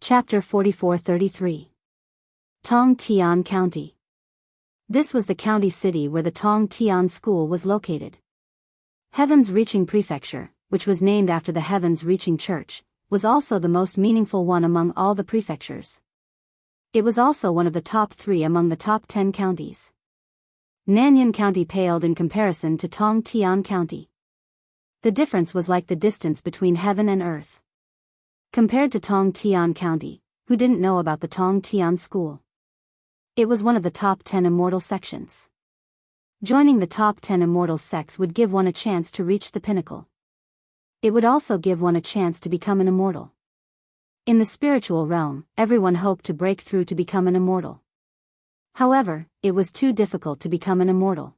Chapter 44-33. Tong Tian County. This was the county city where the Tong Tian School was located. Heaven's Reaching Prefecture, which was named after the Heaven's Reaching Church, was also the most meaningful one among all the prefectures. It was also one of the top 3 among the top 10 counties. Nanyuan County paled in comparison to Tong Tian County. The difference was like the distance between heaven and earth. Compared to Tong Tian County, who didn't know about the Tong Tian School. It was one of the top 10 immortal sections. Joining the top 10 immortal sects would give one a chance to reach the pinnacle. It would also give one a chance to become an immortal. In the spiritual realm, everyone hoped to break through to become an immortal. However, it was too difficult to become an immortal.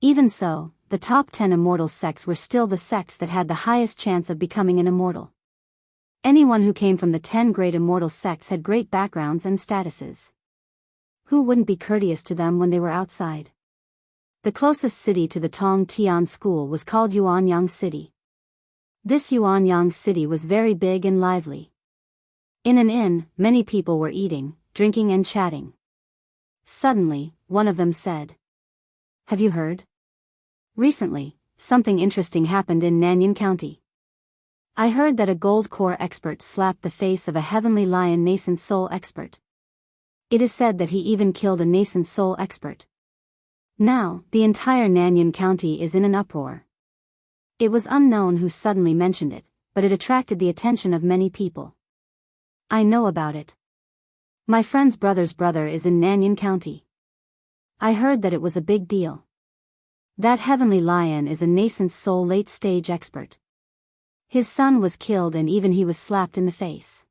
Even so, the top 10 immortal sects were still the sects that had the highest chance of becoming an immortal. Anyone who came from the 10 great immortal sects had great backgrounds and statuses. Who wouldn't be courteous to them when they were outside? The closest city to the Tong Tian School was called Yuanyang City. This Yuanyang City was very big and lively. In an inn, many people were eating, drinking and chatting. Suddenly, one of them said, "Have you heard? Recently, something interesting happened in Nanyuan County. I heard that a gold core expert slapped the face of a heavenly lion nascent soul expert. It is said that he even killed a nascent soul expert. Now, the entire Nanyuan County is in an uproar." It was unknown who suddenly mentioned it, but it attracted the attention of many people. "I know about it. My friend's brother's brother is in Nanyuan County. I heard that it was a big deal. That heavenly lion is a nascent soul late-stage expert. His son was killed and even he was slapped in the face.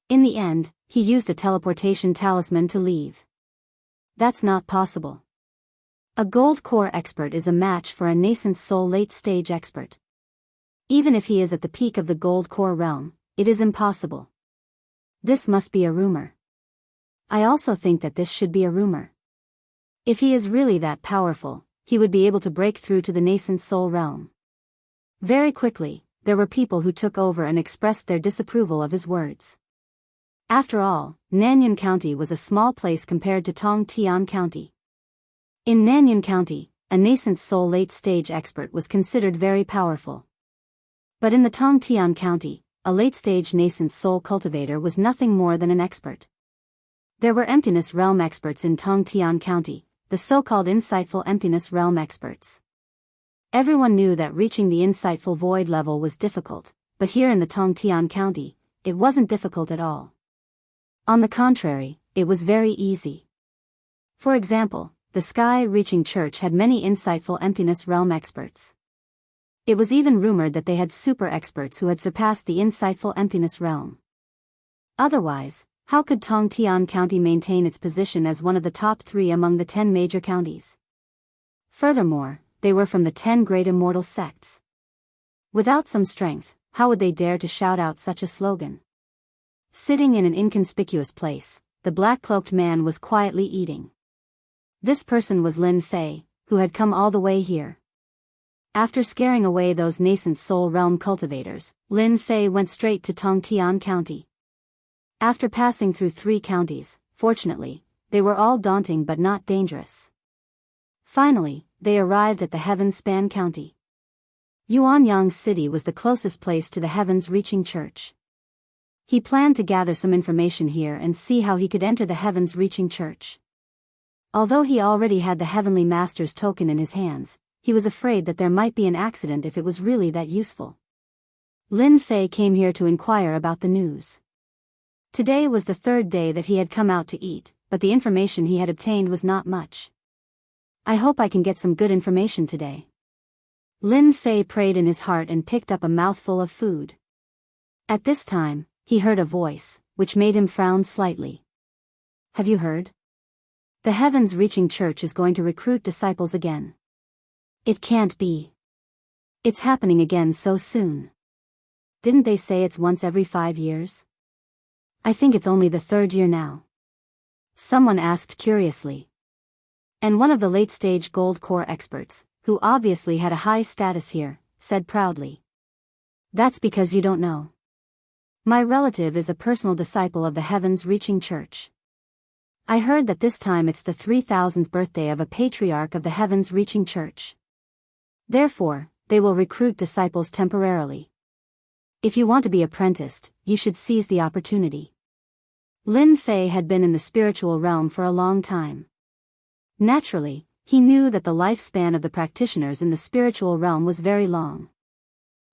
In the end, he used a teleportation talisman to leave. That's not possible. A gold core expert is a match for a nascent soul late-stage expert. Even if he is at the peak of the gold core realm, it is impossible. This must be a rumor. I also think that this should be a rumor. If he is really that powerful, he would be able to break through to the nascent soul realm." Very quickly, there were people who took over and expressed their disapproval of his words. After all, Nanyuan County was a small place compared to Tong Tian County. In Nanyuan County, a nascent soul late-stage expert was considered very powerful. But in the Tong Tian County, a late-stage nascent soul cultivator was nothing more than an expert. There were emptiness realm experts in Tong Tian County, the so-called insightful emptiness realm experts. Everyone knew that reaching the insightful void level was difficult, but here in the Tong Tian County, it wasn't difficult at all. On the contrary, it was very easy. For example, the Sky-Reaching Church had many insightful emptiness realm experts. It was even rumored that they had super experts who had surpassed the insightful emptiness realm. Otherwise, how could Tong Tian County maintain its position as one of the top 3 among the 10 major counties? Furthermore, they were from the 10 great immortal sects. Without some strength, how would they dare to shout out such a slogan? Sitting in an inconspicuous place, the black-cloaked man was quietly eating. This person was Lin Fei, who had come all the way here. After scaring away those nascent soul realm cultivators, Lin Fei went straight to Tong Tian County. After passing through 3 counties, fortunately, they were all daunting but not dangerous. Finally, they arrived at the Heaven Span County. Yuanyang City was the closest place to the Heaven's Reaching Church. He planned to gather some information here and see how he could enter the Heaven's Reaching Church. Although he already had the Heavenly Master's token in his hands, he was afraid that there might be an accident if it was really that useful. Lin Fei came here to inquire about the news. Today was the 3rd day that he had come out to eat, but the information he had obtained was not much. "I hope I can get some good information today." Lin Fei prayed in his heart and picked up a mouthful of food. At this time, he heard a voice, which made him frown slightly. "Have you heard? The Heaven's Reaching Church is going to recruit disciples again." "It can't be. It's happening again so soon. Didn't they say it's once every 5 years? I think it's only the 3rd year now." Someone asked curiously. And one of the late-stage gold core experts, who obviously had a high status here, said proudly, "That's because you don't know. My relative is a personal disciple of the Heavens Reaching Church. I heard that this time it's the 3000th birthday of a patriarch of the Heavens Reaching Church. Therefore, they will recruit disciples temporarily. If you want to be apprenticed, you should seize the opportunity. Lin Fei had been in the spiritual realm for a long time. Naturally, he knew that the lifespan of the practitioners in the spiritual realm was very long.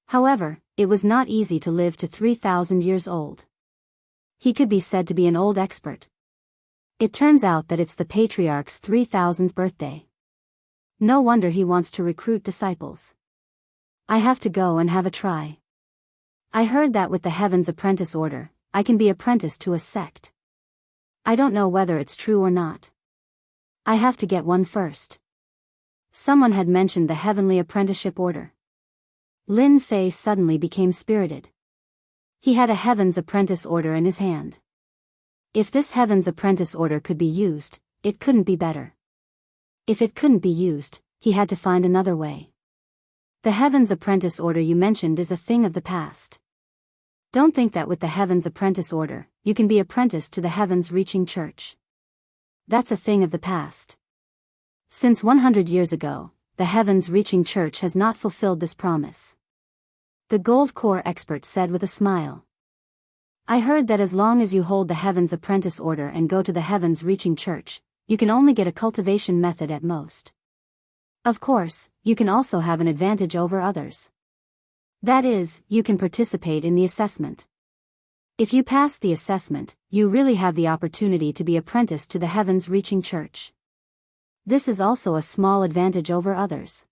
However, it was not easy to live to 3000 years old. He could be said to be an old expert. It turns out that it's the patriarch's 3000th birthday. No wonder he wants to recruit disciples. I have to go and have a try. I heard that with the Heaven's Apprentice Order, I can be apprenticed to a sect. I don't know whether it's true or not. I have to get one first. Someone had mentioned the Heavenly Apprenticeship Order. Lin Fei suddenly became spirited. He had a Heaven's Apprentice Order in his hand. If this Heaven's Apprentice Order could be used, it couldn't be better. If it couldn't be used, he had to find another way. The Heaven's Apprentice Order you mentioned is a thing of the past. Don't think that with the Heaven's Apprentice Order, you can be apprenticed to the Heavens Reaching Church. That's a thing of the past. Since 100 years ago, the Heavens Reaching Church has not fulfilled this promise. The Gold Core expert said with a smile. I heard that as long as you hold the Heavens Apprentice Order and go to the Heavens Reaching Church, you can only get a cultivation method at most. Of course, you can also have an advantage over others. That is, you can participate in the assessment. If you pass the assessment, you really have the opportunity to be apprenticed to the Heavens Reaching Church. This is also a small advantage over others.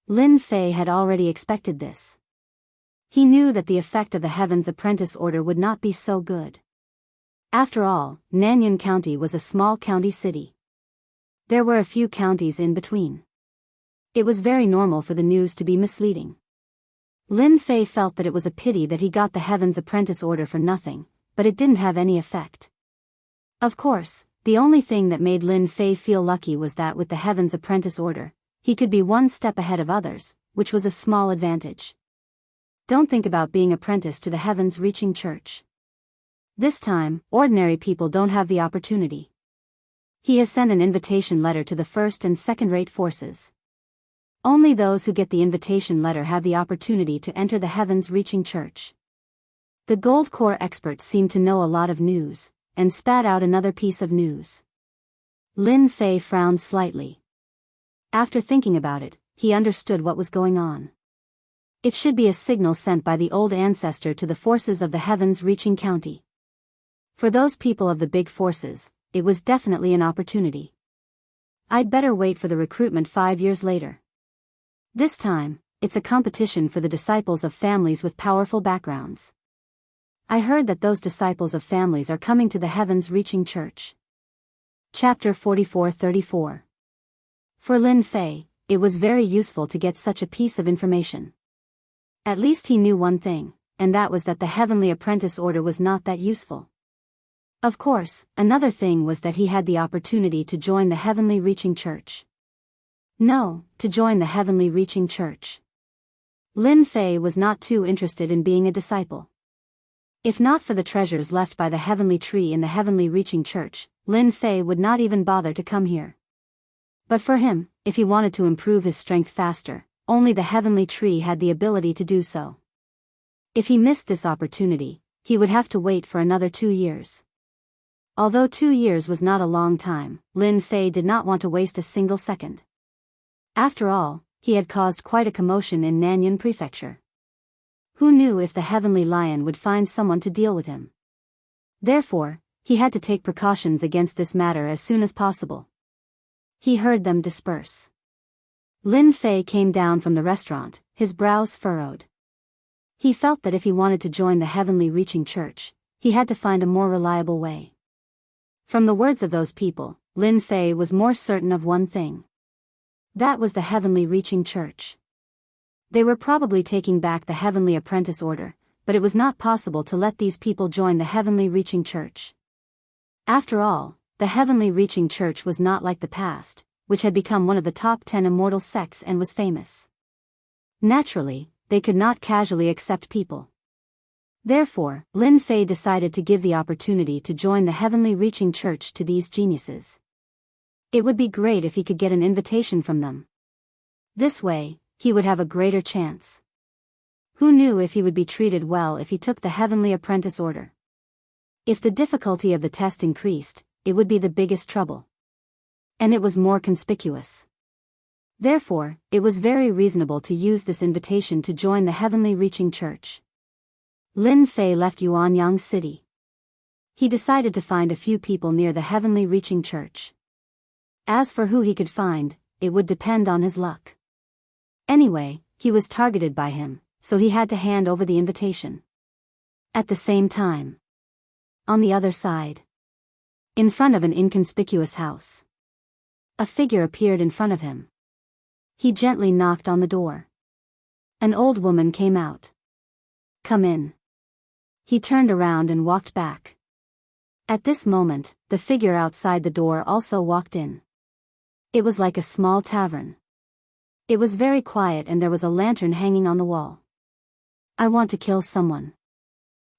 Lin Fei had already expected this. He knew that the effect of the Heavens Apprentice Order would not be so good. After all, Nanyun County was a small county city. There were a few counties in between. It was very normal for the news to be misleading. Lin Fei felt that it was a pity that he got the Heavens Apprentice Order for nothing, but it didn't have any effect. Of course, the only thing that made Lin Fei feel lucky was that with the Heavens Apprentice Order, he could be one step ahead of others, which was a small advantage. Don't think about being apprenticed to the Heavens Reaching Church. This time, ordinary people don't have the opportunity. He has sent an invitation letter to the first and second-rate forces. Only those who get the invitation letter have the opportunity to enter the Heavens Reaching Church. The Gold Core expert seemed to know a lot of news, and spat out another piece of news. Lin Fei frowned slightly. After thinking about it, he understood what was going on. It should be a signal sent by the old ancestor to the forces of the Heavens Reaching County. For those people of the big forces, it was definitely an opportunity. I'd better wait for the recruitment 5 years later. This time, it's a competition for the disciples of families with powerful backgrounds. I heard that those disciples of families are coming to the Heavens Reaching Church. Chapter 44-34. For Lin Fei, it was very useful to get such a piece of information. At least he knew one thing, and that was that the Heavenly Apprentice Order was not that useful. Of course, another thing was that he had the opportunity to join the Heavenly Reaching Church. No, to join the Heavenly Reaching Church. Lin Fei was not too interested in being a disciple. If not for the treasures left by the Heavenly Tree in the Heavenly Reaching Church, Lin Fei would not even bother to come here. But for him, if he wanted to improve his strength faster, only the Heavenly Tree had the ability to do so. If he missed this opportunity, he would have to wait for another 2 years. Although 2 years was not a long time, Lin Fei did not want to waste a single second. After all, he had caused quite a commotion in Nanyun Prefecture. Who knew if the Heavenly Lion would find someone to deal with him? Therefore, he had to take precautions against this matter as soon as possible. He heard them disperse. Lin Fei came down from the restaurant, his brows furrowed. He felt that if he wanted to join the Heavenly Reaching Church, he had to find a more reliable way. From the words of those people, Lin Fei was more certain of one thing. That was the Heavenly Reaching Church. They were probably taking back the Heavenly Apprentice Order, but it was not possible to let these people join the Heavenly Reaching Church. After all, the Heavenly Reaching Church was not like the past, which had become one of the top 10 immortal sects and was famous. Naturally, they could not casually accept people. Therefore, Lin Fei decided to give the opportunity to join the Heavenly Reaching Church to these geniuses. It would be great if he could get an invitation from them. This way, he would have a greater chance. Who knew if he would be treated well if he took the Heavenly Apprentice order? If the difficulty of the test increased, it would be the biggest trouble. And it was more conspicuous. Therefore, it was very reasonable to use this invitation to join the Heavenly Reaching Church. Lin Fei left Yuanyang City. He decided to find a few people near the Heavenly Reaching Church. As for who he could find, it would depend on his luck. Anyway, he was targeted by him, so he had to hand over the invitation. At the same time, on the other side, in front of an inconspicuous house, a figure appeared in front of him. He gently knocked on the door. An old woman came out. "Come in." He turned around and walked back. At this moment, the figure outside the door also walked in. It was like a small tavern. It was very quiet and there was a lantern hanging on the wall. "I want to kill someone."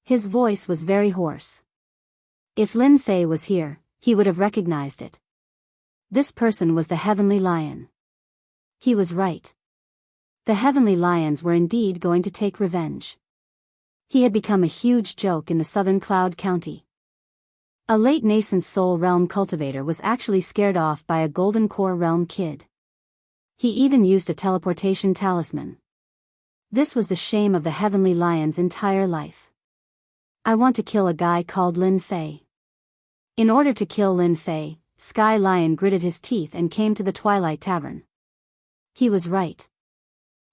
His voice was very hoarse. If Lin Fei was here, he would have recognized it. This person was the Heavenly Lion. He was right. The Heavenly Lions were indeed going to take revenge. He had become a huge joke in the southern Cloud County. A late nascent soul realm cultivator was actually scared off by a golden core realm kid. He even used a teleportation talisman. This was the shame of the Heavenly Lion's entire life. "I want to kill a guy called Lin Fei." In order to kill Lin Fei, Sky Lion gritted his teeth and came to the Twilight Tavern. He was right.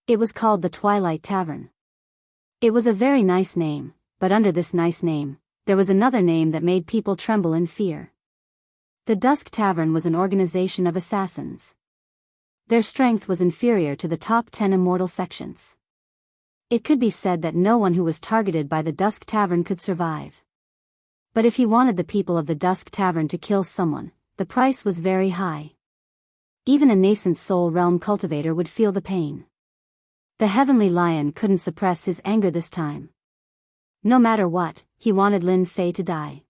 It was called the Twilight Tavern. It was a very nice name, but under this nice name, there was another name that made people tremble in fear. The Dusk Tavern was an organization of assassins. Their strength was inferior to the top 10 immortal sections. It could be said that no one who was targeted by the Dusk Tavern could survive. But if he wanted the people of the Dusk Tavern to kill someone, the price was very high. Even a nascent soul realm cultivator would feel the pain. The Heavenly Lion couldn't suppress his anger this time. No matter what, he wanted Lin Fei to die.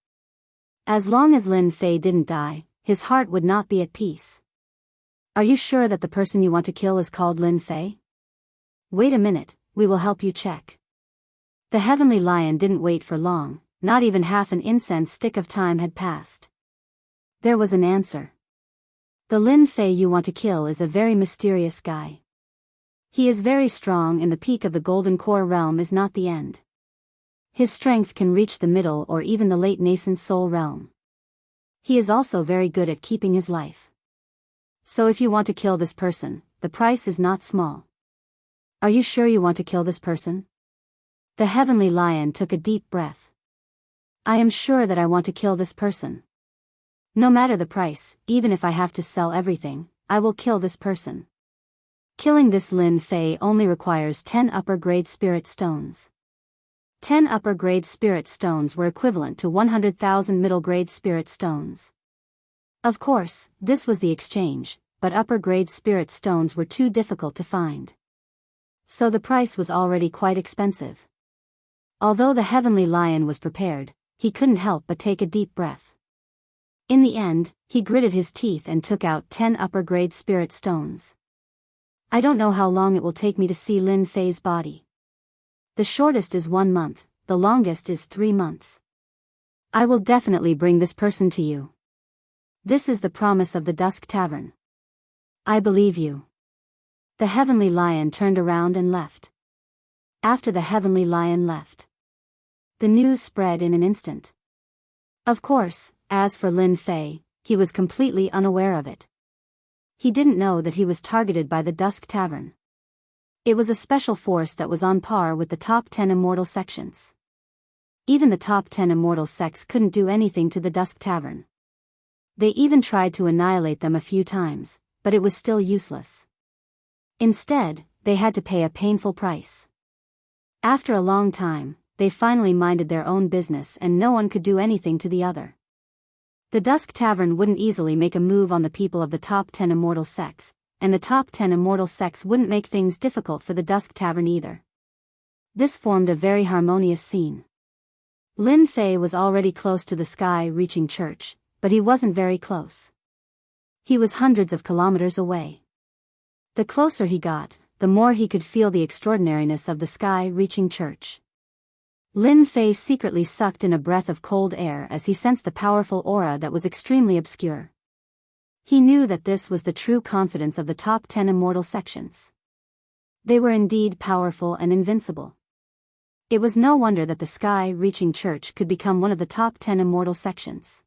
As long as Lin Fei didn't die, his heart would not be at peace. "Are you sure that the person you want to kill is called Lin Fei?" "Wait a minute, we will help you check." The Heavenly Lion didn't wait for long, not even half an incense stick of time had passed. There was an answer. "The Lin Fei you want to kill is a very mysterious guy. He is very strong and the peak of the Golden Core realm is not the end. His strength can reach the middle or even the late nascent soul realm. He is also very good at keeping his life. So if you want to kill this person, the price is not small. Are you sure you want to kill this person?" The Heavenly Lion took a deep breath. "I am sure that I want to kill this person. No matter the price, even if I have to sell everything, I will kill this person." Killing this Lin Fei only requires 10 upper-grade spirit stones. 10 upper-grade spirit stones were equivalent to 100,000 middle-grade spirit stones. Of course, this was the exchange, but upper-grade spirit stones were too difficult to find. So the price was already quite expensive. Although the Heavenly Lion was prepared, he couldn't help but take a deep breath. In the end, he gritted his teeth and took out 10 upper-grade spirit stones. "I don't know how long it will take me to see Lin Fei's body. The shortest is 1 month, the longest is 3 months. I will definitely bring this person to you. This is the promise of the Dusk Tavern. I believe you." The Heavenly Lion turned around and left. After the Heavenly Lion left, the news spread in an instant. Of course, as for Lin Fei, he was completely unaware of it. He didn't know that he was targeted by the Dusk Tavern. It was a special force that was on par with the top 10 immortal sections. Even the top 10 immortal sects couldn't do anything to the Dusk Tavern. They even tried to annihilate them a few times, but it was still useless. Instead, they had to pay a painful price. After a long time, they finally minded their own business and no one could do anything to the other. The Dusk Tavern wouldn't easily make a move on the people of the top 10 immortal sects, and the top 10 immortal sects wouldn't make things difficult for the Dusk Tavern either. This formed a very harmonious scene. Lin Fei was already close to the sky-reaching church, but he wasn't very close. He was hundreds of kilometers away. The closer he got, the more he could feel the extraordinariness of the sky-reaching church. Lin Fei secretly sucked in a breath of cold air as he sensed the powerful aura that was extremely obscure. He knew that this was the true confidence of the top 10 immortal sections. They were indeed powerful and invincible. It was no wonder that the sky-reaching church could become one of the top 10 immortal sections.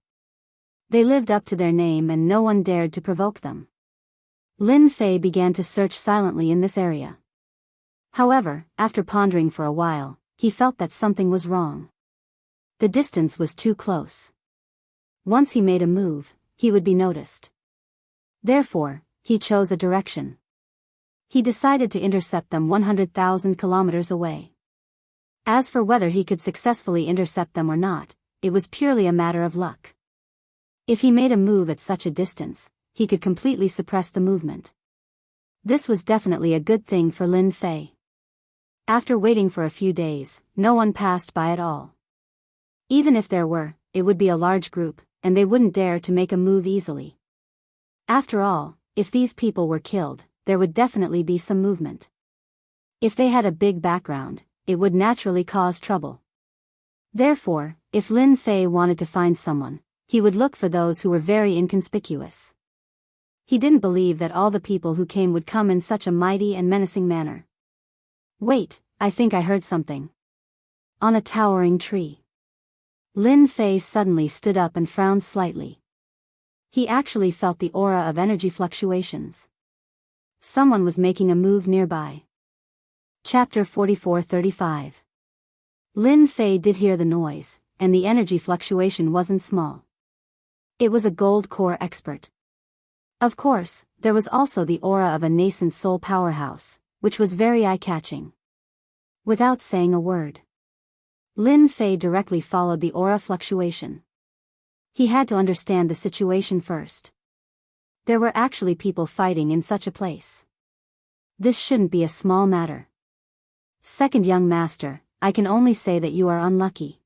They lived up to their name and no one dared to provoke them. Lin Fei began to search silently in this area. However, after pondering for a while, he felt that something was wrong. The distance was too close. Once he made a move, he would be noticed. Therefore, he chose a direction. He decided to intercept them 100,000 kilometers away. As for whether he could successfully intercept them or not, it was purely a matter of luck. If he made a move at such a distance, he could completely suppress the movement. This was definitely a good thing for Lin Fei. After waiting for a few days, no one passed by at all. Even if there were, it would be a large group, and they wouldn't dare to make a move easily. After all, if these people were killed, there would definitely be some movement. If they had a big background, it would naturally cause trouble. Therefore, if Lin Fei wanted to find someone, he would look for those who were very inconspicuous. He didn't believe that all the people who came would come in such a mighty and menacing manner. Wait, I think I heard something. On a towering tree. Lin Fei suddenly stood up and frowned slightly. He actually felt the aura of energy fluctuations. Someone was making a move nearby. Chapter 44-35. Lin Fei did hear the noise, and the energy fluctuation wasn't small. It was a gold core expert. Of course, there was also the aura of a nascent soul powerhouse, which was very eye-catching. Without saying a word, Lin Fei directly followed the aura fluctuation. He had to understand the situation first. There were actually people fighting in such a place. This shouldn't be a small matter. Second young master, I can only say that you are unlucky.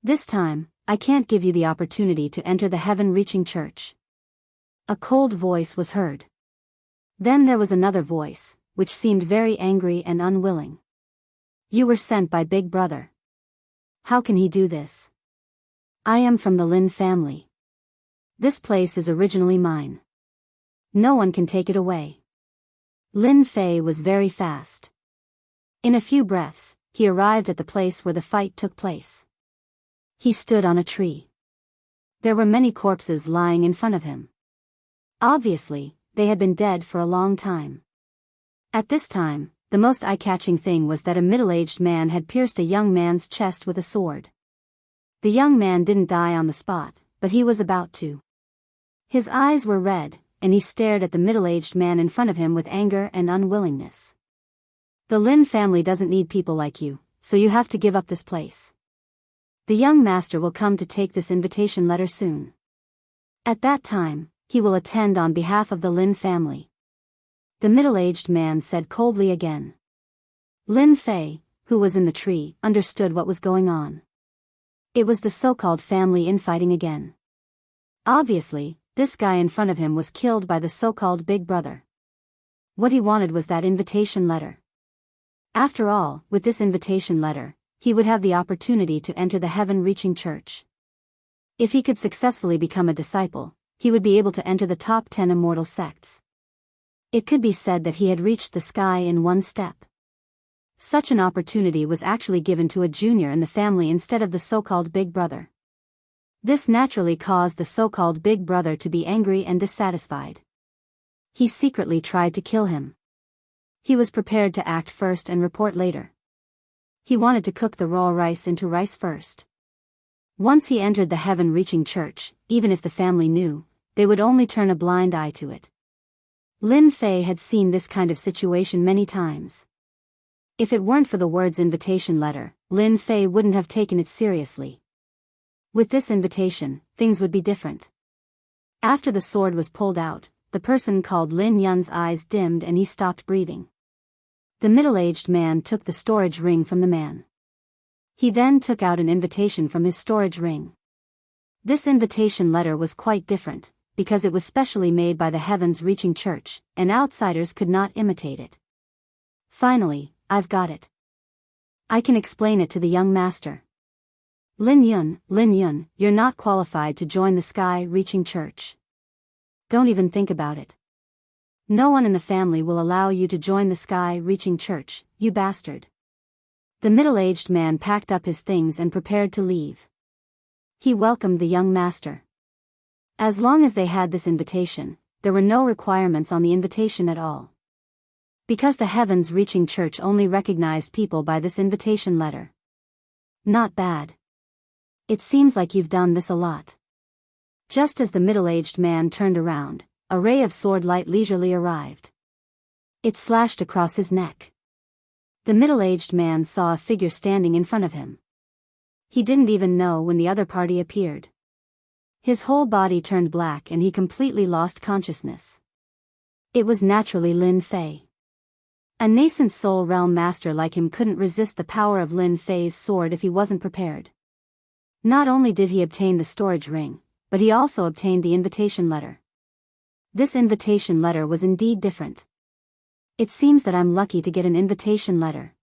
This time, I can't give you the opportunity to enter the heaven-reaching church. A cold voice was heard. Then there was another voice, which seemed very angry and unwilling. You were sent by Big Brother. How can he do this? I am from the Lin family. This place is originally mine. No one can take it away. Lin Fei was very fast. In a few breaths, he arrived at the place where the fight took place. He stood on a tree. There were many corpses lying in front of him. Obviously, they had been dead for a long time. At this time, the most eye-catching thing was that a middle-aged man had pierced a young man's chest with a sword. The young man didn't die on the spot, but he was about to. His eyes were red, and he stared at the middle-aged man in front of him with anger and unwillingness. The Lin family doesn't need people like you, so you have to give up this place. The young master will come to take this invitation letter soon. At that time, he will attend on behalf of the Lin family. The middle-aged man said coldly again. Lin Fei, who was in the tree, understood what was going on. It was the so-called family infighting again. Obviously, this guy in front of him was killed by the so-called Big Brother. What he wanted was that invitation letter. After all, with this invitation letter, he would have the opportunity to enter the heaven-reaching church. If he could successfully become a disciple, he would be able to enter the top 10 immortal sects. It could be said that he had reached the sky in one step. Such an opportunity was actually given to a junior in the family instead of the so-called Big Brother. This naturally caused the so-called Big Brother to be angry and dissatisfied. He secretly tried to kill him. He was prepared to act first and report later. He wanted to cook the raw rice into rice first. Once he entered the heaven-reaching church, even if the family knew, they would only turn a blind eye to it. Lin Fei had seen this kind of situation many times. If it weren't for the words invitation letter, Lin Fei wouldn't have taken it seriously. With this invitation, things would be different. After the sword was pulled out, the person called Lin Yun's eyes dimmed and he stopped breathing. The middle-aged man took the storage ring from the man. He then took out an invitation from his storage ring. This invitation letter was quite different, because it was specially made by the Heavens Reaching Church, and outsiders could not imitate it. Finally, I've got it. I can explain it to the young master. Lin Yun, you're not qualified to join the Sky Reaching Church. Don't even think about it. No one in the family will allow you to join the Sky Reaching Church, you bastard. The middle-aged man packed up his things and prepared to leave. He welcomed the young master. As long as they had this invitation, there were no requirements on the invitation at all. Because the Heavens Reaching Church only recognized people by this invitation letter. Not bad. It seems like you've done this a lot. Just as the middle-aged man turned around, a ray of sword light leisurely arrived. It slashed across his neck. The middle-aged man saw a figure standing in front of him. He didn't even know when the other party appeared. His whole body turned black and he completely lost consciousness. It was naturally Lin Fei. A nascent soul realm master like him couldn't resist the power of Lin Fei's sword if he wasn't prepared. Not only did he obtain the storage ring, but he also obtained the invitation letter. This invitation letter was indeed different. It seems that I'm lucky to get an invitation letter.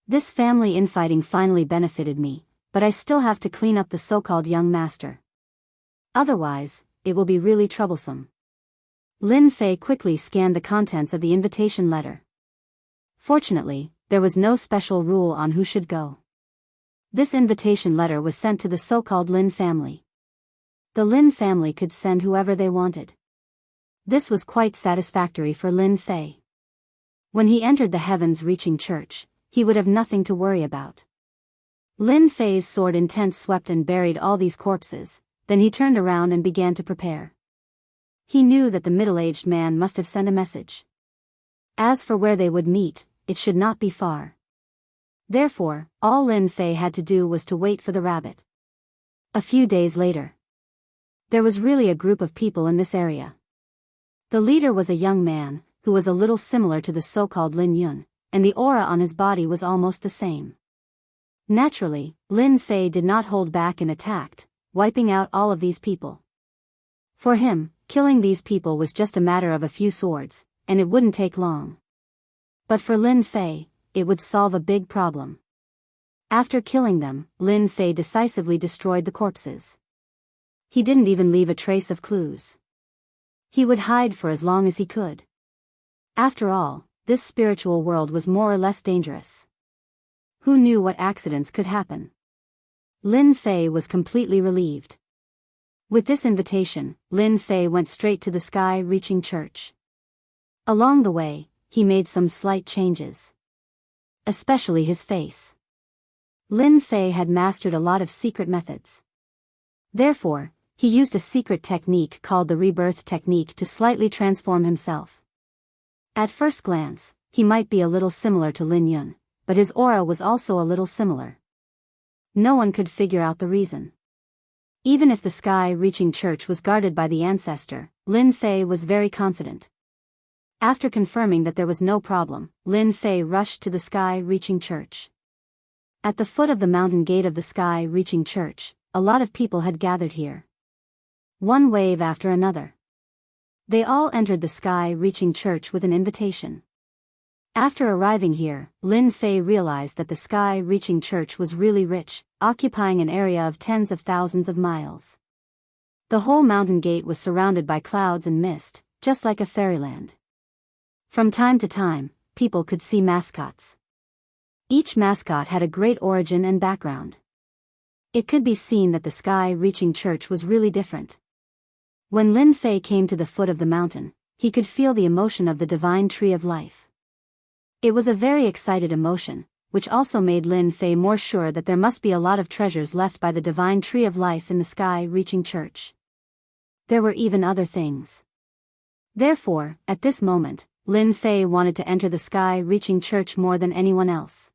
This family infighting finally benefited me, but I still have to clean up the so-called young master. Otherwise, it will be really troublesome. Lin Fei quickly scanned the contents of the invitation letter. Fortunately, there was no special rule on who should go. This invitation letter was sent to the so-called Lin family. The Lin family could send whoever they wanted. This was quite satisfactory for Lin Fei. When he entered the Heavens Reaching Church, he would have nothing to worry about. Lin Fei's sword intent swept and buried all these corpses, then he turned around and began to prepare. He knew that the middle-aged man must have sent a message. As for where they would meet, it should not be far. Therefore, all Lin Fei had to do was to wait for the rabbit. A few days later, there was really a group of people in this area. The leader was a young man, who was a little similar to the so-called Lin Yun, and the aura on his body was almost the same. Naturally, Lin Fei did not hold back and attacked, wiping out all of these people. For him, killing these people was just a matter of a few swords, and it wouldn't take long. But for Lin Fei, it would solve a big problem. After killing them, Lin Fei decisively destroyed the corpses. He didn't even leave a trace of clues. He would hide for as long as he could. After all, this spiritual world was more or less dangerous. Who knew what accidents could happen? Lin Fei was completely relieved. With this invitation, Lin Fei went straight to the Sky Reaching Church. Along the way, he made some slight changes. Especially his face. Lin Fei had mastered a lot of secret methods. Therefore, he used a secret technique called the rebirth technique to slightly transform himself. At first glance, he might be a little similar to Lin Yun, but his aura was also a little similar. No one could figure out the reason. Even if the Sky Reaching Church was guarded by the ancestor, Lin Fei was very confident. After confirming that there was no problem, Lin Fei rushed to the Sky Reaching Church. At the foot of the mountain gate of the Sky Reaching Church, a lot of people had gathered here. One wave after another. They all entered the Sky Reaching Church with an invitation. After arriving here, Lin Fei realized that the Sky Reaching Church was really rich, occupying an area of tens of thousands of miles. The whole mountain gate was surrounded by clouds and mist, just like a fairyland. From time to time, people could see mascots. Each mascot had a great origin and background. It could be seen that the Sky Reaching Church was really different. When Lin Fei came to the foot of the mountain, he could feel the emotion of the divine tree of life. It was a very excited emotion, which also made Lin Fei more sure that there must be a lot of treasures left by the divine tree of life in the Sky Reaching Church. There were even other things. Therefore, at this moment, Lin Fei wanted to enter the Sky Reaching Church more than anyone else.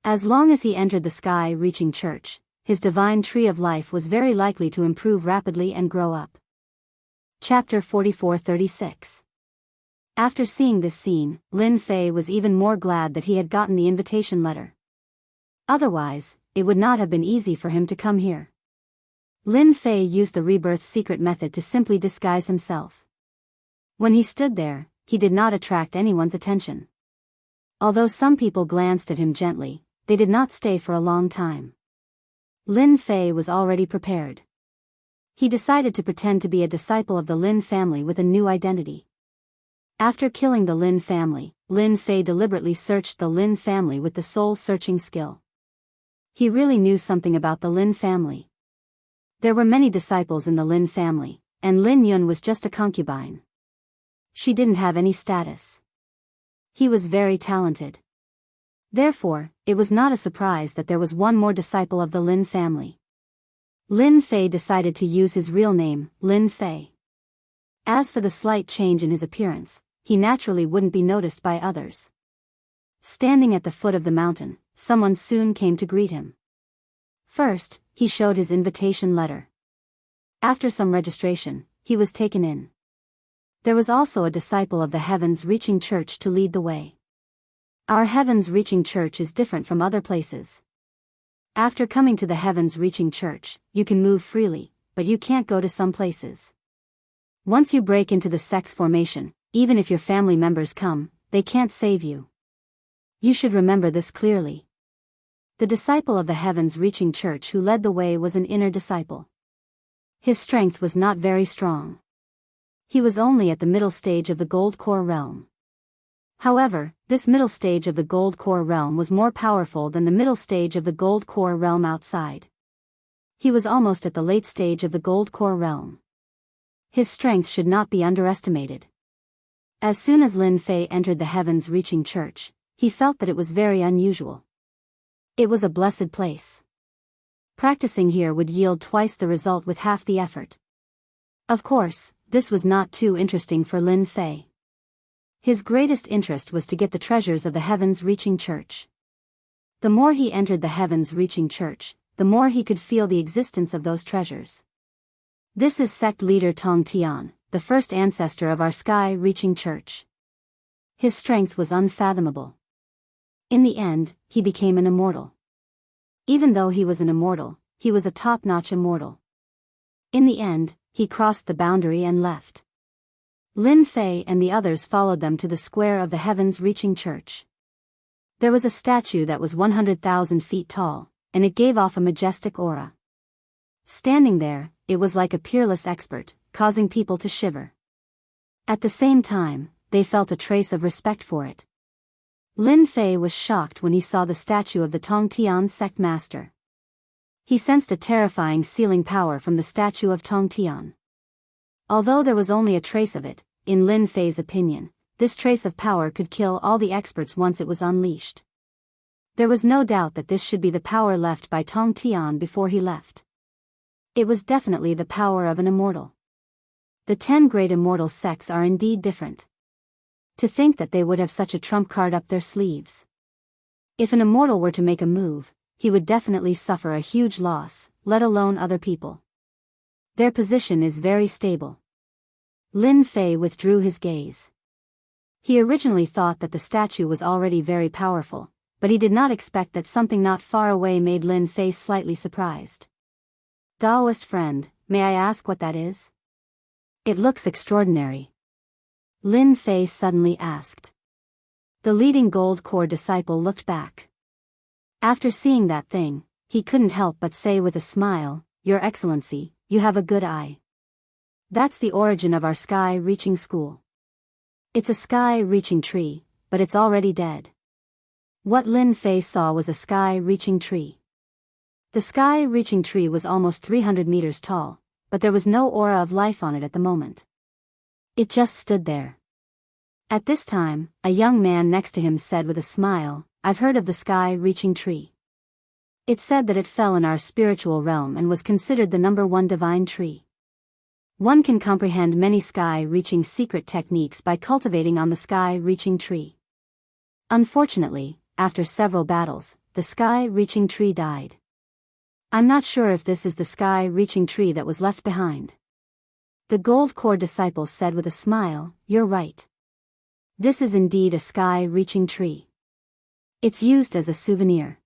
As long as he entered the Sky Reaching Church, his divine tree of life was very likely to improve rapidly and grow up. Chapter 44-36. After seeing this scene, Lin Fei was even more glad that he had gotten the invitation letter. Otherwise, it would not have been easy for him to come here. Lin Fei used the rebirth secret method to simply disguise himself. When he stood there, he did not attract anyone's attention. Although some people glanced at him gently, they did not stay for a long time. Lin Fei was already prepared. He decided to pretend to be a disciple of the Lin family with a new identity. After killing the Lin family, Lin Fei deliberately searched the Lin family with the soul-searching skill. He really knew something about the Lin family. There were many disciples in the Lin family, and Lin Yun was just a concubine. She didn't have any status. He was very talented. Therefore, it was not a surprise that there was one more disciple of the Lin family. Lin Fei decided to use his real name, Lin Fei. As for the slight change in his appearance, he naturally wouldn't be noticed by others. Standing at the foot of the mountain, someone soon came to greet him. First, he showed his invitation letter. After some registration, he was taken in. There was also a disciple of the Heavens Reaching Church to lead the way. Our Heavens Reaching Church is different from other places. After coming to the Heavens Reaching Church, you can move freely, but you can't go to some places. Once you break into the sex formation, even if your family members come, they can't save you. You should remember this clearly. The disciple of the Heavens Reaching Church who led the way was an inner disciple. His strength was not very strong. He was only at the middle stage of the Gold Core realm. However, this middle stage of the Gold Core realm was more powerful than the middle stage of the Gold Core realm outside. He was almost at the late stage of the Gold Core realm. His strength should not be underestimated. As soon as Lin Fei entered the Heavens Reaching Church, he felt that it was very unusual. It was a blessed place. Practicing here would yield twice the result with half the effort. Of course, this was not too interesting for Lin Fei. His greatest interest was to get the treasures of the Heavens Reaching Church. The more he entered the Heavens Reaching Church, the more he could feel the existence of those treasures. This is sect leader Tong Tian, the first ancestor of our Sky Reaching Church. His strength was unfathomable. In the end, he became an immortal. Even though he was an immortal, he was a top-notch immortal. In the end, he crossed the boundary and left. Lin Fei and the others followed them to the square of the Heavens Reaching Church. There was a statue that was 100,000 feet tall, and it gave off a majestic aura. Standing there, it was like a peerless expert, causing people to shiver. At the same time, they felt a trace of respect for it. Lin Fei was shocked when he saw the statue of the Tong Tian sect master. He sensed a terrifying sealing power from the statue of Tong Tian. Although there was only a trace of it, in Lin Fei's opinion, this trace of power could kill all the experts once it was unleashed. There was no doubt that this should be the power left by Tong Tian before he left. It was definitely the power of an immortal. The 10 great immortal sects are indeed different. To think that they would have such a trump card up their sleeves. If an immortal were to make a move, he would definitely suffer a huge loss, let alone other people. Their position is very stable. Lin Fei withdrew his gaze. He originally thought that the statue was already very powerful, but he did not expect that something not far away made Lin Fei slightly surprised. Taoist friend, may I ask what that is? It looks extraordinary. Lin Fei suddenly asked. The leading Gold Core disciple looked back. After seeing that thing, he couldn't help but say with a smile, Your Excellency, you have a good eye. That's the origin of our Sky Reaching School. It's a Sky Reaching tree, but it's already dead. What Lin Fei saw was a Sky Reaching tree. The Sky Reaching tree was almost 300 meters tall, but there was no aura of life on it at the moment. It just stood there. At this time, a young man next to him said with a smile, I've heard of the Sky Reaching tree. It said that it fell in our spiritual realm and was considered the #1 divine tree. One can comprehend many sky-reaching secret techniques by cultivating on the sky-reaching tree. Unfortunately, after several battles, the sky-reaching tree died. I'm not sure if this is the sky-reaching tree that was left behind. The Gold Core disciple said with a smile, You're right. This is indeed a sky-reaching tree. It's used as a souvenir.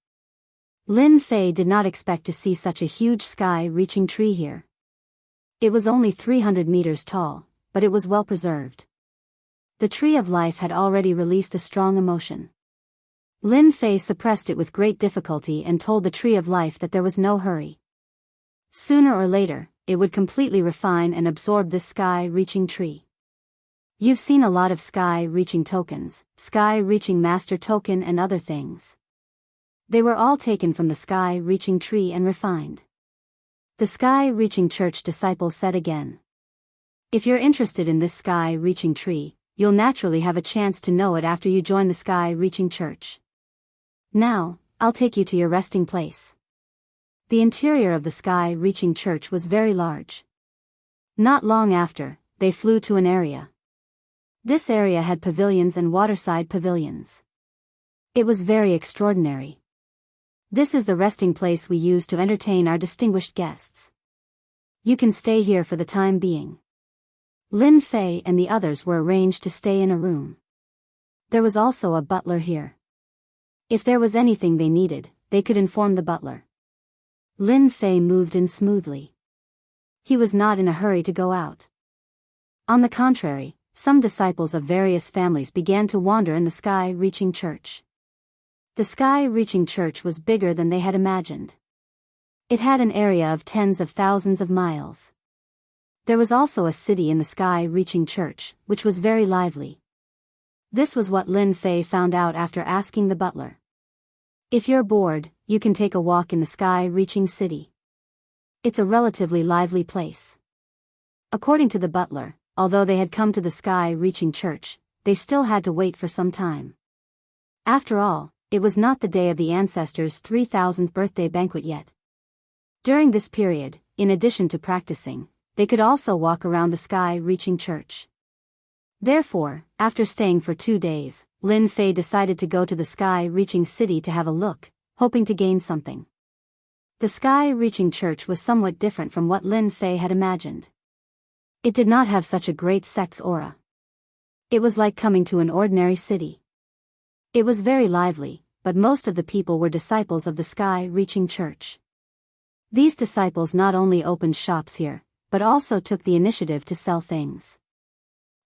Lin Fei did not expect to see such a huge sky-reaching tree here. It was only 300 meters tall, but it was well preserved. The tree of life had already released a strong emotion. Lin Fei suppressed it with great difficulty and told the tree of life that there was no hurry. Sooner or later, it would completely refine and absorb this sky-reaching tree. You've seen a lot of sky-reaching tokens, sky-reaching master token and other things. They were all taken from the sky-reaching tree and refined. The sky-reaching church disciples said again. If you're interested in this sky-reaching tree, you'll naturally have a chance to know it after you join the sky-reaching church. Now, I'll take you to your resting place. The interior of the sky-reaching church was very large. Not long after, they flew to an area. This area had pavilions and waterside pavilions. It was very extraordinary. This is the resting place we use to entertain our distinguished guests. You can stay here for the time being. Lin Fei and the others were arranged to stay in a room. There was also a butler here. If there was anything they needed, they could inform the butler. Lin Fei moved in smoothly. He was not in a hurry to go out. On the contrary, some disciples of various families began to wander in the sky-reaching church. The sky-reaching church was bigger than they had imagined. It had an area of tens of thousands of miles. There was also a city in the sky-reaching church, which was very lively. This was what Lin Fei found out after asking the butler. If you're bored, you can take a walk in the sky-reaching city. It's a relatively lively place. According to the butler, although they had come to the sky-reaching church, they still had to wait for some time. After all, it was not the day of the ancestors' 3,000th birthday banquet yet. During this period, in addition to practicing, they could also walk around the sky-reaching church. Therefore, after staying for 2 days, Lin Fei decided to go to the sky-reaching city to have a look, hoping to gain something. The sky-reaching church was somewhat different from what Lin Fei had imagined. It did not have such a great sex aura. It was like coming to an ordinary city. It was very lively, but most of the people were disciples of the sky-reaching church. These disciples not only opened shops here, but also took the initiative to sell things.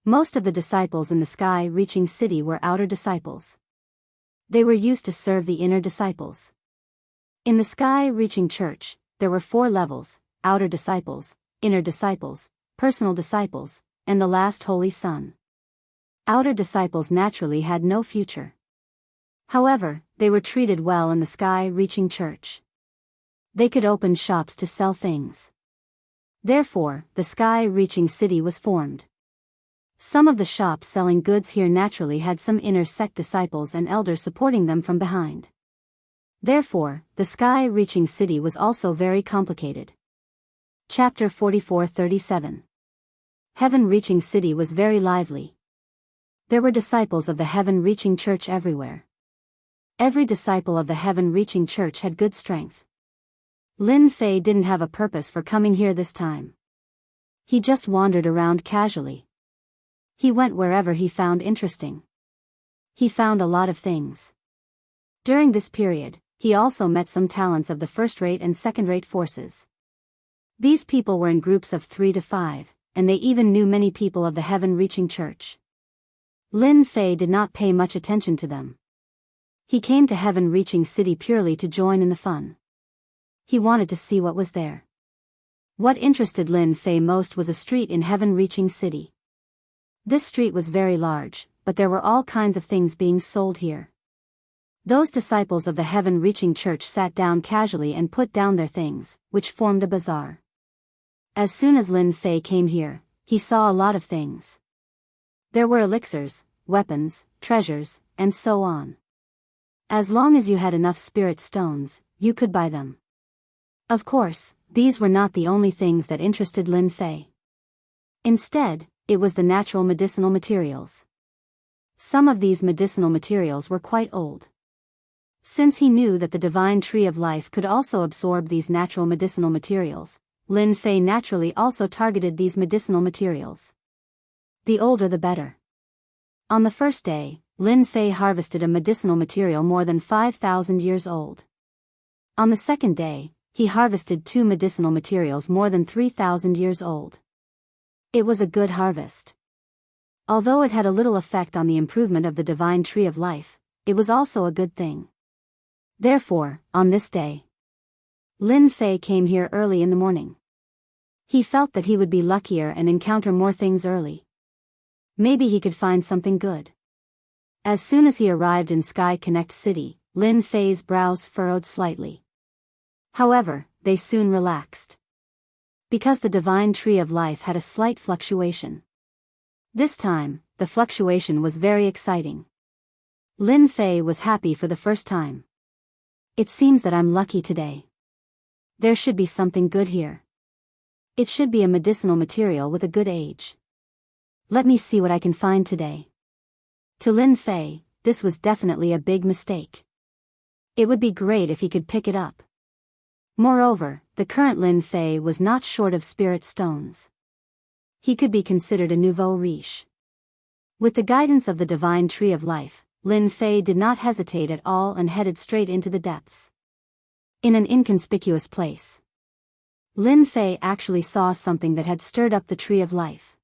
Most of the disciples in the sky-reaching city were outer disciples. They were used to serve the inner disciples. In the sky-reaching church, there were 4 levels: outer disciples, inner disciples, personal disciples, and the last Holy Son. Outer disciples naturally had no future. However, they were treated well in the sky-reaching church. They could open shops to sell things. Therefore, the sky-reaching city was formed. Some of the shops selling goods here naturally had some inner sect disciples and elders supporting them from behind. Therefore, the sky-reaching city was also very complicated. Chapter 44:37. Heaven-reaching city was very lively. There were disciples of the heaven-reaching church everywhere. Every disciple of the heaven-reaching church had good strength. Lin Fei didn't have a purpose for coming here this time. He just wandered around casually. He went wherever he found interesting. He found a lot of things. During this period, he also met some talents of the first-rate and second-rate forces. These people were in groups of 3 to 5, and they even knew many people of the heaven-reaching church. Lin Fei did not pay much attention to them. He came to heaven-reaching city purely to join in the fun. He wanted to see what was there. What interested Lin Fei most was a street in heaven-reaching city. This street was very large, but there were all kinds of things being sold here. Those disciples of the heaven-reaching church sat down casually and put down their things, which formed a bazaar. As soon as Lin Fei came here, he saw a lot of things. There were elixirs, weapons, treasures, and so on. As long as you had enough spirit stones, you could buy them. Of course, these were not the only things that interested Lin Fei. Instead, it was the natural medicinal materials. Some of these medicinal materials were quite old. Since he knew that the divine tree of life could also absorb these natural medicinal materials, Lin Fei naturally also targeted these medicinal materials. The older the better. On the first day, Lin Fei harvested a medicinal material more than 5,000 years old. On the second day, he harvested 2 medicinal materials more than 3,000 years old. It was a good harvest. Although it had a little effect on the improvement of the divine tree of life, it was also a good thing. Therefore, on this day, Lin Fei came here early in the morning. He felt that he would be luckier and encounter more things early. Maybe he could find something good. As soon as he arrived in Sky Connect City, Lin Fei's brows furrowed slightly. However, they soon relaxed. Because the divine tree of life had a slight fluctuation. This time, the fluctuation was very exciting. Lin Fei was happy for the first time. It seems that I'm lucky today. There should be something good here. It should be a medicinal material with a good age. Let me see what I can find today. To Lin Fei, this was definitely a big mistake. It would be great if he could pick it up. Moreover, the current Lin Fei was not short of spirit stones. He could be considered a nouveau riche. With the guidance of the divine tree of life, Lin Fei did not hesitate at all and headed straight into the depths. In an inconspicuous place, Lin Fei actually saw something that had stirred up the tree of life.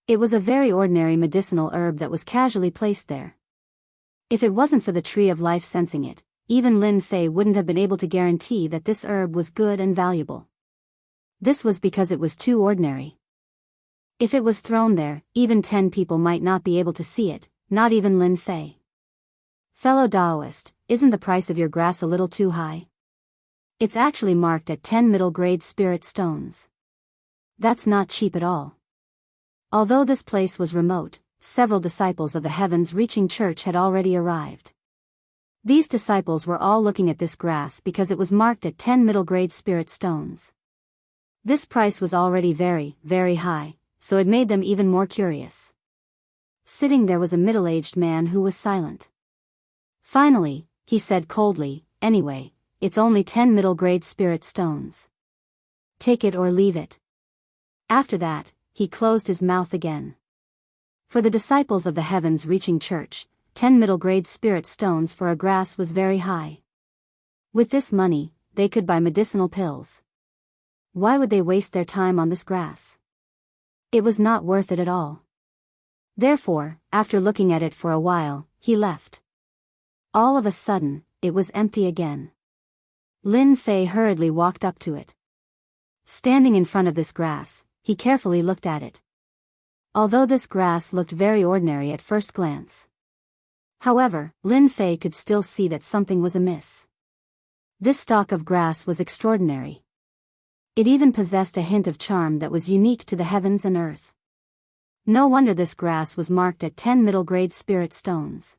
It was a very ordinary medicinal herb that was casually placed there. If it wasn't for the tree of life sensing it, even Lin Fei wouldn't have been able to guarantee that this herb was good and valuable. This was because it was too ordinary. If it was thrown there, even 10 people might not be able to see it, not even Lin Fei. Fellow Taoist, isn't the price of your grass a little too high? It's actually marked at 10 middle-grade spirit stones. That's not cheap at all. Although this place was remote, several disciples of the Heavens Reaching Church had already arrived. These disciples were all looking at this grass because it was marked at 10 middle-grade spirit stones. This price was already very, very high, so it made them even more curious. Sitting there was a middle-aged man who was silent. Finally, he said coldly, "Anyway, it's only 10 middle-grade spirit stones. Take it or leave it." After that, he closed his mouth again. For the disciples of the Heavens Reaching Church, 10 middle-grade spirit stones for a grass was very high. With this money, they could buy medicinal pills. Why would they waste their time on this grass? It was not worth it at all. Therefore, after looking at it for a while, he left. All of a sudden, it was empty again. Lin Fei hurriedly walked up to it. Standing in front of this grass, he carefully looked at it. Although this grass looked very ordinary at first glance. However, Lin Fei could still see that something was amiss. This stalk of grass was extraordinary. It even possessed a hint of charm that was unique to the heavens and earth. No wonder this grass was marked at 10 middle-grade spirit stones.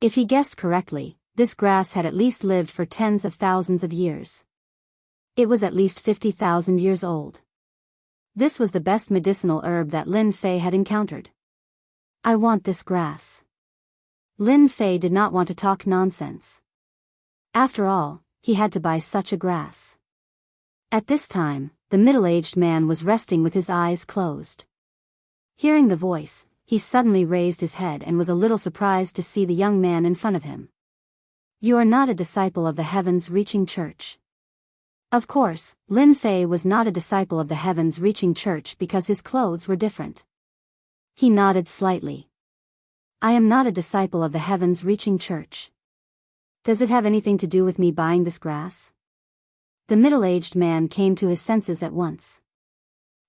If he guessed correctly, this grass had at least lived for tens of thousands of years. It was at least 50,000 years old. This was the best medicinal herb that Lin Fei had encountered. I want this grass. Lin Fei did not want to talk nonsense. After all, he had to buy such a grass. At this time, the middle-aged man was resting with his eyes closed. Hearing the voice, he suddenly raised his head and was a little surprised to see the young man in front of him. You are not a disciple of the Heavens Reaching Church. Of course, Lin Fei was not a disciple of the Heavens Reaching Church because his clothes were different. He nodded slightly. I am not a disciple of the Heavens Reaching Church. Does it have anything to do with me buying this grass? The middle-aged man came to his senses at once.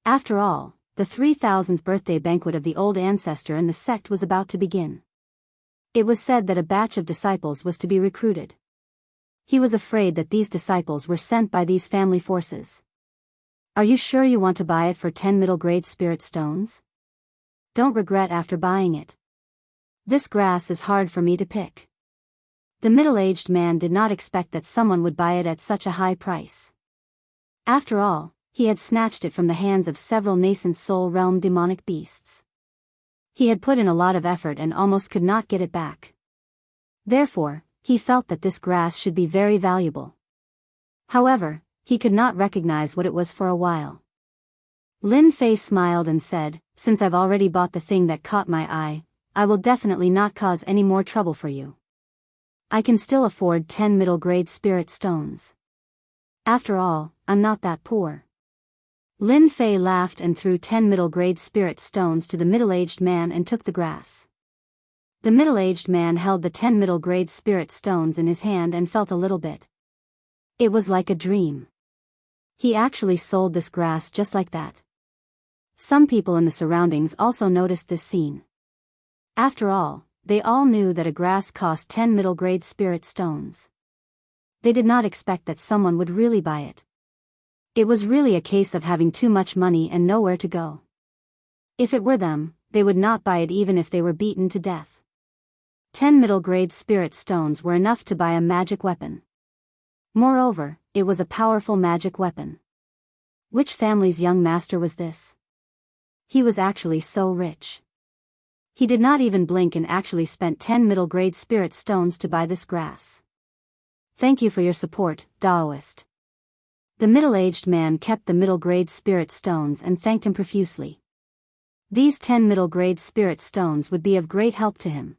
After all, the 3,000th birthday banquet of the old ancestor in the sect was about to begin. It was said that a batch of disciples was to be recruited. He was afraid that these disciples were sent by these family forces. Are you sure you want to buy it for 10 middle-grade spirit stones? Don't regret after buying it. This grass is hard for me to pick. The middle-aged man did not expect that someone would buy it at such a high price. After all, he had snatched it from the hands of several nascent soul realm demonic beasts. He had put in a lot of effort and almost could not get it back. Therefore, he felt that this grass should be very valuable. However, he could not recognize what it was for a while. Lin Fei smiled and said, Since I've already bought the thing that caught my eye, I will definitely not cause any more trouble for you. I can still afford 10 middle-grade spirit stones. After all, I'm not that poor. Lin Fei laughed and threw 10 middle-grade spirit stones to the middle-aged man and took the grass. The middle-aged man held the 10 middle-grade spirit stones in his hand and felt a little bit. It was like a dream. He actually sold this grass just like that. Some people in the surroundings also noticed this scene. After all, they all knew that a grass cost 10 middle-grade spirit stones. They did not expect that someone would really buy it. It was really a case of having too much money and nowhere to go. If it were them, they would not buy it even if they were beaten to death. 10 middle-grade spirit stones were enough to buy a magic weapon. Moreover, it was a powerful magic weapon. Which family's young master was this? He was actually so rich. He did not even blink and actually spent 10 middle-grade spirit stones to buy this grass. Thank you for your support, Taoist. The middle-aged man kept the middle-grade spirit stones and thanked him profusely. These 10 middle-grade spirit stones would be of great help to him.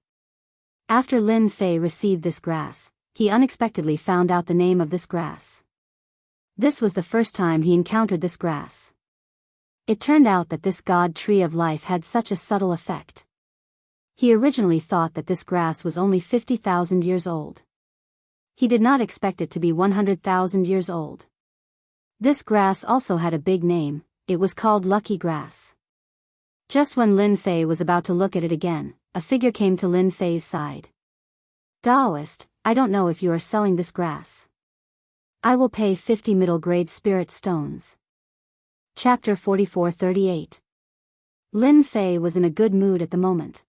After Lin Fei received this grass, he unexpectedly found out the name of this grass. This was the first time he encountered this grass. It turned out that this God tree of life had such a subtle effect. He originally thought that this grass was only 50,000 years old. He did not expect it to be 100,000 years old. This grass also had a big name. It was called Lucky Grass. Just when Lin Fei was about to look at it again, a figure came to Lin Fei's side. Taoist, I don't know if you are selling this grass. I will pay 50 middle-grade spirit stones. Chapter 44-38. Lin Fei was in a good mood at the moment.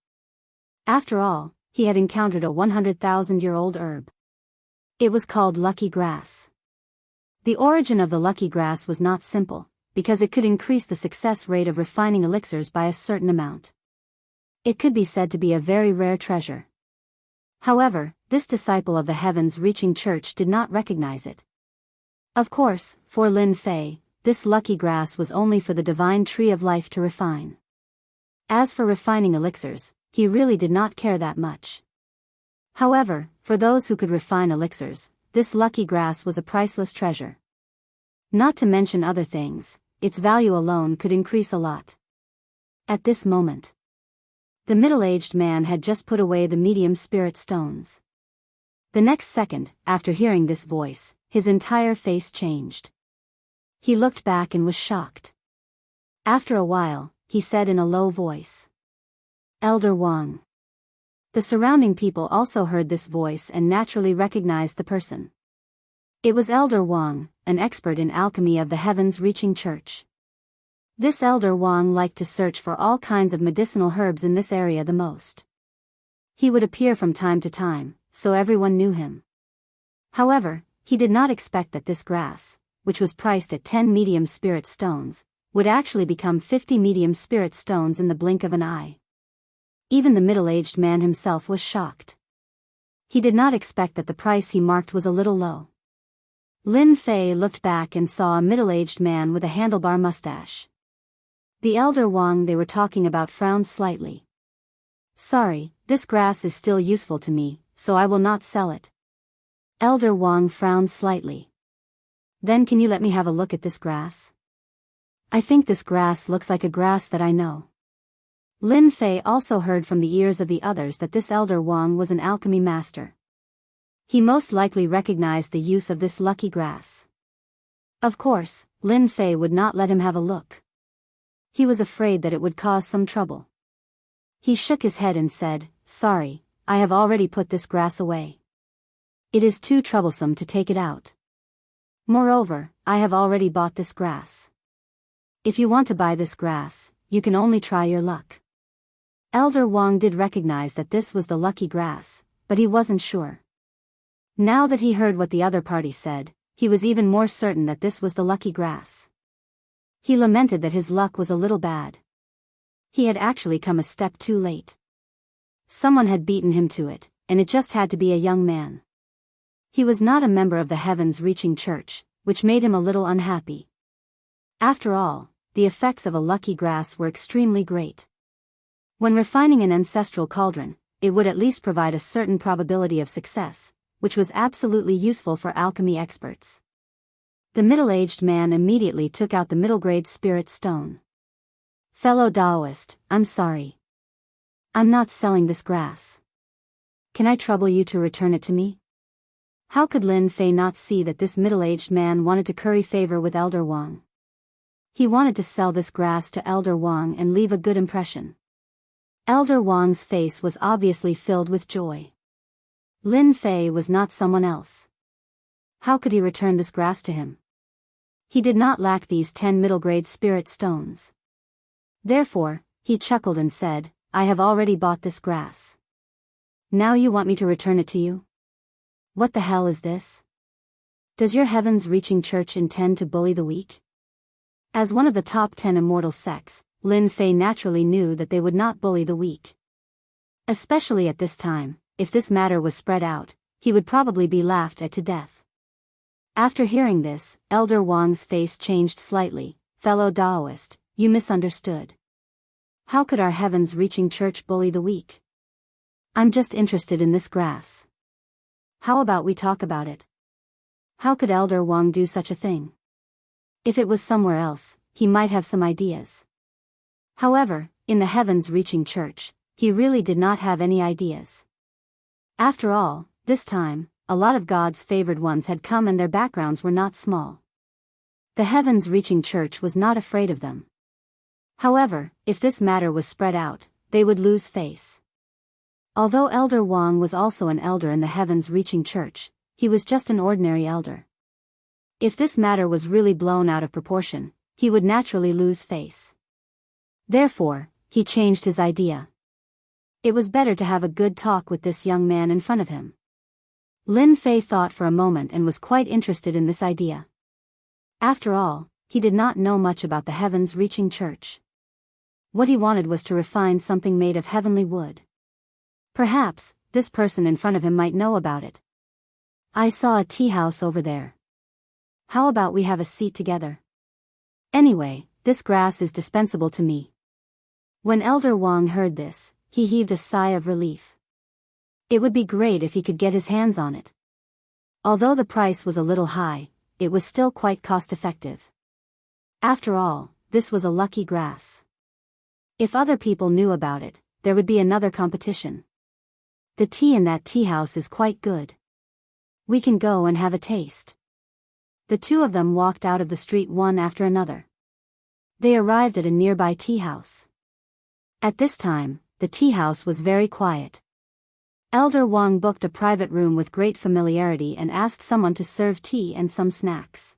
After all, he had encountered a 100,000-year-old herb. It was called Lucky Grass. The origin of the Lucky Grass was not simple, because it could increase the success rate of refining elixirs by a certain amount. It could be said to be a very rare treasure. However, this disciple of the heavens-reaching church did not recognize it. Of course, for Lin Fei, this lucky grass was only for the divine tree of life to refine. As for refining elixirs, he really did not care that much. However, for those who could refine elixirs, this lucky grass was a priceless treasure. Not to mention other things, its value alone could increase a lot. At this moment, the middle-aged man had just put away the medium spirit stones. The next second, after hearing this voice, his entire face changed. He looked back and was shocked. After a while, he said in a low voice, "Elder Wang." The surrounding people also heard this voice and naturally recognized the person. It was Elder Wang, an expert in alchemy of the heavens-reaching church. This Elder Wang liked to search for all kinds of medicinal herbs in this area the most. He would appear from time to time, so everyone knew him. However, he did not expect that this grass, which was priced at 10 medium spirit stones, would actually become 50 medium spirit stones in the blink of an eye. Even the middle-aged man himself was shocked. He did not expect that the price he marked was a little low. Lin Fei looked back and saw a middle-aged man with a handlebar mustache. The Elder Wang they were talking about frowned slightly. "Sorry, this grass is still useful to me, so I will not sell it." Elder Wang frowned slightly. "Then can you let me have a look at this grass? I think this grass looks like a grass that I know." Lin Fei also heard from the ears of the others that this Elder Wang was an alchemy master. He most likely recognized the use of this lucky grass. Of course, Lin Fei would not let him have a look. He was afraid that it would cause some trouble. He shook his head and said, "Sorry, I have already put this grass away. It is too troublesome to take it out. Moreover, I have already bought this grass. If you want to buy this grass, you can only try your luck." Elder Wang did recognize that this was the lucky grass, but he wasn't sure. Now that he heard what the other party said, he was even more certain that this was the lucky grass. He lamented that his luck was a little bad. He had actually come a step too late. Someone had beaten him to it, and it just had to be a young man. He was not a member of the heavens-reaching church, which made him a little unhappy. After all, the effects of a lucky grass were extremely great. When refining an ancestral cauldron, it would at least provide a certain probability of success, which was absolutely useful for alchemy experts. The middle-aged man immediately took out the middle-grade spirit stone. "Fellow Taoist, I'm sorry. I'm not selling this grass. Can I trouble you to return it to me?" How could Lin Fei not see that this middle-aged man wanted to curry favor with Elder Wang? He wanted to sell this grass to Elder Wang and leave a good impression. Elder Wang's face was obviously filled with joy. Lin Fei was not someone else. How could he return this grass to him? He did not lack these 10 middle-grade spirit stones. Therefore, he chuckled and said, "I have already bought this grass. Now you want me to return it to you? What the hell is this? Does your heavens-reaching church intend to bully the weak?" As one of the top 10 immortal sects, Lin Fei naturally knew that they would not bully the weak. Especially at this time, if this matter was spread out, he would probably be laughed at to death. After hearing this, Elder Wang's face changed slightly. "Fellow Taoist, you misunderstood. How could our heavens-reaching church bully the weak? I'm just interested in this grass. How about we talk about it?" How could Elder Wang do such a thing? If it was somewhere else, he might have some ideas. However, in the heavens-reaching church, he really did not have any ideas. After all, this time, a lot of God's favored ones had come and their backgrounds were not small. The heavens-reaching church was not afraid of them. However, if this matter was spread out, they would lose face. Although Elder Wang was also an elder in the heavens-reaching church, he was just an ordinary elder. If this matter was really blown out of proportion, he would naturally lose face. Therefore, he changed his idea. It was better to have a good talk with this young man in front of him. Lin Fei thought for a moment and was quite interested in this idea. After all, he did not know much about the heavens-reaching church. What he wanted was to refine something made of heavenly wood. Perhaps, this person in front of him might know about it. "I saw a tea house over there. How about we have a seat together? Anyway, this grass is dispensable to me." When Elder Wang heard this, he heaved a sigh of relief. It would be great if he could get his hands on it. Although the price was a little high, it was still quite cost-effective. After all, this was a lucky grass. If other people knew about it, there would be another competition. The tea in that tea house is quite good. We can go and have a taste. The two of them walked out of the street one after another. They arrived at a nearby tea house. At this time, the tea house was very quiet. Elder Wang booked a private room with great familiarity and asked someone to serve tea and some snacks.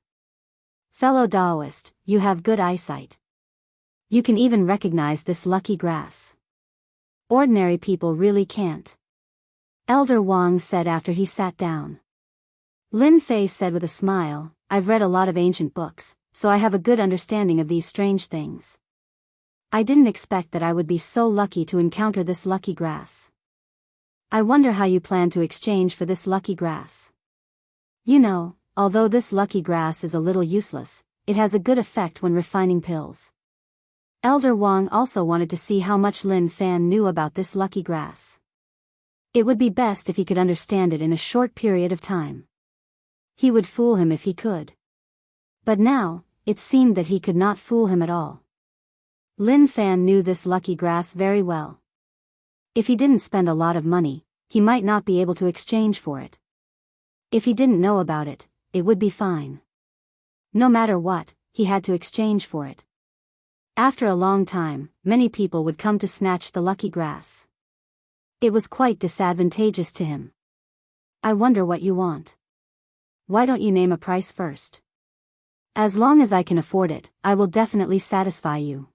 "Fellow Taoist, you have good eyesight. You can even recognize this lucky grass. Ordinary people really can't," Elder Wang said after he sat down. Lin Fei said with a smile, "I've read a lot of ancient books, so I have a good understanding of these strange things. I didn't expect that I would be so lucky to encounter this lucky grass. I wonder how you plan to exchange for this lucky grass. You know, although this lucky grass is a little useless, it has a good effect when refining pills." Elder Wang also wanted to see how much Lin Fan knew about this lucky grass. It would be best if he could understand it in a short period of time. He would fool him if he could. But now, it seemed that he could not fool him at all. Lin Fan knew this lucky grass very well. If he didn't spend a lot of money, he might not be able to exchange for it. If he didn't know about it, it would be fine. No matter what, he had to exchange for it. After a long time, many people would come to snatch the lucky grass. It was quite disadvantageous to him. "I wonder what you want. Why don't you name a price first? As long as I can afford it, I will definitely satisfy you.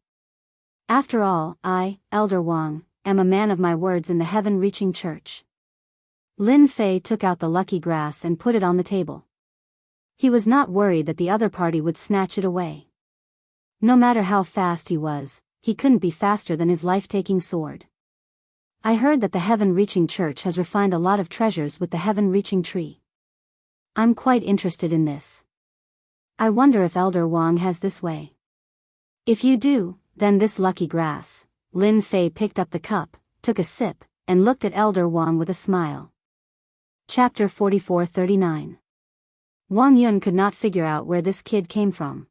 After all, I, Elder Wang, am a man of my words in the heaven-reaching church." Lin Fei took out the lucky grass and put it on the table. He was not worried that the other party would snatch it away. No matter how fast he was, he couldn't be faster than his life-taking sword. "I heard that the heaven-reaching church has refined a lot of treasures with the heaven-reaching tree. I'm quite interested in this. I wonder if Elder Wang has this way. If you do, then this lucky grass." Lin Fei picked up the cup, took a sip, and looked at Elder Wang with a smile. Chapter 44-39. Wang Yun could not figure out where this kid came from.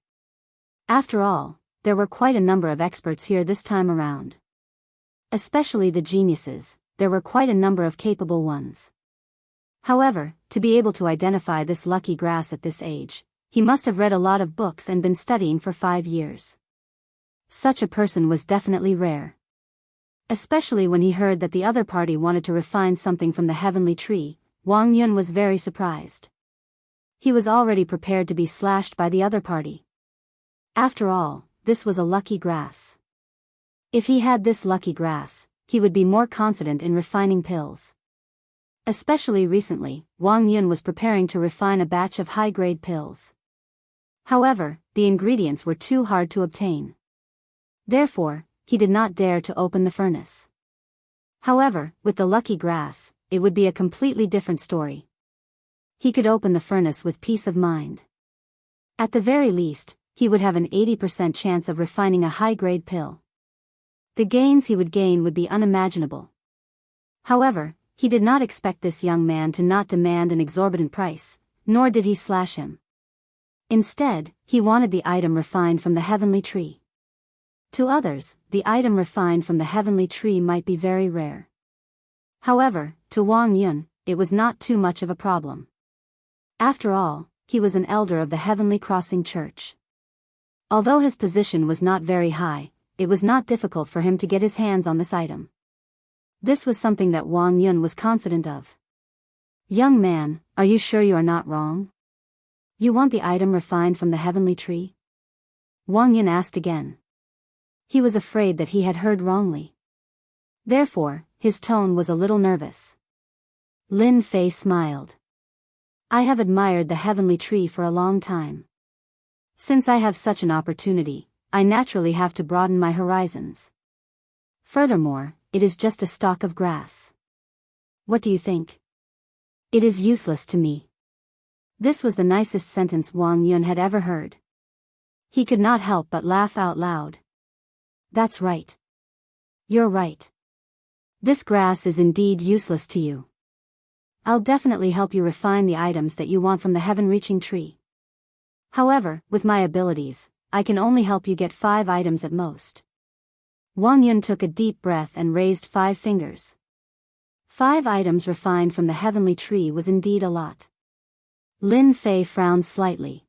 After all, there were quite a number of experts here this time around. Especially the geniuses, there were quite a number of capable ones. However, to be able to identify this lucky grass at this age, he must have read a lot of books and been studying for 5 years. Such a person was definitely rare. Especially when he heard that the other party wanted to refine something from the heavenly tree, Wang Yun was very surprised. He was already prepared to be slashed by the other party. After all, this was a lucky grass. If he had this lucky grass, he would be more confident in refining pills. Especially recently, Wang Yun was preparing to refine a batch of high-grade pills. However, the ingredients were too hard to obtain. Therefore, he did not dare to open the furnace. However, with the lucky grass, it would be a completely different story. He could open the furnace with peace of mind. At the very least, he would have an 80% chance of refining a high-grade pill. The gains he would gain would be unimaginable. However, he did not expect this young man to not demand an exorbitant price, nor did he slash him. Instead, he wanted the item refined from the heavenly tree. To others, the item refined from the heavenly tree might be very rare. However, to Wang Yun, it was not too much of a problem. After all, he was an elder of the Heavenly Crossing Church. Although his position was not very high, it was not difficult for him to get his hands on this item. This was something that Wang Yun was confident of. "Young man, are you sure you are not wrong? You want the item refined from the heavenly tree?" Wang Yun asked again. He was afraid that he had heard wrongly. Therefore, his tone was a little nervous. Lin Fei smiled. "I have admired the heavenly tree for a long time. Since I have such an opportunity, I naturally have to broaden my horizons. Furthermore, it is just a stalk of grass. What do you think? It is useless to me." This was the nicest sentence Wang Yun had ever heard. He could not help but laugh out loud. "That's right. You're right. This grass is indeed useless to you. I'll definitely help you refine the items that you want from the heaven-reaching tree. However, with my abilities, I can only help you get 5 items at most." Wang Yun took a deep breath and raised 5 fingers. 5 items refined from the heavenly tree was indeed a lot. Lin Fei frowned slightly.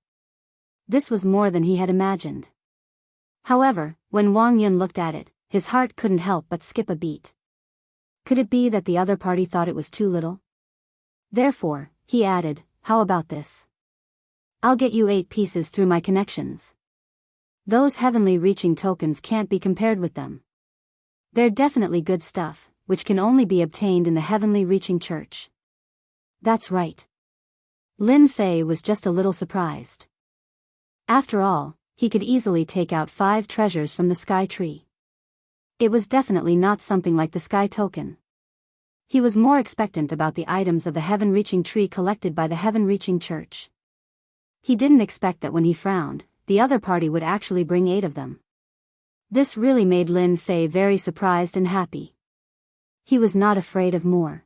This was more than he had imagined. However, when Wang Yun looked at it, his heart couldn't help but skip a beat. Could it be that the other party thought it was too little? Therefore, he added, "How about this? I'll get you 8 pieces through my connections. Those heavenly reaching tokens can't be compared with them. They're definitely good stuff, which can only be obtained in the heavenly reaching church." "That's right." Lin Fei was just a little surprised. After all, he could easily take out 5 treasures from the sky tree. It was definitely not something like the sky token. He was more expectant about the items of the heaven-reaching tree collected by the heaven-reaching church. He didn't expect that when he frowned, the other party would actually bring 8 of them. This really made Lin Fei very surprised and happy. He was not afraid of more.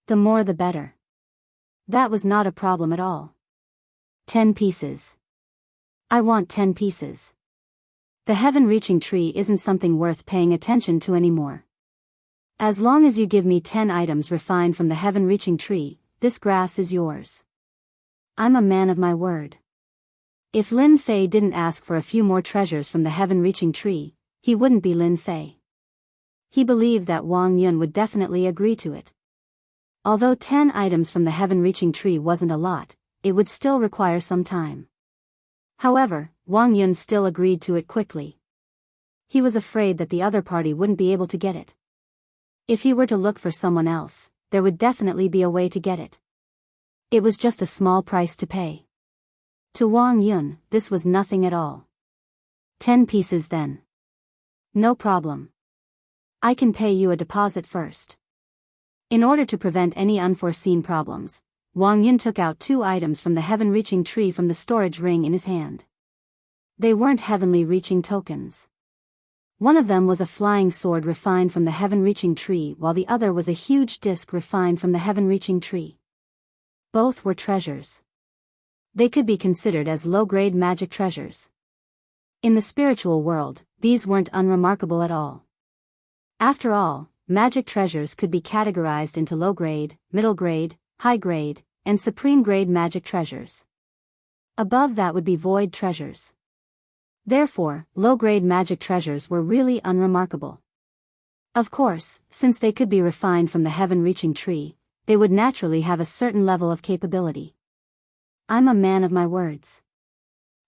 The more the better. That was not a problem at all. 10 pieces. I want 10 pieces. The heaven-reaching tree isn't something worth paying attention to anymore. As long as you give me 10 items refined from the heaven-reaching tree, this grass is yours. I'm a man of my word. If Lin Fei didn't ask for a few more treasures from the heaven-reaching tree, he wouldn't be Lin Fei. He believed that Wang Yun would definitely agree to it. Although 10 items from the heaven-reaching tree wasn't a lot, it would still require some time. However, Wang Yun still agreed to it quickly. He was afraid that the other party wouldn't be able to get it. If he were to look for someone else, there would definitely be a way to get it. It was just a small price to pay. To Wang Yun, this was nothing at all. 10 pieces then. No problem. I can pay you a deposit first. In order to prevent any unforeseen problems, Wang Yun took out 2 items from the heaven-reaching tree from the storage ring in his hand. They weren't heavenly reaching tokens. One of them was a flying sword refined from the heaven-reaching tree, while the other was a huge disc refined from the heaven-reaching tree. Both were treasures. They could be considered as low-grade magic treasures. In the spiritual world, these weren't unremarkable at all. After all, magic treasures could be categorized into low-grade, middle-grade, high-grade, and supreme-grade magic treasures. Above that would be void treasures. Therefore, low-grade magic treasures were really unremarkable. Of course, since they could be refined from the heaven-reaching tree, they would naturally have a certain level of capability. I'm a man of my words.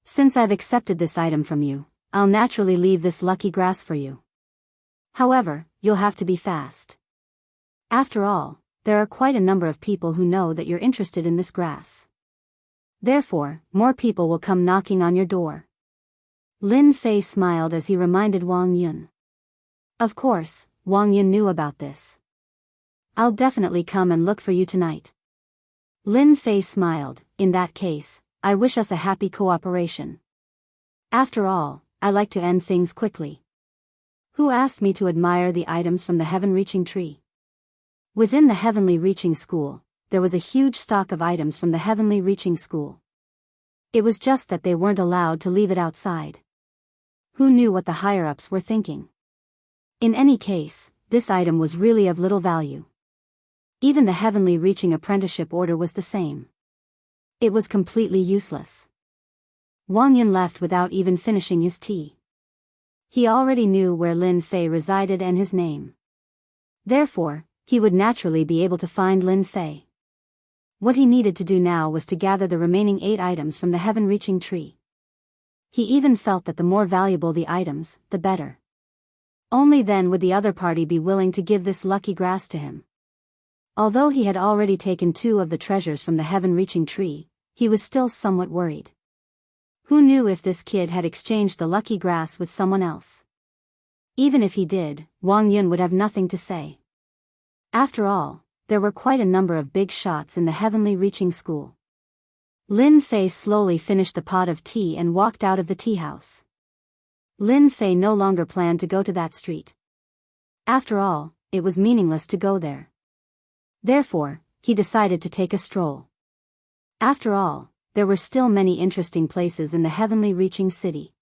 Since I've accepted this item from you, I'll naturally leave this lucky grass for you. However, you'll have to be fast. After all, there are quite a number of people who know that you're interested in this grass. Therefore, more people will come knocking on your door. Lin Fei smiled as he reminded Wang Yun. Of course, Wang Yun knew about this. I'll definitely come and look for you tonight. Lin Fei smiled. In that case, I wish us a happy cooperation. After all, I like to end things quickly. Who asked me to admire the items from the heaven-reaching tree? Within the heavenly reaching school, there was a huge stock of items from the heavenly reaching school. It was just that they weren't allowed to leave it outside. Who knew what the higher-ups were thinking? In any case, this item was really of little value. Even the heavenly reaching apprenticeship order was the same. It was completely useless. Wang Yun left without even finishing his tea. He already knew where Lin Fei resided and his name. Therefore, he would naturally be able to find Lin Fei. What he needed to do now was to gather the remaining 8 items from the heaven-reaching tree. He even felt that the more valuable the items, the better. Only then would the other party be willing to give this lucky grass to him. Although he had already taken 2 of the treasures from the heaven-reaching tree, he was still somewhat worried. Who knew if this kid had exchanged the lucky grass with someone else? Even if he did, Wang Yun would have nothing to say. After all, there were quite a number of big shots in the heavenly reaching school. Lin Fei slowly finished the pot of tea and walked out of the tea house. Lin Fei no longer planned to go to that street. After all, it was meaningless to go there. Therefore, he decided to take a stroll. After all, there were still many interesting places in the heavenly reaching city.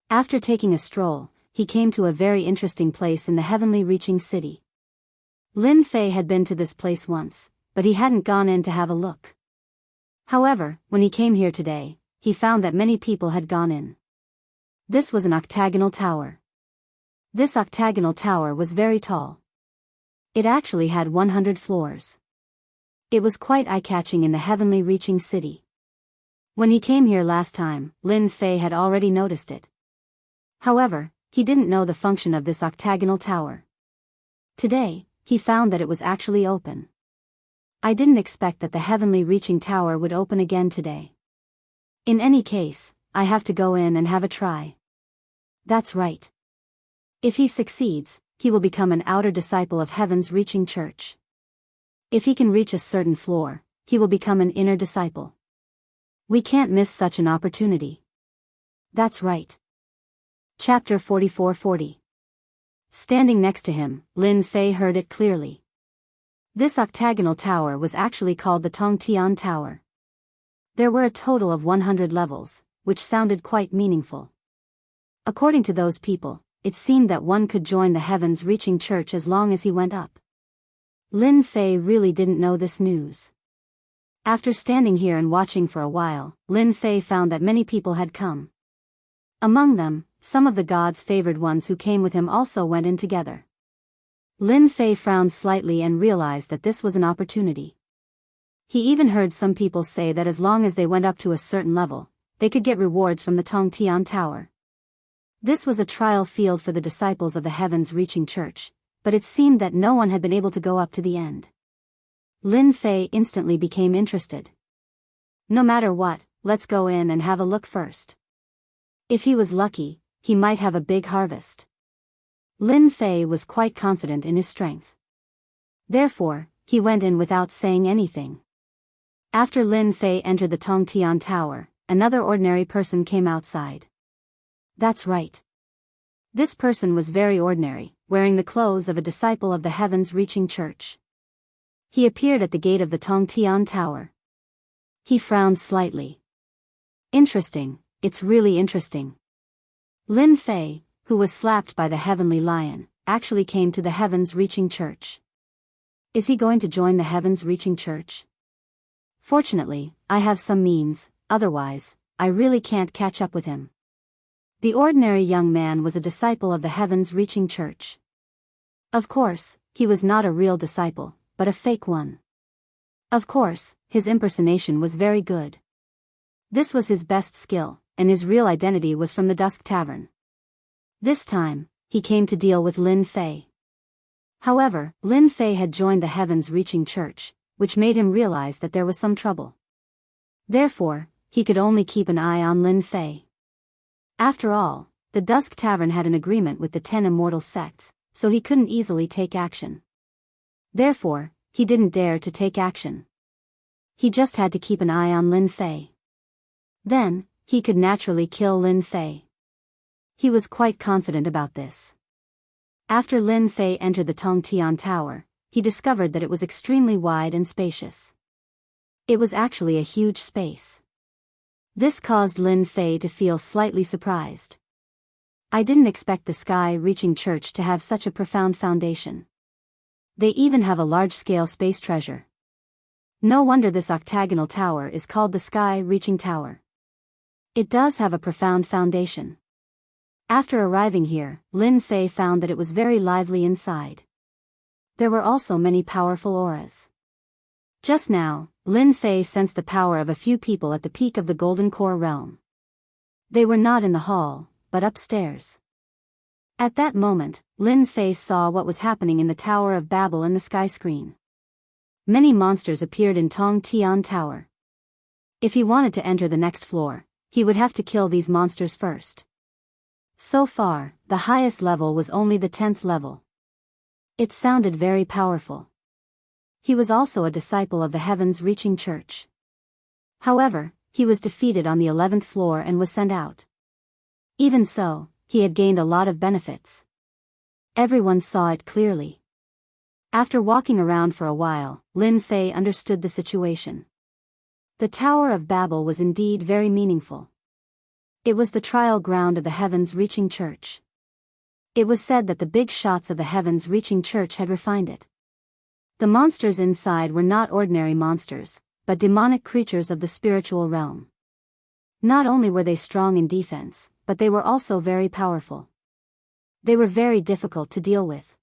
After taking a stroll, he came to a very interesting place in the heavenly reaching city. Lin Fei had been to this place once, but he hadn't gone in to have a look. However, when he came here today, he found that many people had gone in. This was an octagonal tower. This octagonal tower was very tall. It actually had 100 floors. It was quite eye-catching in the heavenly reaching city. When he came here last time, Lin Fei had already noticed it. However, he didn't know the function of this octagonal tower. Today, he found that it was actually open. I didn't expect that the heavenly reaching tower would open again today. In any case, I have to go in and have a try. That's right. If he succeeds, he will become an outer disciple of Heaven's Reaching Church. If he can reach a certain floor, he will become an inner disciple. We can't miss such an opportunity. That's right. Chapter 4440. Standing next to him, Lin Fei heard it clearly. This octagonal tower was actually called the Tongtian Tower. There were a total of 100 levels, which sounded quite meaningful. According to those people, it seemed that one could join the Heavens Reaching Church as long as he went up. Lin Fei really didn't know this news. After standing here and watching for a while, Lin Fei found that many people had come. Among them, some of the gods' favored ones who came with him also went in together. Lin Fei frowned slightly and realized that this was an opportunity. He even heard some people say that as long as they went up to a certain level, they could get rewards from the Tongtian Tower. This was a trial field for the disciples of the Heavens Reaching Church, but it seemed that no one had been able to go up to the end. Lin Fei instantly became interested. No matter what, let's go in and have a look first. If he was lucky, he might have a big harvest. Lin Fei was quite confident in his strength. Therefore, he went in without saying anything. After Lin Fei entered the Tongtian Tower, another ordinary person came outside. That's right. This person was very ordinary, wearing the clothes of a disciple of the heavens-reaching church. He appeared at the gate of the Tongtian Tower. He frowned slightly. Interesting, it's really interesting. Lin Fei, who was slapped by the heavenly lion, actually came to the heavens-reaching church. Is he going to join the heavens-reaching church? Fortunately, I have some means, otherwise, I really can't catch up with him. The ordinary young man was a disciple of the heavens-reaching church. Of course, he was not a real disciple, but a fake one. Of course, his impersonation was very good. This was his best skill, and his real identity was from the Dusk Tavern. This time, he came to deal with Lin Fei. However, Lin Fei had joined the heavens-reaching church, which made him realize that there was some trouble. Therefore, he could only keep an eye on Lin Fei. After all, the Dusk Tavern had an agreement with the 10 immortal sects, so he couldn't easily take action. Therefore, he didn't dare to take action. He just had to keep an eye on Lin Fei. Then, he could naturally kill Lin Fei. He was quite confident about this. After Lin Fei entered the Tongtian Tower, he discovered that it was extremely wide and spacious. It was actually a huge space. This caused Lin Fei to feel slightly surprised. I didn't expect the sky-reaching church to have such a profound foundation. They even have a large-scale space treasure. No wonder this octagonal tower is called the sky-reaching tower. It does have a profound foundation. After arriving here, Lin Fei found that it was very lively inside. There were also many powerful auras. Just now, Lin Fei sensed the power of a few people at the peak of the Golden Core realm. They were not in the hall, but upstairs. At that moment, Lin Fei saw what was happening in the Tower of Babel and the sky screen. Many monsters appeared in Tongtian Tower. If he wanted to enter the next floor, he would have to kill these monsters first. So far, the highest level was only the 10th level. It sounded very powerful. He was also a disciple of the heavens-reaching church. However, he was defeated on the 11th floor and was sent out. Even so, he had gained a lot of benefits. Everyone saw it clearly. After walking around for a while, Lin Fei understood the situation. The Tower of Babel was indeed very meaningful. It was the trial ground of the heavens-reaching church. It was said that the big shots of the heavens-reaching church had refined it. The monsters inside were not ordinary monsters, but demonic creatures of the spiritual realm. Not only were they strong in defense, but they were also very powerful. They were very difficult to deal with.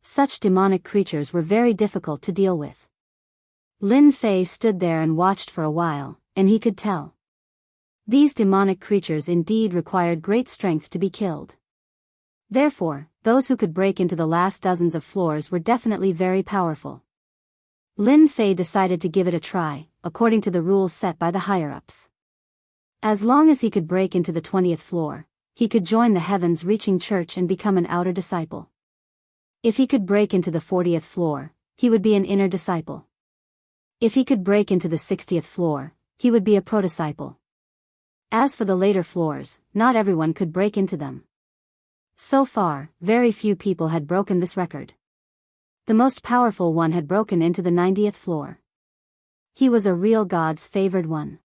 Such demonic creatures were very difficult to deal with. Lin Fei stood there and watched for a while, and he could tell. These demonic creatures indeed required great strength to be killed. Therefore, those who could break into the last dozens of floors were definitely very powerful. Lin Fei decided to give it a try, according to the rules set by the higher-ups. As long as he could break into the 20th floor, he could join the heavens-reaching church and become an outer disciple. If he could break into the 40th floor, he would be an inner disciple. If he could break into the 60th floor, he would be a pro-disciple. As for the later floors, not everyone could break into them. So far, very few people had broken this record. The most powerful one had broken into the 90th floor. He was a real God's favored one.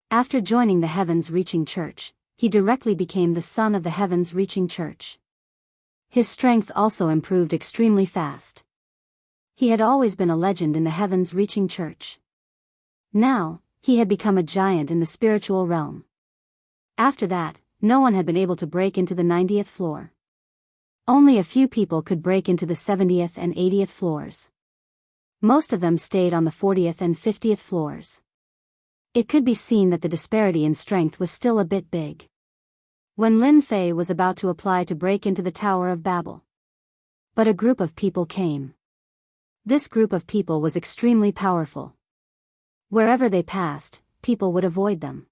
After joining the heavens-reaching church, he directly became the son of the heavens-reaching church. His strength also improved extremely fast. He had always been a legend in the heavens-reaching church. Now, he had become a giant in the spiritual realm. After that, no one had been able to break into the 90th floor. Only a few people could break into the 70th and 80th floors. Most of them stayed on the 40th and 50th floors. It could be seen that the disparity in strength was still a bit big. When Lin Fei was about to apply to break into the Tower of Babel. But a group of people came. This group of people was extremely powerful. Wherever they passed, people would avoid them.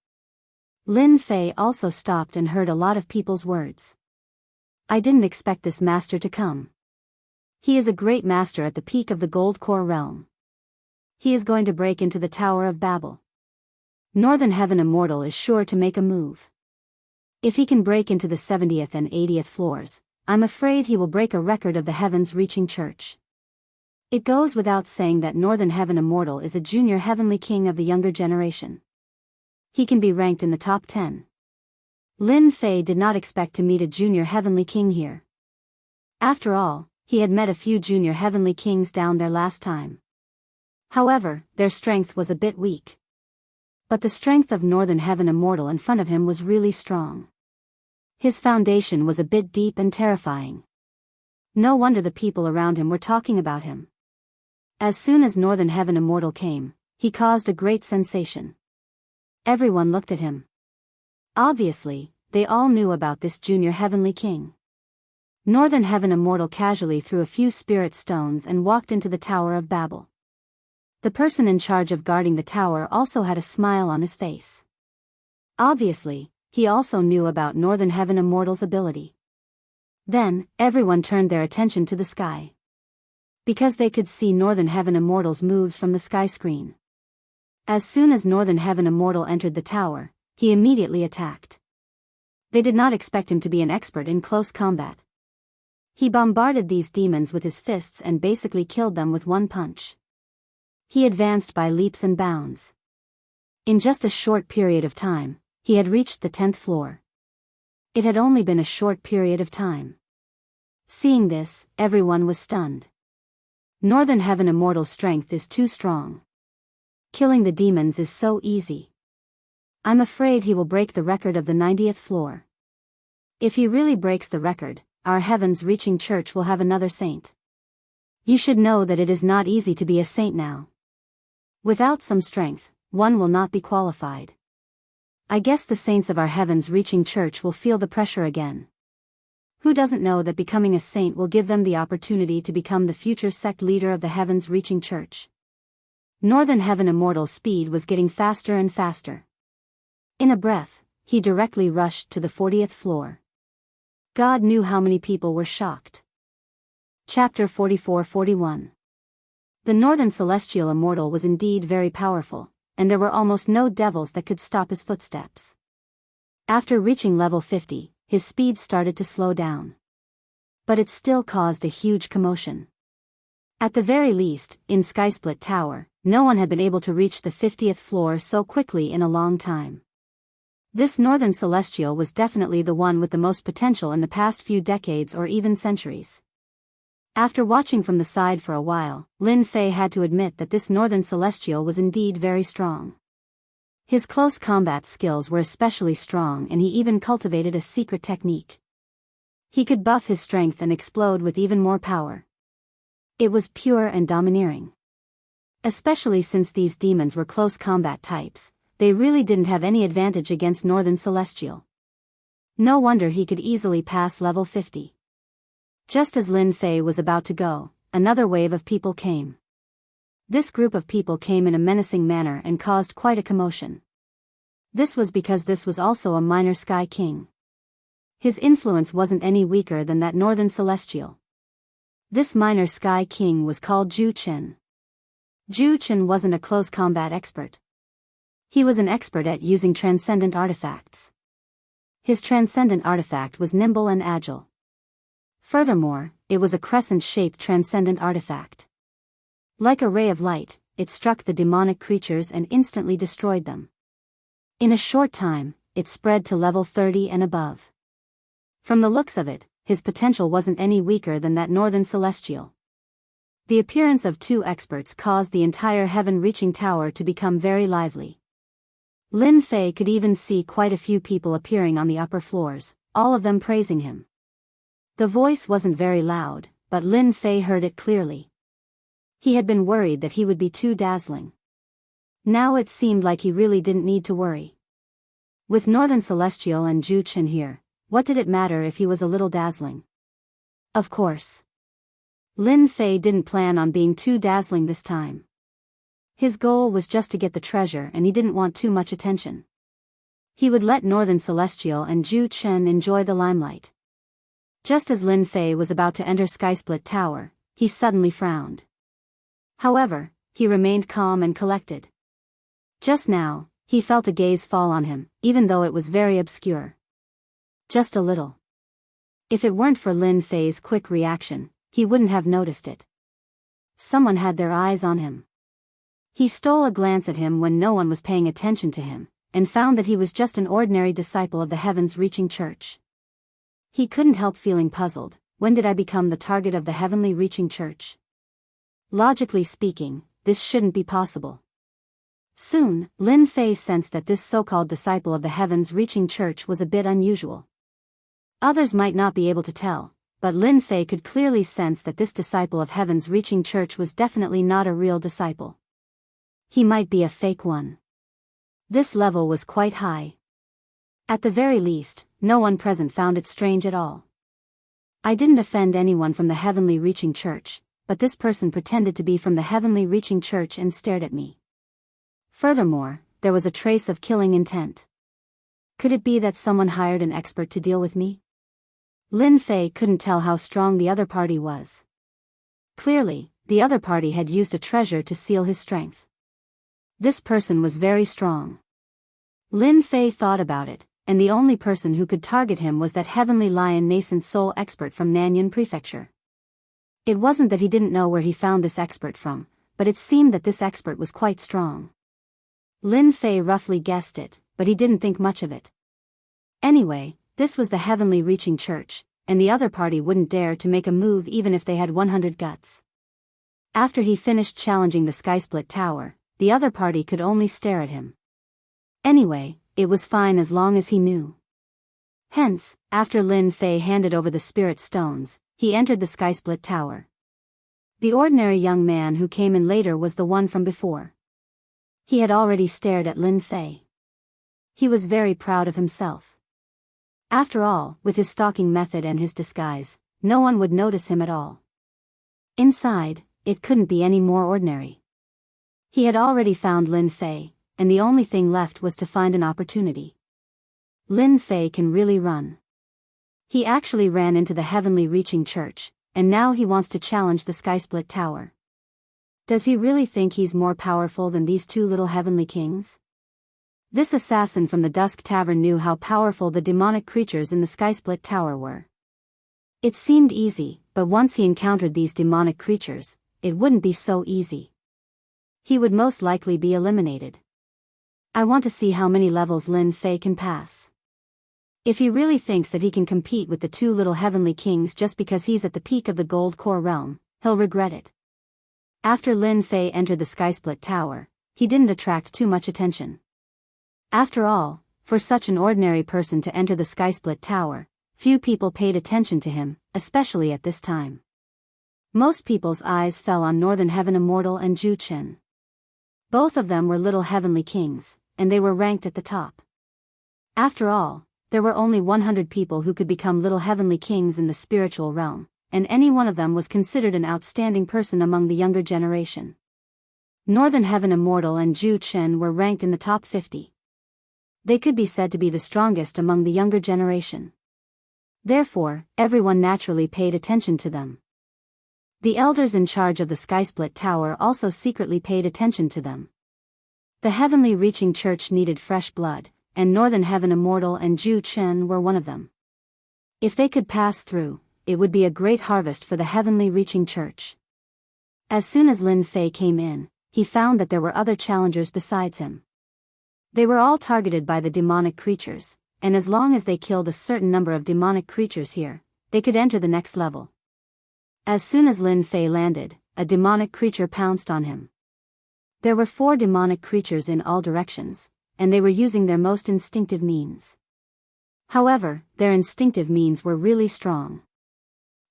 Lin Fei also stopped and heard a lot of people's words. I didn't expect this master to come. He is a great master at the peak of the Gold Core realm. He is going to break into the Tower of Babel. Northern Heaven Immortal is sure to make a move. If he can break into the 70th and 80th floors, I'm afraid he will break a record of the heavens-reaching church. It goes without saying that Northern Heaven Immortal is a junior heavenly king of the younger generation. He can be ranked in the top 10. Lin Fei did not expect to meet a junior heavenly king here. After all, he had met a few junior heavenly kings down there last time. However, their strength was a bit weak. But the strength of Northern Heaven Immortal in front of him was really strong. His foundation was a bit deep and terrifying. No wonder the people around him were talking about him. As soon as Northern Heaven Immortal came, he caused a great sensation. Everyone looked at him. Obviously, they all knew about this junior heavenly king. Northern Heaven Immortal casually threw a few spirit stones and walked into the Tower of Babel. The person in charge of guarding the tower also had a smile on his face. Obviously, he also knew about Northern Heaven Immortal's ability. Then, everyone turned their attention to the sky. Because they could see Northern Heaven Immortal's moves from the sky screen. As soon as Northern Heaven Immortal entered the tower, he immediately attacked. They did not expect him to be an expert in close combat. He bombarded these demons with his fists and basically killed them with one punch. He advanced by leaps and bounds. In just a short period of time, he had reached the 10th floor. It had only been a short period of time. Seeing this, everyone was stunned. Northern Heaven Immortal's strength is too strong. Killing the demons is so easy. I'm afraid he will break the record of the 90th floor. If he really breaks the record, our heavens-reaching church will have another saint. You should know that it is not easy to be a saint now. Without some strength, one will not be qualified. I guess the saints of our heavens-reaching church will feel the pressure again. Who doesn't know that becoming a saint will give them the opportunity to become the future sect leader of the heavens-reaching church? Northern Heaven Immortal's speed was getting faster and faster. In a breath, he directly rushed to the 40th floor. God knew how many people were shocked. Chapter 44-41. The Northern Celestial Immortal was indeed very powerful, and there were almost no devils that could stop his footsteps. After reaching level 50, his speed started to slow down. But it still caused a huge commotion. At the very least, in Skysplit Tower, no one had been able to reach the 50th floor so quickly in a long time. This Northern Celestial was definitely the one with the most potential in the past few decades or even centuries. After watching from the side for a while, Lin Fei had to admit that this Northern Celestial was indeed very strong. His close combat skills were especially strong, and he even cultivated a secret technique. He could buff his strength and explode with even more power. It was pure and domineering. Especially since these demons were close combat types, they really didn't have any advantage against Northern Celestial. No wonder he could easily pass level 50. Just as Lin Fei was about to go, another wave of people came. This group of people came in a menacing manner and caused quite a commotion. This was because this was also a minor Sky King. His influence wasn't any weaker than that Northern Celestial. This minor Sky King was called Zhu Chen. Zhu Chen wasn't a close combat expert. He was an expert at using transcendent artifacts. His transcendent artifact was nimble and agile. Furthermore, it was a crescent-shaped transcendent artifact. Like a ray of light, it struck the demonic creatures and instantly destroyed them. In a short time, it spread to level 30 and above. From the looks of it, his potential wasn't any weaker than that Northern Celestial. The appearance of two experts caused the entire heaven-reaching tower to become very lively. Lin Fei could even see quite a few people appearing on the upper floors, all of them praising him. The voice wasn't very loud, but Lin Fei heard it clearly. He had been worried that he would be too dazzling. Now it seemed like he really didn't need to worry. With Northern Celestial and Zhu Chen here, what did it matter if he was a little dazzling? Of course. Lin Fei didn't plan on being too dazzling this time. His goal was just to get the treasure, and he didn't want too much attention. He would let Northern Celestial and Zhu Chen enjoy the limelight. Just as Lin Fei was about to enter Skysplit Tower, he suddenly frowned. However, he remained calm and collected. Just now, he felt a gaze fall on him, even though it was very obscure. Just a little. If it weren't for Lin Fei's quick reaction, he wouldn't have noticed it. Someone had their eyes on him. He stole a glance at him when no one was paying attention to him, and found that he was just an ordinary disciple of the heavens-reaching church. He couldn't help feeling puzzled. When did I become the target of the heavenly reaching church? Logically speaking, this shouldn't be possible. Soon, Lin Fei sensed that this so-called disciple of the heavens-reaching church was a bit unusual. Others might not be able to tell, but Lin Fei could clearly sense that this disciple of heavens-reaching church was definitely not a real disciple. He might be a fake one. This level was quite high. At the very least, no one present found it strange at all. I didn't offend anyone from the heavenly reaching church, but this person pretended to be from the heavenly reaching church and stared at me. Furthermore, there was a trace of killing intent. Could it be that someone hired an expert to deal with me? Lin Fei couldn't tell how strong the other party was. Clearly, the other party had used a treasure to seal his strength. This person was very strong. Lin Fei thought about it, and the only person who could target him was that heavenly lion nascent soul expert from Nanyun Prefecture. It wasn't that he didn't know where he found this expert from, but it seemed that this expert was quite strong. Lin Fei roughly guessed it, but he didn't think much of it. Anyway, this was the heavenly reaching church, and the other party wouldn't dare to make a move even if they had 100 guts. After he finished challenging the Skysplit Tower, the other party could only stare at him. Anyway, it was fine as long as he knew. Hence, after Lin Fei handed over the spirit stones, he entered the Skysplit Tower. The ordinary young man who came in later was the one from before. He had already stared at Lin Fei. He was very proud of himself. After all, with his stalking method and his disguise, no one would notice him at all. Inside, it couldn't be any more ordinary. He had already found Lin Fei, and the only thing left was to find an opportunity. Lin Fei can really run. He actually ran into the heavenly reaching church, and now he wants to challenge the Skysplit Tower. Does he really think he's more powerful than these two little heavenly kings? This assassin from the Dusk Tavern knew how powerful the demonic creatures in the Skysplit Tower were. It seemed easy, but once he encountered these demonic creatures, it wouldn't be so easy. He would most likely be eliminated. I want to see how many levels Lin Fei can pass. If he really thinks that he can compete with the two little heavenly kings just because he's at the peak of the Gold Core realm, he'll regret it. After Lin Fei entered the Skysplit Tower, he didn't attract too much attention. After all, for such an ordinary person to enter the Skysplit Tower, few people paid attention to him, especially at this time. Most people's eyes fell on Northern Heaven Immortal and Ju Chen. Both of them were little heavenly kings, and they were ranked at the top. After all, there were only 100 people who could become little heavenly kings in the spiritual realm, and any one of them was considered an outstanding person among the younger generation. Northern Heaven Immortal and Ju Chen were ranked in the top 50. They could be said to be the strongest among the younger generation. Therefore, everyone naturally paid attention to them. The elders in charge of the Skysplit Tower also secretly paid attention to them. The heavenly reaching church needed fresh blood, and Northern Heaven Immortal and Ju Chen were one of them. If they could pass through, it would be a great harvest for the heavenly reaching church. As soon as Lin Fei came in, he found that there were other challengers besides him. They were all targeted by the demonic creatures, and as long as they killed a certain number of demonic creatures here, they could enter the next level. As soon as Lin Fei landed, a demonic creature pounced on him. There were 4 demonic creatures in all directions, and they were using their most instinctive means. However, their instinctive means were really strong.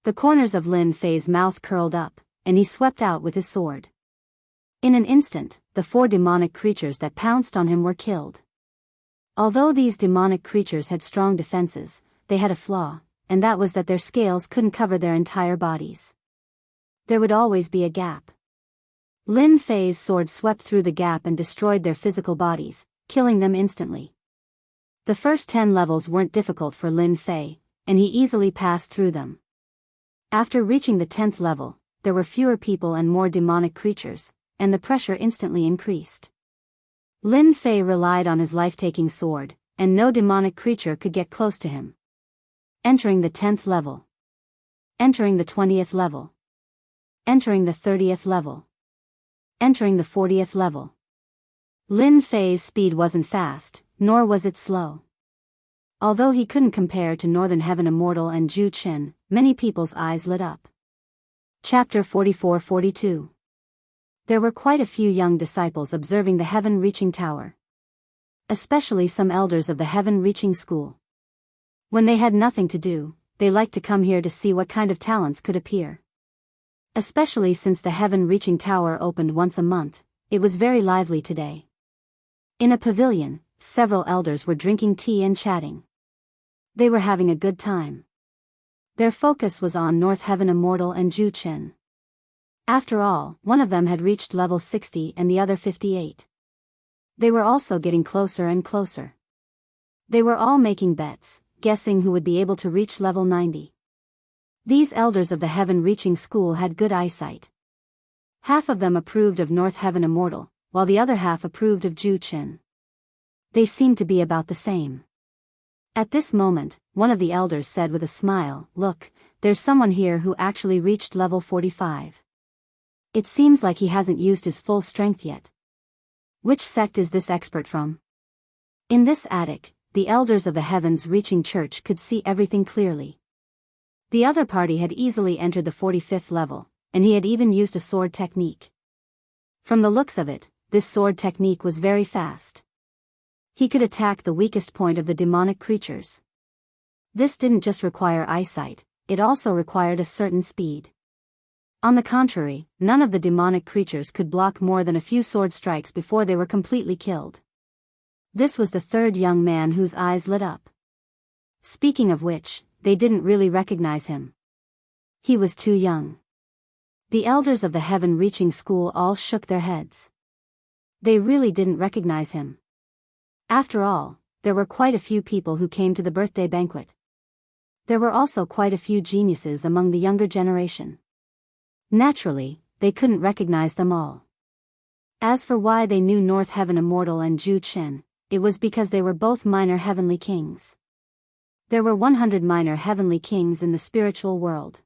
The corners of Lin Fei's mouth curled up, and he swept out with his sword. In an instant, the 4 demonic creatures that pounced on him were killed. Although these demonic creatures had strong defenses, they had a flaw, and that was that their scales couldn't cover their entire bodies. There would always be a gap. Lin Fei's sword swept through the gap and destroyed their physical bodies, killing them instantly. The first 10 levels weren't difficult for Lin Fei, and he easily passed through them. After reaching the 10th level, there were fewer people and more demonic creatures, and the pressure instantly increased. Lin Fei relied on his life-taking sword, and no demonic creature could get close to him. Entering the 10th level. Entering the 20th level. Entering the 30th level. Entering the 40th level. Lin Fei's speed wasn't fast, nor was it slow. Although he couldn't compare to Northern Heaven Immortal and Zhu Qin, many people's eyes lit up. Chapter 44-42. There were quite a few young disciples observing the heaven-reaching tower. Especially some elders of the heaven-reaching school. When they had nothing to do, they liked to come here to see what kind of talents could appear. Especially since the heaven-reaching tower opened once a month, it was very lively today. In a pavilion, several elders were drinking tea and chatting. They were having a good time. Their focus was on North Heaven Immortal and Zhu Qin. After all, one of them had reached level 60 and the other 58. They were also getting closer and closer. They were all making bets, guessing who would be able to reach level 90. These elders of the heaven-reaching school had good eyesight. Half of them approved of North Heaven Immortal, while the other half approved of Zhu Qin. They seemed to be about the same. At this moment, one of the elders said with a smile, "Look, there's someone here who actually reached level 45. It seems like he hasn't used his full strength yet. Which sect is this expert from?" In this attic, the elders of the heavens-reaching church could see everything clearly. The other party had easily entered the 45th level, and he had even used a sword technique. From the looks of it, this sword technique was very fast. He could attack the weakest point of the demonic creatures. This didn't just require eyesight, it also required a certain speed. On the contrary, none of the demonic creatures could block more than a few sword strikes before they were completely killed. This was the third young man whose eyes lit up. Speaking of which, they didn't really recognize him. He was too young. The elders of the heaven-reaching school all shook their heads. They really didn't recognize him. After all, there were quite a few people who came to the birthday banquet. There were also quite a few geniuses among the younger generation. Naturally, they couldn't recognize them all. As for why they knew North Heaven Immortal and Zhu Qin, it was because they were both minor heavenly kings. There were 100 minor heavenly kings in the spiritual world.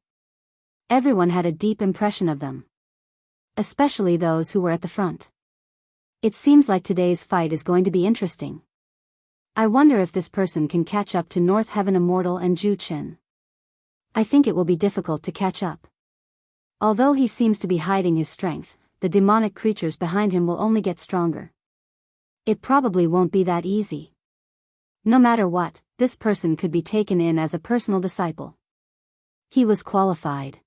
Everyone had a deep impression of them. Especially those who were at the front. It seems like today's fight is going to be interesting. I wonder if this person can catch up to North Heaven Immortal and Zhu Qin. I think it will be difficult to catch up. Although he seems to be hiding his strength, the demonic creatures behind him will only get stronger. It probably won't be that easy. No matter what, this person could be taken in as a personal disciple. He was qualified.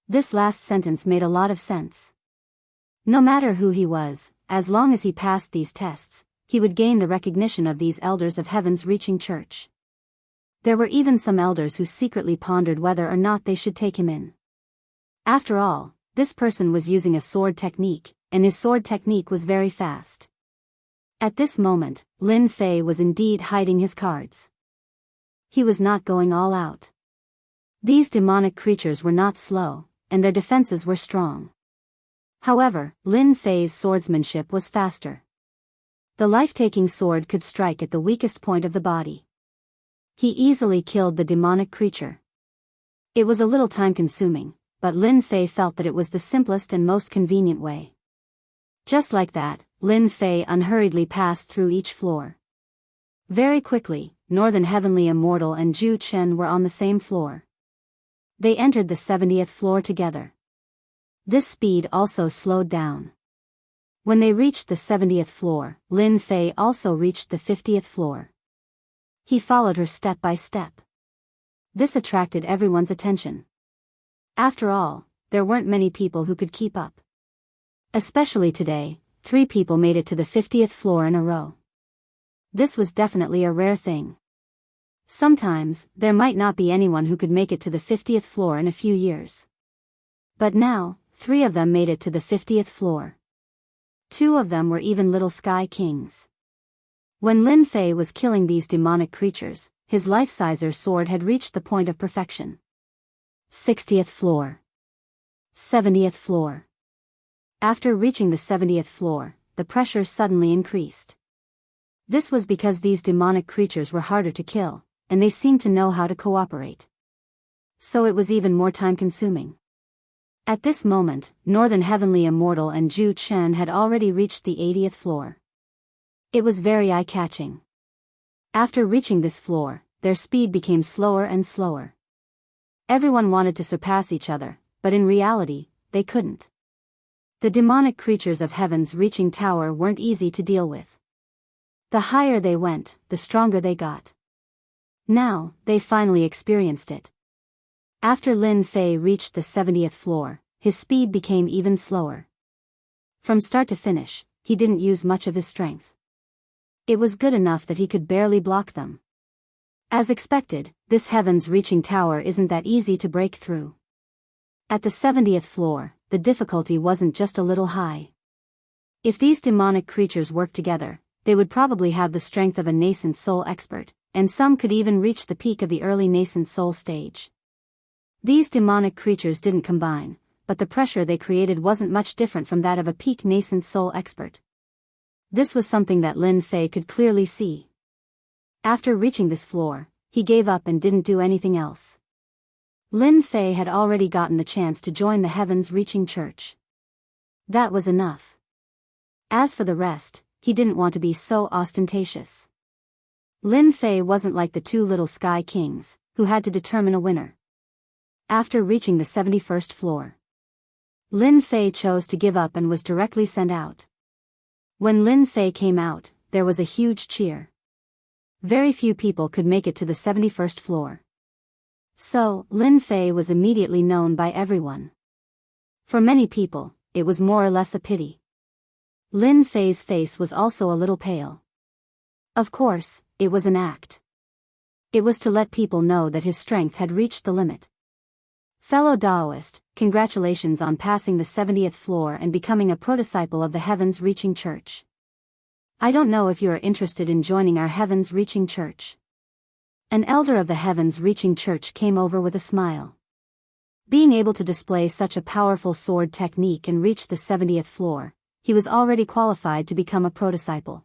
This last sentence made a lot of sense. No matter who he was, as long as he passed these tests, he would gain the recognition of these elders of heaven's reaching church. There were even some elders who secretly pondered whether or not they should take him in. After all, this person was using a sword technique, and his sword technique was very fast. At this moment, Lin Fei was indeed hiding his cards. He was not going all out. These demonic creatures were not slow, and their defenses were strong. However, Lin Fei's swordsmanship was faster. The life-taking sword could strike at the weakest point of the body. He easily killed the demonic creature. It was a little time-consuming, but Lin Fei felt that it was the simplest and most convenient way. Just like that, Lin Fei unhurriedly passed through each floor. Very quickly, Northern Heavenly Immortal and Zhu Qin were on the same floor. They entered the 70th floor together. This speed also slowed down. When they reached the 70th floor, Lin Fei also reached the 50th floor. He followed her step by step. This attracted everyone's attention. After all, there weren't many people who could keep up. Especially today, 3 people made it to the 50th floor in a row. This was definitely a rare thing. Sometimes, there might not be anyone who could make it to the 50th floor in a few years. But now, 3 of them made it to the 50th floor. 2 of them were even little sky kings. When Lin Fei was killing these demonic creatures, his life-sizer sword had reached the point of perfection. 60th floor. 70th floor. After reaching the 70th floor, the pressure suddenly increased. This was because these demonic creatures were harder to kill, and they seemed to know how to cooperate. So it was even more time-consuming. At this moment, Northern Heavenly Immortal and Ju Chen had already reached the 80th floor. It was very eye-catching. After reaching this floor, their speed became slower and slower. Everyone wanted to surpass each other, but in reality, they couldn't. The demonic creatures of Heaven's reaching tower weren't easy to deal with. The higher they went, the stronger they got. Now, they finally experienced it. After Lin Fei reached the 70th floor, his speed became even slower. From start to finish, he didn't use much of his strength. It was good enough that he could barely block them. As expected, this Heaven's reaching tower isn't that easy to break through. At the 70th floor, the difficulty wasn't just a little high. If these demonic creatures worked together, they would probably have the strength of a nascent soul expert, and some could even reach the peak of the early nascent soul stage. These demonic creatures didn't combine, but the pressure they created wasn't much different from that of a peak nascent soul expert. This was something that Lin Fei could clearly see. After reaching this floor, he gave up and didn't do anything else. Lin Fei had already gotten the chance to join the Heaven's Reaching Church. That was enough. As for the rest, he didn't want to be so ostentatious. Lin Fei wasn't like the two little Sky Kings, who had to determine a winner. After reaching the 71st floor, Lin Fei chose to give up and was directly sent out. When Lin Fei came out, there was a huge cheer. Very few people could make it to the 71st floor. So, Lin Fei was immediately known by everyone. For many people, it was more or less a pity. Lin Fei's face was also a little pale. Of course, it was an act. It was to let people know that his strength had reached the limit. Fellow Taoist, congratulations on passing the 70th floor and becoming a prodisciple of the Heaven's Reaching Church. I don't know if you are interested in joining our Heaven's Reaching Church. An elder of the Heaven's Reaching Church came over with a smile. Being able to display such a powerful sword technique and reach the 70th floor, he was already qualified to become a prodisciple.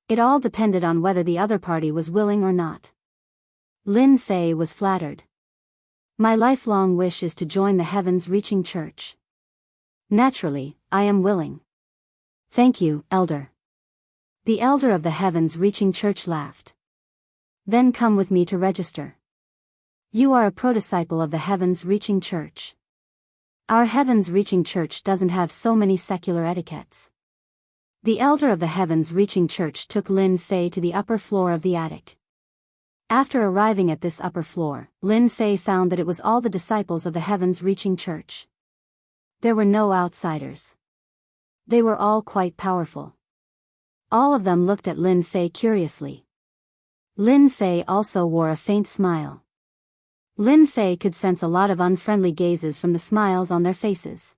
It all depended on whether the other party was willing or not. Lin Fei was flattered. My lifelong wish is to join the Heaven's Reaching Church. Naturally, I am willing. Thank you, Elder. The elder of the Heaven's Reaching Church laughed. Then come with me to register. You are a prodisciple of the Heaven's Reaching Church. Our Heaven's Reaching Church doesn't have so many secular etiquettes. The elder of the Heaven's Reaching Church took Lin Fei to the upper floor of the attic. After arriving at this upper floor, Lin Fei found that it was all the disciples of the Heaven's Reaching Church. There were no outsiders. They were all quite powerful. All of them looked at Lin Fei curiously. Lin Fei also wore a faint smile. Lin Fei could sense a lot of unfriendly gazes from the smiles on their faces.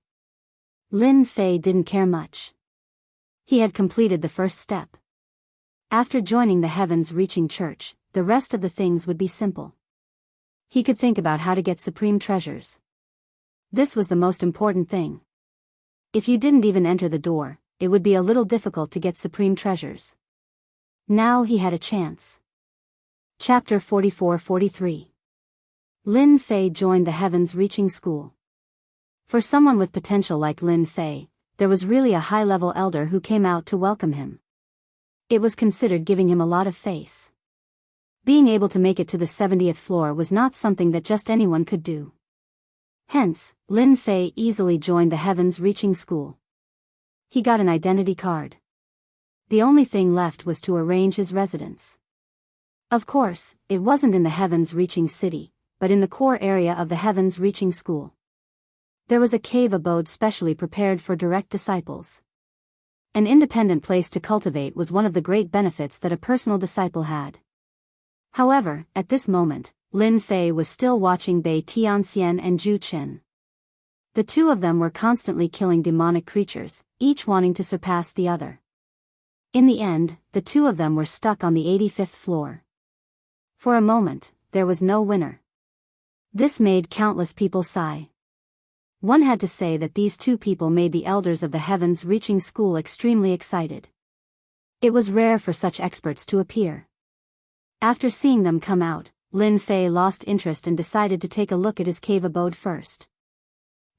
Lin Fei didn't care much. He had completed the first step. After joining the Heaven's Reaching Church, the rest of the things would be simple. He could think about how to get supreme treasures. This was the most important thing. If you didn't even enter the door, it would be a little difficult to get supreme treasures. Now he had a chance. Chapter 44-43. Lin Fei joined the Heaven's Reaching School. For someone with potential like Lin Fei, there was really a high-level elder who came out to welcome him. It was considered giving him a lot of face. Being able to make it to the 70th floor was not something that just anyone could do. Hence, Lin Fei easily joined the Heaven's Reaching School. He got an identity card. The only thing left was to arrange his residence. Of course, it wasn't in the Heaven's Reaching City, but in the core area of the Heaven's Reaching School. There was a cave abode specially prepared for direct disciples. An independent place to cultivate was one of the great benefits that a personal disciple had. However, at this moment, Lin Fei was still watching Bai Tianxian and Ju Chen. The two of them were constantly killing demonic creatures, each wanting to surpass the other. In the end, the two of them were stuck on the 85th floor. For a moment, there was no winner. This made countless people sigh. One had to say that these two people made the elders of the Heaven's Reaching School extremely excited. It was rare for such experts to appear. After seeing them come out, Lin Fei lost interest and decided to take a look at his cave abode first.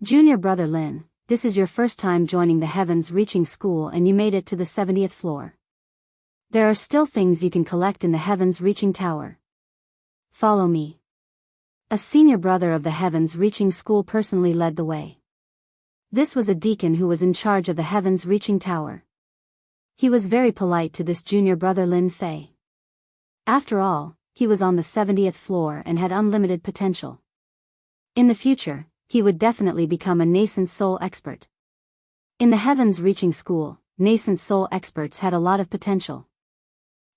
Junior brother Lin, this is your first time joining the Heavens Reaching School and you made it to the 70th floor. There are still things you can collect in the Heavens Reaching Tower. Follow me. A senior brother of the Heavens Reaching School personally led the way. This was a deacon who was in charge of the Heavens Reaching Tower. He was very polite to this junior brother Lin Fei. After all, he was on the 70th floor and had unlimited potential. In the future, he would definitely become a nascent soul expert. In the Heavens Reaching School, nascent soul experts had a lot of potential.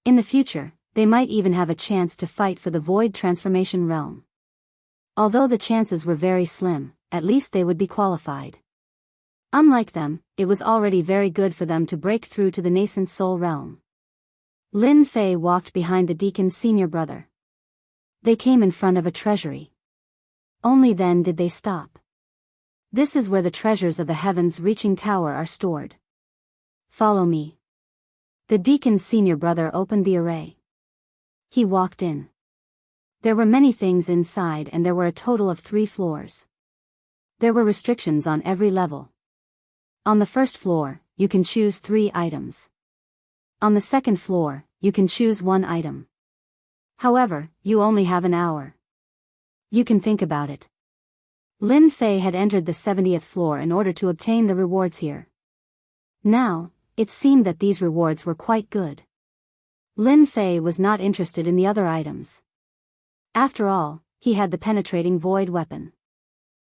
In the future, they might even have a chance to fight for the Void Transformation Realm. Although the chances were very slim, at least they would be qualified. Unlike them, it was already very good for them to break through to the nascent soul realm. Lin Fei walked behind the deacon's senior brother. They came in front of a treasury. Only then did they stop. This is where the treasures of the Heavens Reaching Tower are stored. Follow me. The deacon's senior brother opened the array. He walked in. There were many things inside and there were a total of 3 floors. There were restrictions on every level. On the first floor, you can choose 3 items. On the second floor, you can choose 1 item. However, you only have an hour. You can think about it. Lin Fei had entered the 70th floor in order to obtain the rewards here. Now, it seemed that these rewards were quite good. Lin Fei was not interested in the other items. After all, he had the penetrating void weapon.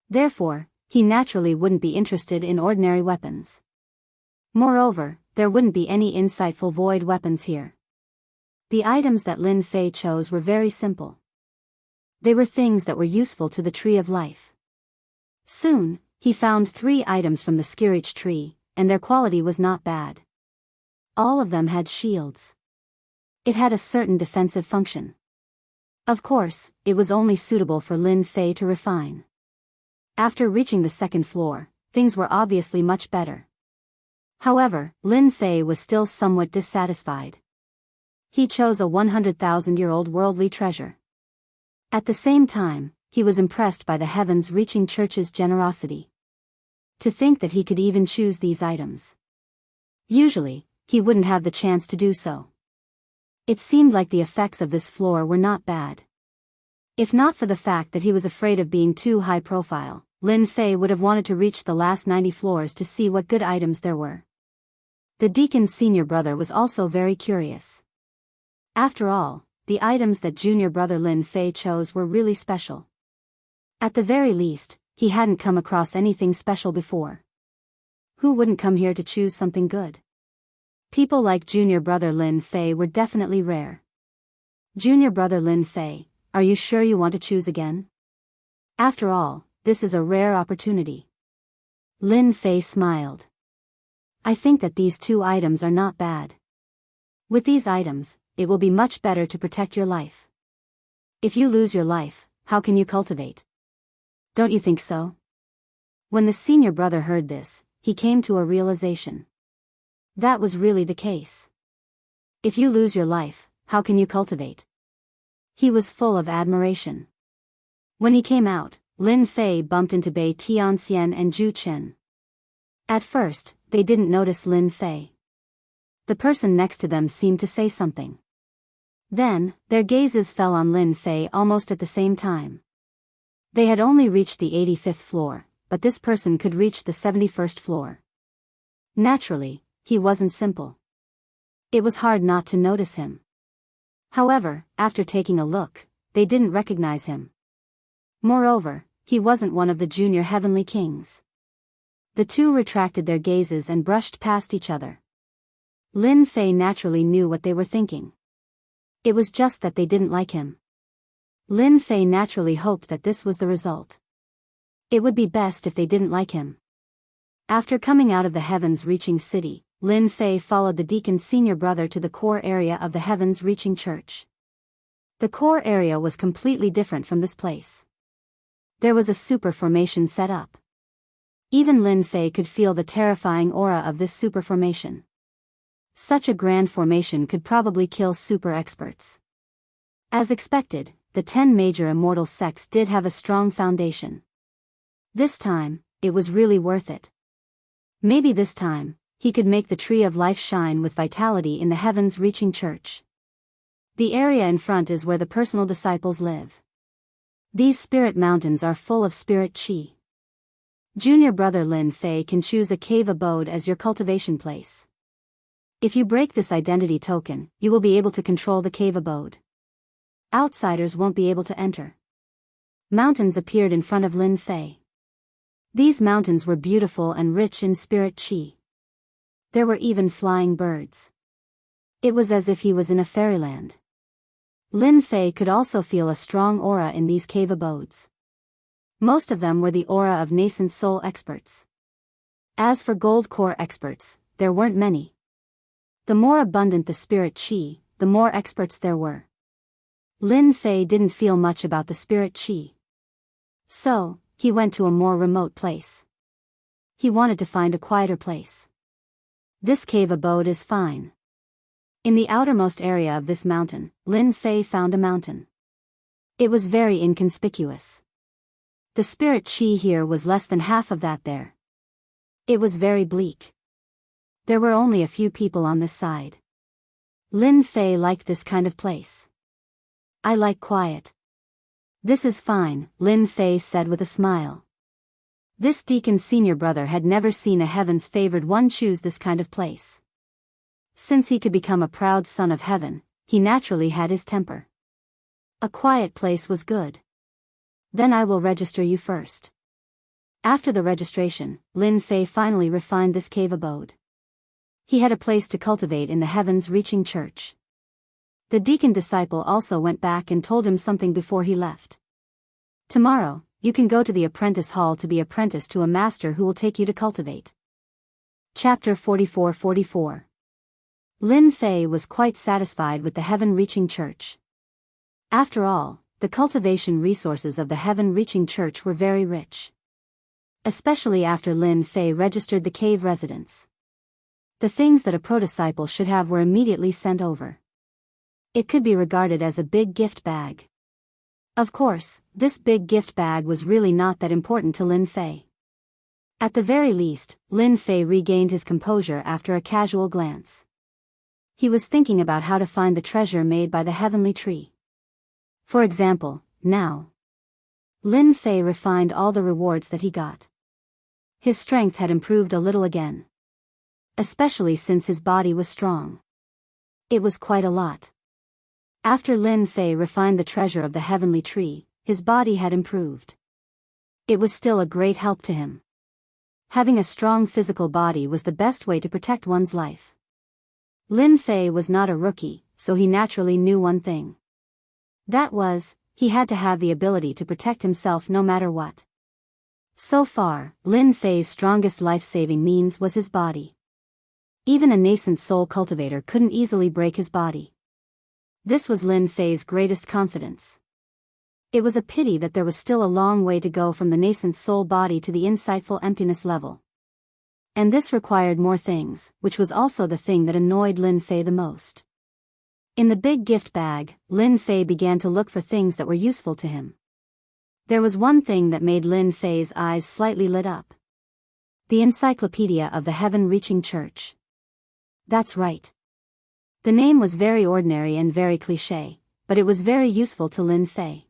Therefore, he naturally wouldn't be interested in ordinary weapons. Moreover, there wouldn't be any insightful void weapons here. The items that Lin Fei chose were very simple. They were things that were useful to the Tree of Life. Soon, he found 3 items from the Skirich tree, and their quality was not bad. All of them had shields. It had a certain defensive function. Of course, it was only suitable for Lin Fei to refine. After reaching the 2nd floor, things were obviously much better. However, Lin Fei was still somewhat dissatisfied. He chose a 100,000-year-old worldly treasure. At the same time, he was impressed by the Heavens Reaching Church's generosity. To think that he could even choose these items. Usually, he wouldn't have the chance to do so. It seemed like the effects of this floor were not bad. If not for the fact that he was afraid of being too high profile, Lin Fei would have wanted to reach the last 90 floors to see what good items there were. The deacon's senior brother was also very curious. After all, the items that junior brother Lin Fei chose were really special. At the very least, he hadn't come across anything special before. Who wouldn't come here to choose something good? People like junior brother Lin Fei were definitely rare. Junior brother Lin Fei, are you sure you want to choose again? After all, this is a rare opportunity. Lin Fei smiled. I think that these 2 items are not bad. With these items, it will be much better to protect your life. If you lose your life, how can you cultivate? Don't you think so? When the senior brother heard this, he came to a realization. That was really the case. If you lose your life, how can you cultivate? He was full of admiration. When he came out, Lin Fei bumped into Bai Tianxian and Zhu Chen. At first, they didn't notice Lin Fei. The person next to them seemed to say something. Then, their gazes fell on Lin Fei almost at the same time. They had only reached the 85th floor, but this person could reach the 71st floor. Naturally, he wasn't simple. It was hard not to notice him. However, after taking a look, they didn't recognize him. Moreover, he wasn't one of the junior heavenly kings. The 2 retracted their gazes and brushed past each other. Lin Fei naturally knew what they were thinking. It was just that they didn't like him. Lin Fei naturally hoped that this was the result. It would be best if they didn't like him. After coming out of the Heavens Reaching City, Lin Fei followed the deacon's senior brother to the core area of the Heavens Reaching Church. The core area was completely different from this place. There was a super formation set up. Even Lin Fei could feel the terrifying aura of this super formation. Such a grand formation could probably kill super experts. As expected, the 10 major immortal sects did have a strong foundation. This time, it was really worth it. Maybe this time, he could make the tree of life shine with vitality in the heavens-reaching church. The area in front is where the personal disciples live. These spirit mountains are full of spirit chi. Junior brother Lin Fei can choose a cave abode as your cultivation place. If you break this identity token, you will be able to control the cave abode. Outsiders won't be able to enter. Mountains appeared in front of Lin Fei. These mountains were beautiful and rich in spirit chi. There were even flying birds. It was as if he was in a fairyland. Lin Fei could also feel a strong aura in these cave abodes. Most of them were the aura of nascent soul experts. As for gold core experts, there weren't many. The more abundant the spirit chi, the more experts there were. Lin Fei didn't feel much about the spirit chi. So, he went to a more remote place. He wanted to find a quieter place. This cave abode is fine. In the outermost area of this mountain, Lin Fei found a mountain. It was very inconspicuous. The spirit chi here was less than half of that there. It was very bleak. There were only a few people on this side. Lin Fei liked this kind of place. I like quiet. This is fine, Lin Fei said with a smile. This deacon's senior brother had never seen a heaven's favored one choose this kind of place. Since he could become a proud son of heaven, he naturally had his temper. A quiet place was good. Then I will register you first. After the registration, Lin Fei finally refined this cave abode. He had a place to cultivate in the heavens-reaching church. The deacon disciple also went back and told him something before he left. Tomorrow, you can go to the apprentice hall to be apprenticed to a master who will take you to cultivate. Chapter 44-44. Lin Fei was quite satisfied with the heaven-reaching church. After all, the cultivation resources of the heaven-reaching church were very rich. Especially after Lin Fei registered the cave residence. The things that a pro-disciple should have were immediately sent over. It could be regarded as a big gift bag. Of course, this big gift bag was really not that important to Lin Fei. At the very least, Lin Fei regained his composure after a casual glance. He was thinking about how to find the treasure made by the heavenly tree. For example, now. Lin Fei refined all the rewards that he got. His strength had improved a little again. Especially since his body was strong. It was quite a lot. After Lin Fei refined the treasure of the heavenly tree, his body had improved. It was still a great help to him. Having a strong physical body was the best way to protect one's life. Lin Fei was not a rookie, so he naturally knew one thing. That was, he had to have the ability to protect himself no matter what. So far, Lin Fei's strongest life-saving means was his body. Even a nascent soul cultivator couldn't easily break his body. This was Lin Fei's greatest confidence. It was a pity that there was still a long way to go from the nascent soul body to the insightful emptiness level. And this required more things, which was also the thing that annoyed Lin Fei the most. In the big gift bag, Lin Fei began to look for things that were useful to him. There was one thing that made Lin Fei's eyes slightly lit up. The Encyclopedia of the Heaven-Reaching Church. That's right. The name was very ordinary and very cliché, but it was very useful to Lin Fei.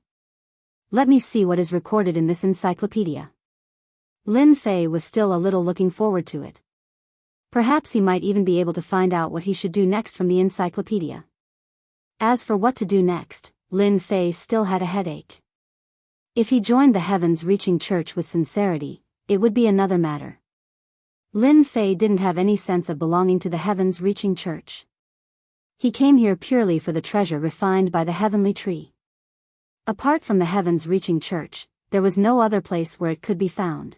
Let me see what is recorded in this encyclopedia. Lin Fei was still a little looking forward to it. Perhaps he might even be able to find out what he should do next from the encyclopedia. As for what to do next, Lin Fei still had a headache. If he joined the heavens-reaching church with sincerity, it would be another matter. Lin Fei didn't have any sense of belonging to the heavens-reaching church. He came here purely for the treasure refined by the heavenly tree. Apart from the heavens-reaching church, there was no other place where it could be found.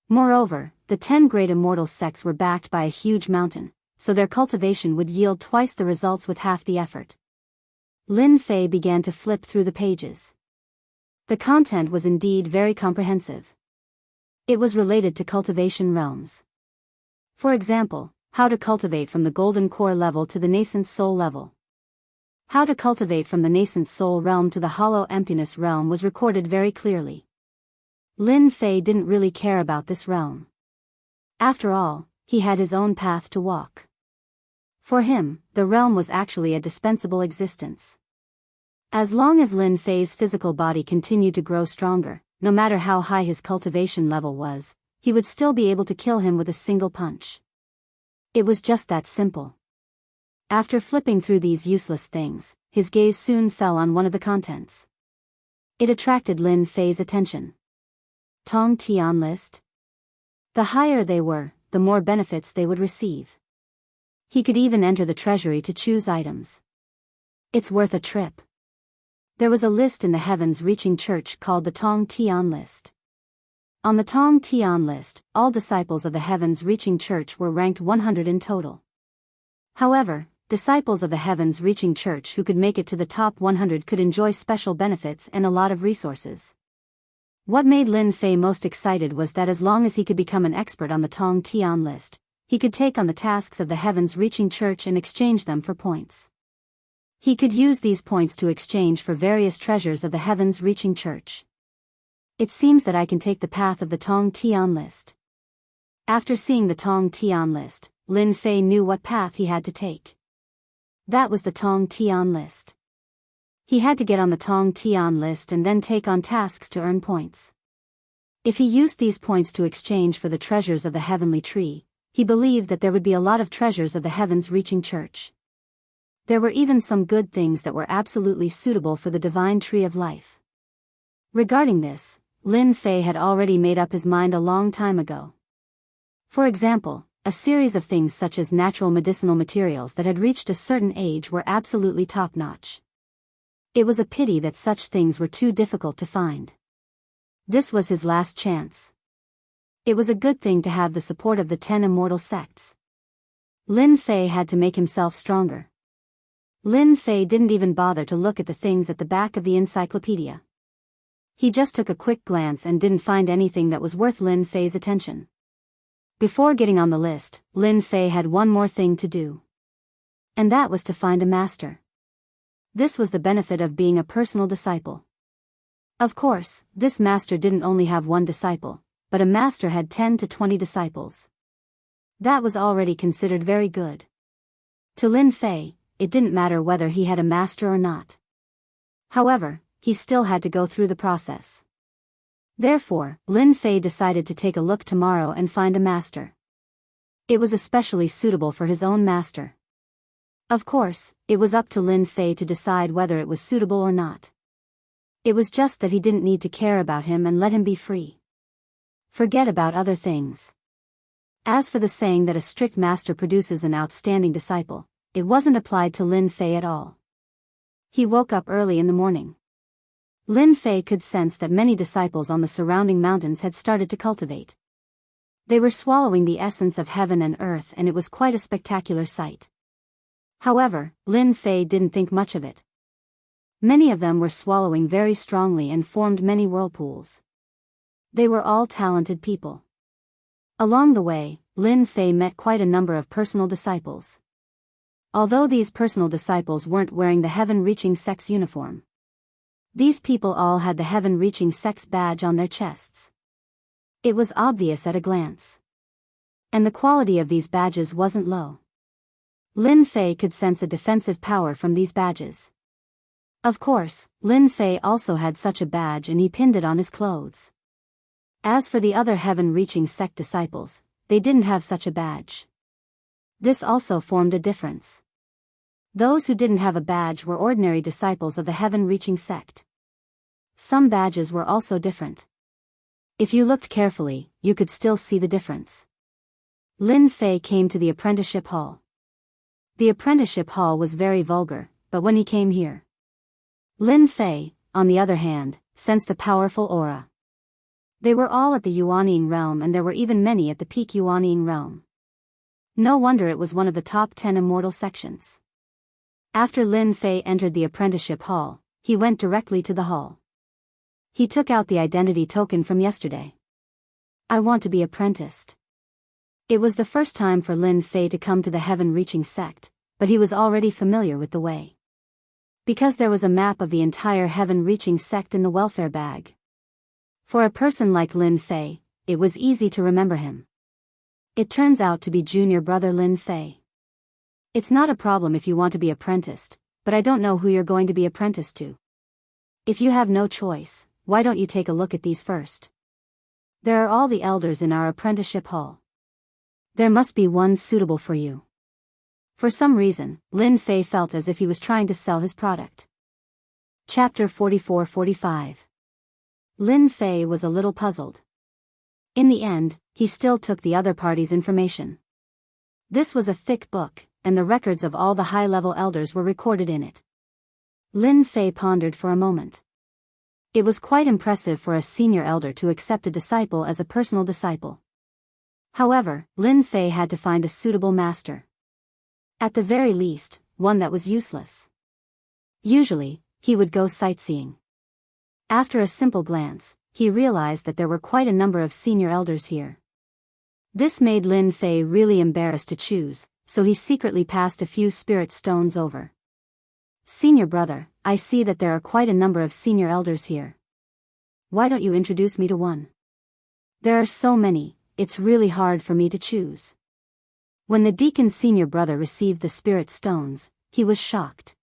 Moreover, the 10 great immortal sects were backed by a huge mountain, so their cultivation would yield twice the results with half the effort. Lin Fei began to flip through the pages. The content was indeed very comprehensive. It was related to cultivation realms. For example, how to cultivate from the golden core level to the nascent soul level. How to cultivate from the nascent soul realm to the hollow emptiness realm was recorded very clearly. Lin Fei didn't really care about this realm. After all, he had his own path to walk. For him, the realm was actually a dispensable existence. As long as Lin Fei's physical body continued to grow stronger, no matter how high his cultivation level was, he would still be able to kill him with a single punch. It was just that simple. After flipping through these useless things, his gaze soon fell on one of the contents. It attracted Lin Fei's attention. Tong Tian list. The higher they were, the more benefits they would receive. He could even enter the treasury to choose items. It's worth a trip. There was a list in the heavens reaching church called the Tong Tian list. On the Tong Tian list, all disciples of the heavens reaching church were ranked 100 in total. However, disciples of the heavens reaching church who could make it to the top 100 could enjoy special benefits and a lot of resources. What made Lin Fei most excited was that as long as he could become an expert on the Tong Tian list, he could take on the tasks of the heavens reaching church and exchange them for points. He could use these points to exchange for various treasures of the heavens reaching church. It seems that I can take the path of the Tong Tian list. After seeing the Tong Tian list, Lin Fei knew what path he had to take. That was the Tong Tian list. He had to get on the Tong Tian list and then take on tasks to earn points. If he used these points to exchange for the treasures of the heavenly tree, he believed that there would be a lot of treasures of the heavens reaching church. There were even some good things that were absolutely suitable for the divine tree of life. Regarding this, Lin Fei had already made up his mind a long time ago. For example, a series of things such as natural medicinal materials that had reached a certain age were absolutely top-notch. It was a pity that such things were too difficult to find. This was his last chance. It was a good thing to have the support of the 10 immortal sects. Lin Fei had to make himself stronger. Lin Fei didn't even bother to look at the things at the back of the encyclopedia. He just took a quick glance and didn't find anything that was worth Lin Fei's attention. Before getting on the list, Lin Fei had one more thing to do. And that was to find a master. This was the benefit of being a personal disciple. Of course, this master didn't only have one disciple, but a master had 10 to 20 disciples. That was already considered very good. To Lin Fei, it didn't matter whether he had a master or not. However, he still had to go through the process. Therefore, Lin Fei decided to take a look tomorrow and find a master. It was especially suitable for his own master. Of course, it was up to Lin Fei to decide whether it was suitable or not. It was just that he didn't need to care about him and let him be free. Forget about other things. As for the saying that a strict master produces an outstanding disciple, it wasn't applied to Lin Fei at all. He woke up early in the morning. Lin Fei could sense that many disciples on the surrounding mountains had started to cultivate. They were swallowing the essence of heaven and earth, and it was quite a spectacular sight. However, Lin Fei didn't think much of it. Many of them were swallowing very strongly and formed many whirlpools. They were all talented people. Along the way, Lin Fei met quite a number of personal disciples. Although these personal disciples weren't wearing the heaven-reaching sect's uniform, these people all had the heaven-reaching sect's badge on their chests. It was obvious at a glance. And the quality of these badges wasn't low. Lin Fei could sense a defensive power from these badges. Of course, Lin Fei also had such a badge and he pinned it on his clothes. As for the other heaven-reaching sect disciples, they didn't have such a badge. This also formed a difference. Those who didn't have a badge were ordinary disciples of the heaven-reaching sect. Some badges were also different. If you looked carefully, you could still see the difference. Lin Fei came to the apprenticeship hall. The apprenticeship hall was very vulgar, but when he came here, Lin Fei, on the other hand, sensed a powerful aura. They were all at the Yuanying realm, and there were even many at the peak Yuanying realm. No wonder it was one of the top 10 immortal sections. After Lin Fei entered the apprenticeship hall, he went directly to the hall. He took out the identity token from yesterday. I want to be apprenticed. It was the first time for Lin Fei to come to the heaven-reaching sect, but he was already familiar with the way. Because there was a map of the entire heaven-reaching sect in the welfare bag. For a person like Lin Fei, it was easy to remember him. It turns out to be junior brother Lin Fei. It's not a problem if you want to be apprenticed, but I don't know who you're going to be apprenticed to. If you have no choice, why don't you take a look at these first? There are all the elders in our apprenticeship hall. There must be one suitable for you. For some reason, Lin Fei felt as if he was trying to sell his product. Chapter 44-45. Lin Fei was a little puzzled. In the end, he still took the other party's information. This was a thick book, and the records of all the high-level elders were recorded in it. Lin Fei pondered for a moment. It was quite impressive for a senior elder to accept a disciple as a personal disciple. However, Lin Fei had to find a suitable master. At the very least, one that was useless. Usually, he would go sightseeing. After a simple glance, he realized that there were quite a number of senior elders here. This made Lin Fei really embarrassed to choose, so he secretly passed a few spirit stones over. Senior brother, I see that there are quite a number of senior elders here. Why don't you introduce me to one? There are so many, it's really hard for me to choose. When the deacon's senior brother received the spirit stones, he was shocked.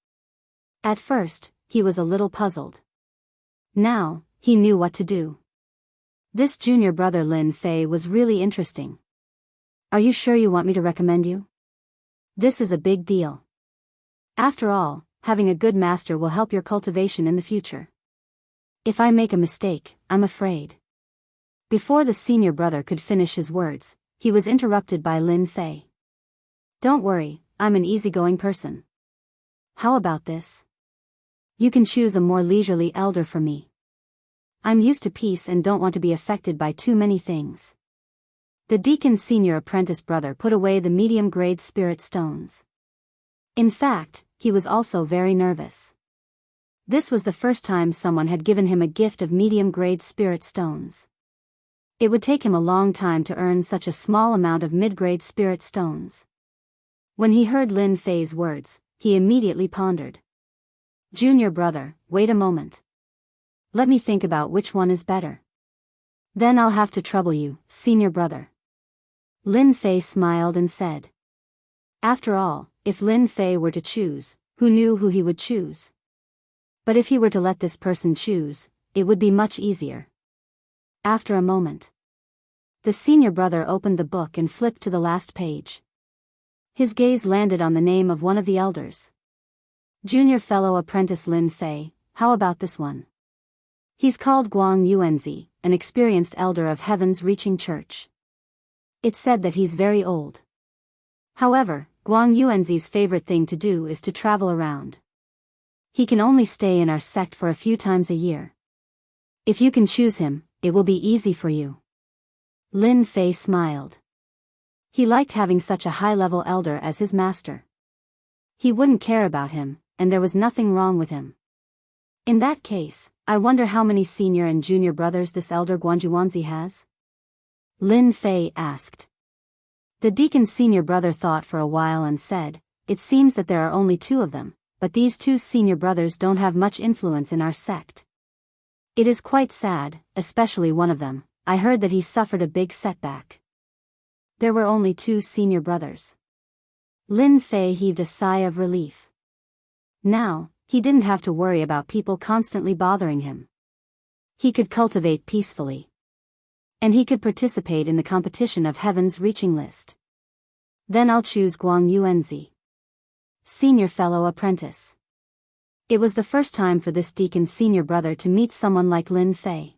At first, he was a little puzzled. Now, he knew what to do. This junior brother Lin Fei was really interesting. Are you sure you want me to recommend you? This is a big deal. After all, having a good master will help your cultivation in the future. If I make a mistake, I'm afraid. Before the senior brother could finish his words, he was interrupted by Lin Fei. Don't worry, I'm an easygoing person. How about this? You can choose a more leisurely elder for me. I'm used to peace and don't want to be affected by too many things. The deacon's senior apprentice brother put away the medium-grade spirit stones. In fact, he was also very nervous. This was the first time someone had given him a gift of medium-grade spirit stones. It would take him a long time to earn such a small amount of mid-grade spirit stones. When he heard Lin Fei's words, he immediately pondered. Junior brother, wait a moment. Let me think about which one is better. Then I'll have to trouble you, senior brother. Lin Fei smiled and said. After all, if Lin Fei were to choose, who knew who he would choose? But if he were to let this person choose, it would be much easier. After a moment, the senior brother opened the book and flipped to the last page. His gaze landed on the name of one of the elders. Junior fellow apprentice Lin Fei, how about this one? He's called Guang Yuanzi, an experienced elder of Heaven's Reaching Church. It's said that he's very old. However, Guang Yuanzi's favorite thing to do is to travel around. He can only stay in our sect for a few times a year. If you can choose him, it will be easy for you. Lin Fei smiled. He liked having such a high-level elder as his master. He wouldn't care about him, and there was nothing wrong with him. In that case, I wonder how many senior and junior brothers this elder Guangjuanzi has? Lin Fei asked. The deacon's senior brother thought for a while and said, it seems that there are only 2 of them, but these 2 senior brothers don't have much influence in our sect. It is quite sad, especially one of them. I heard that he suffered a big setback. There were only 2 senior brothers. Lin Fei heaved a sigh of relief. Now, he didn't have to worry about people constantly bothering him. He could cultivate peacefully. And he could participate in the competition of Heaven's Reaching list. Then I'll choose Guang Yuanzi. Senior fellow apprentice. It was the first time for this deacon's senior brother to meet someone like Lin Fei.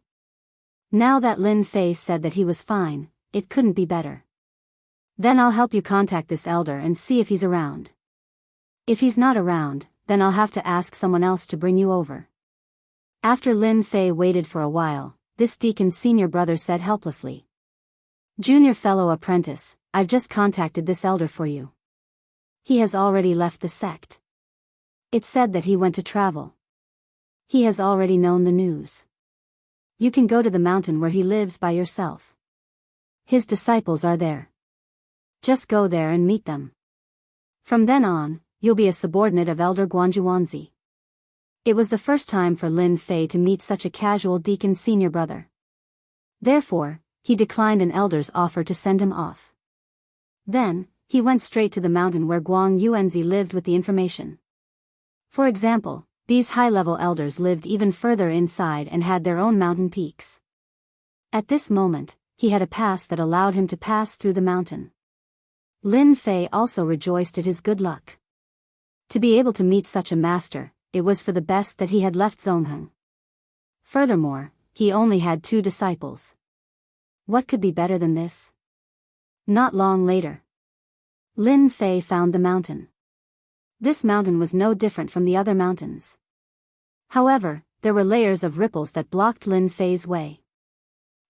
Now that Lin Fei said that he was fine, it couldn't be better. Then I'll help you contact this elder and see if he's around. If he's not around, then I'll have to ask someone else to bring you over. After Lin Fei waited for a while, this deacon's senior brother said helplessly. Junior fellow apprentice, I've just contacted this elder for you. He has already left the sect. It said that he went to travel. He has already known the news. You can go to the mountain where he lives by yourself. His disciples are there. Just go there and meet them. From then on, you'll be a subordinate of Elder Guangjuanzi. It was the first time for Lin Fei to meet such a casual deacon senior brother. Therefore, he declined an elder's offer to send him off. Then, he went straight to the mountain where Guang Yuanzi lived with the information. For example, these high-level elders lived even further inside and had their own mountain peaks. At this moment, he had a pass that allowed him to pass through the mountain. Lin Fei also rejoiced at his good luck. To be able to meet such a master, it was for the best that he had left Zongheng. Furthermore, he only had 2 disciples. What could be better than this? Not long later, Lin Fei found the mountain. This mountain was no different from the other mountains. However, there were layers of ripples that blocked Lin Fei's way.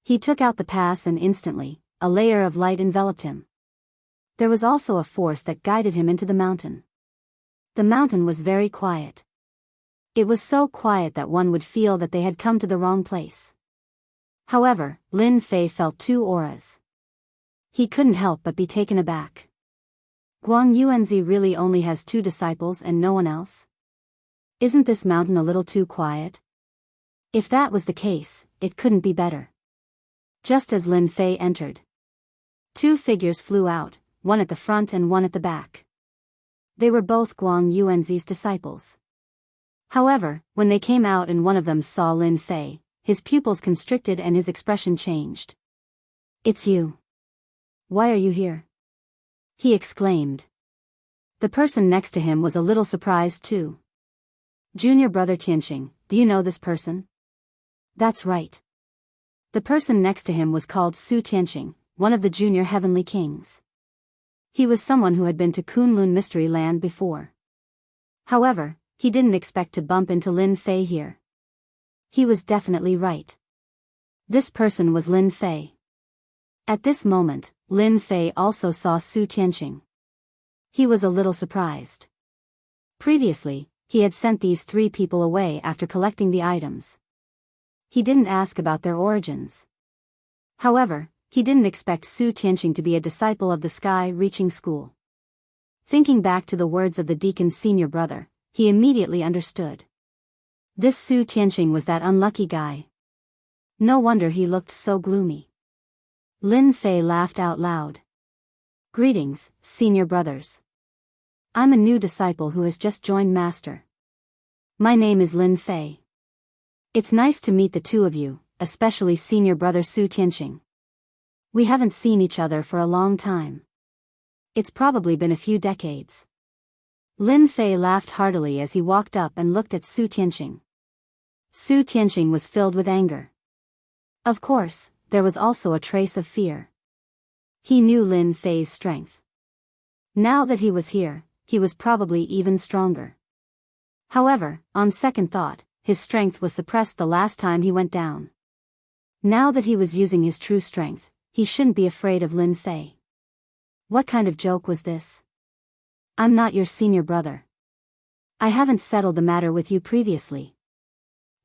He took out the pass and instantly, a layer of light enveloped him. There was also a force that guided him into the mountain. The mountain was very quiet. It was so quiet that one would feel that they had come to the wrong place. However, Lin Fei felt 2 auras. He couldn't help but be taken aback. Guang Yuanzi really only has 2 disciples and no one else? Isn't this mountain a little too quiet? If that was the case, it couldn't be better. Just as Lin Fei entered, 2 figures flew out, one at the front and one at the back. They were both Guang Yuanzi's disciples. However, when they came out and one of them saw Lin Fei, his pupils constricted and his expression changed. "It's you. Why are you here?" he exclaimed. The person next to him was a little surprised too. "Junior brother Tianqing, do you know this person?" "That's right." The person next to him was called Su Tianqing, one of the junior heavenly kings. He was someone who had been to Kunlun Mystery Land before. However, he didn't expect to bump into Lin Fei here. He was definitely right. This person was Lin Fei. At this moment, Lin Fei also saw Su Tianqing. He was a little surprised. Previously, he had sent these 3 people away after collecting the items. He didn't ask about their origins. However, he didn't expect Su Tianqing to be a disciple of the sky-reaching school. Thinking back to the words of the deacon's senior brother, he immediately understood. This Su Tianqing was that unlucky guy. No wonder he looked so gloomy. Lin Fei laughed out loud. "Greetings, senior brothers. I'm a new disciple who has just joined Master. My name is Lin Fei. It's nice to meet the 2 of you, especially senior brother Su Tianqing. We haven't seen each other for a long time. It's probably been a few decades." Lin Fei laughed heartily as he walked up and looked at Su Tianqing. Su Tianqing was filled with anger. Of course, there was also a trace of fear. He knew Lin Fei's strength. Now that he was here, he was probably even stronger. However, on second thought, his strength was suppressed the last time he went down. Now that he was using his true strength, he shouldn't be afraid of Lin Fei. What kind of joke was this? "I'm not your senior brother. I haven't settled the matter with you previously.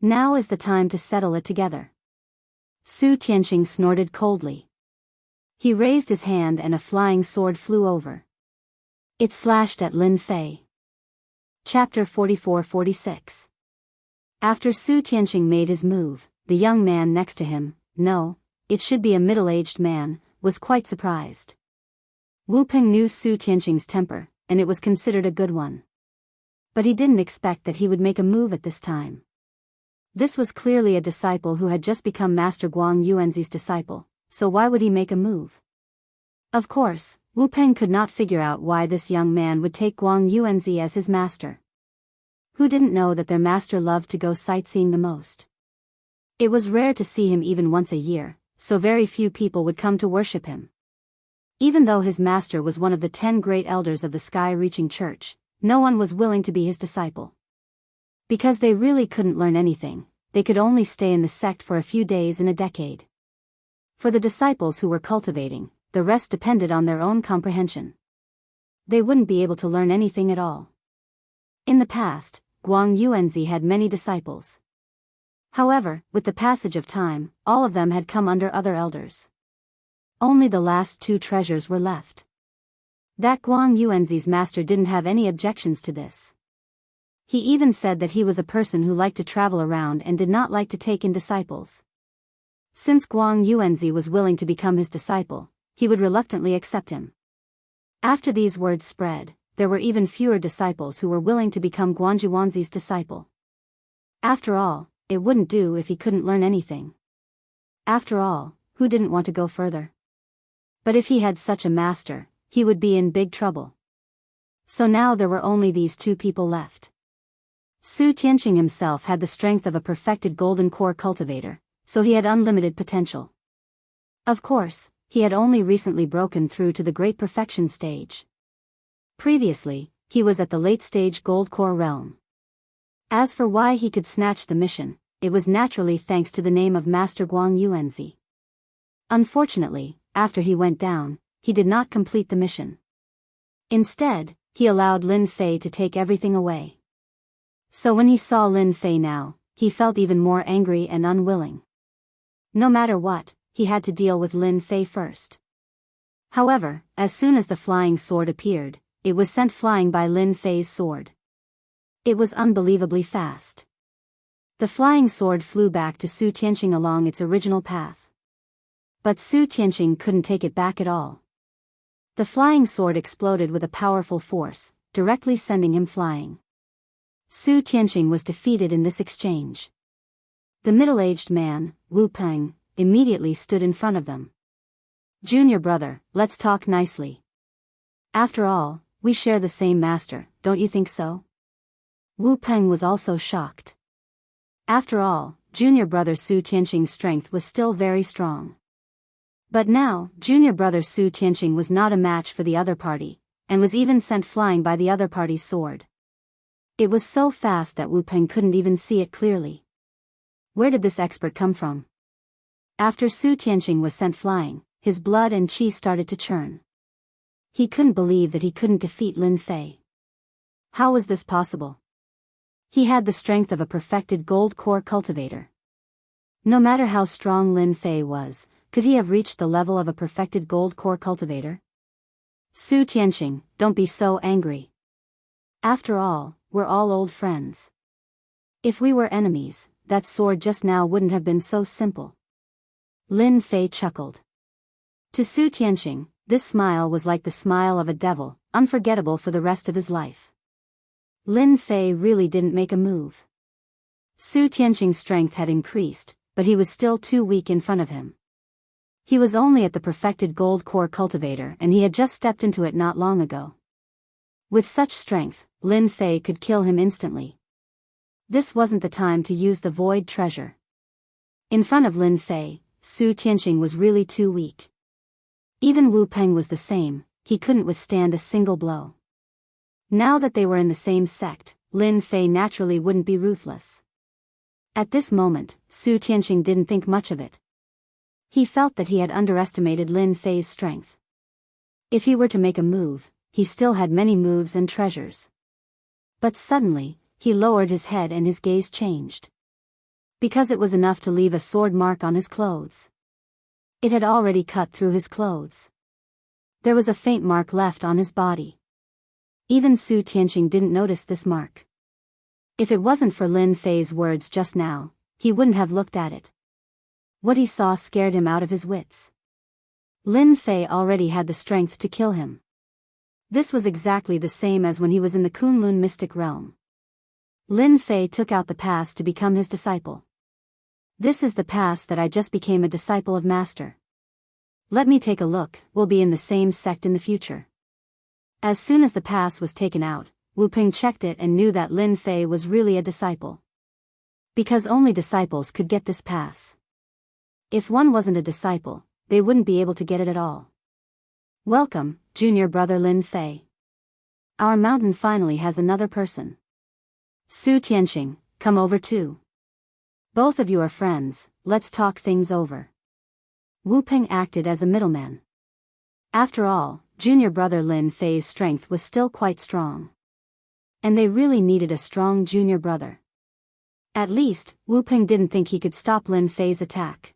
Now is the time to settle it together." Su Tianqing snorted coldly. He raised his hand and a flying sword flew over. It slashed at Lin Fei. Chapter 44-46. After Su Tianqing made his move, the young man next to him, no, it should be a middle-aged man, was quite surprised. Wu Peng knew Su Tianqing's temper, and it was considered a good one. But he didn't expect that he would make a move at this time. This was clearly a disciple who had just become Master Guang Yuanzi's disciple, so why would he make a move? Of course, Wu Peng could not figure out why this young man would take Guang Yuanzi as his master. Who didn't know that their master loved to go sightseeing the most? It was rare to see him even once a year, so very few people would come to worship him. Even though his master was one of the 10 great elders of the sky-reaching church, no one was willing to be his disciple. Because they really couldn't learn anything, they could only stay in the sect for a few days in a decade. For the disciples who were cultivating, the rest depended on their own comprehension. They wouldn't be able to learn anything at all. In the past, Guang Yuanzi had many disciples. However, with the passage of time, all of them had come under other elders. Only the last 2 treasures were left. That Guang Yuanzi's master didn't have any objections to this. He even said that he was a person who liked to travel around and did not like to take in disciples. Since Guang Yuanzi was willing to become his disciple, he would reluctantly accept him. After these words spread, there were even fewer disciples who were willing to become Guang Yuanzi's disciple. After all, it wouldn't do if he couldn't learn anything. After all, who didn't want to go further? But if he had such a master, he would be in big trouble. So now there were only these two people left. Su Tianqing himself had the strength of a perfected golden core cultivator, so he had unlimited potential. Of course, he had only recently broken through to the great perfection stage. Previously, he was at the late-stage gold core realm. As for why he could snatch the mission, it was naturally thanks to the name of Master Guang Yuanzi. Unfortunately, after he went down, he did not complete the mission. Instead, he allowed Lin Fei to take everything away. So when he saw Lin Fei now, he felt even more angry and unwilling. No matter what, he had to deal with Lin Fei first. However, as soon as the flying sword appeared, it was sent flying by Lin Fei's sword. It was unbelievably fast. The flying sword flew back to Su Tianqing along its original path. But Su Tianqing couldn't take it back at all. The flying sword exploded with a powerful force, directly sending him flying. Su Tianqing was defeated in this exchange. The middle-aged man, Wu Peng, immediately stood in front of them. "Junior brother, let's talk nicely. After all, we share the same master, don't you think so?" Wu Peng was also shocked. After all, junior brother Su Tianqing's strength was still very strong. But now, junior brother Su Tianqing was not a match for the other party, and was even sent flying by the other party's sword. It was so fast that Wu Peng couldn't even see it clearly. Where did this expert come from? After Su Tianqing was sent flying, his blood and qi started to churn. He couldn't believe that he couldn't defeat Lin Fei. How was this possible? He had the strength of a perfected gold core cultivator. No matter how strong Lin Fei was, could he have reached the level of a perfected gold core cultivator? Su Tianqing, don't be so angry. After all, we're all old friends. If we were enemies, that sword just now wouldn't have been so simple. Lin Fei chuckled. To Su Tianqing, this smile was like the smile of a devil, unforgettable for the rest of his life. Lin Fei really didn't make a move. Su Tianqing's strength had increased, but he was still too weak in front of him. He was only at the perfected gold core cultivator and he had just stepped into it not long ago. With such strength, Lin Fei could kill him instantly. This wasn't the time to use the void treasure. In front of Lin Fei, Su Tianqing was really too weak. Even Wu Peng was the same, he couldn't withstand a single blow. Now that they were in the same sect, Lin Fei naturally wouldn't be ruthless. At this moment, Su Tianqing didn't think much of it. He felt that he had underestimated Lin Fei's strength. If he were to make a move, he still had many moves and treasures. But suddenly, he lowered his head and his gaze changed. Because it was enough to leave a sword mark on his clothes. It had already cut through his clothes. There was a faint mark left on his body. Even Su Tianqing didn't notice this mark. If it wasn't for Lin Fei's words just now, he wouldn't have looked at it. What he saw scared him out of his wits. Lin Fei already had the strength to kill him. This was exactly the same as when he was in the Kunlun mystic realm. Lin Fei took out the pass to become his disciple. This is the pass that I just became a disciple of Master. Let me take a look, we'll be in the same sect in the future. As soon as the pass was taken out, Wu Ping checked it and knew that Lin Fei was really a disciple. Because only disciples could get this pass. If one wasn't a disciple, they wouldn't be able to get it at all. Welcome, junior brother Lin Fei. Our mountain finally has another person. Su Tianqing, come over too. Both of you are friends, let's talk things over. Wu Ping acted as a middleman. After all, junior brother Lin Fei's strength was still quite strong. And they really needed a strong junior brother. At least, Wu Ping didn't think he could stop Lin Fei's attack.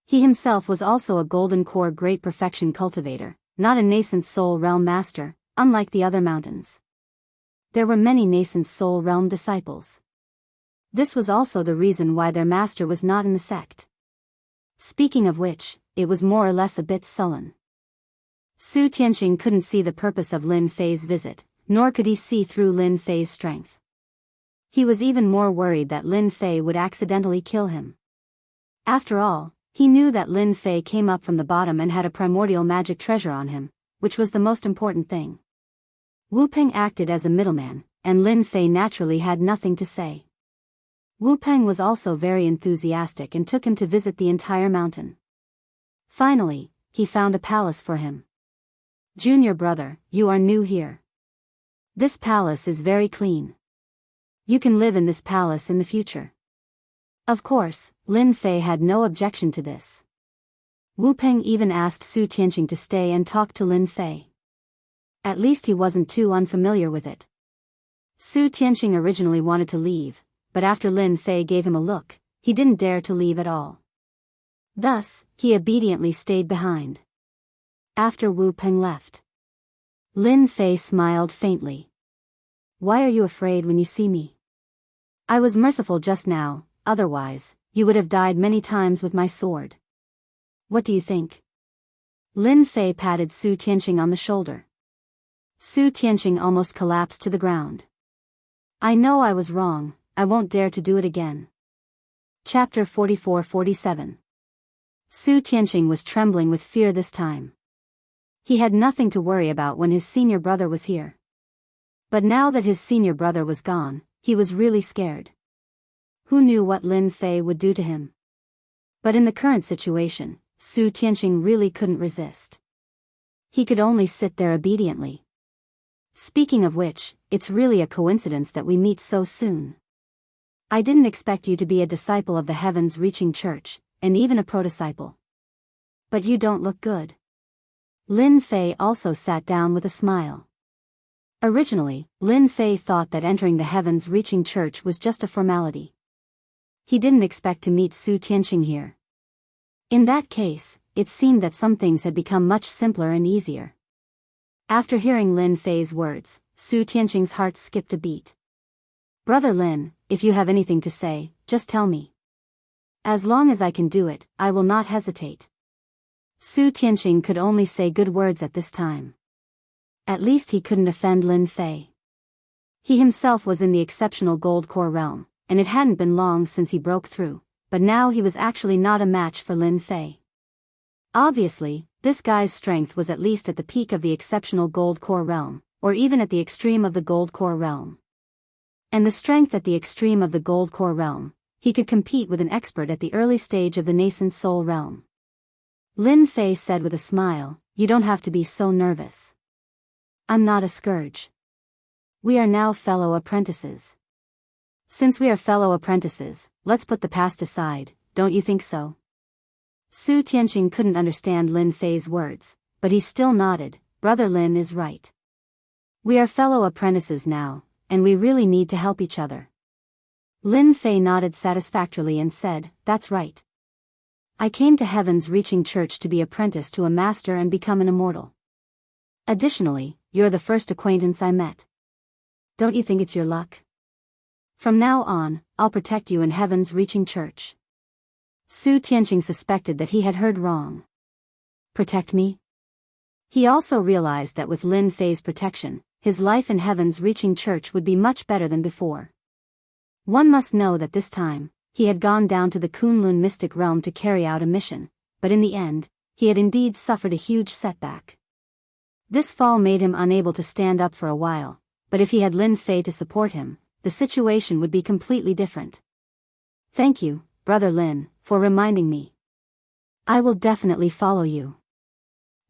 He himself was also a golden core great perfection cultivator, not a nascent soul realm master, unlike the other mountains. there were many nascent soul realm disciples. This was also the reason why their master was not in the sect. Speaking of which, it was more or less a bit sullen. Su Tianqing couldn't see the purpose of Lin Fei's visit, nor could he see through Lin Fei's strength. He was even more worried that Lin Fei would accidentally kill him. After all, he knew that Lin Fei came up from the bottom and had a primordial magic treasure on him, which was the most important thing. Wu Peng acted as a middleman, and Lin Fei naturally had nothing to say. Wu Peng was also very enthusiastic and took him to visit the entire mountain. Finally, he found a palace for him. "Junior brother, you are new here. This palace is very clean. You can live in this palace in the future." Of course, Lin Fei had no objection to this. Wu Peng even asked Su Tianqing to stay and talk to Lin Fei. At least he wasn't too unfamiliar with it. Su Tianqing originally wanted to leave, but after Lin Fei gave him a look, he didn't dare to leave at all. Thus, he obediently stayed behind. After Wu Peng left, Lin Fei smiled faintly. "Why are you afraid when you see me? I was merciful just now, otherwise, you would have died many times with my sword. What do you think?" Lin Fei patted Su Tianqing on the shoulder. Su Tianqing almost collapsed to the ground. "I know I was wrong, I won't dare to do it again." Chapter 44-47. Su Tianqing was trembling with fear this time. He had nothing to worry about when his senior brother was here. But now that his senior brother was gone, he was really scared. Who knew what Lin Fei would do to him? But in the current situation, Su Tianqing really couldn't resist. He could only sit there obediently. Speaking of which, it's really a coincidence that we meet so soon. I didn't expect you to be a disciple of the Heavens Reaching Church, and even a pro-disciple. But you don't look good. Lin Fei also sat down with a smile. Originally, Lin Fei thought that entering the Heavens Reaching Church was just a formality. He didn't expect to meet Su Tianqing here. In that case, it seemed that some things had become much simpler and easier. After hearing Lin Fei's words, Su Tianqing's heart skipped a beat. "Brother Lin, if you have anything to say, just tell me. As long as I can do it, I will not hesitate." Su Tianqing could only say good words at this time. At least he couldn't offend Lin Fei. He himself was in the exceptional gold core realm, and it hadn't been long since he broke through, but now he was actually not a match for Lin Fei. Obviously, this guy's strength was at least at the peak of the exceptional gold core realm, or even at the extreme of the gold core realm. And the strength at the extreme of the gold core realm, he could compete with an expert at the early stage of the nascent soul realm. Lin Fei said with a smile, "You don't have to be so nervous. I'm not a scourge. We are now fellow apprentices. Since we are fellow apprentices, let's put the past aside, don't you think so?" Su Tianqing couldn't understand Lin Fei's words, but he still nodded. "Brother Lin is right. We are fellow apprentices now, and we really need to help each other." Lin Fei nodded satisfactorily and said, "That's right. I came to Heaven's Reaching Church to be apprenticed to a master and become an immortal. Additionally, you're the first acquaintance I met. Don't you think it's your luck? From now on, I'll protect you in Heaven's Reaching Church." Su Tianqing suspected that he had heard wrong. Protect me? He also realized that with Lin Fei's protection, his life in Heaven's Reaching Church would be much better than before. One must know that this time, he had gone down to the Kunlun mystic realm to carry out a mission, but in the end, he had indeed suffered a huge setback. This fall made him unable to stand up for a while, but if he had Lin Fei to support him, the situation would be completely different. "Thank you, Brother Lin, for reminding me. I will definitely follow you.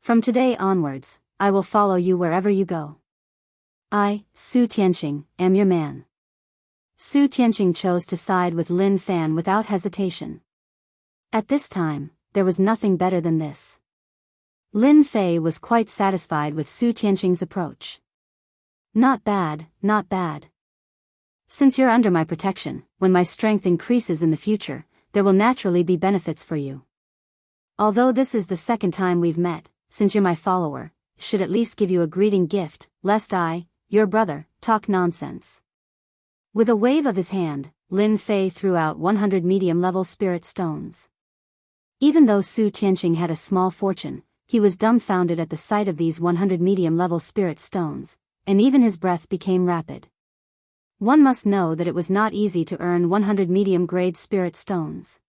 From today onwards, I will follow you wherever you go. I, Su Tianqing, am your man." Su Tianqing chose to side with Lin Fan without hesitation. At this time, there was nothing better than this. Lin Fei was quite satisfied with Su Tianqing's approach. "Not bad, not bad. Since you're under my protection, when my strength increases in the future, there will naturally be benefits for you. Although this is the second time we've met, since you're my follower, should at least give you a greeting gift, lest I, your brother, talk nonsense. With a wave of his hand, Lin Fei threw out 100 medium-level spirit stones. Even though Su Tianqing had a small fortune, he was dumbfounded at the sight of these 100 medium-level spirit stones, and even his breath became rapid. One must know that it was not easy to earn 100 medium-grade spirit stones.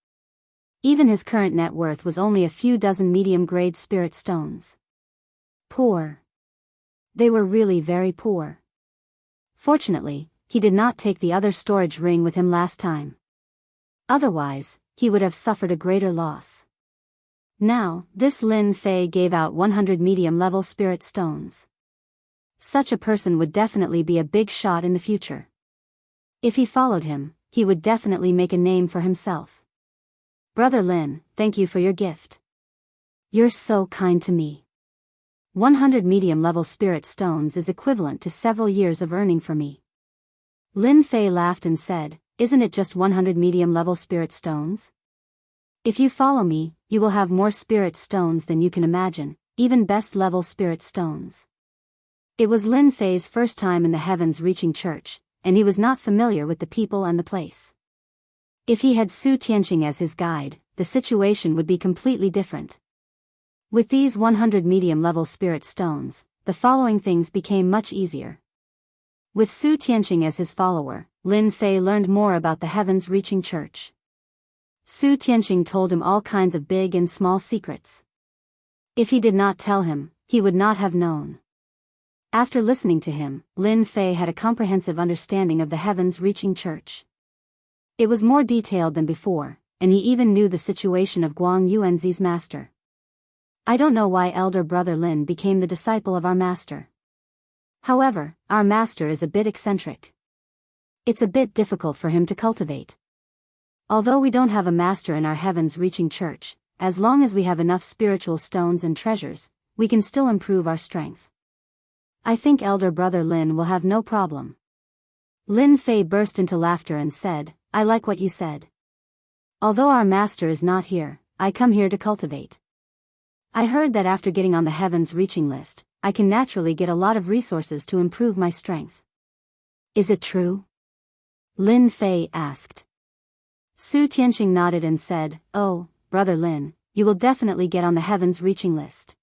Even his current net worth was only a few dozen medium-grade spirit stones. Poor. They were really very poor. Fortunately, he did not take the other storage ring with him last time. Otherwise, he would have suffered a greater loss. Now, this Lin Fei gave out 100 medium-level spirit stones. Such a person would definitely be a big shot in the future. If he followed him, he would definitely make a name for himself. Brother Lin, thank you for your gift. You're so kind to me. 100 medium-level spirit stones is equivalent to several years of earning for me. Lin Fei laughed and said, isn't it just 100 medium-level spirit stones? If you follow me, you will have more spirit stones than you can imagine, even best-level spirit stones. It was Lin Fei's first time in the heavens-reaching church, and he was not familiar with the people and the place. If he had Su Tianqing as his guide, the situation would be completely different. With these 100 medium-level spirit stones, the following things became much easier. With Su Tianqing as his follower, Lin Fei learned more about the heavens-reaching church. Su Tianqing told him all kinds of big and small secrets. If he did not tell him, he would not have known. After listening to him, Lin Fei had a comprehensive understanding of the heavens-reaching church. It was more detailed than before, and he even knew the situation of Guang Yuanzi's master. I don't know why elder brother Lin became the disciple of our master. However, our master is a bit eccentric. It's a bit difficult for him to cultivate. Although we don't have a master in our heavens-reaching church, as long as we have enough spiritual stones and treasures, we can still improve our strength. I think elder brother Lin will have no problem. Lin Fei burst into laughter and said, I like what you said. Although our master is not here, I come here to cultivate. I heard that after getting on the heavens-reaching list, I can naturally get a lot of resources to improve my strength. Is it true? Lin Fei asked. Su Tianqing nodded and said, oh, brother Lin, you will definitely get on the heavens-reaching list.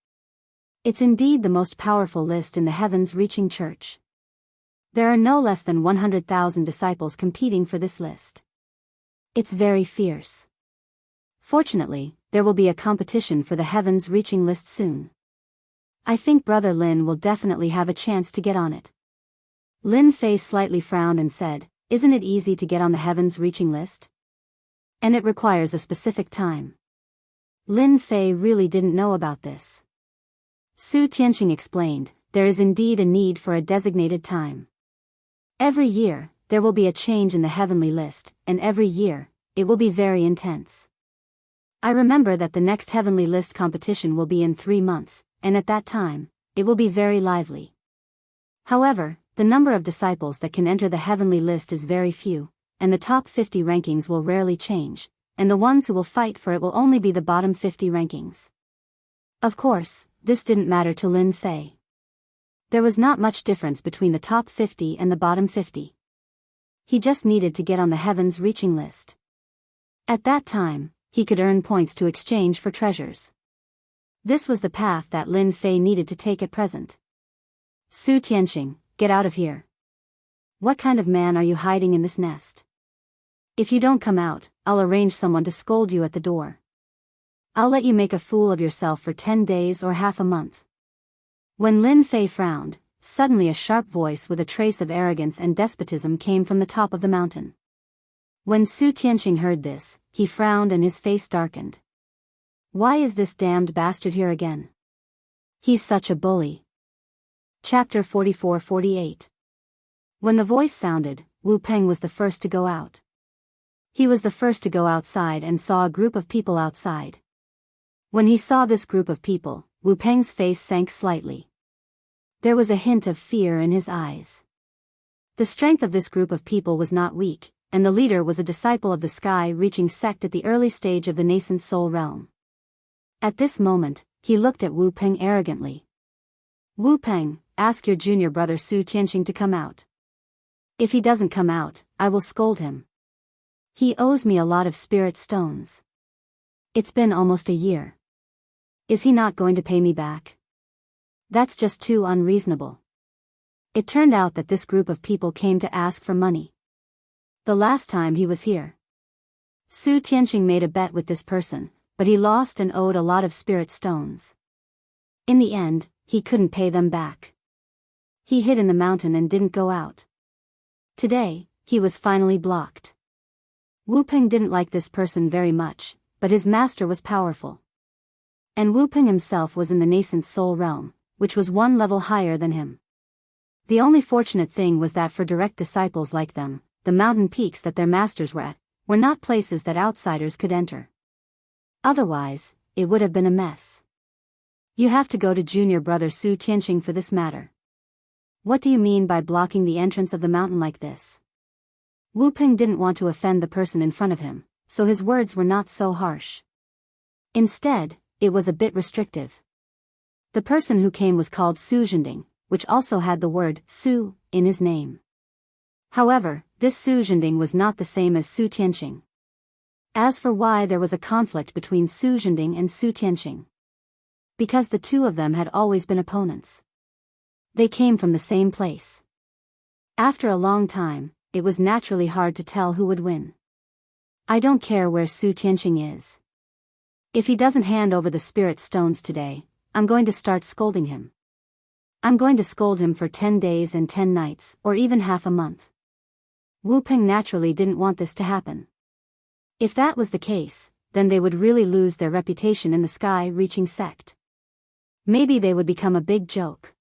It's indeed the most powerful list in the heavens-reaching church. There are no less than 100,000 disciples competing for this list. It's very fierce. Fortunately, there will be a competition for the heavens-reaching list soon. I think brother Lin will definitely have a chance to get on it. Lin Fei slightly frowned and said, isn't it easy to get on the heavens-reaching list? And it requires a specific time. Lin Fei really didn't know about this. Su Tianqing explained, there is indeed a need for a designated time. Every year, there will be a change in the heavenly list, and every year, it will be very intense. I remember that the next heavenly list competition will be in 3 months, and at that time, it will be very lively. However, the number of disciples that can enter the heavenly list is very few, and the top 50 rankings will rarely change, and the ones who will fight for it will only be the bottom 50 rankings. Of course, this didn't matter to Lin Fei. There was not much difference between the top 50 and the bottom 50. He just needed to get on the heavens-reaching list. At that time, he could earn points to exchange for treasures. This was the path that Lin Fei needed to take at present. Su Tianqing, get out of here. What kind of man are you hiding in this nest? If you don't come out, I'll arrange someone to scold you at the door. I'll let you make a fool of yourself for 10 days or half a month. When Lin Fei frowned, suddenly a sharp voice with a trace of arrogance and despotism came from the top of the mountain. When Su Tianqing heard this, he frowned and his face darkened. Why is this damned bastard here again? He's such a bully. Chapter 44-48. When the voice sounded, Wu Peng was the first to go out. He was the first to go outside and saw a group of people outside. When he saw this group of people, Wu Peng's face sank slightly. There was a hint of fear in his eyes. The strength of this group of people was not weak, and the leader was a disciple of the sky-reaching sect at the early stage of the nascent soul realm. At this moment, he looked at Wu Peng arrogantly. Wu Peng, ask your junior brother Su Tianqing to come out. If he doesn't come out, I will scold him. He owes me a lot of spirit stones. It's been almost a year. Is he not going to pay me back? That's just too unreasonable. It turned out that this group of people came to ask for money. The last time he was here, Su Tianqing made a bet with this person, but he lost and owed a lot of spirit stones. In the end, he couldn't pay them back. He hid in the mountain and didn't go out. Today, he was finally blocked. Wu Ping didn't like this person very much, but his master was powerful. And Wu Ping himself was in the nascent soul realm, which was one level higher than him. The only fortunate thing was that for direct disciples like them, the mountain peaks that their masters were at, were not places that outsiders could enter. Otherwise, it would have been a mess. You have to go to junior brother Su Tianqing for this matter. What do you mean by blocking the entrance of the mountain like this? Wu Ping didn't want to offend the person in front of him, so his words were not so harsh. Instead, it was a bit restrictive. The person who came was called Su Zhending, which also had the word Su in his name. However, this Su Zhending was not the same as Su Tianqing. As for why there was a conflict between Su Zhending and Su Tianqing. Because the two of them had always been opponents. They came from the same place. After a long time, it was naturally hard to tell who would win. I don't care where Su Tianqing is. If he doesn't hand over the spirit stones today, I'm going to start scolding him. I'm going to scold him for 10 days and 10 nights, or even half a month. Wu Ping naturally didn't want this to happen. If that was the case, then they would really lose their reputation in the sky-reaching sect. Maybe they would become a big joke.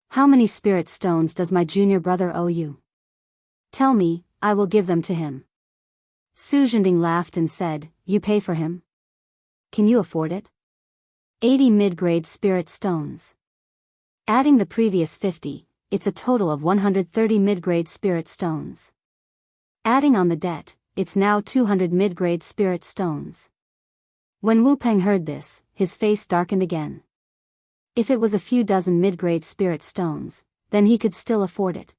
How many spirit stones does my junior brother owe you? Tell me, I will give them to him. Su Zhending laughed and said, you pay for him? Can you afford it? 80 mid-grade spirit stones. Adding the previous 50, it's a total of 130 mid-grade spirit stones. Adding on the debt, it's now 200 mid-grade spirit stones. When Wu Ping heard this, his face darkened again. If it was a few dozen mid-grade spirit stones, then he could still afford it.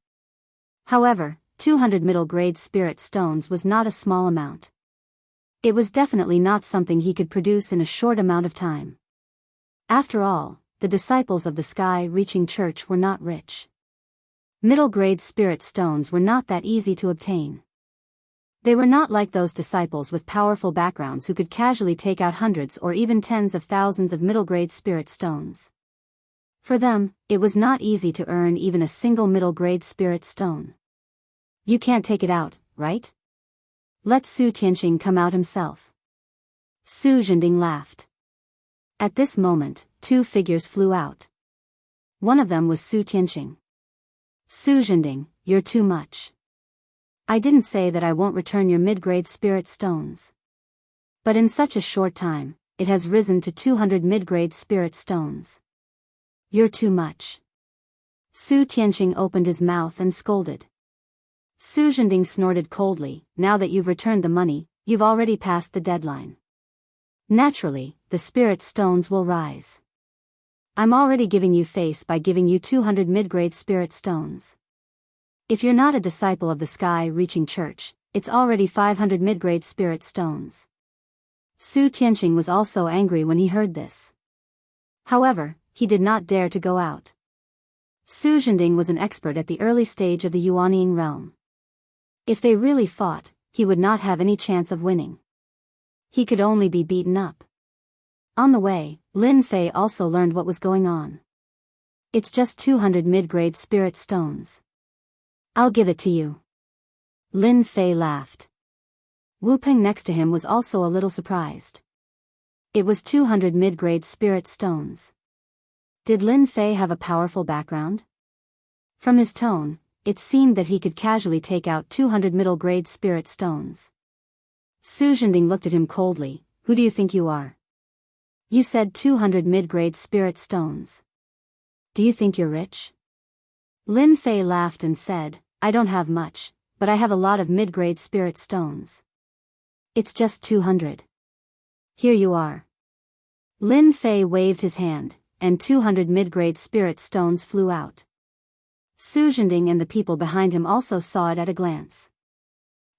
However, 200 middle-grade spirit stones was not a small amount. It was definitely not something he could produce in a short amount of time. After all, the disciples of the sky-reaching church were not rich. Middle-grade spirit stones were not that easy to obtain. They were not like those disciples with powerful backgrounds who could casually take out hundreds or even tens of thousands of middle-grade spirit stones. For them, it was not easy to earn even a single middle-grade spirit stone. You can't take it out, right? Let Su Tianqing come out himself. Su Zhending laughed. At this moment, two figures flew out. One of them was Su Tianqing. Su Zhending, you're too much. I didn't say that I won't return your mid-grade spirit stones. But in such a short time, it has risen to 200 mid-grade spirit stones. You're too much. Su Tianqing opened his mouth and scolded. Su Zhending snorted coldly, now that you've returned the money, you've already passed the deadline. Naturally, the spirit stones will rise. I'm already giving you face by giving you 200 mid-grade spirit stones. If you're not a disciple of the sky-reaching church, it's already 500 mid-grade spirit stones. Su Tianqing was also angry when he heard this. However, he did not dare to go out. Su Zhending was an expert at the early stage of the Yuanying realm. If they really fought, he would not have any chance of winning. He could only be beaten up. On the way, Lin Fei also learned what was going on. It's just 200 mid-grade spirit stones. I'll give it to you. Lin Fei laughed. Wu Ping next to him was also a little surprised. It was 200 mid-grade spirit stones. Did Lin Fei have a powerful background? From his tone, it seemed that he could casually take out 200 middle-grade spirit stones. Su Zhending looked at him coldly. Who do you think you are? You said 200 mid-grade spirit stones. Do you think you're rich? Lin Fei laughed and said, I don't have much, but I have a lot of mid-grade spirit stones. It's just 200. Here you are. Lin Fei waved his hand, and 200 mid-grade spirit stones flew out. Su Zhending and the people behind him also saw it at a glance.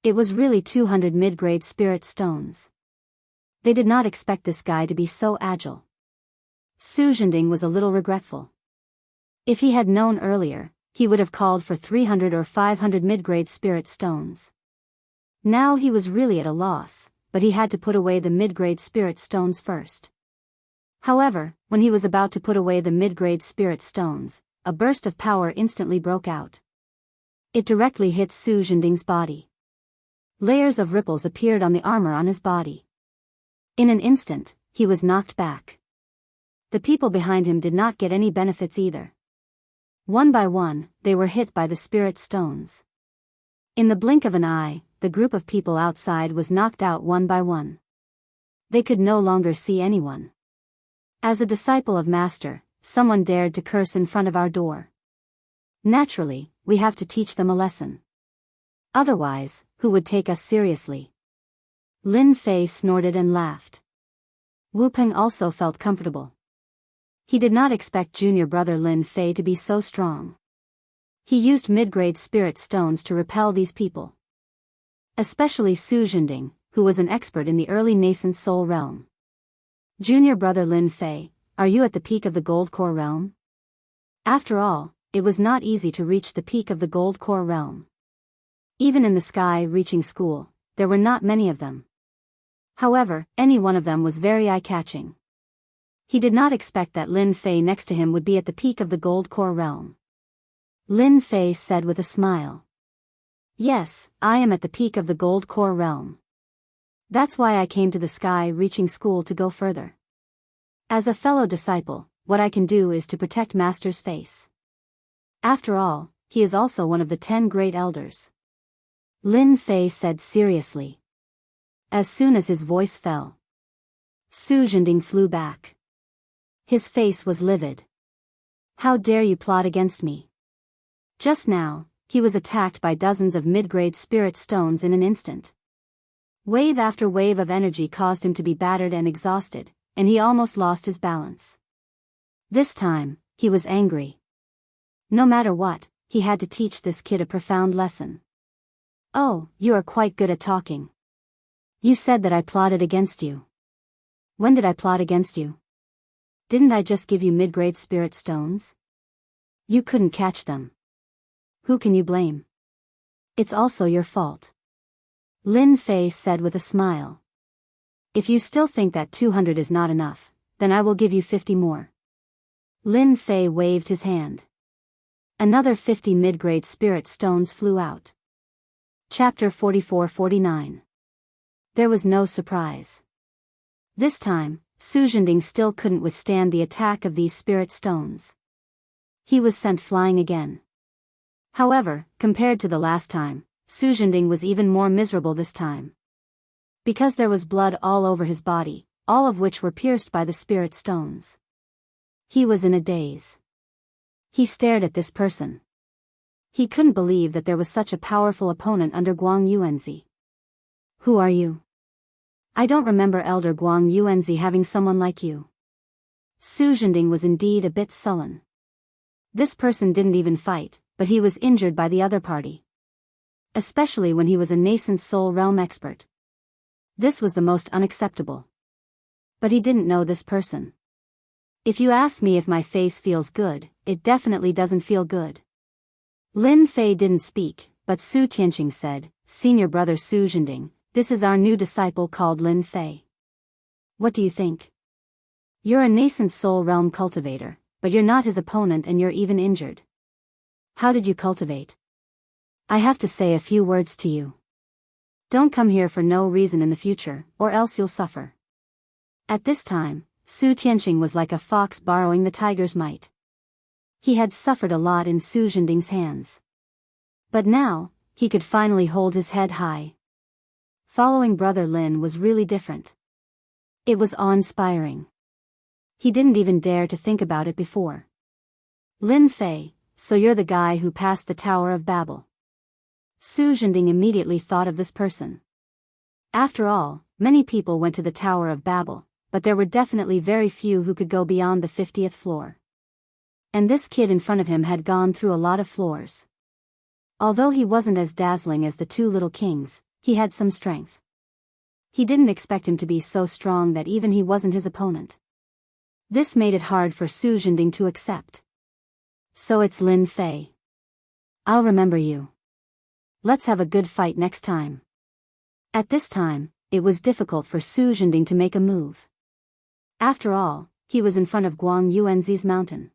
It was really 200 mid-grade spirit stones. They did not expect this guy to be so agile. Su Zhending was a little regretful. If he had known earlier, he would have called for 300 or 500 mid-grade spirit stones. Now he was really at a loss, but he had to put away the mid-grade spirit stones first. However, when he was about to put away the mid-grade spirit stones, a burst of power instantly broke out. It directly hit Su Zhending's body. Layers of ripples appeared on the armor on his body. In an instant, he was knocked back. The people behind him did not get any benefits either. One by one, they were hit by the spirit stones. In the blink of an eye, the group of people outside was knocked out one by one. They could no longer see anyone. As a disciple of Master, someone dared to curse in front of our door. Naturally, we have to teach them a lesson. Otherwise, who would take us seriously? Lin Fei snorted and laughed. Wu Peng also felt comfortable. He did not expect junior brother Lin Fei to be so strong. He used mid-grade spirit stones to repel these people. Especially Su Zhending, who was an expert in the early nascent soul realm. Junior brother Lin Fei, are you at the peak of the gold core realm? After all, it was not easy to reach the peak of the gold core realm. Even in the sky-reaching school, there were not many of them. However, any one of them was very eye-catching. He did not expect that Lin Fei next to him would be at the peak of the gold core realm. Lin Fei said with a smile. Yes, I am at the peak of the gold core realm. That's why I came to the sky-reaching school to go further. As a fellow disciple, what I can do is to protect Master's face. After all, he is also one of the 10 great elders. Lin Fei said seriously. As soon as his voice fell, Su Zhending flew back. His face was livid. How dare you plot against me? Just now, he was attacked by dozens of mid-grade spirit stones in an instant. Wave after wave of energy caused him to be battered and exhausted, and he almost lost his balance. This time, he was angry. No matter what, he had to teach this kid a profound lesson. Oh, you are quite good at talking. You said that I plotted against you. When did I plot against you? Didn't I just give you mid-grade spirit stones? You couldn't catch them. Who can you blame? It's also your fault. Lin Fei said with a smile. If you still think that 200 is not enough, then I will give you 50 more. Lin Fei waved his hand. Another 50 mid-grade spirit stones flew out. Chapter 44-49. There was no surprise. This time, Su Zhending still couldn't withstand the attack of these spirit stones. He was sent flying again. However, compared to the last time, Su Zhending was even more miserable this time. Because there was blood all over his body, all of which were pierced by the spirit stones. He was in a daze. He stared at this person. He couldn't believe that there was such a powerful opponent under Guang Yuanzi. Who are you? I don't remember Elder Guang Yuanzi having someone like you. Su Zhending was indeed a bit sullen. This person didn't even fight, but he was injured by the other party. Especially when he was a nascent soul realm expert. This was the most unacceptable. But he didn't know this person. If you ask me if my face feels good, it definitely doesn't feel good. Lin Fei didn't speak, but Su Tianqing said, Senior brother Su Zhending, this is our new disciple called Lin Fei. What do you think? You're a nascent soul realm cultivator, but you're not his opponent and you're even injured. How did you cultivate? I have to say a few words to you. Don't come here for no reason in the future, or else you'll suffer. At this time, Su Tianqing was like a fox borrowing the tiger's might. He had suffered a lot in Su Zhending's hands. But now, he could finally hold his head high. Following Brother Lin was really different. It was awe-inspiring. He didn't even dare to think about it before. Lin Fei, so you're the guy who passed the Tower of Babel. Su Zhending immediately thought of this person. After all, many people went to the Tower of Babel, but there were definitely very few who could go beyond the 50th floor. And this kid in front of him had gone through a lot of floors. Although he wasn't as dazzling as the two little kings, he had some strength. He didn't expect him to be so strong that even he wasn't his opponent. This made it hard for Su Zhending to accept. So it's Lin Fei. I'll remember you. Let's have a good fight next time. At this time, it was difficult for Su Zhending to make a move. After all, he was in front of Guang Yuanzi's mountain.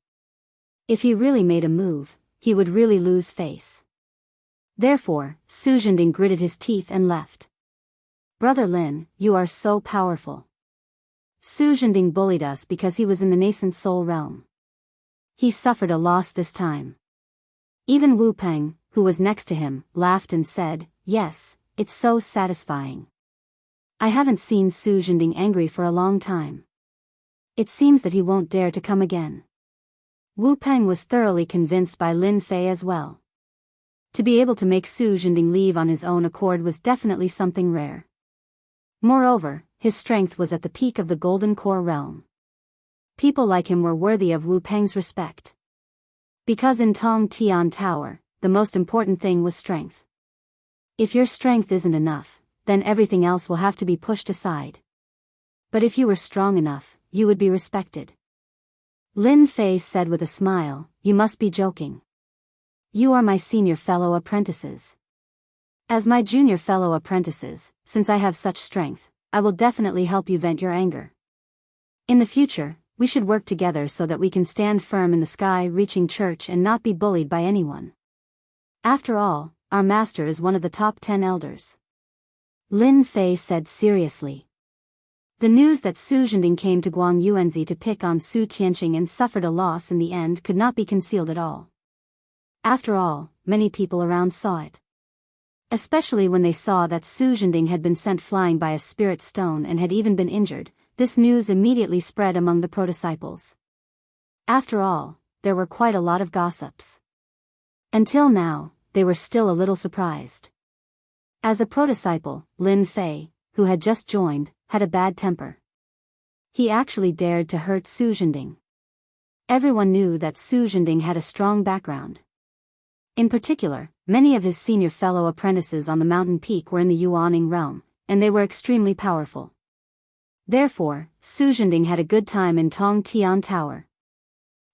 If he really made a move, he would really lose face. Therefore, Su Zhending gritted his teeth and left. Brother Lin, you are so powerful. Su Zhending bullied us because he was in the nascent soul realm. He suffered a loss this time. Even Wu Peng, who was next to him, laughed and said, yes, it's so satisfying. I haven't seen Su Zhending angry for a long time. It seems that he won't dare to come again. Wu Peng was thoroughly convinced by Lin Fei as well. To be able to make Su Zhending leave on his own accord was definitely something rare. Moreover, his strength was at the peak of the Golden Core realm. People like him were worthy of Wu Peng's respect. Because in Tong Tian Tower, the most important thing was strength. If your strength isn't enough, then everything else will have to be pushed aside. But if you were strong enough, you would be respected. Lin Fei said with a smile, you must be joking. You are my senior fellow apprentices. As my junior fellow apprentices, since I have such strength, I will definitely help you vent your anger. In the future, we should work together so that we can stand firm in the sky-reaching church and not be bullied by anyone. After all, our master is one of the top 10 elders. Lin Fei said seriously. The news that Su Zhending came to Guang Yuanzi to pick on Su Tianqing and suffered a loss in the end could not be concealed at all. After all, many people around saw it. Especially when they saw that Su Zhending had been sent flying by a spirit stone and had even been injured, this news immediately spread among the pro-disciples. After all, there were quite a lot of gossips. Until now, they were still a little surprised. As a pro-disciple, Lin Fei, who had just joined, had a bad temper. He actually dared to hurt Su Zhending. Everyone knew that Su Zhending had a strong background. In particular, many of his senior fellow apprentices on the mountain peak were in the Yuaning realm, and they were extremely powerful. Therefore, Su Zhending had a good time in Tong Tian Tower.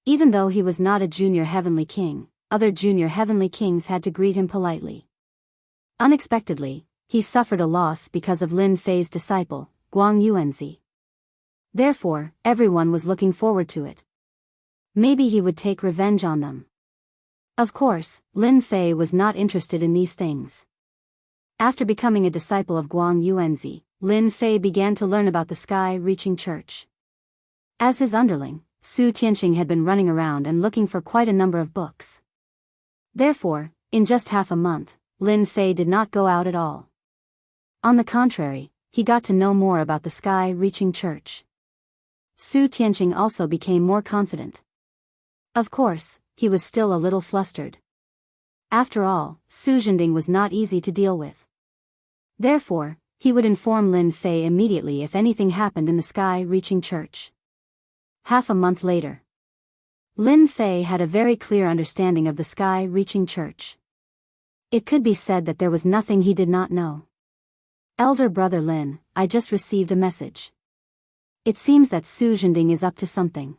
Even though he was not a junior heavenly king, other junior heavenly kings had to greet him politely. Unexpectedly, he suffered a loss because of Lin Fei's disciple, Guang Yuanzi. Therefore, everyone was looking forward to it. Maybe he would take revenge on them. Of course, Lin Fei was not interested in these things. After becoming a disciple of Guang Yuanzi, Lin Fei began to learn about the sky-reaching church. As his underling, Su Tianqing had been running around and looking for quite a number of books. Therefore, in just half a month, Lin Fei did not go out at all. On the contrary, he got to know more about the sky-reaching church. Su Tianqing also became more confident. Of course, he was still a little flustered. After all, Su Zhending was not easy to deal with. Therefore, he would inform Lin Fei immediately if anything happened in the sky-reaching church. Half a month later, Lin Fei had a very clear understanding of the sky-reaching church. It could be said that there was nothing he did not know. Elder brother Lin, I just received a message. It seems that Su Zhending is up to something.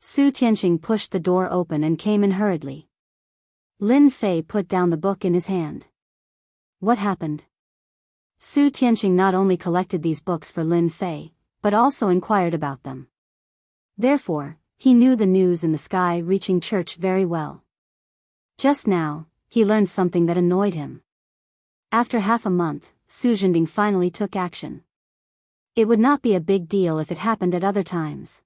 Su Tianqing pushed the door open and came in hurriedly. Lin Fei put down the book in his hand. What happened? Su Tianqing not only collected these books for Lin Fei, but also inquired about them. Therefore, he knew the news in the sky-reaching church very well. Just now, he learned something that annoyed him. After half a month, Su Zhending finally took action. It would not be a big deal if it happened at other times.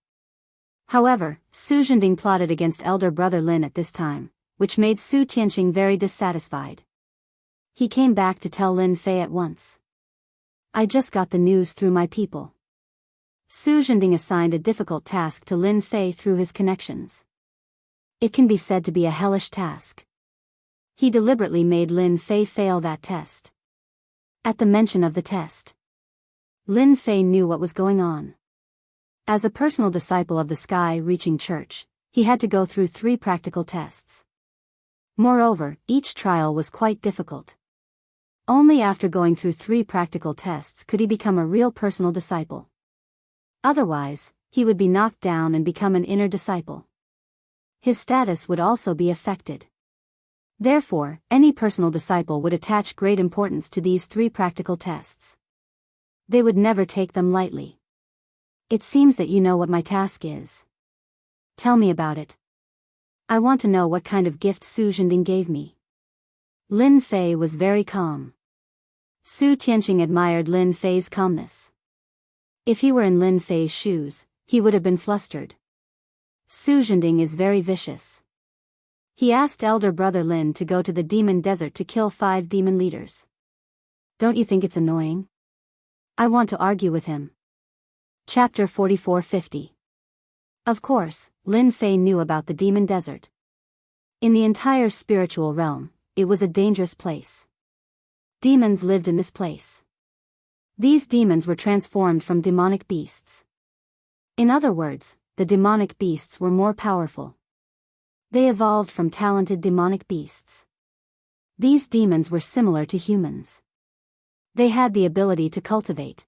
However, Su Zhending plotted against elder brother Lin at this time, which made Su Tianqing very dissatisfied. He came back to tell Lin Fei at once. I just got the news through my people. Su Zhending assigned a difficult task to Lin Fei through his connections. It can be said to be a hellish task. He deliberately made Lin Fei fail that test. At the mention of the test, Lin Fei knew what was going on. As a personal disciple of the sky-reaching church, he had to go through 3 practical tests. Moreover, each trial was quite difficult. Only after going through 3 practical tests could he become a real personal disciple. Otherwise, he would be knocked down and become an inner disciple. His status would also be affected. Therefore, any personal disciple would attach great importance to these 3 practical tests. They would never take them lightly. It seems that you know what my task is. Tell me about it. I want to know what kind of gift Su Zhending gave me. Lin Fei was very calm. Su Tianqing admired Lin Fei's calmness. If he were in Lin Fei's shoes, he would have been flustered. Su Zhending is very vicious. He asked elder brother Lin to go to the demon desert to kill 5 demon leaders. Don't you think it's annoying? I want to argue with him. Chapter 4450. Of course, Lin Fei knew about the demon desert. In the entire spiritual realm, it was a dangerous place. Demons lived in this place. These demons were transformed from demonic beasts. In other words, the demonic beasts were more powerful. They evolved from talented demonic beasts. These demons were similar to humans. They had the ability to cultivate.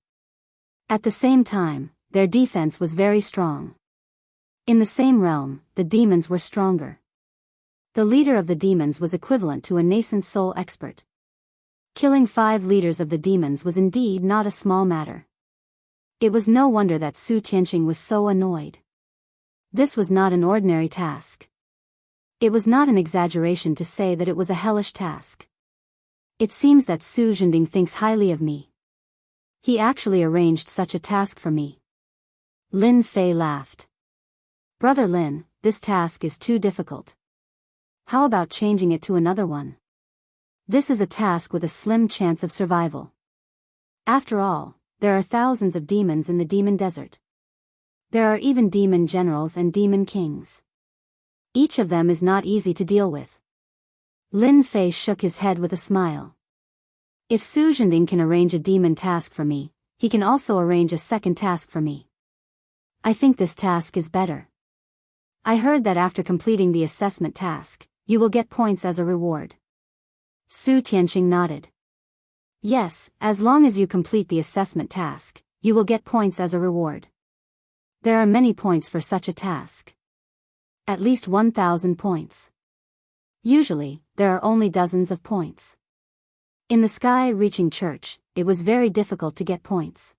At the same time, their defense was very strong. In the same realm, the demons were stronger. The leader of the demons was equivalent to a nascent soul expert. Killing 5 leaders of the demons was indeed not a small matter. It was no wonder that Su Tianqing was so annoyed. This was not an ordinary task. It was not an exaggeration to say that it was a hellish task. It seems that Su Zhending thinks highly of me. He actually arranged such a task for me. Lin Fei laughed. Brother Lin, this task is too difficult. How about changing it to another one? This is a task with a slim chance of survival. After all, there are thousands of demons in the demon desert. There are even demon generals and demon kings. Each of them is not easy to deal with. Lin Fei shook his head with a smile. If Su Zhending can arrange a demon task for me, he can also arrange a second task for me. I think this task is better. I heard that after completing the assessment task, you will get points as a reward. Su Tianqing nodded. Yes, as long as you complete the assessment task, you will get points as a reward. There are many points for such a task. At least 1,000 points. Usually, there are only dozens of points. In the sky-reaching church, it was very difficult to get points.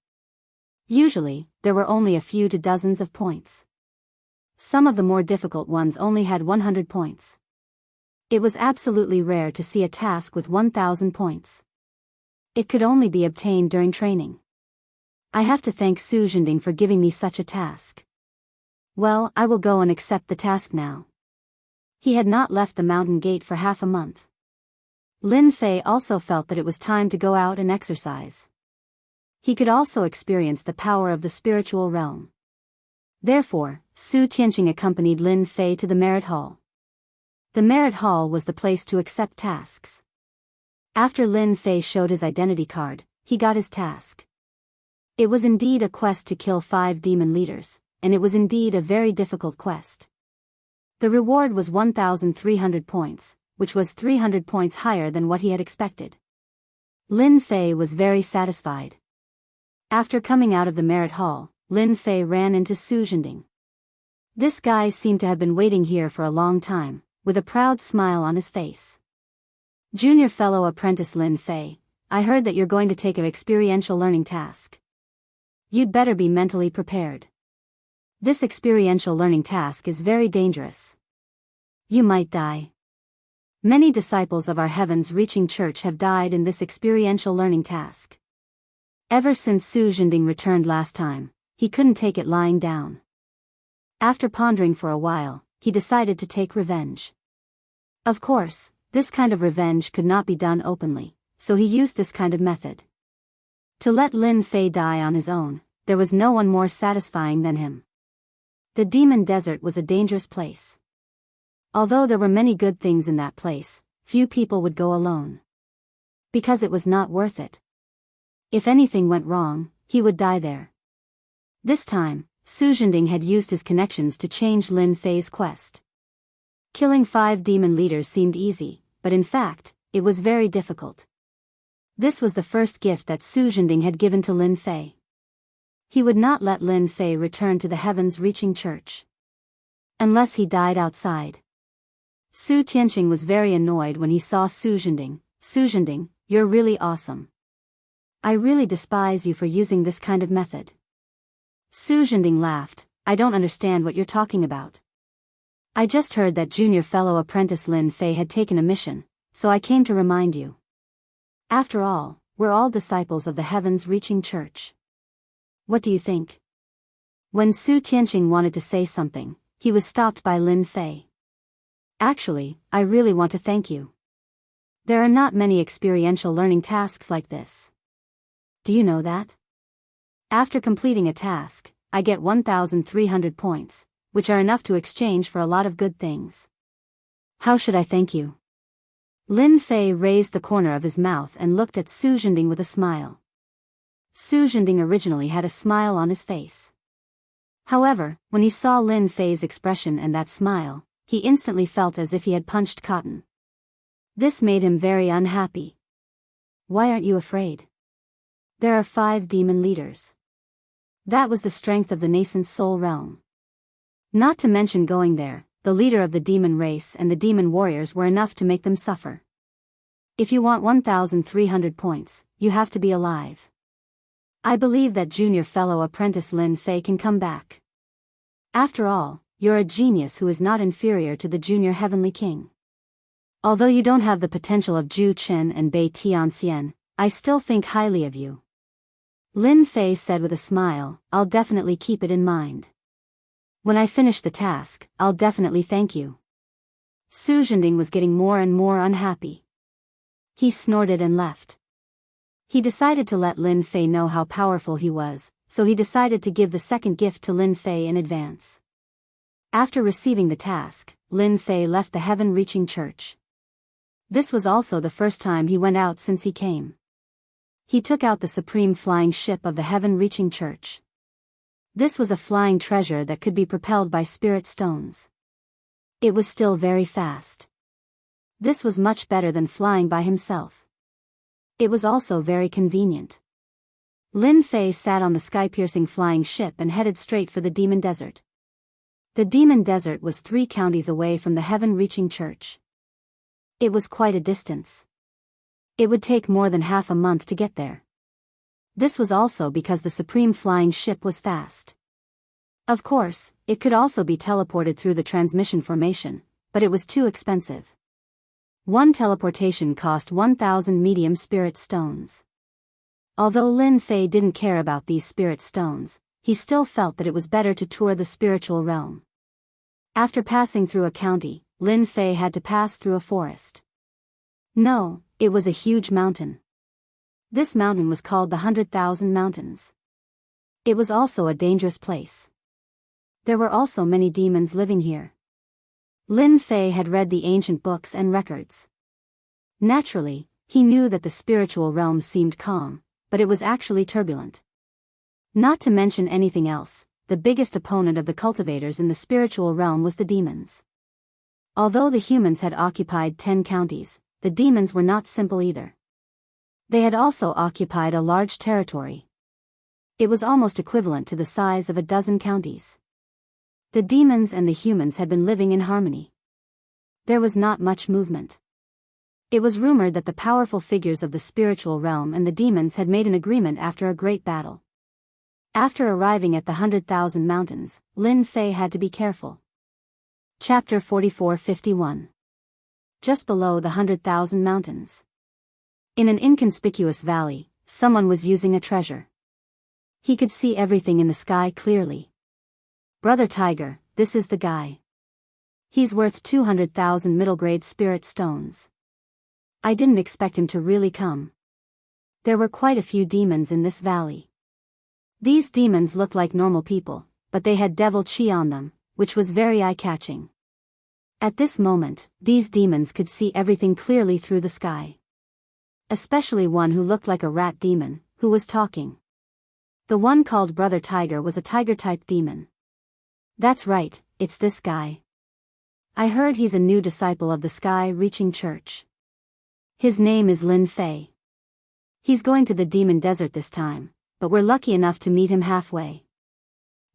Usually, there were only a few to dozens of points. Some of the more difficult ones only had 100 points. It was absolutely rare to see a task with 1,000 points. It could only be obtained during training. I have to thank Su Zhending for giving me such a task. Well, I will go and accept the task now. He had not left the mountain gate for half a month. Lin Fei also felt that it was time to go out and exercise. He could also experience the power of the spiritual realm. Therefore, Su Tianqing accompanied Lin Fei to the merit hall. The merit hall was the place to accept tasks. After Lin Fei showed his identity card, he got his task. It was indeed a quest to kill 5 demon leaders, and it was indeed a very difficult quest. The reward was 1,300 points, which was 300 points higher than what he had expected. Lin Fei was very satisfied. After coming out of the merit hall, Lin Fei ran into Su Zhending. This guy seemed to have been waiting here for a long time, with a proud smile on his face. Junior fellow apprentice Lin Fei, I heard that you're going to take an experiential learning task. You'd better be mentally prepared. This experiential learning task is very dangerous. You might die. Many disciples of our heavens-reaching church have died in this experiential learning task. Ever since Su Zhending returned last time, he couldn't take it lying down. After pondering for a while, he decided to take revenge. Of course, this kind of revenge could not be done openly, so he used this kind of method. To let Lin Fei die on his own, there was no one more satisfying than him. The demon desert was a dangerous place. Although there were many good things in that place, few people would go alone. Because it was not worth it. If anything went wrong, he would die there. This time, Su Zhending had used his connections to change Lin Fei's quest. Killing 5 demon leaders seemed easy, but in fact, it was very difficult. This was the first gift that Su Zhending had given to Lin Fei. He would not let Lin Fei return to the heavens-reaching church unless he died outside. Su Tianqing was very annoyed when he saw Su Zhending. Su Zhending, you're really awesome. I really despise you for using this kind of method. Su Zhending laughed. I don't understand what you're talking about. I just heard that junior fellow apprentice Lin Fei had taken a mission, so I came to remind you. After all, we're all disciples of the heavens-reaching church. What do you think? When Su Tianqing wanted to say something, he was stopped by Lin Fei. Actually, I really want to thank you. There are not many experiential learning tasks like this. Do you know that? After completing a task, I get 1,300 points, which are enough to exchange for a lot of good things. How should I thank you? Lin Fei raised the corner of his mouth and looked at Su Zhending with a smile. Su Zhending originally had a smile on his face. However, when he saw Lin Fei's expression and that smile, he instantly felt as if he had punched cotton. This made him very unhappy. Why aren't you afraid? There are 5 demon leaders. That was the strength of the nascent soul realm. Not to mention going there, the leader of the demon race and the demon warriors were enough to make them suffer. If you want 1,300 points, you have to be alive. I believe that junior fellow apprentice Lin Fei can come back. After all, you're a genius who is not inferior to the junior heavenly king. Although you don't have the potential of Zhu Chen and Bai Tianxian, I still think highly of you. Lin Fei said with a smile, I'll definitely keep it in mind. When I finish the task, I'll definitely thank you. Su Zhending was getting more and more unhappy. He snorted and left. He decided to let Lin Fei know how powerful he was, so he decided to give the second gift to Lin Fei in advance. After receiving the task, Lin Fei left the heaven-reaching church. This was also the first time he went out since he came. He took out the supreme flying ship of the heaven-reaching church. This was a flying treasure that could be propelled by spirit stones. It was still very fast. This was much better than flying by himself. It was also very convenient. Lin Fei sat on the sky-piercing flying ship and headed straight for the demon desert. The demon desert was 3 counties away from the heaven-reaching church. It was quite a distance. It would take more than half a month to get there. This was also because the supreme flying ship was fast. Of course, it could also be teleported through the transmission formation, but it was too expensive. One teleportation cost 1,000 medium spirit stones. Although Lin Fei didn't care about these spirit stones, he still felt that it was better to tour the spiritual realm. After passing through a county, Lin Fei had to pass through a forest. No, it was a huge mountain. This mountain was called the 100,000 Mountains. It was also a dangerous place. There were also many demons living here. Lin Fei had read the ancient books and records. Naturally, he knew that the spiritual realm seemed calm, but it was actually turbulent. Not to mention anything else, the biggest opponent of the cultivators in the spiritual realm was the demons. Although the humans had occupied 10 counties, the demons were not simple either. They had also occupied a large territory. It was almost equivalent to the size of a dozen counties. The demons and the humans had been living in harmony. There was not much movement. It was rumored that the powerful figures of the spiritual realm and the demons had made an agreement after a great battle. After arriving at the 100,000 Mountains, Lin Fei had to be careful. Chapter 44-51. Just below the 100,000 Mountains. In an inconspicuous valley, someone was using a treasure. He could see everything in the sky clearly. Brother Tiger, this is the guy. He's worth 200,000 middle-grade spirit stones. I didn't expect him to really come. There were quite a few demons in this valley. These demons looked like normal people, but they had devil chi on them, which was very eye-catching. At this moment, these demons could see everything clearly through the sky. Especially one who looked like a rat demon, who was talking. The one called Brother Tiger was a tiger-type demon. That's right, it's this guy. I heard he's a new disciple of the Sky-Reaching Church. His name is Lin Fei. He's going to the Demon Desert this time, but we're lucky enough to meet him halfway.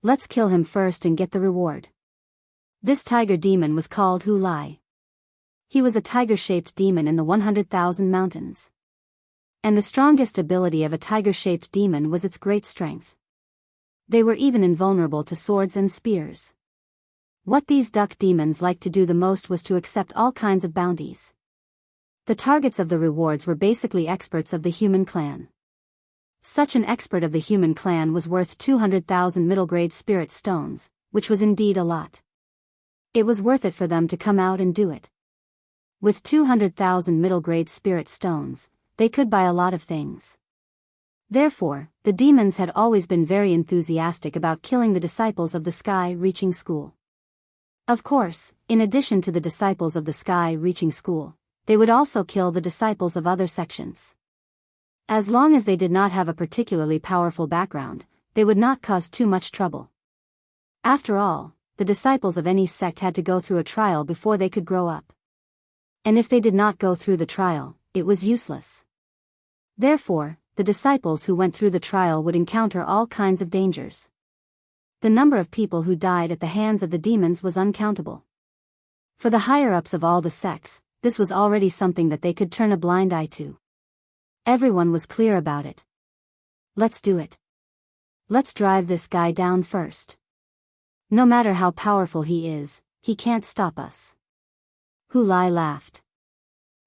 Let's kill him first and get the reward. This tiger demon was called Hu Lai. He was a tiger-shaped demon in the 100,000 mountains. And the strongest ability of a tiger-shaped demon was its great strength. They were even invulnerable to swords and spears. What these duck demons liked to do the most was to accept all kinds of bounties. The targets of the rewards were basically experts of the human clan. Such an expert of the human clan was worth 200,000 middle-grade spirit stones, which was indeed a lot. It was worth it for them to come out and do it. With 200,000 middle-grade spirit stones, they could buy a lot of things. Therefore, the demons had always been very enthusiastic about killing the disciples of the Sky-Reaching School. Of course, in addition to the disciples of the Sky-Reaching School, they would also kill the disciples of other sections. As long as they did not have a particularly powerful background, they would not cause too much trouble. After all, the disciples of any sect had to go through a trial before they could grow up. And if they did not go through the trial, it was useless. Therefore, the disciples who went through the trial would encounter all kinds of dangers. The number of people who died at the hands of the demons was uncountable. For the higher-ups of all the sects, this was already something that they could turn a blind eye to. Everyone was clear about it. Let's do it. Let's drive this guy down first. No matter how powerful he is, he can't stop us. Hu Lai laughed.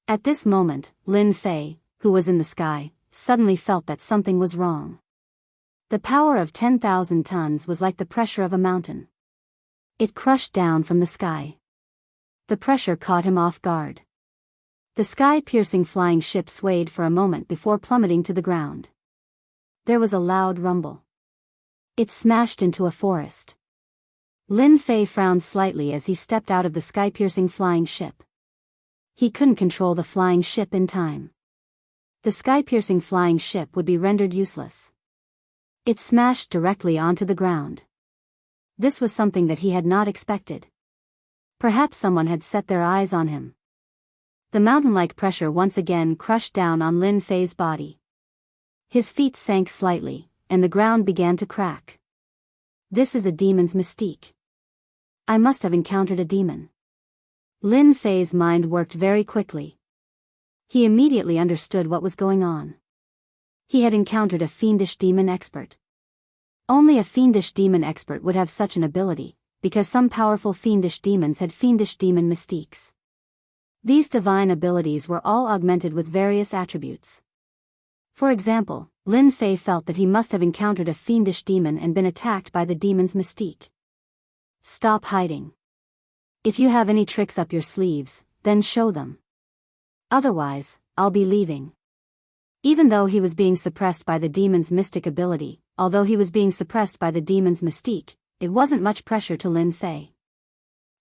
At this moment, Lin Fei, who was in the sky, suddenly felt that something was wrong. The power of 10,000 tons was like the pressure of a mountain. It crushed down from the sky. The pressure caught him off guard. The sky-piercing flying ship swayed for a moment before plummeting to the ground. There was a loud rumble. It smashed into a forest. Lin Fei frowned slightly as he stepped out of the sky-piercing flying ship. He couldn't control the flying ship in time. The sky-piercing flying ship would be rendered useless. It smashed directly onto the ground. This was something that he had not expected. Perhaps someone had set their eyes on him. The mountain-like pressure once again crushed down on Lin Fei's body. His feet sank slightly, and the ground began to crack. This is a demon's mystique. I must have encountered a demon. Lin Fei's mind worked very quickly. He immediately understood what was going on. He had encountered a fiendish demon expert. Only a fiendish demon expert would have such an ability, because some powerful fiendish demons had fiendish demon mystiques. These divine abilities were all augmented with various attributes. For example, Lin Fei felt that he must have encountered a fiendish demon and been attacked by the demon's mystique. Stop hiding. If you have any tricks up your sleeves, then show them. Otherwise, I'll be leaving. Even though he was being suppressed by the demon's mystic ability, although he was being suppressed by the demon's mystique, it wasn't much pressure to Lin Fei.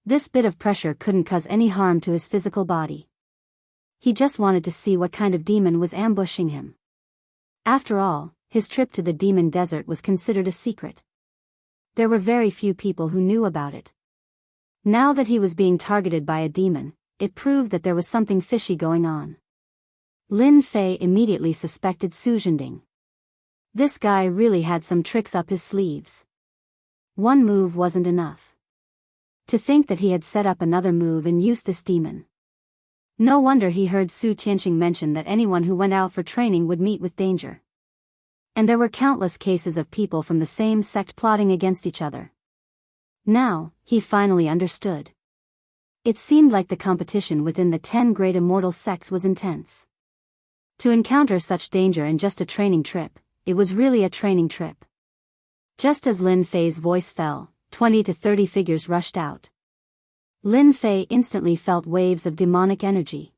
This bit of pressure couldn't cause any harm to his physical body. He just wanted to see what kind of demon was ambushing him. After all, his trip to the Demon Desert was considered a secret. There were very few people who knew about it. Now that he was being targeted by a demon, it proved that there was something fishy going on. Lin Fei immediately suspected Su Zhending. This guy really had some tricks up his sleeves. One move wasn't enough. To think that he had set up another move and used this demon. No wonder he heard Su Tianqing mention that anyone who went out for training would meet with danger. And there were countless cases of people from the same sect plotting against each other. Now, he finally understood. It seemed like the competition within the 10 great immortal sects was intense. To encounter such danger in just a training trip, it was really a training trip. Just as Lin Fei's voice fell, 20 to 30 figures rushed out. Lin Fei instantly felt waves of demonic energy.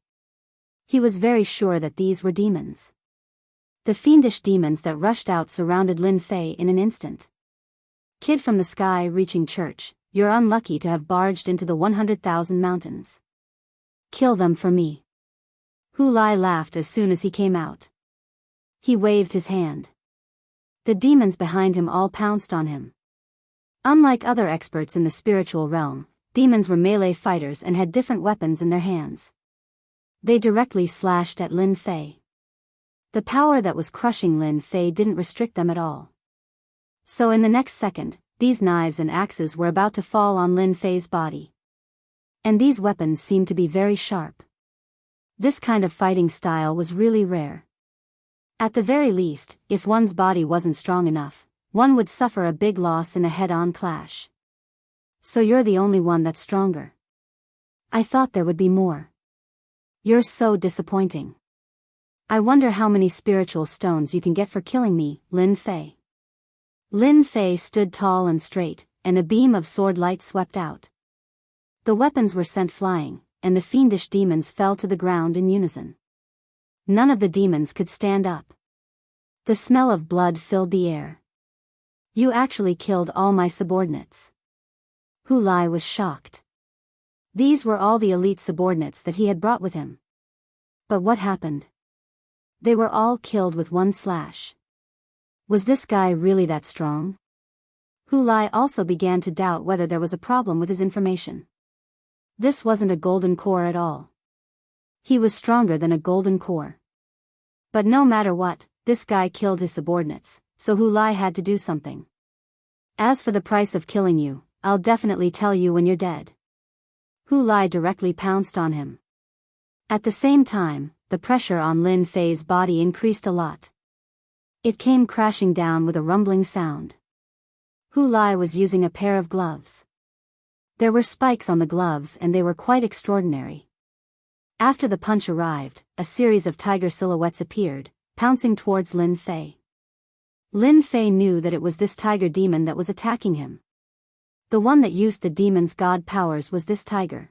He was very sure that these were demons. The fiendish demons that rushed out surrounded Lin Fei in an instant. Kid from the Sky-Reaching Church, you're unlucky to have barged into the 100,000 mountains. Kill them for me. Hu Lai laughed as soon as he came out. He waved his hand. The demons behind him all pounced on him. Unlike other experts in the spiritual realm, demons were melee fighters and had different weapons in their hands. They directly slashed at Lin Fei. The power that was crushing Lin Fei didn't restrict them at all. So in the next second, these knives and axes were about to fall on Lin Fei's body. And these weapons seemed to be very sharp. This kind of fighting style was really rare. At the very least, if one's body wasn't strong enough, one would suffer a big loss in a head-on clash. So you're the only one that's stronger. I thought there would be more. You're so disappointing. I wonder how many spiritual stones you can get for killing me, Lin Fei. Lin Fei stood tall and straight, and a beam of sword light swept out. The weapons were sent flying, and the fiendish demons fell to the ground in unison. None of the demons could stand up. The smell of blood filled the air. You actually killed all my subordinates. Hu Lai was shocked. These were all the elite subordinates that he had brought with him. But what happened? They were all killed with one slash. Was this guy really that strong? Hu Lai also began to doubt whether there was a problem with his information. This wasn't a golden core at all. He was stronger than a golden core. But no matter what, this guy killed his subordinates, so Hu Lai had to do something. As for the price of killing you, I'll definitely tell you when you're dead. Hu Lai directly pounced on him. At the same time, the pressure on Lin Fei's body increased a lot. It came crashing down with a rumbling sound. Hu Lai was using a pair of gloves. There were spikes on the gloves and they were quite extraordinary. After the punch arrived, a series of tiger silhouettes appeared, pouncing towards Lin Fei. Lin Fei knew that it was this tiger demon that was attacking him. The one that used the demon's god powers was this tiger.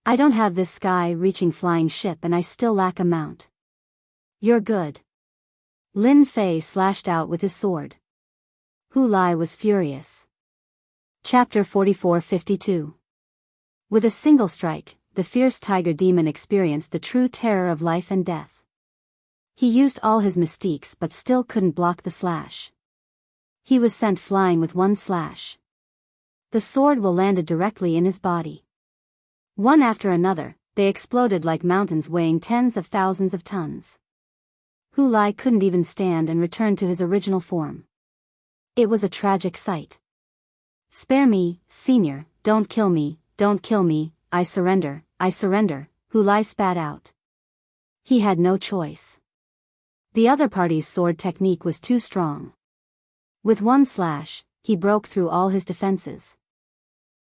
I don't have this sky-reaching flying ship and I still lack a mount. You're good. Lin Fei slashed out with his sword. Hu Lai was furious. Chapter 44-52. With a single strike, the fierce tiger demon experienced the true terror of life and death. He used all his mystiques but still couldn't block the slash. He was sent flying with one slash. The sword will landed directly in his body. One after another, they exploded like mountains weighing tens of thousands of tons. Hu Lai couldn't even stand and returned to his original form. It was a tragic sight. Spare me, Senior, don't kill me, I surrender, Hu Lai spat out. He had no choice. The other party's sword technique was too strong. With one slash, he broke through all his defenses.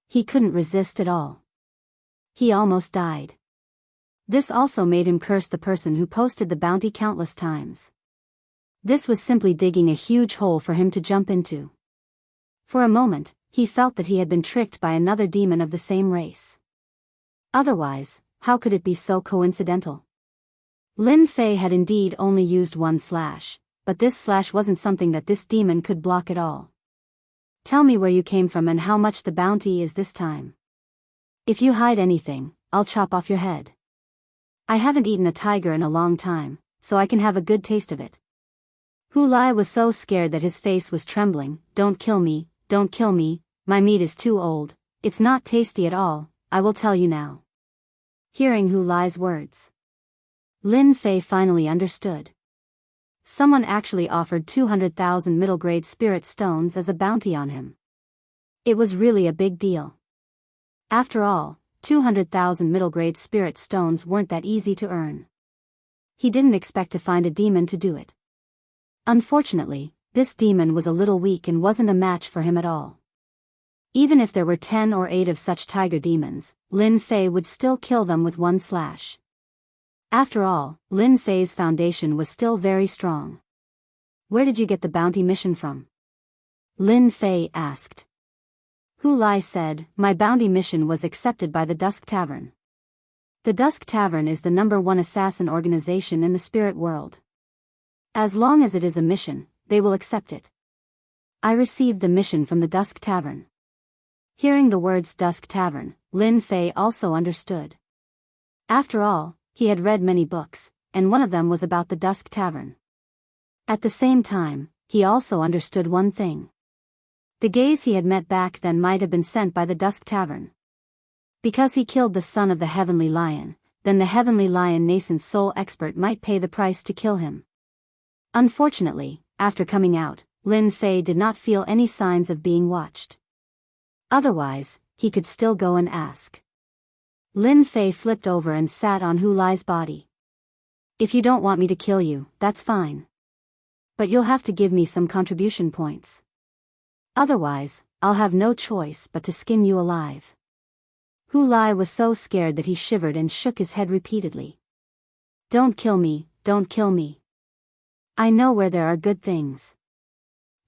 He couldn't resist at all. He almost died. This also made him curse the person who posted the bounty countless times. This was simply digging a huge hole for him to jump into. For a moment, he felt that he had been tricked by another demon of the same race. Otherwise, how could it be so coincidental? Lin Fei had indeed only used one slash, but this slash wasn't something that this demon could block at all. Tell me where you came from and how much the bounty is this time. If you hide anything, I'll chop off your head. I haven't eaten a tiger in a long time, so I can have a good taste of it. Hu Lai was so scared that his face was trembling. Don't kill me, my meat is too old, it's not tasty at all, I will tell you now. Hearing Hu Lai's words, Lin Fei finally understood. Someone actually offered 200,000 middle-grade spirit stones as a bounty on him. It was really a big deal. After all, 200,000 middle-grade spirit stones weren't that easy to earn. He didn't expect to find a demon to do it. Unfortunately, this demon was a little weak and wasn't a match for him at all. Even if there were 10 or 8 of such tiger demons, Lin Fei would still kill them with one slash. After all, Lin Fei's foundation was still very strong. Where did you get the bounty mission from? Lin Fei asked. Hu Lai said, my bounty mission was accepted by the Dusk Tavern. The Dusk Tavern is the #1 assassin organization in the spirit world. As long as it is a mission, they will accept it. I received the mission from the Dusk Tavern. Hearing the words Dusk Tavern, Lin Fei also understood. After all, he had read many books, and one of them was about the Dusk Tavern. At the same time, he also understood one thing. The gaze he had met back then might have been sent by the Dusk Tavern. Because he killed the son of the Heavenly Lion, then the Heavenly Lion nascent soul expert might pay the price to kill him. Unfortunately, after coming out, Lin Fei did not feel any signs of being watched. Otherwise, he could still go and ask. Lin Fei flipped over and sat on Hu Lai's body. If you don't want me to kill you, that's fine. But you'll have to give me some contribution points. Otherwise, I'll have no choice but to skin you alive. Hu Lai was so scared that he shivered and shook his head repeatedly. Don't kill me, don't kill me. I know where there are good things.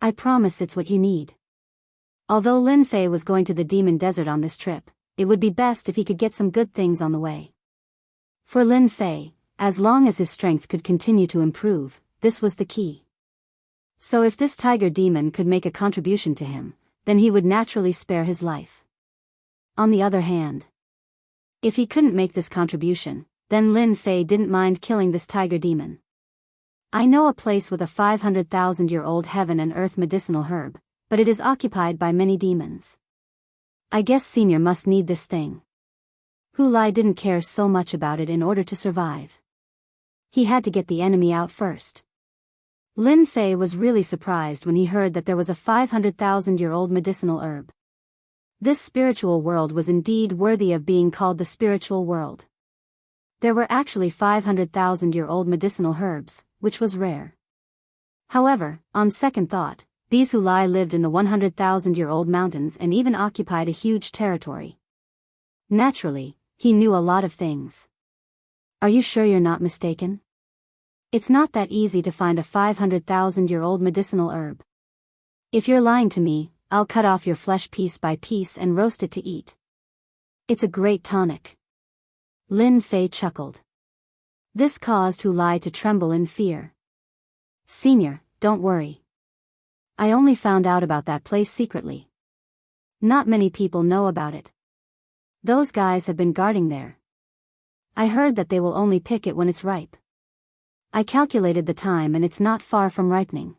I promise it's what you need. Although Lin Fei was going to the Demon Desert on this trip, it would be best if he could get some good things on the way. For Lin Fei, as long as his strength could continue to improve, this was the key. So if this tiger demon could make a contribution to him, then he would naturally spare his life. On the other hand, if he couldn't make this contribution, then Lin Fei didn't mind killing this tiger demon. I know a place with a 500,000-year-old heaven and earth medicinal herb, but it is occupied by many demons. I guess Senior must need this thing. Hu Lai didn't care so much about it in order to survive. He had to get the enemy out first. Lin Fei was really surprised when he heard that there was a 500,000-year-old medicinal herb. This spiritual world was indeed worthy of being called the spiritual world. There were actually 500,000-year-old medicinal herbs, which was rare. However, on second thought, these Hu Lai lived in the 100,000-year-old mountains and even occupied a huge territory. Naturally, he knew a lot of things. Are you sure you're not mistaken? It's not that easy to find a 500,000-year-old medicinal herb. If you're lying to me, I'll cut off your flesh piece by piece and roast it to eat. It's a great tonic. Lin Fei chuckled. This caused Hu Lai to tremble in fear. Senior, don't worry. I only found out about that place secretly. Not many people know about it. Those guys have been guarding there. I heard that they will only pick it when it's ripe. I calculated the time and it's not far from ripening.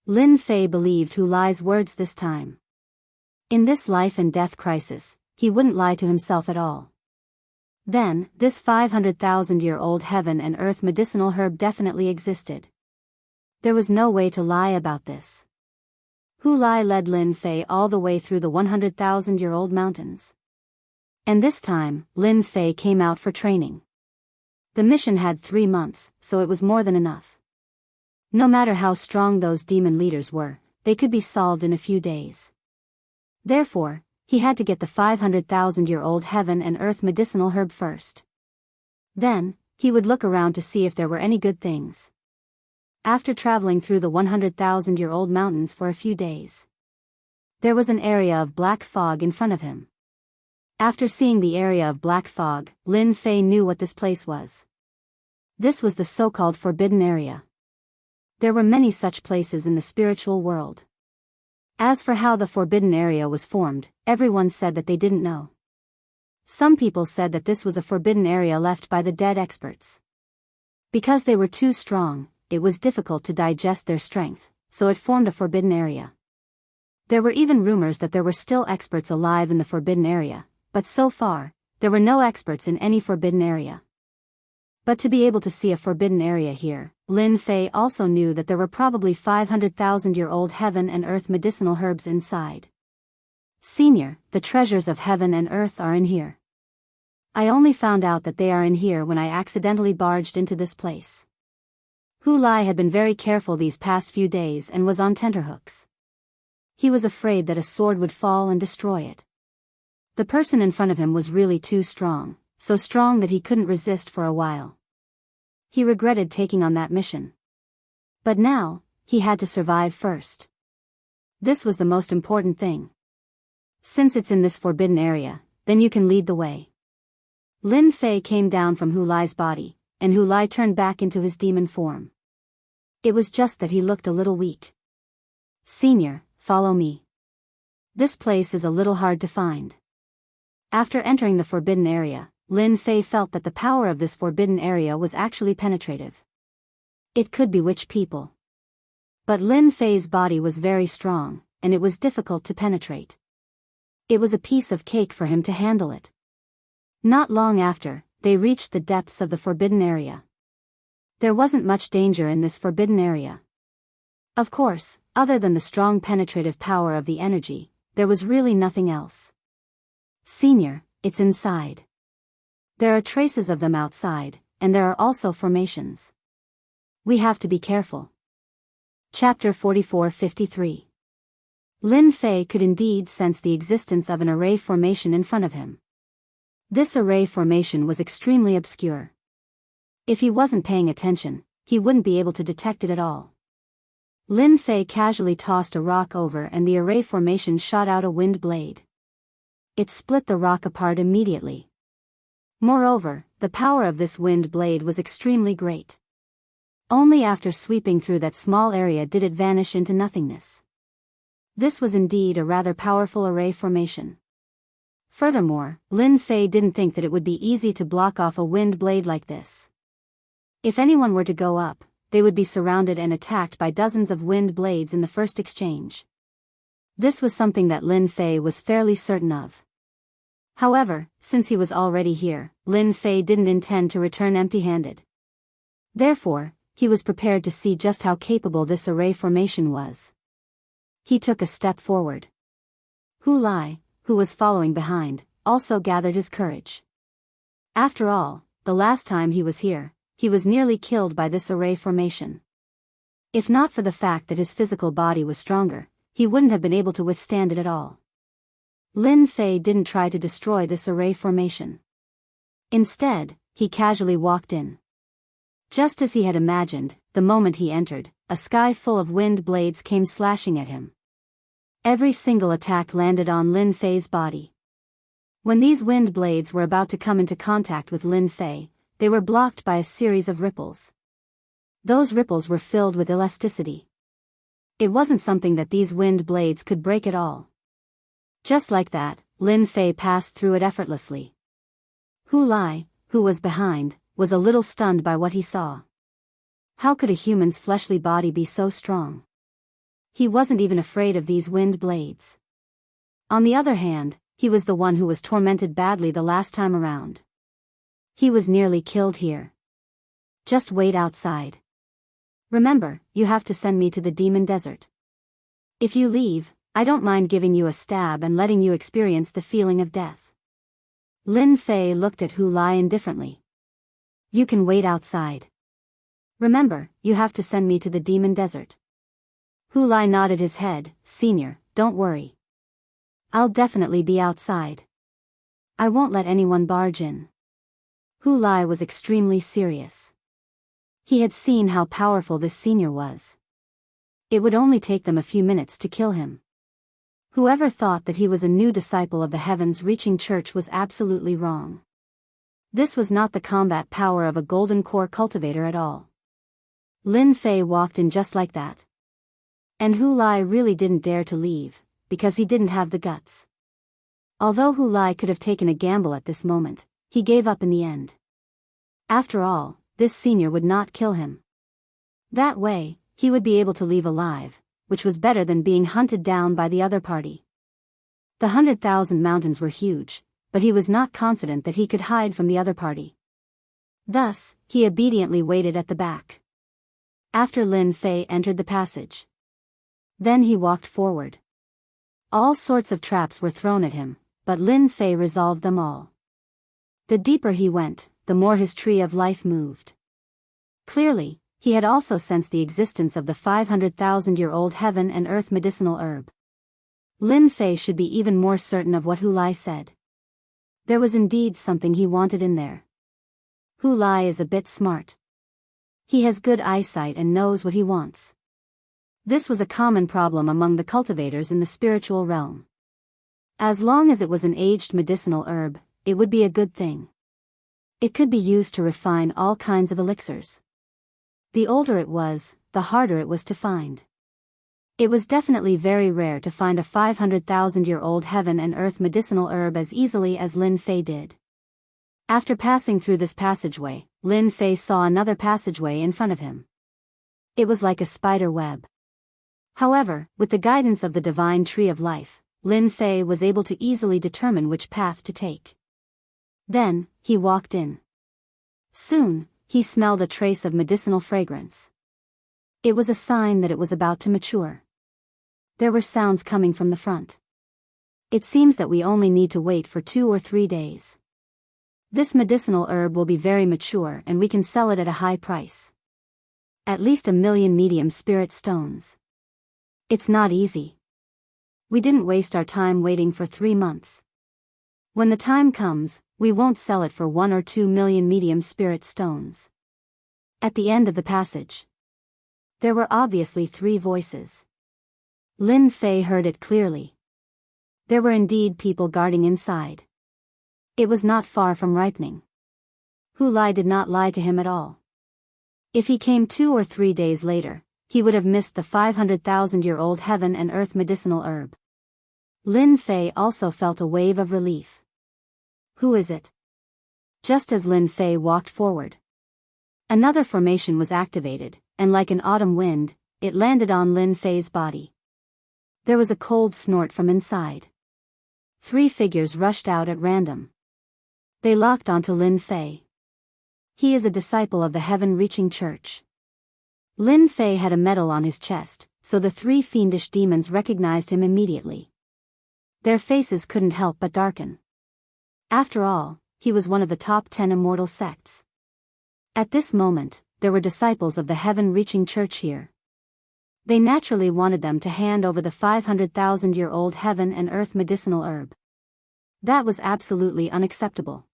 Lin Fei believed Hu Lai's words this time. In this life and death crisis, he wouldn't lie to himself at all. Then, this 500,000-year-old heaven and earth medicinal herb definitely existed. There was no way to lie about this. Hu Lai led Lin Fei all the way through the 100,000-year-old mountains. And this time, Lin Fei came out for training. The mission had 3 months, so it was more than enough. No matter how strong those demon leaders were, they could be solved in a few days. Therefore, he had to get the 500,000-year-old heaven and earth medicinal herb first. Then, he would look around to see if there were any good things. After traveling through the 100,000-year-old mountains for a few days, there was an area of black fog in front of him. After seeing the area of black fog, Lin Fei knew what this place was. This was the so-called forbidden area. There were many such places in the spiritual world. As for how the forbidden area was formed, everyone said that they didn't know. Some people said that this was a forbidden area left by the dead experts. Because they were too strong, it was difficult to digest their strength, so it formed a forbidden area. There were even rumors that there were still experts alive in the forbidden area, but so far, there were no experts in any forbidden area. But to be able to see a forbidden area here, Lin Fei also knew that there were probably 500,000-year-old heaven and earth medicinal herbs inside. Senior, the treasures of heaven and earth are in here. I only found out that they are in here when I accidentally barged into this place. Hu Lai had been very careful these past few days and was on tenterhooks. He was afraid that a sword would fall and destroy it. The person in front of him was really too strong, so strong that he couldn't resist for a while. He regretted taking on that mission. But now, he had to survive first. This was the most important thing. Since it's in this forbidden area, then you can lead the way. Lin Fei came down from Hu Lai's body, and Hu Lai turned back into his demon form. It was just that he looked a little weak. Senior, follow me. This place is a little hard to find. After entering the forbidden area, Lin Fei felt that the power of this forbidden area was actually penetrative. It could bewitch people. But Lin Fei's body was very strong, and it was difficult to penetrate. It was a piece of cake for him to handle it. Not long after, they reached the depths of the forbidden area. There wasn't much danger in this forbidden area. Of course, other than the strong penetrative power of the energy, there was really nothing else. Senior, it's inside. There are traces of them outside, and there are also formations. We have to be careful. Chapter 44-53. Lin Fei could indeed sense the existence of an array formation in front of him. This array formation was extremely obscure. If he wasn't paying attention, he wouldn't be able to detect it at all. Lin Fei casually tossed a rock over and the array formation shot out a wind blade. It split the rock apart immediately. Moreover, the power of this wind blade was extremely great. Only after sweeping through that small area did it vanish into nothingness. This was indeed a rather powerful array formation. Furthermore, Lin Fei didn't think that it would be easy to block off a wind blade like this. If anyone were to go up, they would be surrounded and attacked by dozens of wind blades in the first exchange. This was something that Lin Fei was fairly certain of. However, since he was already here, Lin Fei didn't intend to return empty-handed. Therefore, he was prepared to see just how capable this array formation was. He took a step forward. Hu Lai, who was following behind, also gathered his courage. After all, the last time he was here, he was nearly killed by this array formation. If not for the fact that his physical body was stronger, he wouldn't have been able to withstand it at all. Lin Fei didn't try to destroy this array formation. Instead, he casually walked in. Just as he had imagined, the moment he entered, a sky full of wind blades came slashing at him. Every single attack landed on Lin Fei's body. When these wind blades were about to come into contact with Lin Fei, they were blocked by a series of ripples. Those ripples were filled with elasticity. It wasn't something that these wind blades could break at all. Just like that, Lin Fei passed through it effortlessly. Hu Lai, who was behind, was a little stunned by what he saw. How could a human's fleshly body be so strong? He wasn't even afraid of these wind blades. On the other hand, he was the one who was tormented badly the last time around. He was nearly killed here. Just wait outside. Remember, you have to send me to the demon desert. If you leave, I don't mind giving you a stab and letting you experience the feeling of death. Lin Fei looked at Hu Lai indifferently. You can wait outside. Remember, you have to send me to the demon desert. Hu Lai nodded his head. Senior, don't worry. I'll definitely be outside. I won't let anyone barge in. Hu Lai was extremely serious. He had seen how powerful this senior was. It would only take them a few minutes to kill him. Whoever thought that he was a new disciple of the heavens-reaching church was absolutely wrong. This was not the combat power of a golden core cultivator at all. Lin Fei walked in just like that. And Hu Lai really didn't dare to leave, because he didn't have the guts. Although Hu Lai could have taken a gamble at this moment, he gave up in the end. After all, this senior would not kill him. That way, he would be able to leave alive, which was better than being hunted down by the other party. The 100,000 mountains were huge, but he was not confident that he could hide from the other party. Thus, he obediently waited at the back. After Lin Fei entered the passage. Then he walked forward. All sorts of traps were thrown at him, but Lin Fei resolved them all. The deeper he went, the more his tree of life moved. Clearly, he had also sensed the existence of the 500,000-year-old heaven and earth medicinal herb. Lin Fei should be even more certain of what Hu Lai said. There was indeed something he wanted in there. Hu Lai is a bit smart. He has good eyesight and knows what he wants. This was a common problem among the cultivators in the spiritual realm. As long as it was an aged medicinal herb, it would be a good thing. It could be used to refine all kinds of elixirs. The older it was, the harder it was to find. It was definitely very rare to find a 500,000-year-old heaven and earth medicinal herb as easily as Lin Fei did. After passing through this passageway, Lin Fei saw another passageway in front of him. It was like a spider web. However, with the guidance of the divine tree of life, Lin Fei was able to easily determine which path to take. Then, he walked in. Soon, he smelled a trace of medicinal fragrance. It was a sign that it was about to mature. There were sounds coming from the front. It seems that we only need to wait for 2 or 3 days. This medicinal herb will be very mature and we can sell it at a high price. At least 1 million medium spirit stones. It's not easy. We didn't waste our time waiting for 3 months. When the time comes, we won't sell it for 1 or 2 million medium spirit stones. At the end of the passage, there were obviously 3 voices. Lin Fei heard it clearly. There were indeed people guarding inside. It was not far from ripening. Hu Lai did not lie to him at all. If he came 2 or 3 days later, he would have missed the 500,000-year-old heaven and earth medicinal herb. Lin Fei also felt a wave of relief. Who is it? Just as Lin Fei walked forward, another formation was activated, and like an autumn wind, it landed on Lin Fei's body. There was a cold snort from inside. 3 figures rushed out at random. They locked onto Lin Fei. He is a disciple of the heaven-reaching church. Lin Fei had a medal on his chest, so the 3 fiendish demons recognized him immediately. Their faces couldn't help but darken. After all, he was one of the top 10 immortal sects. At this moment, there were disciples of the heaven-reaching church here. They naturally wanted them to hand over the 500,000-year-old heaven and earth medicinal herb. That was absolutely unacceptable.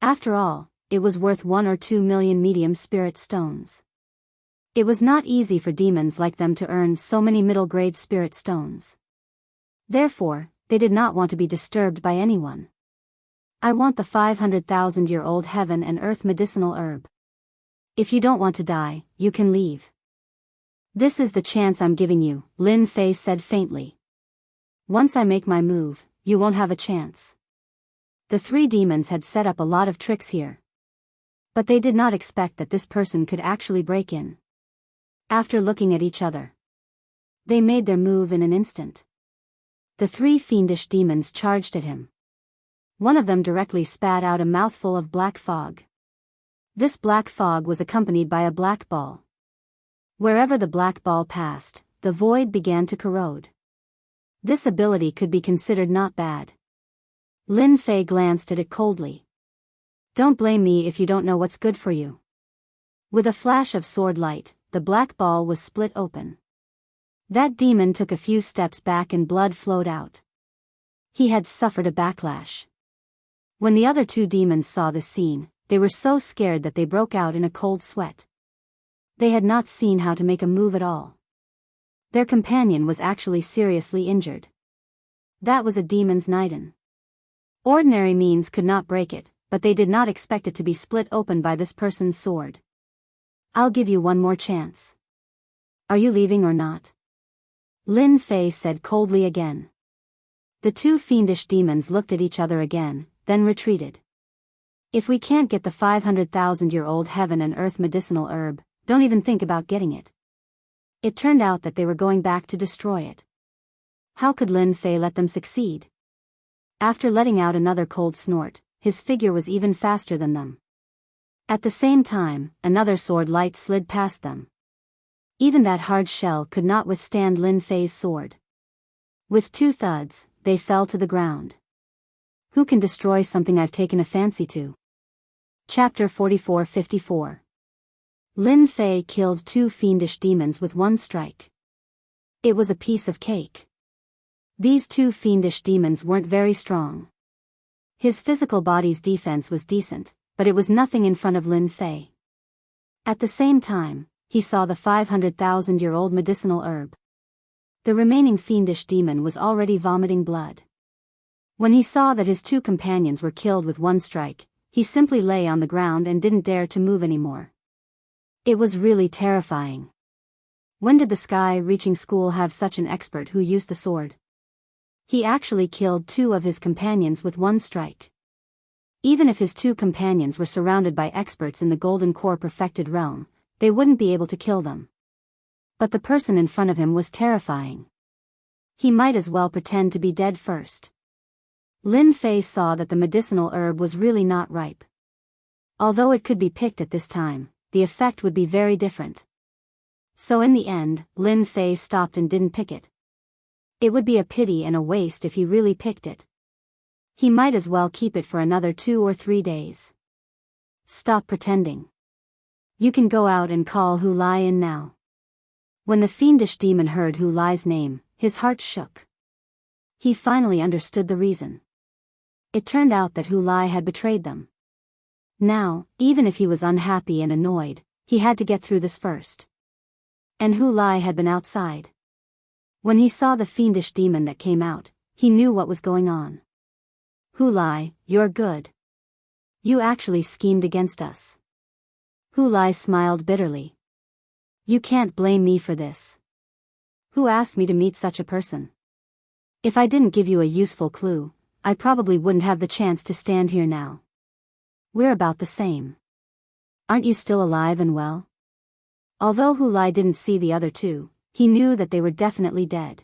After all, it was worth 1 or 2 million medium spirit stones. It was not easy for demons like them to earn so many middle-grade spirit stones. Therefore, they did not want to be disturbed by anyone. I want the 500,000-year-old heaven and earth medicinal herb. If you don't want to die, you can leave. This is the chance I'm giving you, Lin Fei said faintly. Once I make my move, you won't have a chance. The 3 demons had set up a lot of tricks here. But they did not expect that this person could actually break in. After looking at each other, they made their move in an instant. The 3 fiendish demons charged at him. One of them directly spat out a mouthful of black fog. This black fog was accompanied by a black ball. Wherever the black ball passed, the void began to corrode. This ability could be considered not bad. Lin Fei glanced at it coldly. Don't blame me if you don't know what's good for you. With a flash of sword light, the black ball was split open. That demon took a few steps back and blood flowed out. He had suffered a backlash. When the other 2 demons saw this scene, they were so scared that they broke out in a cold sweat. They had not seen how to make a move at all. Their companion was actually seriously injured. That was a demon's Niden. Ordinary means could not break it, but they did not expect it to be split open by this person's sword. I'll give you one more chance. Are you leaving or not? Lin Fei said coldly again. The 2 fiendish demons looked at each other again, then retreated. If we can't get the 500,000-year-old heaven and earth medicinal herb, don't even think about getting it. It turned out that they were going back to destroy it. How could Lin Fei let them succeed? After letting out another cold snort, his figure was even faster than them. At the same time, another sword light slid past them. Even that hard shell could not withstand Lin Fei's sword. With 2 thuds, they fell to the ground. Who can destroy something I've taken a fancy to? Chapter 44-54. Lin Fei killed 2 fiendish demons with 1 strike. It was a piece of cake. These 2 fiendish demons weren't very strong. His physical body's defense was decent, but it was nothing in front of Lin Fei. At the same time, he saw the 500,000-year-old medicinal herb. The remaining fiendish demon was already vomiting blood. When he saw that his 2 companions were killed with 1 strike, he simply lay on the ground and didn't dare to move anymore. It was really terrifying. When did the sky-reaching school have such an expert who used the sword? He actually killed 2 of his companions with 1 strike. Even if his 2 companions were surrounded by experts in the Golden Core perfected realm, they wouldn't be able to kill them. But the person in front of him was terrifying. He might as well pretend to be dead first. Lin Fei saw that the medicinal herb was really not ripe. Although it could be picked at this time, the effect would be very different. So in the end, Lin Fei stopped and didn't pick it. It would be a pity and a waste if he really picked it. He might as well keep it for another 2 or 3 days. Stop pretending. You can go out and call Hu Lai in now. When the fiendish demon heard Hu Lai's name, his heart shook. He finally understood the reason. It turned out that Hu Lai had betrayed them. Now, even if he was unhappy and annoyed, he had to get through this first. And Hu Lai had been outside. When he saw the fiendish demon that came out, he knew what was going on. Hu Lai, you're good. You actually schemed against us. Hu Lai smiled bitterly. You can't blame me for this. Who asked me to meet such a person? If I didn't give you a useful clue, I probably wouldn't have the chance to stand here now. We're about the same. Aren't you still alive and well? Although Hu Lai didn't see the other two, he knew that they were definitely dead.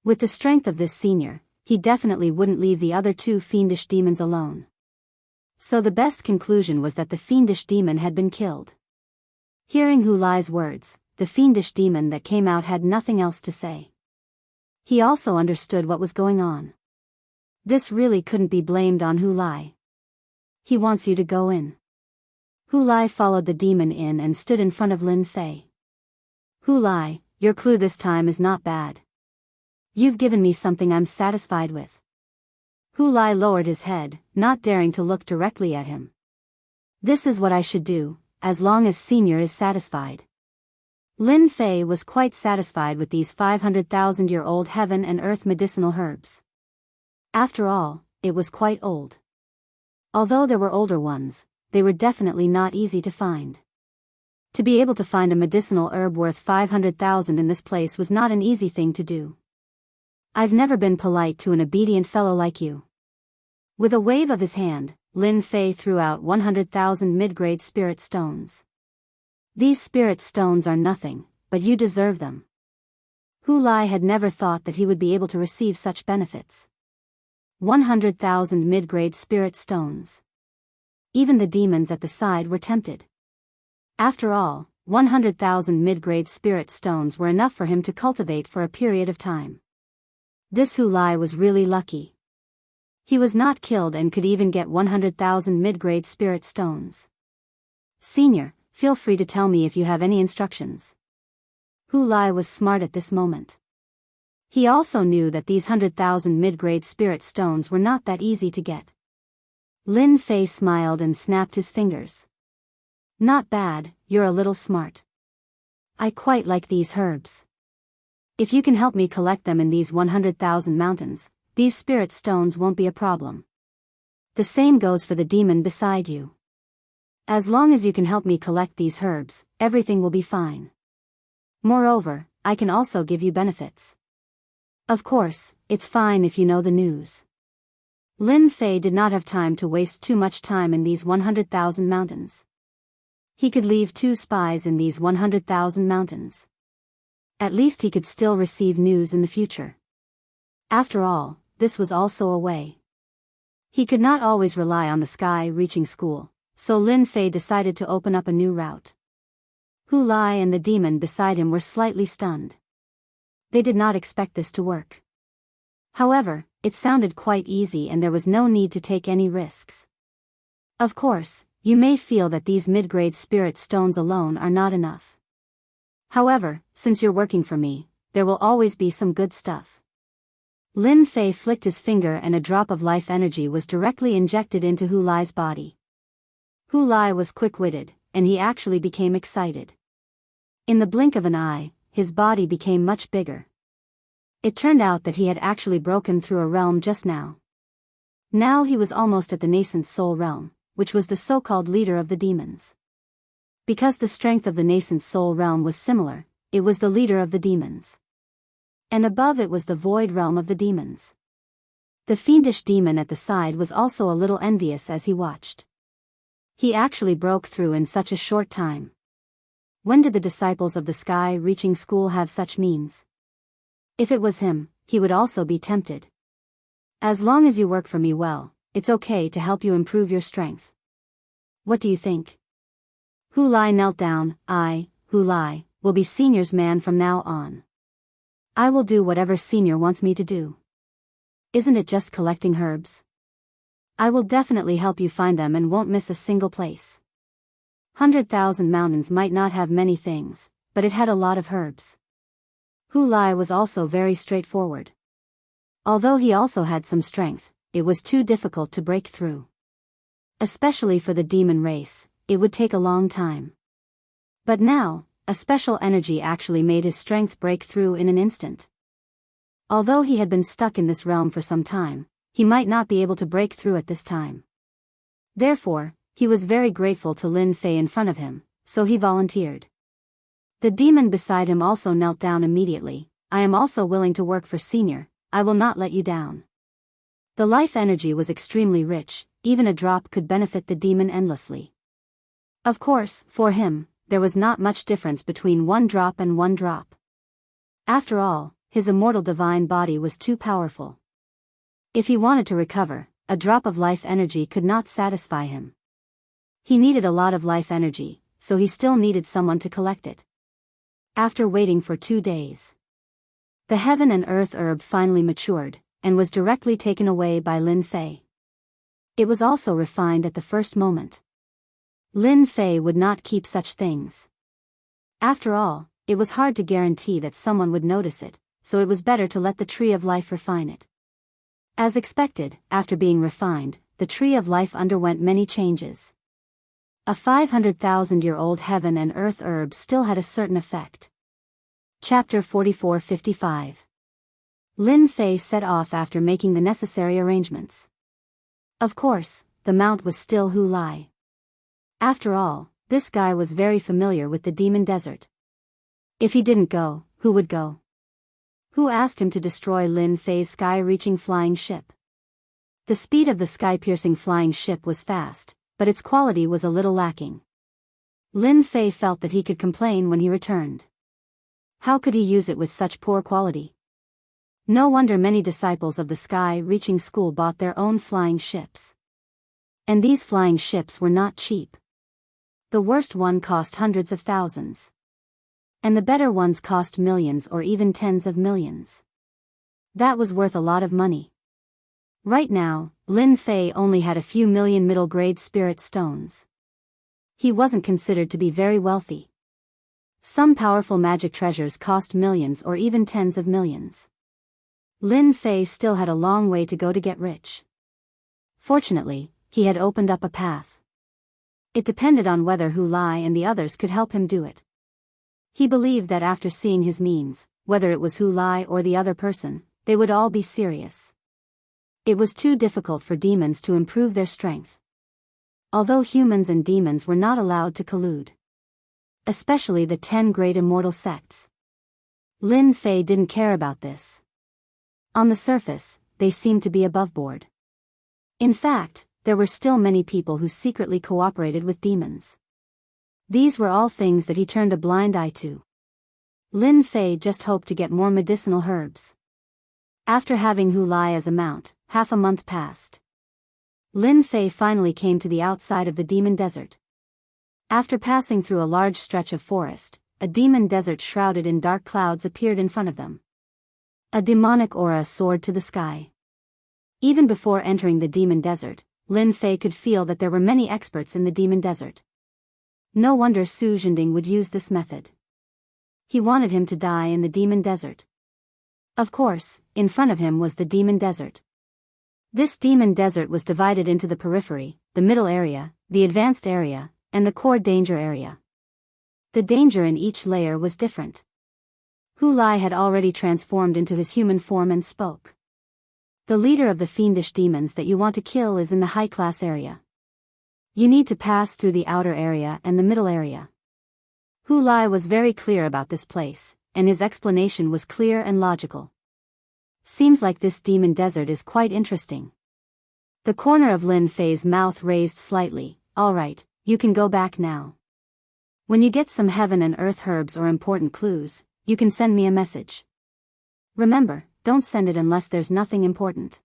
With the strength of this senior, he definitely wouldn't leave the other 2 fiendish demons alone. So the best conclusion was that the fiendish demon had been killed. Hearing Hu Lai's words, the fiendish demon that came out had nothing else to say. He also understood what was going on. This really couldn't be blamed on Hu Lai. He wants you to go in. Hu Lai followed the demon in and stood in front of Lin Fei. Hu Lai, your clue this time is not bad. You've given me something I'm satisfied with. Hu Lai lowered his head, not daring to look directly at him. This is what I should do, as long as Senior is satisfied. Lin Fei was quite satisfied with these 500,000-year-old heaven and earth medicinal herbs. After all, it was quite old. Although there were older ones, they were definitely not easy to find. To be able to find a medicinal herb worth 500,000 in this place was not an easy thing to do. I've never been polite to an obedient fellow like you. With a wave of his hand, Lin Fei threw out 100,000 mid-grade spirit stones. These spirit stones are nothing, but you deserve them. Hu Lai had never thought that he would be able to receive such benefits. 100,000 mid-grade spirit stones. Even the demons at the side were tempted. After all, 100,000 mid-grade spirit stones were enough for him to cultivate for a period of time. This Hu Lai was really lucky. He was not killed and could even get 100,000 mid-grade spirit stones. Senior, feel free to tell me if you have any instructions. Hu Lai was smart at this moment. He also knew that these 100,000 mid-grade spirit stones were not that easy to get. Lin Fei smiled and snapped his fingers. Not bad, you're a little smart. I quite like these herbs. If you can help me collect them in these 100,000 mountains, these spirit stones won't be a problem. The same goes for the demon beside you. As long as you can help me collect these herbs, everything will be fine. Moreover, I can also give you benefits. Of course, it's fine if you know the news. Lin Fei did not have time to waste too much time in these 100,000 mountains. He could leave 2 spies in these 100,000 mountains. At least he could still receive news in the future. After all, this was also a way. He could not always rely on the sky reaching school, so Lin Fei decided to open up a new route. Hu Lai and the demon beside him were slightly stunned. They did not expect this to work. However, it sounded quite easy and there was no need to take any risks. Of course, you may feel that these mid-grade spirit stones alone are not enough. However, since you're working for me, there will always be some good stuff. Lin Fei flicked his finger and a drop of life energy was directly injected into Hu Lai's body. Hu Lai was quick-witted, and he actually became excited. In the blink of an eye, his body became much bigger. It turned out that he had actually broken through a realm just now. Now he was almost at the nascent soul realm, which was the so-called leader of the demons. Because the strength of the nascent soul realm was similar, it was the leader of the demons. And above it was the void realm of the demons. The fiendish demon at the side was also a little envious as he watched. He actually broke through in such a short time. When did the disciples of the sky-reaching school have such means? If it was him, he would also be tempted. As long as you work for me well, it's okay to help you improve your strength. What do you think? Hu Lai knelt down. I, Hu Lai, will be Senior's man from now on. I will do whatever Senior wants me to do. Isn't it just collecting herbs? I will definitely help you find them and won't miss a single place. 100,000 mountains might not have many things, but it had a lot of herbs. Hu Lai was also very straightforward. Although he also had some strength, it was too difficult to break through. Especially for the demon race, it would take a long time. But now, a special energy actually made his strength break through in an instant. Although he had been stuck in this realm for some time, he might not be able to break through at this time. Therefore, he was very grateful to Lin Fei in front of him, so he volunteered. The demon beside him also knelt down immediately. I am also willing to work for Senior, I will not let you down. The life energy was extremely rich, even a drop could benefit the demon endlessly. Of course, for him, there was not much difference between one drop and one drop. After all, his immortal divine body was too powerful. If he wanted to recover, a drop of life energy could not satisfy him. He needed a lot of life energy, so he still needed someone to collect it. After waiting for 2 days, the heaven and earth herb finally matured, and was directly taken away by Lin Fei. It was also refined at the first moment. Lin Fei would not keep such things. After all, it was hard to guarantee that someone would notice it, so it was better to let the tree of life refine it. As expected, after being refined, the tree of life underwent many changes. A 500,000-year-old heaven and earth herb still had a certain effect. Chapter 44-55. Lin Fei set off after making the necessary arrangements. Of course, the mount was still Hu Lai. After all, this guy was very familiar with the demon desert. If he didn't go, who would go? Who asked him to destroy Lin Fei's sky-reaching flying ship? The speed of the sky-piercing flying ship was fast, but its quality was a little lacking. Lin Fei felt that he could complain when he returned. How could he use it with such poor quality? No wonder many disciples of the sky-reaching school bought their own flying ships. And these flying ships were not cheap. The worst one cost hundreds of thousands. And the better ones cost millions or even tens of millions. That was worth a lot of money. Right now, Lin Fei only had a few million middle-grade spirit stones. He wasn't considered to be very wealthy. Some powerful magic treasures cost millions or even tens of millions. Lin Fei still had a long way to go to get rich. Fortunately, he had opened up a path. It depended on whether Hu Lai and the others could help him do it. He believed that after seeing his means, whether it was Hu Lai or the other person, they would all be serious. It was too difficult for demons to improve their strength. Although humans and demons were not allowed to collude. Especially the 10 great immortal sects. Lin Fei didn't care about this. On the surface, they seemed to be above board. In fact, there were still many people who secretly cooperated with demons. These were all things that he turned a blind eye to. Lin Fei just hoped to get more medicinal herbs. After having Hu Lai as a mount, half a month passed. Lin Fei finally came to the outside of the demon desert. After passing through a large stretch of forest, a demon desert shrouded in dark clouds appeared in front of them. A demonic aura soared to the sky. Even before entering the demon desert, Lin Fei could feel that there were many experts in the demon desert. No wonder Su Zhending would use this method. He wanted him to die in the demon desert. Of course, in front of him was the demon desert. This demon desert was divided into the periphery, the middle area, the advanced area, and the core danger area. The danger in each layer was different. Hu Lai had already transformed into his human form and spoke. The leader of the fiendish demons that you want to kill is in the high-class area. You need to pass through the outer area and the middle area. Hu Lai was very clear about this place, and his explanation was clear and logical. Seems like this demon desert is quite interesting. The corner of Lin Fei's mouth raised slightly. All right, you can go back now. When you get some heaven and earth herbs or important clues, you can send me a message. Remember, don't send it unless there's nothing important.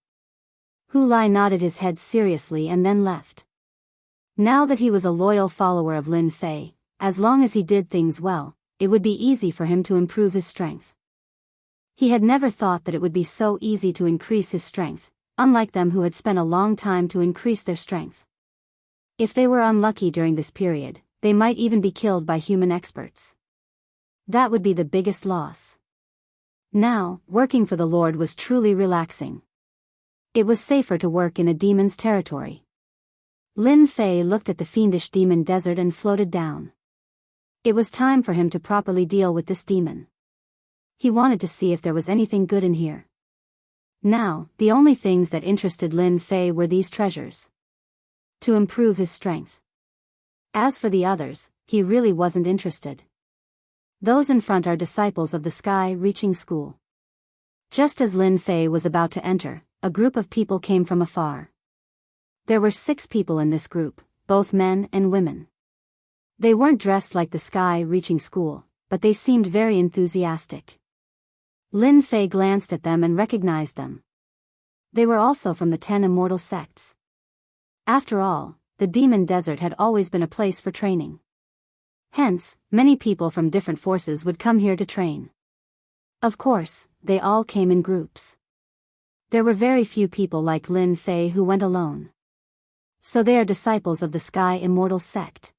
Hu Lai nodded his head seriously and then left. Now that he was a loyal follower of Lin Fei, as long as he did things well, it would be easy for him to improve his strength. He had never thought that it would be so easy to increase his strength, unlike them who had spent a long time to increase their strength. If they were unlucky during this period, they might even be killed by human experts. That would be the biggest loss. Now, working for the Lord was truly relaxing. It was safer to work in a demon's territory. Lin Fei looked at the fiendish demon desert and floated down. It was time for him to properly deal with this demon. He wanted to see if there was anything good in here. Now, the only things that interested Lin Fei were these treasures. To improve his strength. As for the others, he really wasn't interested. Those in front are disciples of the sky-reaching school. Just as Lin Fei was about to enter, a group of people came from afar. There were 6 people in this group, both men and women. They weren't dressed like the sky-reaching school, but they seemed very enthusiastic. Lin Fei glanced at them and recognized them. They were also from the 10 immortal sects. After all, the demon desert had always been a place for training. Hence, many people from different forces would come here to train. Of course, they all came in groups. There were very few people like Lin Fei who went alone. So they are disciples of the Sky Immortal sect.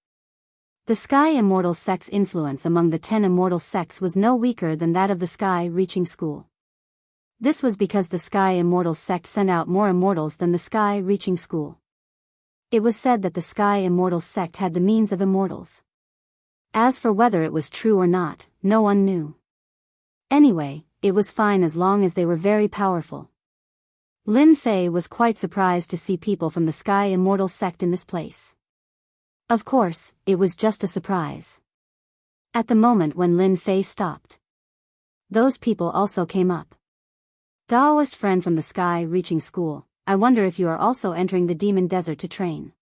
The Sky Immortal sect's influence among the 10 immortal sects was no weaker than that of the Sky-reaching school. This was because the Sky Immortal sect sent out more immortals than the Sky-reaching school. It was said that the Sky Immortal sect had the means of immortals. As for whether it was true or not, no one knew. Anyway, it was fine as long as they were very powerful. Lin Fei was quite surprised to see people from the Sky Immortal sect in this place. Of course, it was just a surprise. At the moment when Lin Fei stopped, those people also came up. Daoist friend from the Sky-reaching school, I wonder if you are also entering the demon desert to train.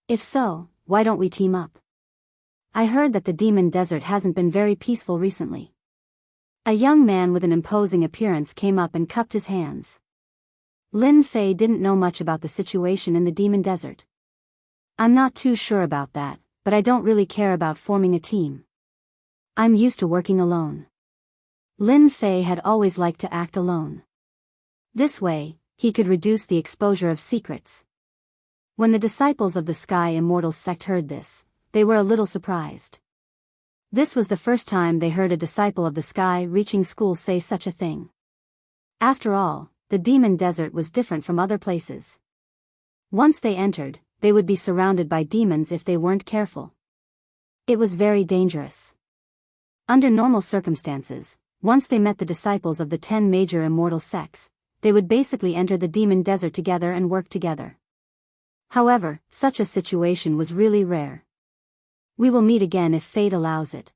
If so, why don't we team up? I heard that the demon desert hasn't been very peaceful recently. A young man with an imposing appearance came up and cupped his hands. Lin Fei didn't know much about the situation in the demon desert. I'm not too sure about that, but I don't really care about forming a team. I'm used to working alone. Lin Fei had always liked to act alone. This way, he could reduce the exposure of secrets. When the disciples of the Sky Immortal sect heard this, they were a little surprised. This was the first time they heard a disciple of the Sky-reaching school say such a thing. After all, the demon desert was different from other places. Once they entered, they would be surrounded by demons if they weren't careful. It was very dangerous. Under normal circumstances, once they met the disciples of the 10 major immortal sects, they would basically enter the demon desert together and work together. However, such a situation was really rare. We will meet again if fate allows it.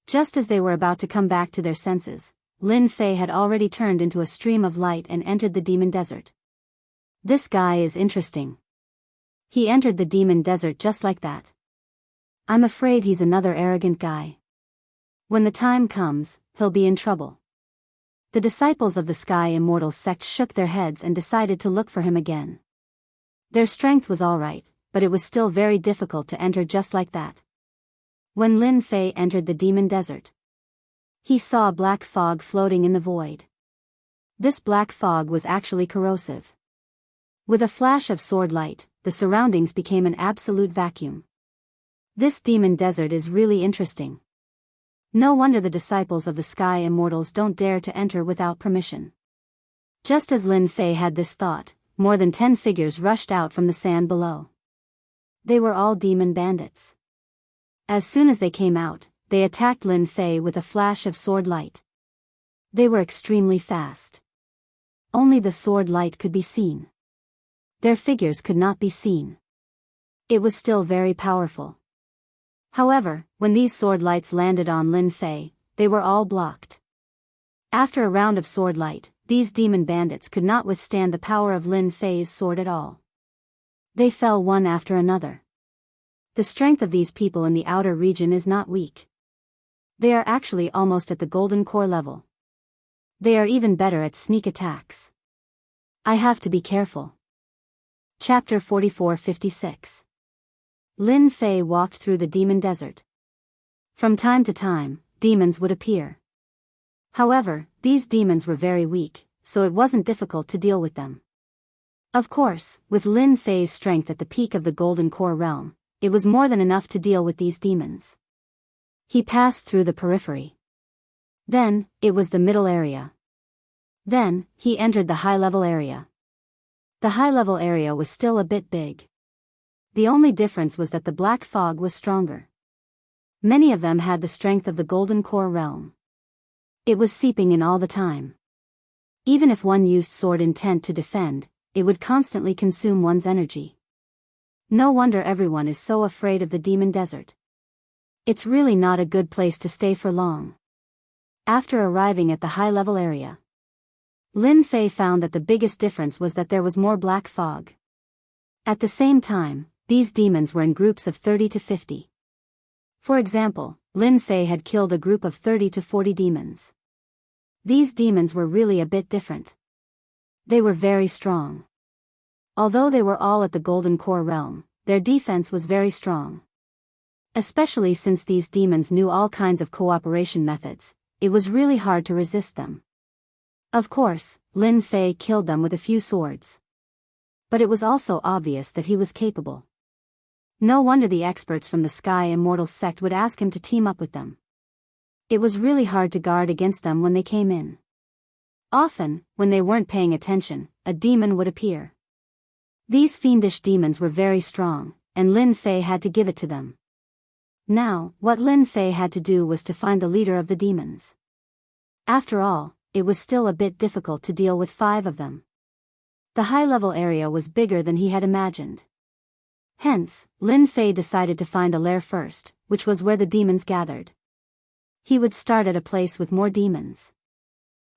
Just as they were about to come back to their senses, Lin Fei had already turned into a stream of light and entered the demon desert. This guy is interesting. He entered the demon desert just like that. I'm afraid he's another arrogant guy. When the time comes, he'll be in trouble. The disciples of the Sky Immortal sect shook their heads and decided to look for him again. Their strength was all right, but it was still very difficult to enter just like that. When Lin Fei entered the demon desert, he saw a black fog floating in the void. This black fog was actually corrosive. With a flash of sword light, the surroundings became an absolute vacuum. This demon desert is really interesting. No wonder the disciples of the Sky Immortals don't dare to enter without permission. Just as Lin Fei had this thought, more than 10 figures rushed out from the sand below. They were all demon bandits. As soon as they came out, they attacked Lin Fei with a flash of sword light. They were extremely fast. Only the sword light could be seen. Their figures could not be seen. It was still very powerful. However, when these sword lights landed on Lin Fei, they were all blocked. After a round of sword light, these demon bandits could not withstand the power of Lin Fei's sword at all. They fell one after another. The strength of these people in the outer region is not weak. They are actually almost at the golden core level. They are even better at sneak attacks. I have to be careful. Chapter 44-56. Lin Fei walked through the demon desert. From time to time, demons would appear. However, these demons were very weak, so it wasn't difficult to deal with them. Of course, with Lin Fei's strength at the peak of the golden core realm, it was more than enough to deal with these demons. He passed through the periphery. Then, it was the middle area. Then, he entered the high-level area. The high-level area was still a bit big. The only difference was that the black fog was stronger. Many of them had the strength of the golden core realm. It was seeping in all the time. Even if one used sword intent to defend, it would constantly consume one's energy. No wonder everyone is so afraid of the demon desert. It's really not a good place to stay for long. After arriving at the high-level area, Lin Fei found that the biggest difference was that there was more black fog. At the same time, these demons were in groups of 30 to 50. For example, Lin Fei had killed a group of 30 to 40 demons. These demons were really a bit different. They were very strong. Although they were all at the golden core realm, their defense was very strong. Especially since these demons knew all kinds of cooperation methods, it was really hard to resist them. Of course, Lin Fei killed them with a few swords. But it was also obvious that he was capable. No wonder the experts from the Sky Immortals sect would ask him to team up with them. It was really hard to guard against them when they came in. Often, when they weren't paying attention, a demon would appear. These fiendish demons were very strong, and Lin Fei had to give it to them. Now, what Lin Fei had to do was to find the leader of the demons. After all, it was still a bit difficult to deal with 5 of them. The high-level area was bigger than he had imagined. Hence, Lin Fei decided to find a lair first, which was where the demons gathered. He would start at a place with more demons.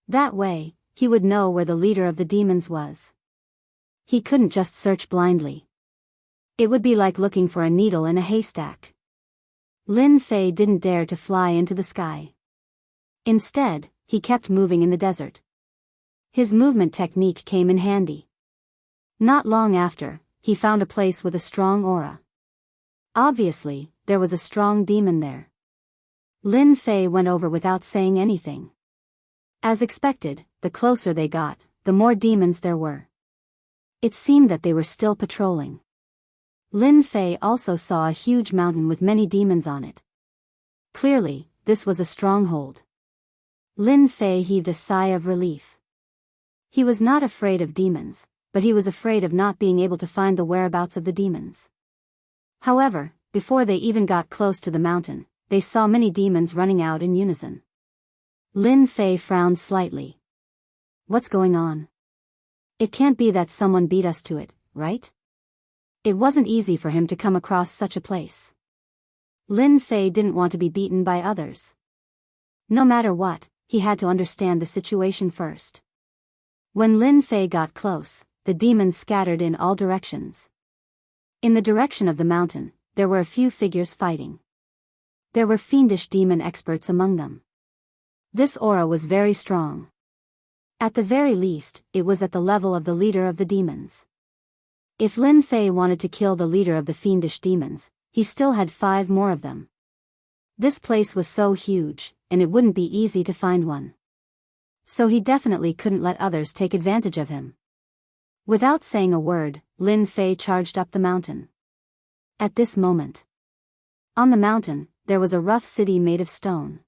That way, he would know where the leader of the demons was. He couldn't just search blindly. It would be like looking for a needle in a haystack. Lin Fei didn't dare to fly into the sky. Instead, he kept moving in the desert. His movement technique came in handy. Not long after, he found a place with a strong aura. Obviously, there was a strong demon there. Lin Fei went over without saying anything. As expected, the closer they got, the more demons there were. It seemed that they were still patrolling. Lin Fei also saw a huge mountain with many demons on it. Clearly, this was a stronghold. Lin Fei heaved a sigh of relief. He was not afraid of demons, but he was afraid of not being able to find the whereabouts of the demons. However, before they even got close to the mountain, they saw many demons running out in unison. Lin Fei frowned slightly. What's going on? It can't be that someone beat us to it, right? It wasn't easy for him to come across such a place. Lin Fei didn't want to be beaten by others. No matter what, he had to understand the situation first. When Lin Fei got close, the demons scattered in all directions. In the direction of the mountain, there were a few figures fighting. There were fiendish demon experts among them. This aura was very strong. At the very least, it was at the level of the leader of the demons. If Lin Fei wanted to kill the leader of the fiendish demons, he still had 5 more of them. This place was so huge, and it wouldn't be easy to find one. So he definitely couldn't let others take advantage of him. Without saying a word, Lin Fei charged up the mountain. At this moment, on the mountain, there was a rough city made of stone.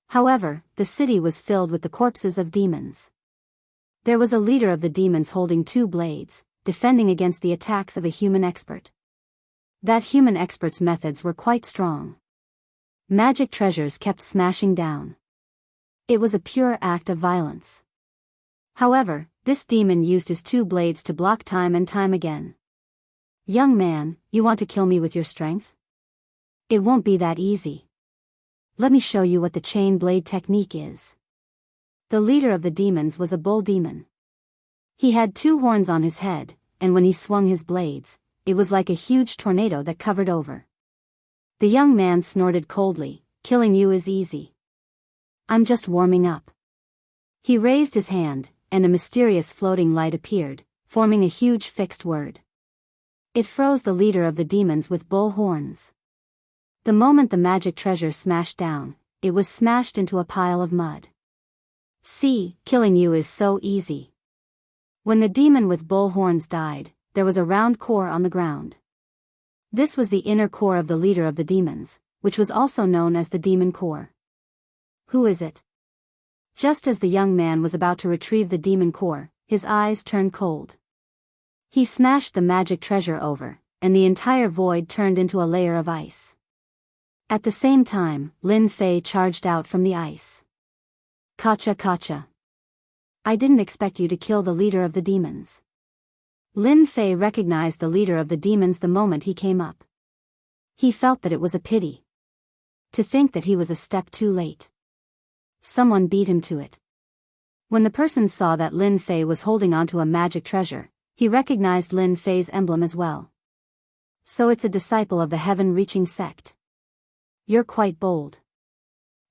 However, the city was filled with the corpses of demons. There was a leader of the demons holding 2 blades, defending against the attacks of a human expert. That human expert's methods were quite strong. Magic treasures kept smashing down. It was a pure act of violence. However, this demon used his 2 blades to block time and time again. Young man, you want to kill me with your strength? It won't be that easy. Let me show you what the chain blade technique is. The leader of the demons was a bull demon. He had 2 horns on his head, and when he swung his blades, it was like a huge tornado that covered over. The young man snorted coldly, "Killing you is easy. I'm just warming up." He raised his hand, and a mysterious floating light appeared, forming a huge fixed word. It froze the leader of the demons with bull horns. The moment the magic treasure smashed down, it was smashed into a pile of mud. "See, killing you is so easy." When the demon with bull horns died, there was a round core on the ground. This was the inner core of the leader of the demons, which was also known as the demon core. "Who is it?" Just as the young man was about to retrieve the demon core, his eyes turned cold. He smashed the magic treasure over, and the entire void turned into a layer of ice. At the same time, Lin Fei charged out from the ice. "Kacha kacha. I didn't expect you to kill the leader of the demons." Lin Fei recognized the leader of the demons the moment he came up. He felt that it was a pity. To think that he was a step too late. Someone beat him to it. When the person saw that Lin Fei was holding onto a magic treasure, he recognized Lin Fei's emblem as well. "So it's a disciple of the heaven-reaching sect. You're quite bold.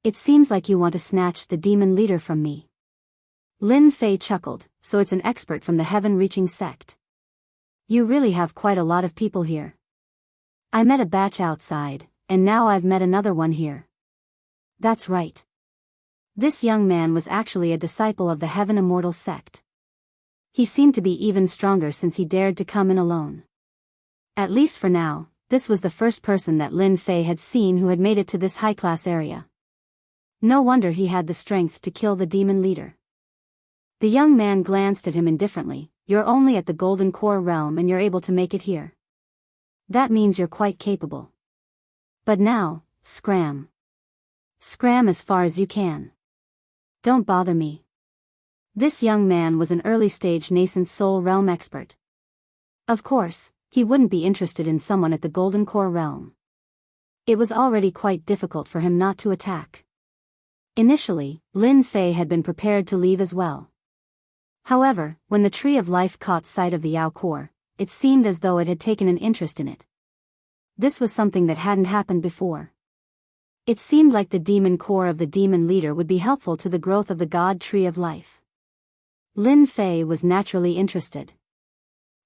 It seems like you want to snatch the demon leader from me." Lin Fei chuckled, "So it's an expert from the heaven-reaching sect. You really have quite a lot of people here. I met a batch outside, and now I've met another one here." That's right. This young man was actually a disciple of the Heaven Immortal sect. He seemed to be even stronger since he dared to come in alone. At least for now, this was the first person that Lin Fei had seen who had made it to this high-class area. No wonder he had the strength to kill the demon leader. The young man glanced at him indifferently. "You're only at the Golden Core realm and you're able to make it here. That means you're quite capable. But now, scram. Scram as far as you can. Don't bother me." This young man was an early-stage nascent soul realm expert. Of course, he wouldn't be interested in someone at the Golden Core realm. It was already quite difficult for him not to attack. Initially, Lin Fei had been prepared to leave as well. However, when the Tree of Life caught sight of the Yao core, it seemed as though it had taken an interest in it. This was something that hadn't happened before. It seemed like the demon core of the demon leader would be helpful to the growth of the God Tree of Life. Lin Fei was naturally interested.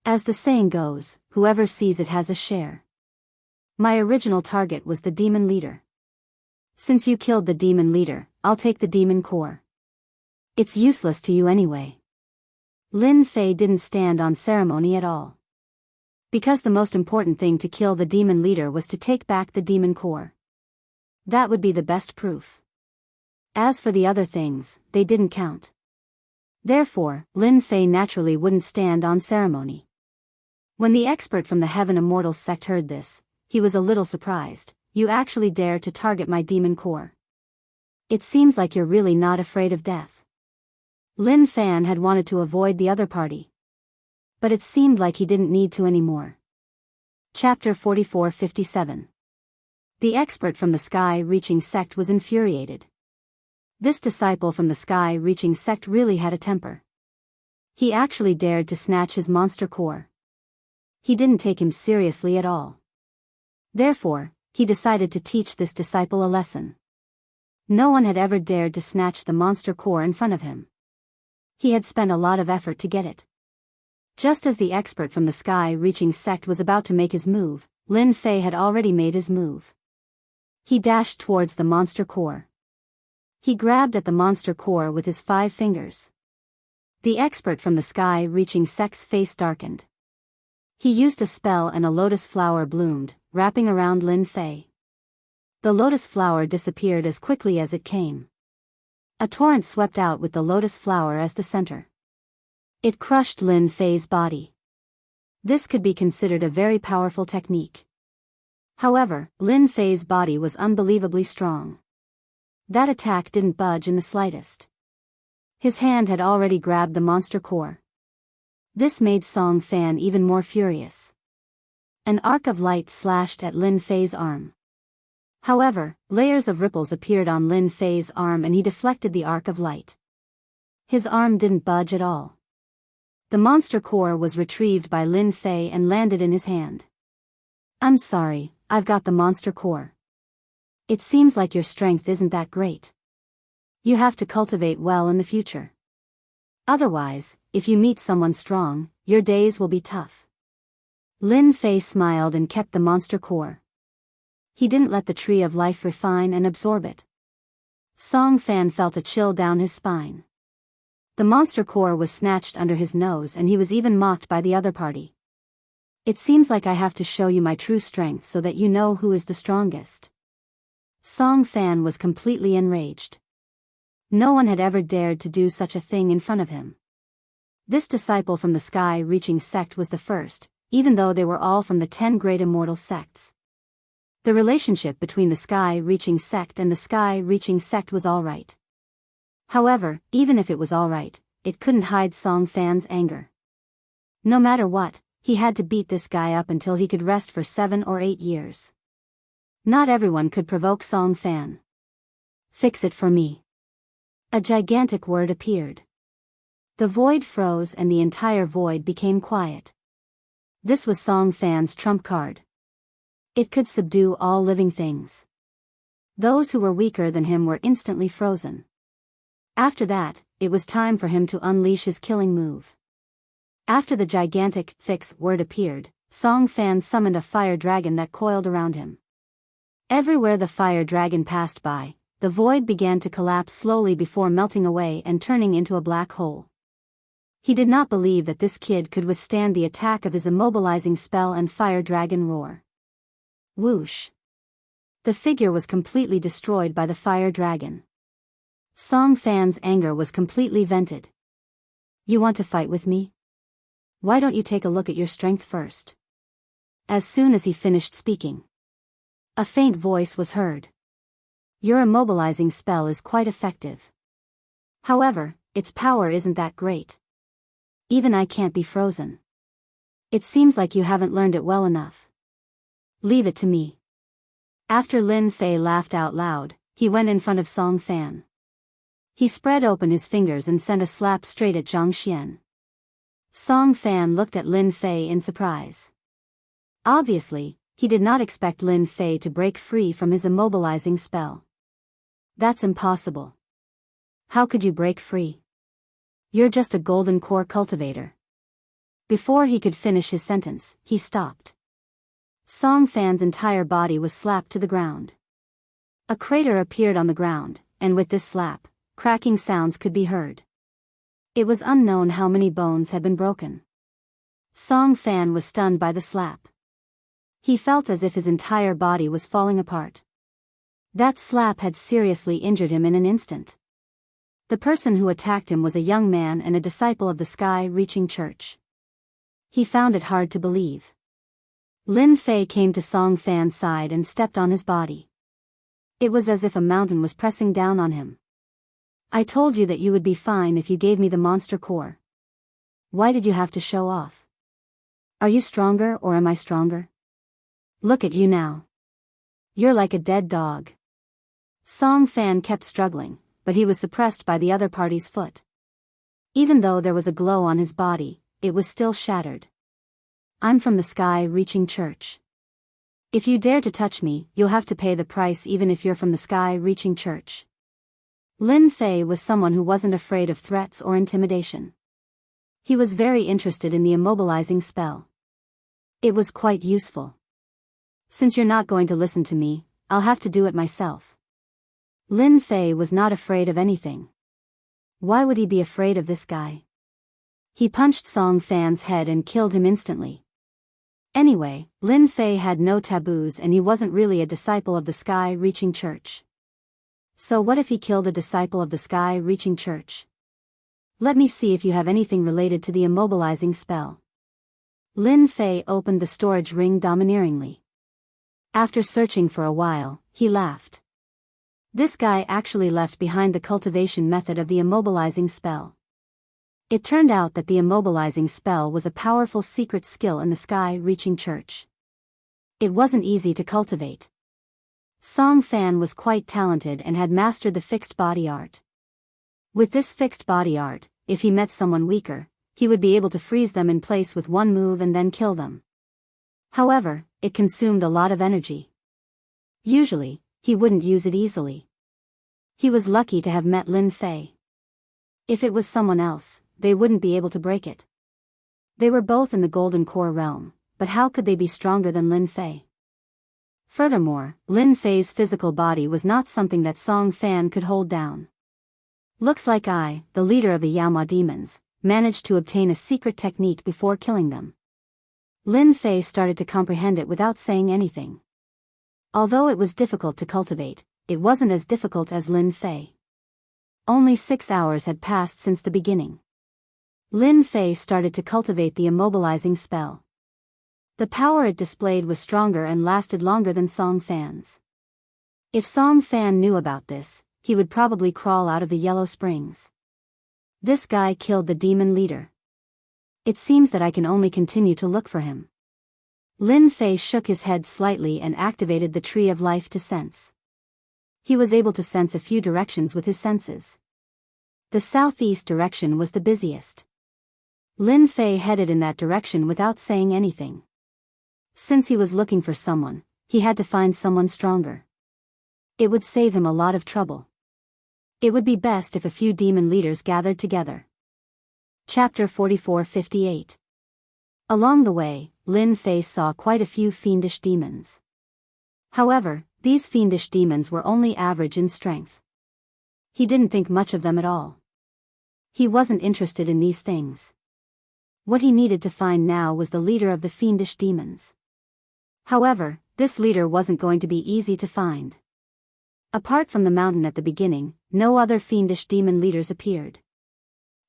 As the saying goes, whoever sees it has a share. My original target was the demon leader. Since you killed the demon leader, I'll take the demon core. It's useless to you anyway. Lin Fei didn't stand on ceremony at all. Because the most important thing to kill the demon leader was to take back the demon core. That would be the best proof. As for the other things, they didn't count. Therefore, Lin Fei naturally wouldn't stand on ceremony. When the expert from the Heaven Immortal sect heard this, he was a little surprised. "You actually dare to target my demon core? It seems like you're really not afraid of death." Lin Fan had wanted to avoid the other party. But it seemed like he didn't need to anymore. Chapter 44-57. The expert from the Sky-Reaching sect was infuriated. This disciple from the Sky-Reaching sect really had a temper. He actually dared to snatch his monster core. He didn't take him seriously at all. Therefore, he decided to teach this disciple a lesson. No one had ever dared to snatch the monster core in front of him. He had spent a lot of effort to get it. Just as the expert from the Sky-Reaching sect was about to make his move, Lin Fei had already made his move. He dashed towards the monster core. He grabbed at the monster core with his 5 fingers. The expert from the Sky-Reaching sect's face darkened. He used a spell and a lotus flower bloomed, wrapping around Lin Fei. The lotus flower disappeared as quickly as it came. A torrent swept out with the lotus flower as the center. It crushed Lin Fei's body. This could be considered a very powerful technique. However, Lin Fei's body was unbelievably strong. That attack didn't budge in the slightest. His hand had already grabbed the monster core. This made Song Fan even more furious. An arc of light slashed at Lin Fei's arm. However, layers of ripples appeared on Lin Fei's arm and he deflected the arc of light. His arm didn't budge at all. The monster core was retrieved by Lin Fei and landed in his hand. I'm sorry, I've got the monster core. It seems like your strength isn't that great. You have to cultivate well in the future. Otherwise, if you meet someone strong, your days will be tough. Lin Fei smiled and kept the monster core. He didn't let the tree of life refine and absorb it. Song Fan felt a chill down his spine. The monster core was snatched under his nose and he was even mocked by the other party. It seems like I have to show you my true strength so that you know who is the strongest. Song Fan was completely enraged. No one had ever dared to do such a thing in front of him. This disciple from the sky-reaching sect was the first, even though they were all from the 10 great immortal sects. The relationship between the sky-reaching sect and the sky-reaching sect was alright. However, even if it was alright, it couldn't hide Song Fan's anger. No matter what, he had to beat this guy up until he could rest for 7 or 8 years. Not everyone could provoke Song Fan. Fix it for me. A gigantic word appeared. The void froze and the entire void became quiet. This was Song Fan's trump card. It could subdue all living things. Those who were weaker than him were instantly frozen. After that, it was time for him to unleash his killing move. After the gigantic fix word appeared, Song Fan summoned a fire dragon that coiled around him. Everywhere the fire dragon passed by, the void began to collapse slowly before melting away and turning into a black hole. He did not believe that this kid could withstand the attack of his immobilizing spell and fire dragon roar. Whoosh! The figure was completely destroyed by the fire dragon. Song Fan's anger was completely vented. You want to fight with me? Why don't you take a look at your strength first? As soon as he finished speaking, a faint voice was heard. Your immobilizing spell is quite effective. However, its power isn't that great. Even I can't be frozen. It seems like you haven't learned it well enough. Leave it to me. After Lin Fei laughed out loud, he went in front of Song Fan. He spread open his fingers and sent a slap straight at Zhang Xian. Song Fan looked at Lin Fei in surprise. Obviously, he did not expect Lin Fei to break free from his immobilizing spell. That's impossible. How could you break free? You're just a golden core cultivator. Before he could finish his sentence, he stopped. Song Fan's entire body was slapped to the ground. A crater appeared on the ground, and with this slap, cracking sounds could be heard. It was unknown how many bones had been broken. Song Fan was stunned by the slap. He felt as if his entire body was falling apart. That slap had seriously injured him in an instant. The person who attacked him was a young man and a disciple of the sky-reaching church. He found it hard to believe. Lin Fei came to Song Fan's side and stepped on his body. It was as if a mountain was pressing down on him. I told you that you would be fine if you gave me the monster core. Why did you have to show off? Are you stronger or am I stronger? Look at you now. You're like a dead dog. Song Fan kept struggling, but he was suppressed by the other party's foot. Even though there was a glow on his body, it was still shattered. I'm from the sky-reaching church. If you dare to touch me, you'll have to pay the price even if you're from the sky-reaching church. Lin Fei was someone who wasn't afraid of threats or intimidation. He was very interested in the immobilizing spell. It was quite useful. Since you're not going to listen to me, I'll have to do it myself. Lin Fei was not afraid of anything. Why would he be afraid of this guy? He punched Song Fan's head and killed him instantly. Anyway, Lin Fei had no taboos and he wasn't really a disciple of the sky-reaching church. So what if he killed a disciple of the sky-reaching church? Let me see if you have anything related to the immobilizing spell. Lin Fei opened the storage ring domineeringly. After searching for a while, he laughed. This guy actually left behind the cultivation method of the immobilizing spell. It turned out that the immobilizing spell was a powerful secret skill in the sky-reaching church. It wasn't easy to cultivate. Song Fan was quite talented and had mastered the fixed body art. With this fixed body art, if he met someone weaker, he would be able to freeze them in place with one move and then kill them. However, it consumed a lot of energy. Usually, he wouldn't use it easily. He was lucky to have met Lin Fei. If it was someone else, they wouldn't be able to break it. They were both in the Golden Core realm, but how could they be stronger than Lin Fei? Furthermore, Lin Fei's physical body was not something that Song Fan could hold down. Looks like I, the leader of the Yaoma demons, managed to obtain a secret technique before killing them. Lin Fei started to comprehend it without saying anything. Although it was difficult to cultivate, it wasn't as difficult as Lin Fei. Only 6 hours had passed since the beginning. Lin Fei started to cultivate the immobilizing spell. The power it displayed was stronger and lasted longer than Song Fan's. If Song Fan knew about this, he would probably crawl out of the Yellow Springs. This guy killed the demon leader. It seems that I can only continue to look for him. Lin Fei shook his head slightly and activated the Tree of Life to sense. He was able to sense a few directions with his senses. The southeast direction was the busiest. Lin Fei headed in that direction without saying anything. Since he was looking for someone, he had to find someone stronger. It would save him a lot of trouble. It would be best if a few demon leaders gathered together. Chapter 44-58. Along the way, Lin Fei saw quite a few fiendish demons. However, these fiendish demons were only average in strength. He didn't think much of them at all. He wasn't interested in these things. What he needed to find now was the leader of the fiendish demons. However, this leader wasn't going to be easy to find. Apart from the mountain at the beginning, no other fiendish demon leaders appeared.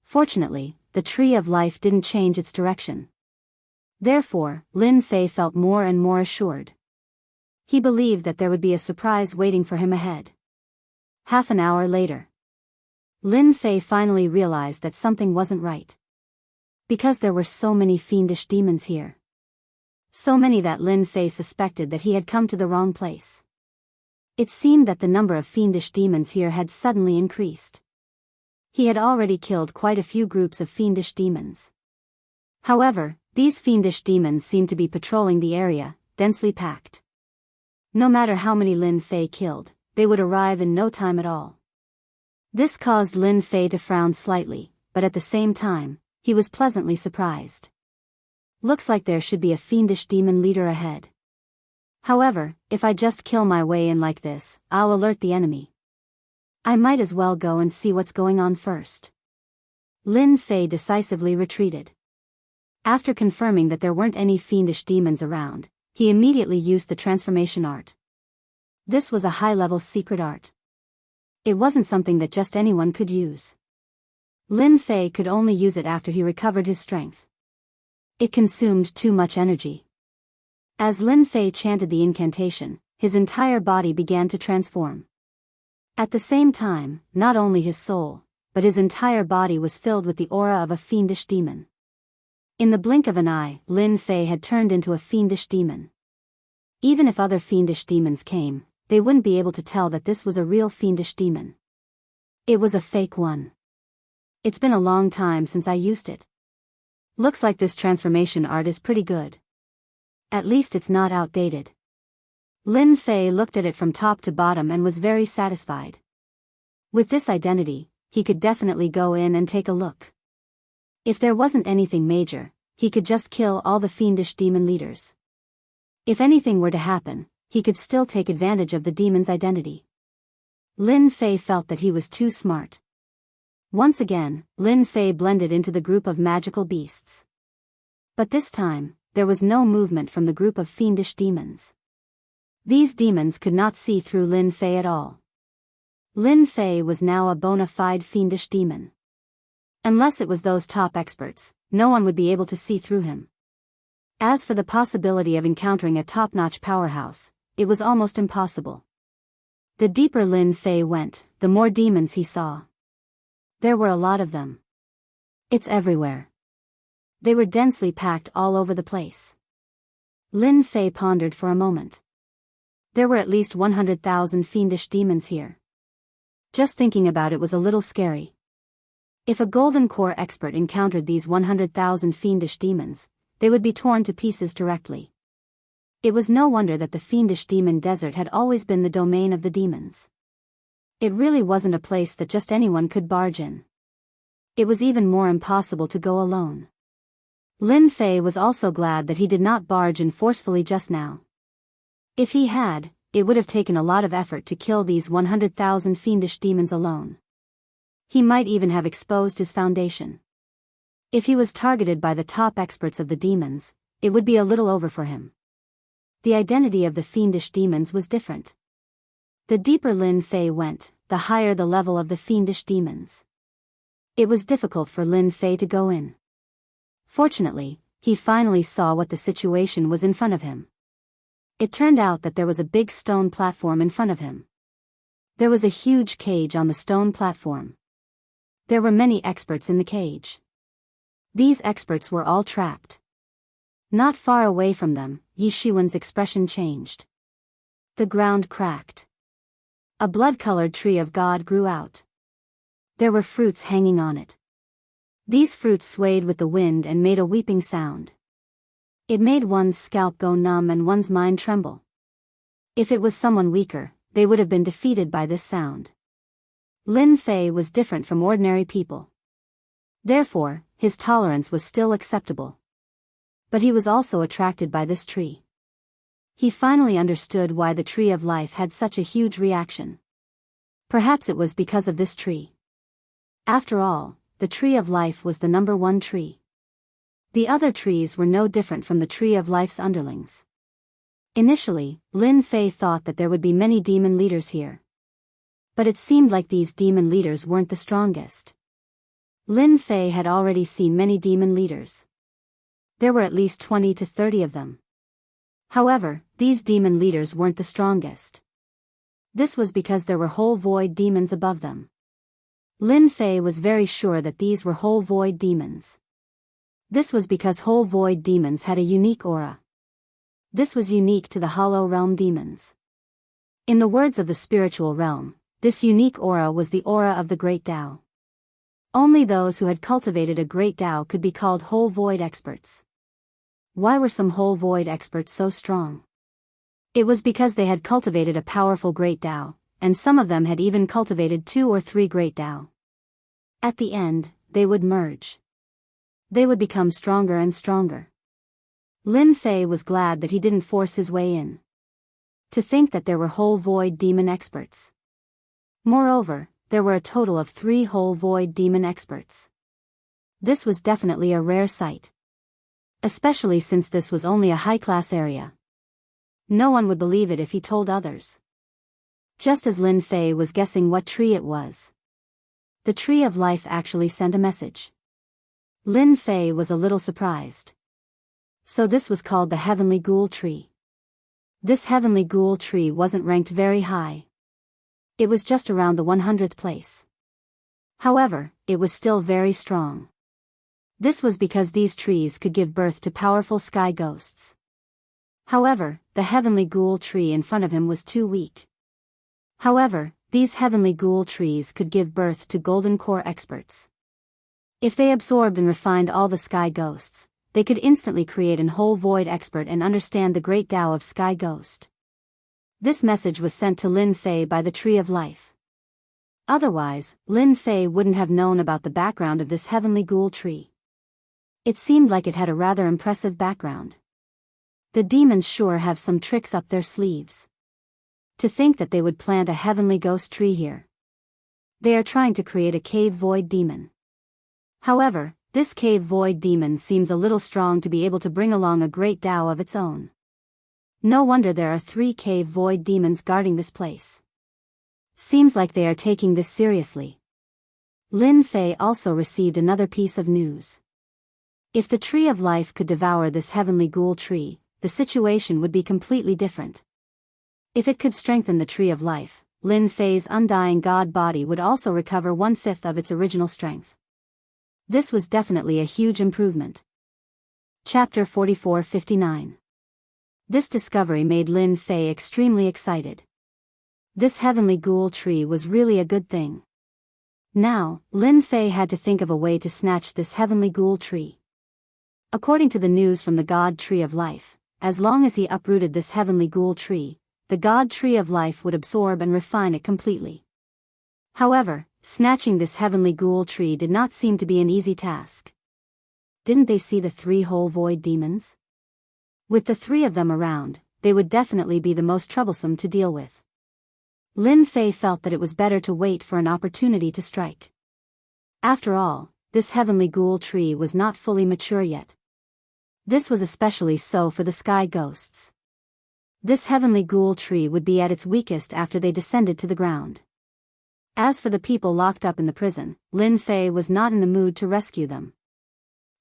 Fortunately, the Tree of Life didn't change its direction. Therefore, Lin Fei felt more and more assured. He believed that there would be a surprise waiting for him ahead. Half an hour later, Lin Fei finally realized that something wasn't right. Because there were so many fiendish demons here. So many that Lin Fei suspected that he had come to the wrong place. It seemed that the number of fiendish demons here had suddenly increased. He had already killed quite a few groups of fiendish demons. However, these fiendish demons seemed to be patrolling the area, densely packed. No matter how many Lin Fei killed, they would arrive in no time at all. This caused Lin Fei to frown slightly, but at the same time, he was pleasantly surprised. Looks like there should be a fiendish demon leader ahead. However, if I just kill my way in like this, I'll alert the enemy. I might as well go and see what's going on first. Lin Fei decisively retreated. After confirming that there weren't any fiendish demons around, he immediately used the transformation art. This was a high-level secret art. It wasn't something that just anyone could use. Lin Fei could only use it after he recovered his strength. It consumed too much energy. As Lin Fei chanted the incantation, his entire body began to transform. At the same time, not only his soul, but his entire body was filled with the aura of a fiendish demon. In the blink of an eye, Lin Fei had turned into a fiendish demon. Even if other fiendish demons came, they wouldn't be able to tell that this was a real fiendish demon. It was a fake one. It's been a long time since I used it. Looks like this transformation art is pretty good. At least it's not outdated. Lin Fei looked at it from top to bottom and was very satisfied. With this identity, he could definitely go in and take a look. If there wasn't anything major, he could just kill all the fiendish demon leaders. If anything were to happen, he could still take advantage of the demon's identity. Lin Fei felt that he was too smart. Once again, Lin Fei blended into the group of magical beasts. But this time, there was no movement from the group of fiendish demons. These demons could not see through Lin Fei at all. Lin Fei was now a bona fide fiendish demon. Unless it was those top experts, no one would be able to see through him. As for the possibility of encountering a top-notch powerhouse, it was almost impossible. The deeper Lin Fei went, the more demons he saw. There were a lot of them. It's everywhere. They were densely packed all over the place. Lin Fei pondered for a moment. There were at least 100,000 fiendish demons here. Just thinking about it was a little scary. If a golden core expert encountered these 100,000 fiendish demons, they would be torn to pieces directly. It was no wonder that the fiendish demon desert had always been the domain of the demons. It really wasn't a place that just anyone could barge in. It was even more impossible to go alone. Lin Fei was also glad that he did not barge in forcefully just now. If he had, it would have taken a lot of effort to kill these 100,000 fiendish demons alone. He might even have exposed his foundation. If he was targeted by the top experts of the demons, it would be a little over for him. The identity of the fiendish demons was different. The deeper Lin Fei went, the higher the level of the fiendish demons. It was difficult for Lin Fei to go in. Fortunately, he finally saw what the situation was in front of him. It turned out that there was a big stone platform in front of him. There was a huge cage on the stone platform. There were many experts in the cage. These experts were all trapped. Not far away from them, Yi Shiwen's expression changed. The ground cracked. A blood-colored tree of God grew out. There were fruits hanging on it. These fruits swayed with the wind and made a weeping sound. It made one's scalp go numb and one's mind tremble. If it was someone weaker, they would have been defeated by this sound. Lin Fei was different from ordinary people. Therefore, his tolerance was still acceptable. But he was also attracted by this tree. He finally understood why the Tree of Life had such a huge reaction. Perhaps it was because of this tree. After all, the Tree of Life was the #1 tree. The other trees were no different from the Tree of Life's underlings. Initially, Lin Fei thought that there would be many demon leaders here. But it seemed like these demon leaders weren't the strongest. Lin Fei had already seen many demon leaders. There were at least 20 to 30 of them. However, these demon leaders weren't the strongest. This was because there were whole void demons above them. Lin Fei was very sure that these were whole void demons. This was because whole void demons had a unique aura. This was unique to the hollow realm demons. In the words of the spiritual realm, this unique aura was the aura of the Great Tao. Only those who had cultivated a Great Tao could be called whole void experts. Why were some whole void experts so strong? It was because they had cultivated a powerful Great Tao, and some of them had even cultivated 2 or 3 Great Tao. At the end, they would merge. They would become stronger and stronger. Lin Fei was glad that he didn't force his way in. To think that there were whole void demon experts. Moreover, there were a total of 3 whole void demon experts. This was definitely a rare sight. Especially since this was only a high-class area. No one would believe it if he told others. Just as Lin Fei was guessing what tree it was, the Tree of Life actually sent a message. Lin Fei was a little surprised. So this was called the Heavenly Ghoul Tree. This Heavenly Ghoul Tree wasn't ranked very high. It was just around the 100th place. However, it was still very strong. This was because these trees could give birth to powerful sky ghosts. However, the Heavenly Ghoul Tree in front of him was too weak. However, these Heavenly Ghoul Trees could give birth to Golden Core experts. If they absorbed and refined all the sky ghosts, they could instantly create an whole void expert and understand the great Tao of Sky Ghost. This message was sent to Lin Fei by the Tree of Life. Otherwise, Lin Fei wouldn't have known about the background of this Heavenly Ghoul Tree. It seemed like it had a rather impressive background. The demons sure have some tricks up their sleeves. To think that they would plant a heavenly ghost tree here. They are trying to create a cave void demon. However, this cave void demon seems a little strong to be able to bring along a great Tao of its own. No wonder there are 3 cave void demons guarding this place. Seems like they are taking this seriously. Lin Fei also received another piece of news. If the Tree of Life could devour this Heavenly Ghoul Tree, the situation would be completely different. If it could strengthen the Tree of Life, Lin Fei's undying god body would also recover 1/5 of its original strength. This was definitely a huge improvement. Chapter 44-59. This discovery made Lin Fei extremely excited. This Heavenly Ghoul Tree was really a good thing. Now, Lin Fei had to think of a way to snatch this heavenly ghoul tree. According to the news from the God Tree of Life, as long as he uprooted this heavenly ghoul tree, the God Tree of Life would absorb and refine it completely. However, snatching this heavenly ghoul tree did not seem to be an easy task. Didn't they see the 3 whole void demons? With the 3 of them around, they would definitely be the most troublesome to deal with. Lin Fei felt that it was better to wait for an opportunity to strike. After all, this heavenly ghoul tree was not fully mature yet. This was especially so for the sky ghosts. This heavenly ghoul tree would be at its weakest after they descended to the ground. As for the people locked up in the prison, Lin Fei was not in the mood to rescue them.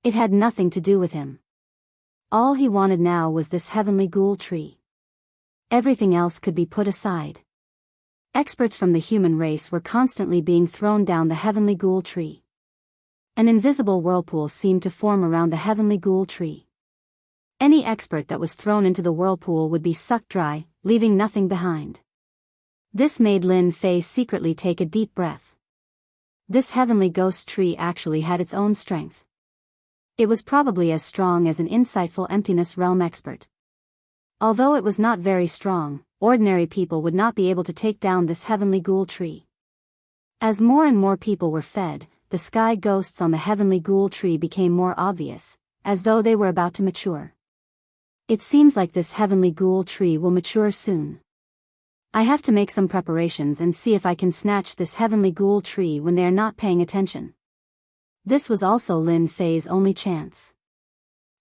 It had nothing to do with him. All he wanted now was this heavenly ghoul tree. Everything else could be put aside. Experts from the human race were constantly being thrown down the heavenly ghoul tree. An invisible whirlpool seemed to form around the heavenly ghoul tree. Any expert that was thrown into the whirlpool would be sucked dry, leaving nothing behind. This made Lin Fei secretly take a deep breath. This heavenly ghost tree actually had its own strength. It was probably as strong as an insightful emptiness realm expert. Although it was not very strong, ordinary people would not be able to take down this heavenly ghoul tree. As more and more people were fed, the sky ghosts on the heavenly ghoul tree became more obvious, as though they were about to mature. It seems like this heavenly ghoul tree will mature soon. I have to make some preparations and see if I can snatch this heavenly ghoul tree when they are not paying attention. This was also Lin Fei's only chance.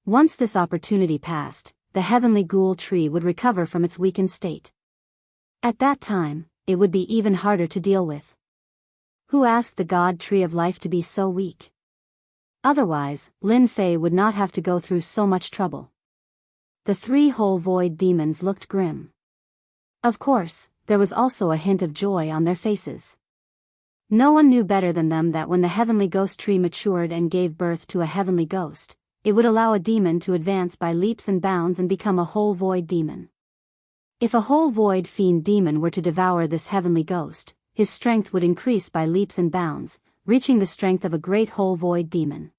Once this opportunity passed, the heavenly ghoul tree would recover from its weakened state. At that time, it would be even harder to deal with. Who asked the God Tree of Life to be so weak? Otherwise, Lin Fei would not have to go through so much trouble. The 3 whole void demons looked grim. Of course, there was also a hint of joy on their faces. No one knew better than them that when the heavenly ghost tree matured and gave birth to a heavenly ghost, it would allow a demon to advance by leaps and bounds and become a whole void demon. If a whole void fiend demon were to devour this heavenly ghost, his strength would increase by leaps and bounds, reaching the strength of a great whole void demon.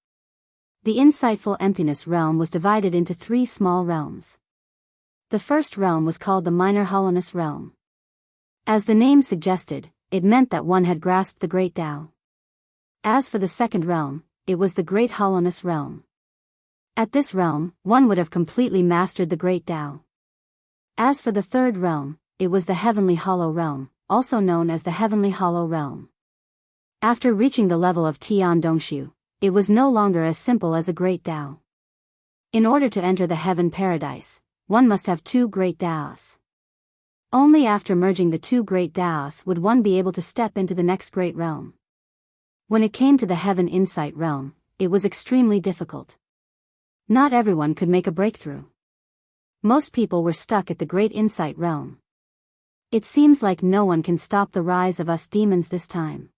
The insightful emptiness realm was divided into 3 small realms. The first realm was called the minor hollowness realm. As the name suggested, it meant that one had grasped the great Tao. As for the second realm, it was the great hollowness realm. At this realm, one would have completely mastered the great Tao. As for the third realm, it was the heavenly hollow realm, also known as the heavenly hollow realm. After reaching the level of Tian Dongshu, it was no longer as simple as a great Tao. In order to enter the heaven paradise, one must have 2 great Taos. Only after merging the 2 great Taos would one be able to step into the next great realm. When it came to the heaven insight realm, it was extremely difficult. Not everyone could make a breakthrough. Most people were stuck at the great insight realm. It seems like no one can stop the rise of us demons this time.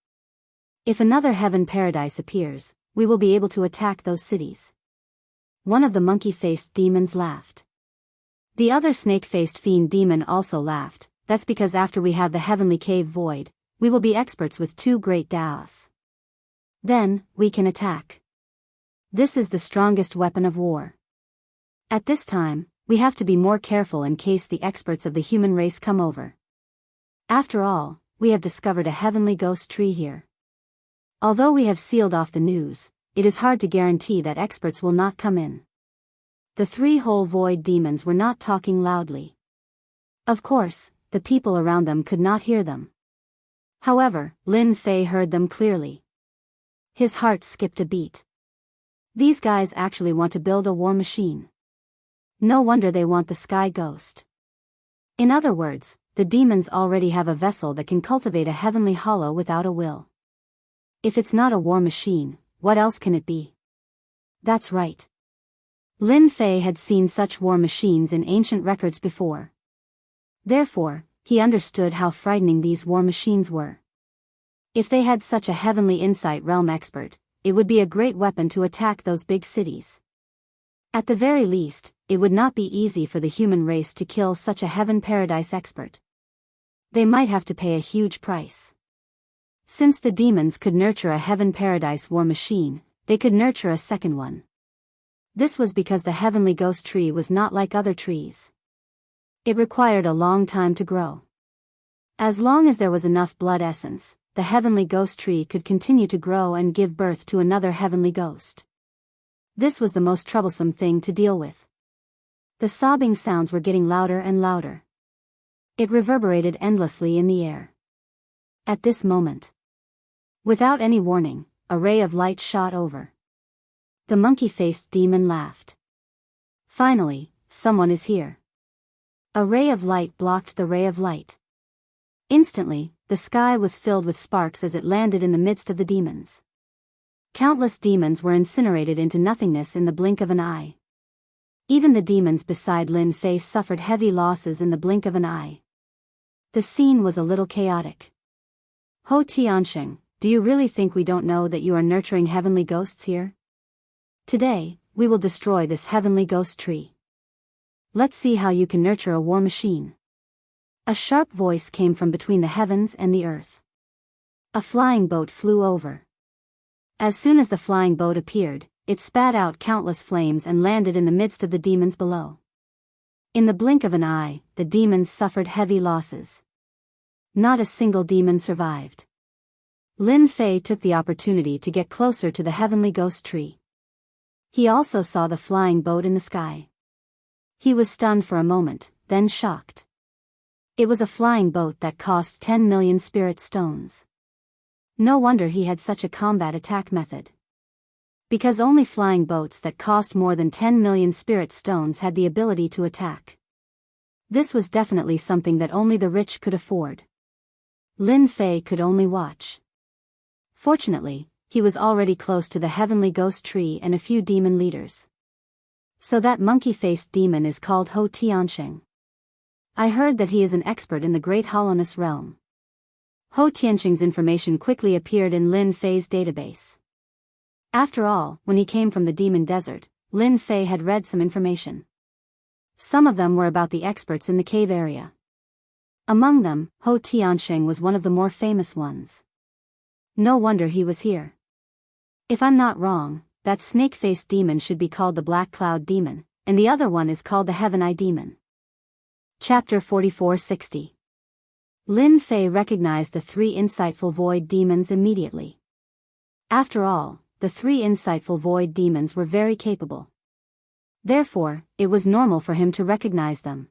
If another heaven paradise appears, we will be able to attack those cities. One of the monkey-faced demons laughed. The other snake-faced fiend demon also laughed. That's because after we have the heavenly cave void, we will be experts with 2 great Taos. Then, we can attack. This is the strongest weapon of war. At this time, we have to be more careful in case the experts of the human race come over. After all, we have discovered a heavenly ghost tree here. Although we have sealed off the news, it is hard to guarantee that experts will not come in. The 3 whole void demons were not talking loudly. Of course, the people around them could not hear them. However, Lin Fei heard them clearly. His heart skipped a beat. These guys actually want to build a war machine. No wonder they want the sky ghost. In other words, the demons already have a vessel that can cultivate a heavenly hollow without a will. If it's not a war machine, what else can it be? That's right. Lin Fei had seen such war machines in ancient records before. Therefore, he understood how frightening these war machines were. If they had such a heavenly insight realm expert, it would be a great weapon to attack those big cities. At the very least, it would not be easy for the human race to kill such a heaven paradise expert. They might have to pay a huge price. Since the demons could nurture a heaven paradise war machine, they could nurture a second one. This was because the heavenly ghost tree was not like other trees. It required a long time to grow. As long as there was enough blood essence, the heavenly ghost tree could continue to grow and give birth to another heavenly ghost. This was the most troublesome thing to deal with. The sobbing sounds were getting louder and louder. It reverberated endlessly in the air. At this moment, without any warning, a ray of light shot over. The monkey-faced demon laughed. Finally, someone is here. A ray of light blocked the ray of light. Instantly, the sky was filled with sparks as it landed in the midst of the demons. Countless demons were incinerated into nothingness in the blink of an eye. Even the demons beside Lin Fei suffered heavy losses in the blink of an eye. The scene was a little chaotic. Ho Tianxing, do you really think we don't know that you are nurturing heavenly ghosts here? Today, we will destroy this heavenly ghost tree. Let's see how you can nurture a war machine. A sharp voice came from between the heavens and the earth. A flying boat flew over. As soon as the flying boat appeared, it spat out countless flames and landed in the midst of the demons below. In the blink of an eye, the demons suffered heavy losses. Not a single demon survived. Lin Fei took the opportunity to get closer to the heavenly ghost tree. He also saw the flying boat in the sky. He was stunned for a moment, then shocked. It was a flying boat that cost 10 million spirit stones. No wonder he had such a combat attack method. Because only flying boats that cost more than 10 million spirit stones had the ability to attack. This was definitely something that only the rich could afford. Lin Fei could only watch. Fortunately, he was already close to the heavenly ghost tree and a few demon leaders. So that monkey-faced demon is called Ho Tianxing. I heard that he is an expert in the great hollowness realm. Ho Tianxing's information quickly appeared in Lin Fei's database. After all, when he came from the demon desert, Lin Fei had read some information. Some of them were about the experts in the cave area. Among them, Ho Tianxing was one of the more famous ones. No wonder he was here. If I'm not wrong, that snake-faced demon should be called the Black Cloud Demon, and the other one is called the Heaven Eye Demon. Chapter 4460. Lin Fei recognized the three insightful void demons immediately. After all, the three insightful void demons were very capable. Therefore, it was normal for him to recognize them.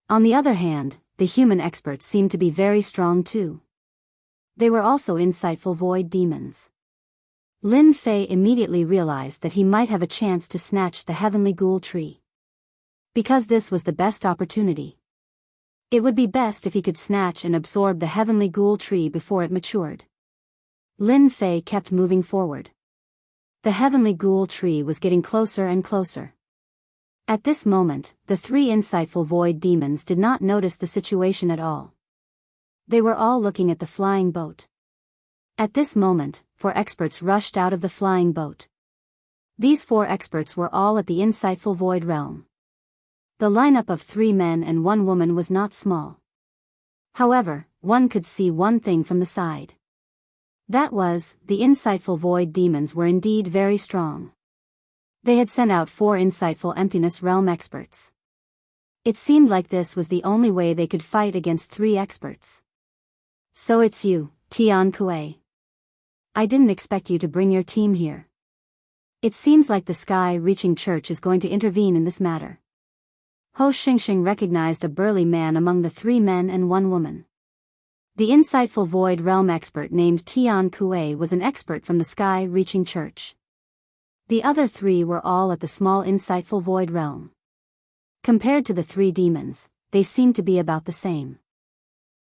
On the other hand, the human experts seemed to be very strong too. They were also insightful void demons. Lin Fei immediately realized that he might have a chance to snatch the heavenly ghoul tree. Because this was the best opportunity. It would be best if he could snatch and absorb the heavenly ghoul tree before it matured. Lin Fei kept moving forward. The heavenly ghoul tree was getting closer and closer. At this moment, the three insightful void demons did not notice the situation at all. They were all looking at the flying boat. At this moment, 4 experts rushed out of the flying boat. These 4 experts were all at the insightful void realm. The lineup of 3 men and 1 woman was not small. However, one could see one thing from the side. That was, the insightful void demons were indeed very strong. They had sent out 4 insightful emptiness realm experts. It seemed like this was the only way they could fight against 3 experts. So it's you, Tian Kuei. I didn't expect you to bring your team here. It seems like the sky-reaching church is going to intervene in this matter. Ho Xingxing recognized a burly man among the 3 men and 1 woman. The insightful void realm expert named Tian Kuei was an expert from the sky-reaching church. The other 3 were all at the small insightful void realm. Compared to the 3 demons, they seemed to be about the same.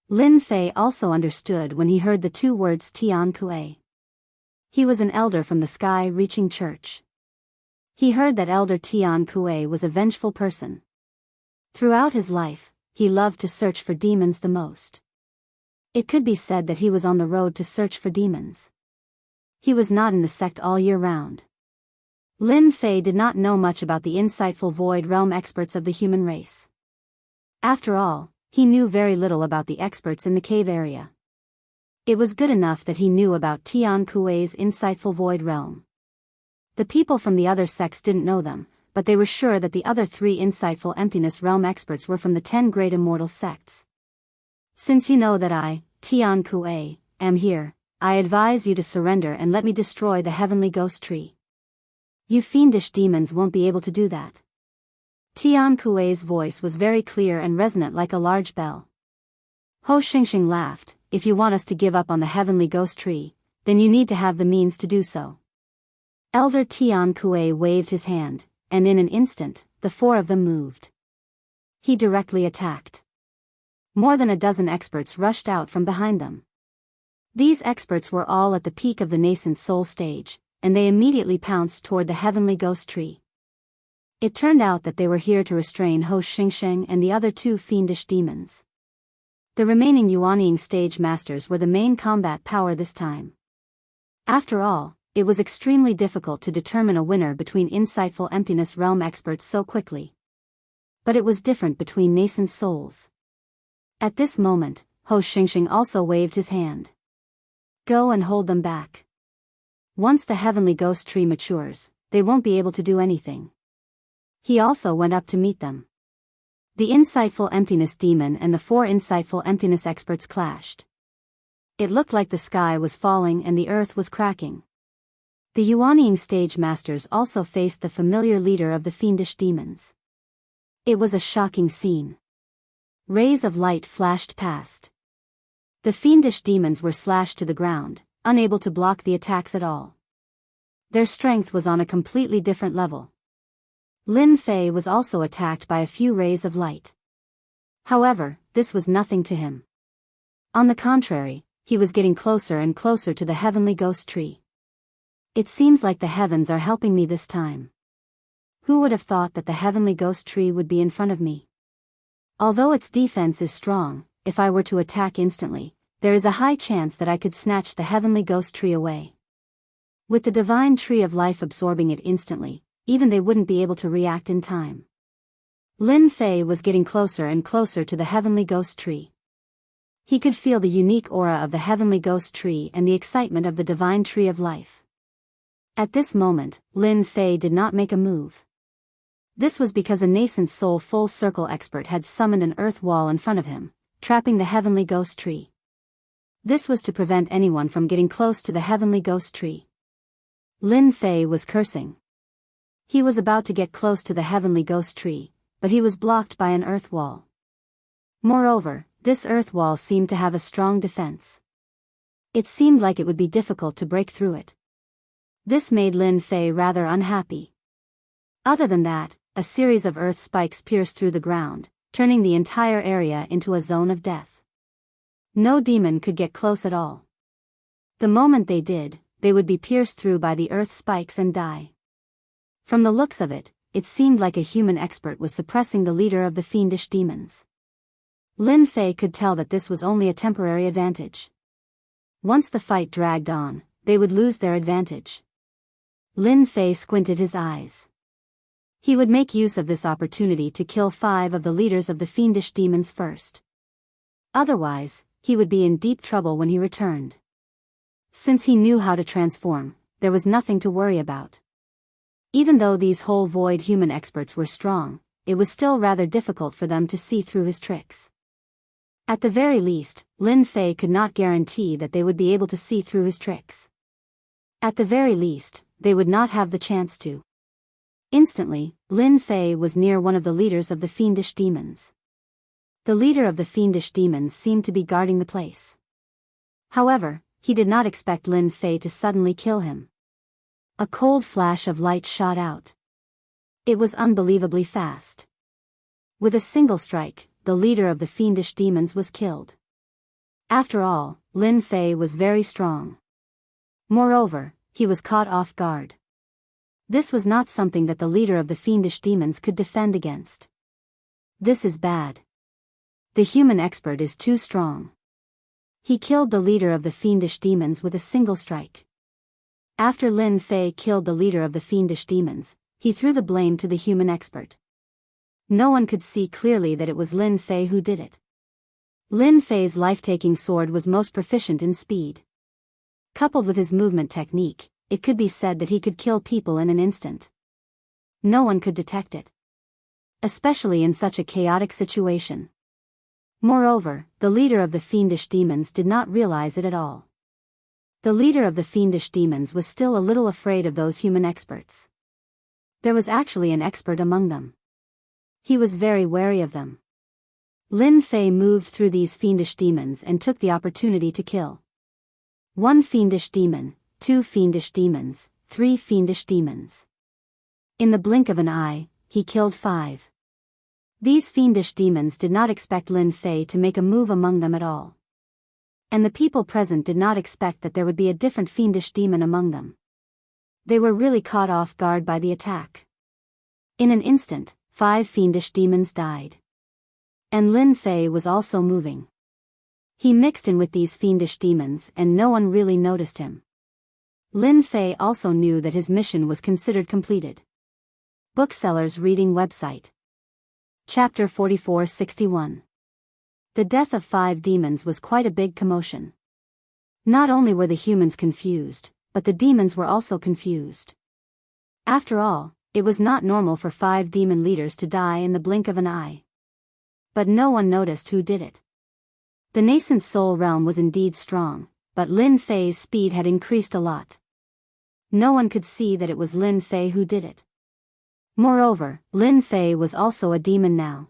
Lin Fei also understood when he heard the 2 words Tian Kuei. He was an elder from the sky-reaching church. He heard that Elder Tian Kuei was a vengeful person. Throughout his life, he loved to search for demons the most. It could be said that he was on the road to search for demons. He was not in the sect all year round. Lin Fei did not know much about the insightful void realm experts of the human race. After all, he knew very little about the experts in the cave area. It was good enough that he knew about Tian Kuei's insightful void realm. The people from the other sects didn't know them, but they were sure that the other 3 insightful emptiness realm experts were from the 10 great immortal sects. Since you know that I, Tian Kuei, am here, I advise you to surrender and let me destroy the heavenly ghost tree. You fiendish demons won't be able to do that. Tian Kuei's voice was very clear and resonant like a large bell. Ho Xingxing laughed. If you want us to give up on the heavenly ghost tree, then you need to have the means to do so. Elder Tian Kuei waved his hand, and in an instant, the 4 of them moved. He directly attacked. More than a dozen experts rushed out from behind them. These experts were all at the peak of the nascent soul stage, and they immediately pounced toward the heavenly ghost tree. It turned out that they were here to restrain Ho Xingxing and the other 2 fiendish demons. The remaining Yuanying stage masters were the main combat power this time. After all, it was extremely difficult to determine a winner between insightful emptiness realm experts so quickly. But it was different between nascent souls. At this moment, Ho Xingxing also waved his hand. Go and hold them back. Once the heavenly ghost tree matures, they won't be able to do anything. He also went up to meet them. The insightful emptiness demon and the 4 insightful emptiness experts clashed. It looked like the sky was falling and the earth was cracking. The Yuanying stage masters also faced the familiar leader of the fiendish demons. It was a shocking scene. Rays of light flashed past. The fiendish demons were slashed to the ground, unable to block the attacks at all. Their strength was on a completely different level. Lin Fei was also attacked by a few rays of light. However, this was nothing to him. On the contrary, he was getting closer and closer to the heavenly ghost tree. It seems like the heavens are helping me this time. Who would have thought that the heavenly ghost tree would be in front of me? Although its defense is strong, if I were to attack instantly, there is a high chance that I could snatch the heavenly ghost tree away. With the divine tree of life absorbing it instantly, even they wouldn't be able to react in time. Lin Fei was getting closer and closer to the heavenly ghost tree. He could feel the unique aura of the heavenly ghost tree and the excitement of the divine tree of life. At this moment, Lin Fei did not make a move. This was because a nascent soul full circle expert had summoned an earth wall in front of him, trapping the heavenly ghost tree. This was to prevent anyone from getting close to the heavenly ghost tree. Lin Fei was cursing. He was about to get close to the heavenly ghost tree, but he was blocked by an earth wall. Moreover, this earth wall seemed to have a strong defense. It seemed like it would be difficult to break through it. This made Lin Fei rather unhappy. Other than that, a series of earth spikes pierced through the ground, turning the entire area into a zone of death. No demon could get close at all. The moment they did, they would be pierced through by the earth spikes and die. From the looks of it, it seemed like a human expert was suppressing the leader of the fiendish demons. Lin Fei could tell that this was only a temporary advantage. Once the fight dragged on, they would lose their advantage. Lin Fei squinted his eyes. He would make use of this opportunity to kill 5 of the leaders of the fiendish demons first. Otherwise, he would be in deep trouble when he returned. Since he knew how to transform, there was nothing to worry about. Even though these whole void human experts were strong, it was still rather difficult for them to see through his tricks. At the very least, Lin Fei could not guarantee that they would be able to see through his tricks. At the very least, they would not have the chance to. Instantly, Lin Fei was near one of the leaders of the fiendish demons. The leader of the fiendish demons seemed to be guarding the place. However, he did not expect Lin Fei to suddenly kill him. A cold flash of light shot out. It was unbelievably fast. With a single strike, the leader of the fiendish demons was killed. After all, Lin Fei was very strong. Moreover, he was caught off guard. This was not something that the leader of the fiendish demons could defend against. This is bad. The human expert is too strong. He killed the leader of the fiendish demons with a single strike. After Lin Fei killed the leader of the fiendish demons, he threw the blame to the human expert. No one could see clearly that it was Lin Fei who did it. Lin Fei's life-taking sword was most proficient in speed. Coupled with his movement technique, it could be said that he could kill people in an instant. No one could detect it. Especially in such a chaotic situation. Moreover, the leader of the fiendish demons did not realize it at all. The leader of the fiendish demons was still a little afraid of those human experts. There was actually an expert among them. He was very wary of them. Lin Fei moved through these fiendish demons and took the opportunity to kill. 1 fiendish demon, 2 fiendish demons, 3 fiendish demons. In the blink of an eye, he killed 5. These fiendish demons did not expect Lin Fei to make a move among them at all. And the people present did not expect that there would be a different fiendish demon among them. They were really caught off guard by the attack. In an instant, 5 fiendish demons died. And Lin Fei was also moving. He mixed in with these fiendish demons and no one really noticed him. Lin Fei also knew that his mission was considered completed. Bookseller's reading website. Chapter 4461. The death of 5 demons was quite a big commotion. Not only were the humans confused, but the demons were also confused. After all, it was not normal for 5 demon leaders to die in the blink of an eye. But no one noticed who did it. The nascent soul realm was indeed strong, but Lin Fei's speed had increased a lot. No one could see that it was Lin Fei who did it. Moreover, Lin Fei was also a demon now.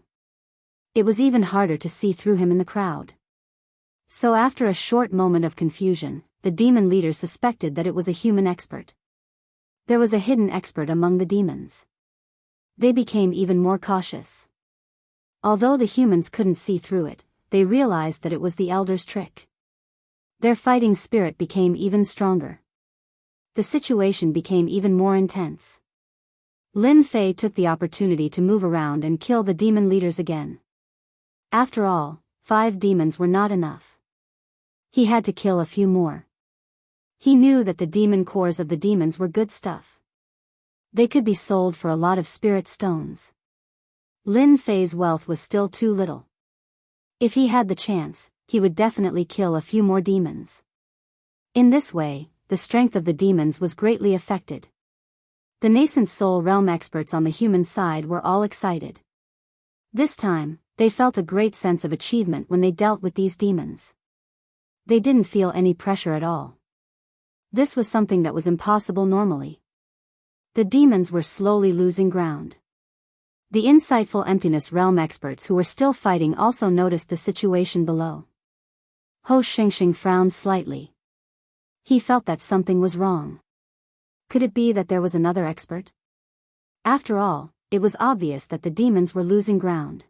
It was even harder to see through him in the crowd. So after a short moment of confusion, the demon leader suspected that it was a human expert. There was a hidden expert among the demons. They became even more cautious. Although the humans couldn't see through it, they realized that it was the elder's trick. Their fighting spirit became even stronger. The situation became even more intense. Lin Fei took the opportunity to move around and kill the demon leaders again. After all, 5 demons were not enough. He had to kill a few more. He knew that the demon cores of the demons were good stuff. They could be sold for a lot of spirit stones. Lin Fei's wealth was still too little. If he had the chance, he would definitely kill a few more demons. In this way, the strength of the demons was greatly affected. The nascent soul realm experts on the human side were all excited. This time, they felt a great sense of achievement when they dealt with these demons. They didn't feel any pressure at all. This was something that was impossible normally. The demons were slowly losing ground. The insightful emptiness realm experts who were still fighting also noticed the situation below. Ho Xingxing frowned slightly. He felt that something was wrong. Could it be that there was another expert? After all, it was obvious that the demons were losing ground.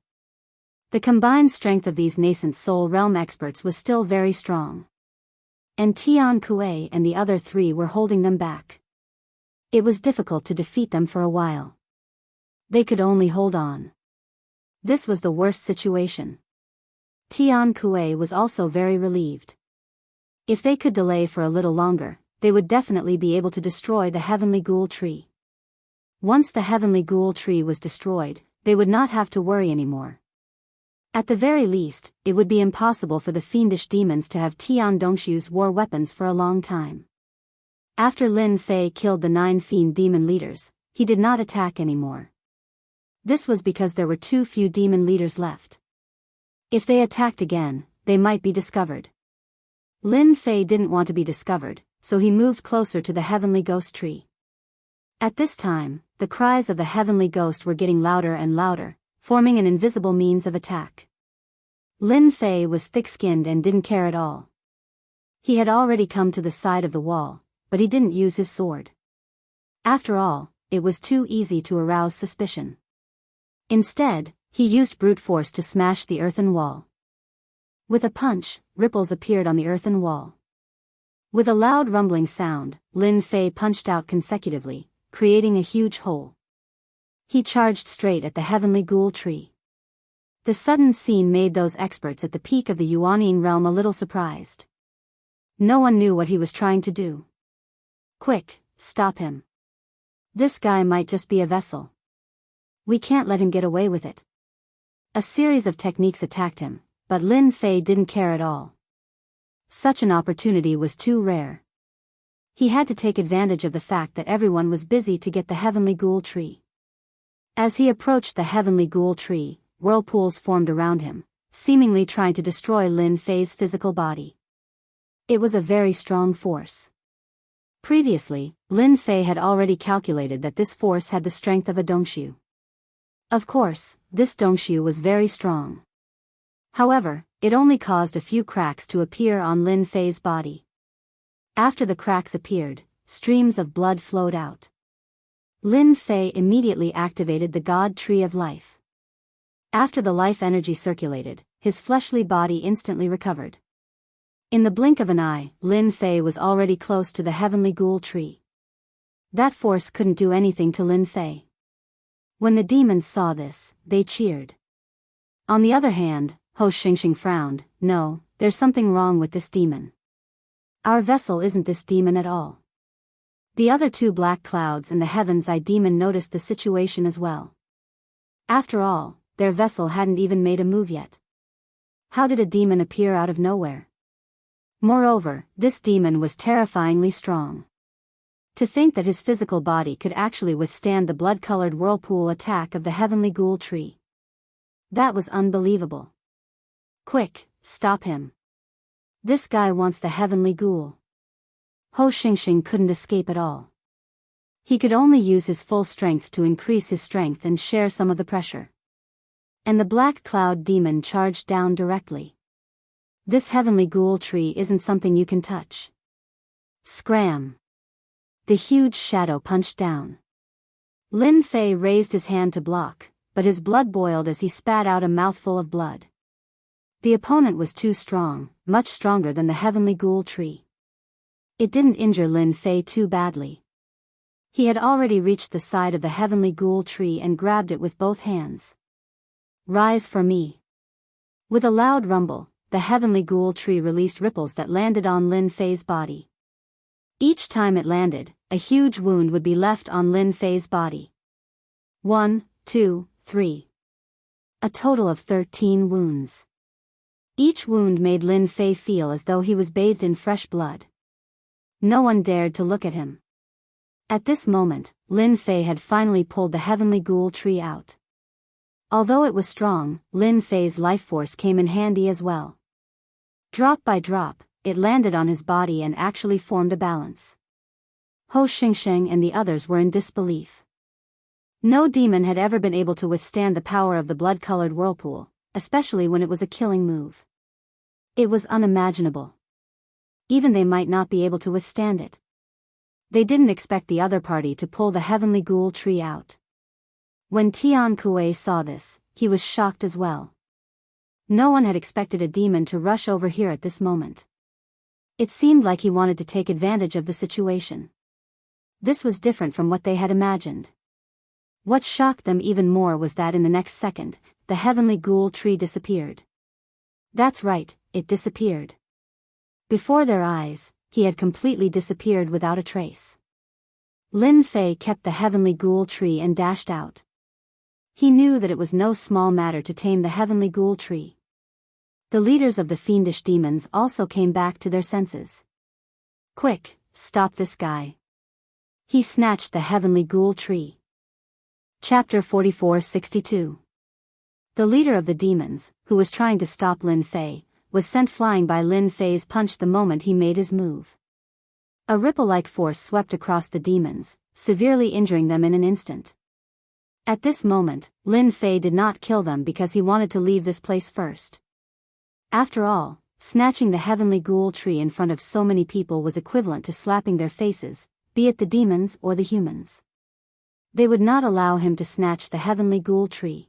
The combined strength of these nascent soul realm experts was still very strong. And Tian Kuei and the other 3 were holding them back. It was difficult to defeat them for a while. They could only hold on. This was the worst situation. Tian Kuei was also very relieved. If they could delay for a little longer, they would definitely be able to destroy the heavenly ghoul tree. Once the heavenly ghoul tree was destroyed, they would not have to worry anymore. At the very least, it would be impossible for the fiendish demons to have Tian Dongshu's war weapons for a long time. After Lin Fei killed the 9 fiend demon leaders, he did not attack anymore. This was because there were too few demon leaders left. If they attacked again, they might be discovered. Lin Fei didn't want to be discovered, so he moved closer to the heavenly ghost tree. At this time, the cries of the heavenly ghost were getting louder and louder, forming an invisible means of attack. Lin Fei was thick-skinned and didn't care at all. He had already come to the side of the wall, but he didn't use his sword. After all, it was too easy to arouse suspicion. Instead, he used brute force to smash the earthen wall. With a punch, ripples appeared on the earthen wall. With a loud rumbling sound, Lin Fei punched out consecutively, creating a huge hole. He charged straight at the heavenly ghoul tree. The sudden scene made those experts at the peak of the Yuanyin realm a little surprised. No one knew what he was trying to do. Quick, stop him. This guy might just be a vessel. We can't let him get away with it. A series of techniques attacked him, but Lin Fei didn't care at all. Such an opportunity was too rare. He had to take advantage of the fact that everyone was busy to get the heavenly ghoul tree. As he approached the heavenly ghoul tree, whirlpools formed around him, seemingly trying to destroy Lin Fei's physical body. It was a very strong force. Previously, Lin Fei had already calculated that this force had the strength of a dongshu. Of course, this dongshu was very strong. However, it only caused a few cracks to appear on Lin Fei's body. After the cracks appeared, streams of blood flowed out. Lin Fei immediately activated the God Tree of Life. After the life energy circulated, his fleshly body instantly recovered. In the blink of an eye, Lin Fei was already close to the heavenly ghoul tree. That force couldn't do anything to Lin Fei. When the demons saw this, they cheered. On the other hand, Ho Xingxing frowned. No, there's something wrong with this demon. Our vessel isn't this demon at all. The other two black clouds and the Heaven's Eye demon noticed the situation as well. After all, their vessel hadn't even made a move yet. How did a demon appear out of nowhere? Moreover, this demon was terrifyingly strong. To think that his physical body could actually withstand the blood-colored whirlpool attack of the heavenly ghoul tree. That was unbelievable. Quick, stop him. This guy wants the heavenly ghoul. Ho Xingxing couldn't escape at all. He could only use his full strength to increase his strength and share some of the pressure. And the black cloud demon charged down directly. This heavenly ghoul tree isn't something you can touch. Scram! The huge shadow punched down. Lin Fei raised his hand to block, but his blood boiled as he spat out a mouthful of blood. The opponent was too strong, much stronger than the heavenly ghoul tree. It didn't injure Lin Fei too badly. He had already reached the side of the heavenly ghoul tree and grabbed it with both hands. Rise for me. With a loud rumble, the heavenly ghoul tree released ripples that landed on Lin Fei's body. Each time it landed, a huge wound would be left on Lin Fei's body. 1, 2, 3. A total of 13 wounds. Each wound made Lin Fei feel as though he was bathed in fresh blood. No one dared to look at him. At this moment, Lin Fei had finally pulled the heavenly ghoul tree out. Although it was strong, Lin Fei's life force came in handy as well. Drop by drop, it landed on his body and actually formed a balance. Ho Xingxing and the others were in disbelief. No demon had ever been able to withstand the power of the blood-colored whirlpool, especially when it was a killing move. It was unimaginable. Even they might not be able to withstand it. They didn't expect the other party to pull the heavenly ghoul tree out. When Tian Kuei saw this, he was shocked as well. No one had expected a demon to rush over here at this moment. It seemed like he wanted to take advantage of the situation. This was different from what they had imagined. What shocked them even more was that in the next second, the heavenly ghoul tree disappeared. That's right, it disappeared. Before their eyes, he had completely disappeared without a trace. Lin Fei kept the heavenly ghoul tree and dashed out. He knew that it was no small matter to tame the heavenly ghoul tree. The leaders of the fiendish demons also came back to their senses. Quick, stop this guy. He snatched the heavenly ghoul tree. Chapter 44-62. The leader of the demons, who was trying to stop Lin Fei, was sent flying by Lin Fei's punch the moment he made his move. A ripple-like force swept across the demons, severely injuring them in an instant. At this moment, Lin Fei did not kill them because he wanted to leave this place first. After all, snatching the heavenly ghoul tree in front of so many people was equivalent to slapping their faces, be it the demons or the humans. They would not allow him to snatch the heavenly ghoul tree.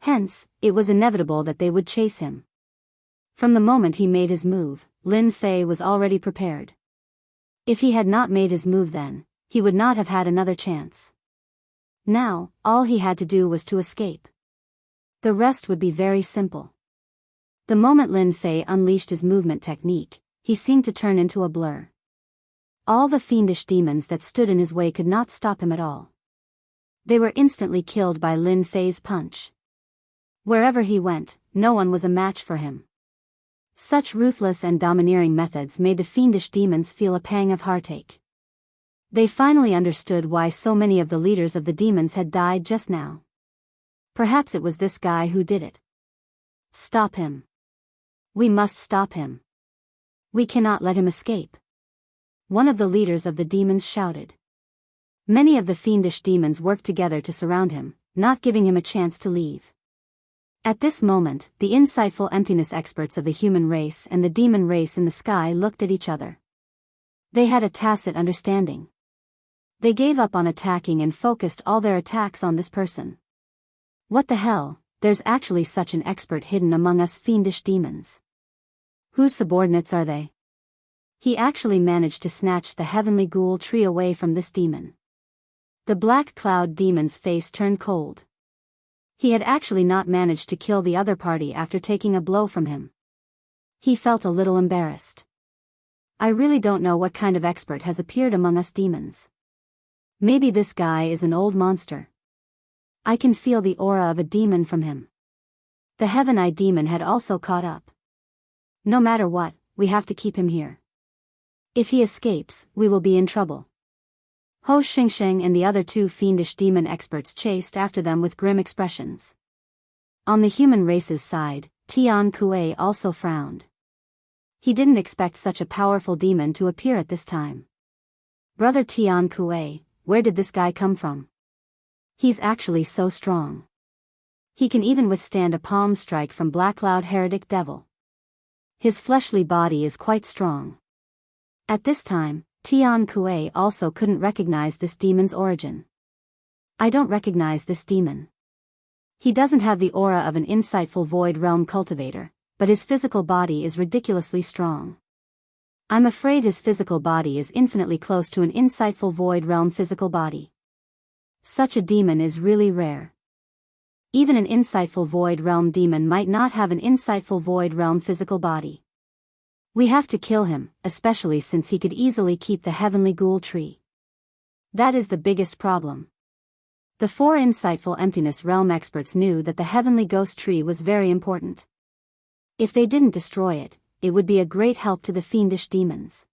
Hence, it was inevitable that they would chase him. From the moment he made his move, Lin Fei was already prepared. If he had not made his move then, he would not have had another chance. Now, all he had to do was to escape. The rest would be very simple. The moment Lin Fei unleashed his movement technique, he seemed to turn into a blur. All the fiendish demons that stood in his way could not stop him at all. They were instantly killed by Lin Fei's punch. Wherever he went, no one was a match for him. Such ruthless and domineering methods made the fiendish demons feel a pang of heartache. They finally understood why so many of the leaders of the demons had died just now. Perhaps it was this guy who did it. Stop him. We must stop him. We cannot let him escape. One of the leaders of the demons shouted. Many of the fiendish demons worked together to surround him, not giving him a chance to leave. At this moment, the insightful emptiness experts of the human race and the demon race in the sky looked at each other. They had a tacit understanding. They gave up on attacking and focused all their attacks on this person. What the hell, there's actually such an expert hidden among us fiendish demons. Whose subordinates are they? He actually managed to snatch the heavenly ghoul tree away from this demon. The black cloud demon's face turned cold. He had actually not managed to kill the other party after taking a blow from him. He felt a little embarrassed. I really don't know what kind of expert has appeared among us demons. Maybe this guy is an old monster. I can feel the aura of a demon from him. The Heaven Eye demon had also caught up. No matter what, we have to keep him here. If he escapes, we will be in trouble. Ho Xingsheng and the other two fiendish demon experts chased after them with grim expressions. On the human race's side, Tian Kuei also frowned. He didn't expect such a powerful demon to appear at this time. Brother Tian Kuei, where did this guy come from? He's actually so strong. He can even withstand a palm strike from Black Cloud Heretic Devil. His fleshly body is quite strong. At this time, Tian Kuei also couldn't recognize this demon's origin. I don't recognize this demon. He doesn't have the aura of an insightful void realm cultivator, but his physical body is ridiculously strong. I'm afraid his physical body is infinitely close to an insightful void realm physical body. Such a demon is really rare. Even an insightful void realm demon might not have an insightful void realm physical body. We have to kill him, especially since he could easily keep the heavenly ghoul tree. That is the biggest problem. The four insightful emptiness realm experts knew that the heavenly ghost tree was very important. If they didn't destroy it, it would be a great help to the fiendish demons.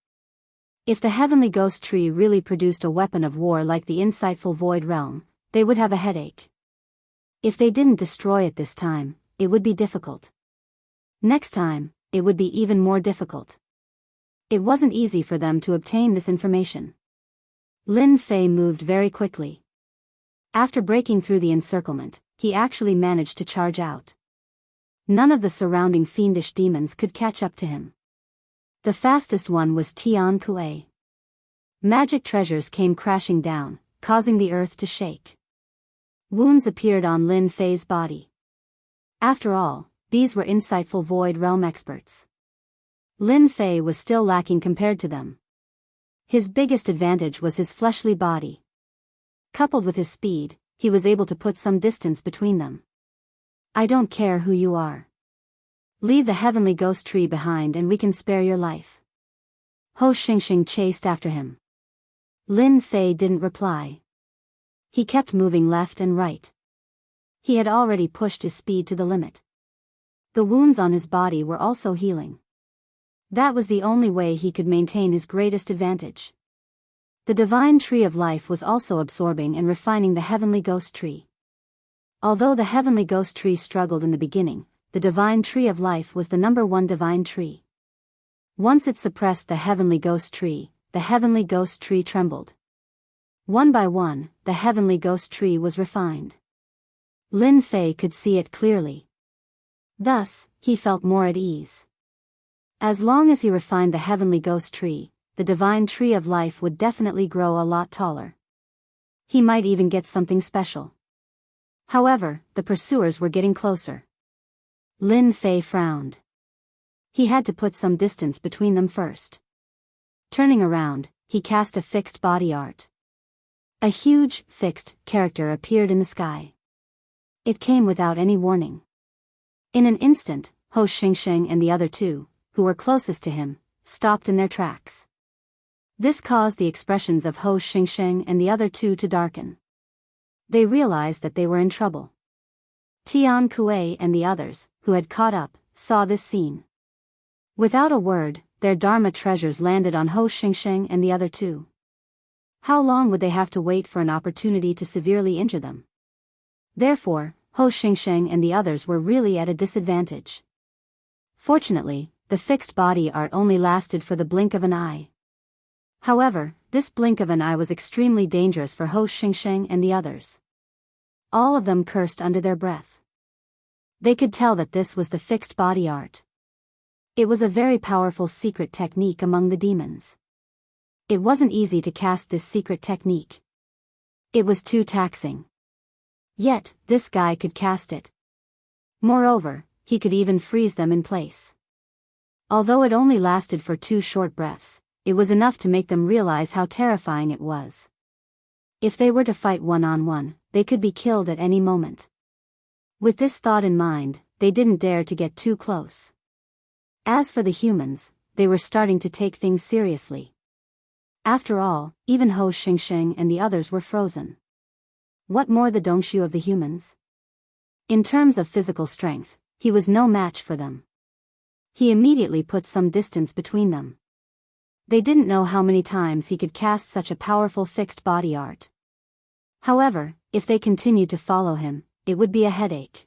If the heavenly ghost tree really produced a weapon of war like the insightful void realm, they would have a headache. If they didn't destroy it this time, it would be difficult. Next time, it would be even more difficult. It wasn't easy for them to obtain this information. Lin Fei moved very quickly. After breaking through the encirclement, he actually managed to charge out. None of the surrounding fiendish demons could catch up to him. The fastest one was Tian Kuei. Magic treasures came crashing down, causing the earth to shake. Wounds appeared on Lin Fei's body. After all, these were insightful void realm experts. Lin Fei was still lacking compared to them. His biggest advantage was his fleshly body. Coupled with his speed, he was able to put some distance between them. I don't care who you are. Leave the heavenly ghost tree behind and we can spare your life. Ho Xingxing chased after him. Lin Fei didn't reply. He kept moving left and right. He had already pushed his speed to the limit. The wounds on his body were also healing. That was the only way he could maintain his greatest advantage. The divine tree of life was also absorbing and refining the heavenly ghost tree. Although the heavenly ghost tree struggled in the beginning, the divine tree of life was the #1 divine tree. Once it suppressed the heavenly ghost tree, the heavenly ghost tree trembled. One by one, the heavenly ghost tree was refined. Lin Fei could see it clearly. Thus, he felt more at ease. As long as he refined the heavenly ghost tree, the divine tree of life would definitely grow a lot taller. He might even get something special. However, the pursuers were getting closer. Lin Fei frowned. He had to put some distance between them first. Turning around, he cast a fixed body art. A huge, fixed character appeared in the sky. It came without any warning. In an instant, Ho Xingsheng and the other two, who were closest to him, stopped in their tracks. This caused the expressions of Ho Xingsheng and the other two to darken. They realized that they were in trouble. Tian Kuei and the others, who had caught up, saw this scene. Without a word, their Dharma treasures landed on Ho Xingxing and the other two. How long would they have to wait for an opportunity to severely injure them? Therefore, Ho Xingxing and the others were really at a disadvantage. Fortunately, the fixed body art only lasted for the blink of an eye. However, this blink of an eye was extremely dangerous for Ho Xingxing and the others. All of them cursed under their breath. They could tell that this was the fixed body art. It was a very powerful secret technique among the demons. It wasn't easy to cast this secret technique. It was too taxing. Yet, this guy could cast it. Moreover, he could even freeze them in place. Although it only lasted for 2 short breaths, it was enough to make them realize how terrifying it was. If they were to fight one-on-one, they could be killed at any moment. With this thought in mind, they didn't dare to get too close. As for the humans, they were starting to take things seriously. After all, even Ho Xingxing and the others were frozen. What more the Dongshu of the humans? In terms of physical strength, he was no match for them. He immediately put some distance between them. They didn't know how many times he could cast such a powerful fixed body art. However, if they continued to follow him, it would be a headache.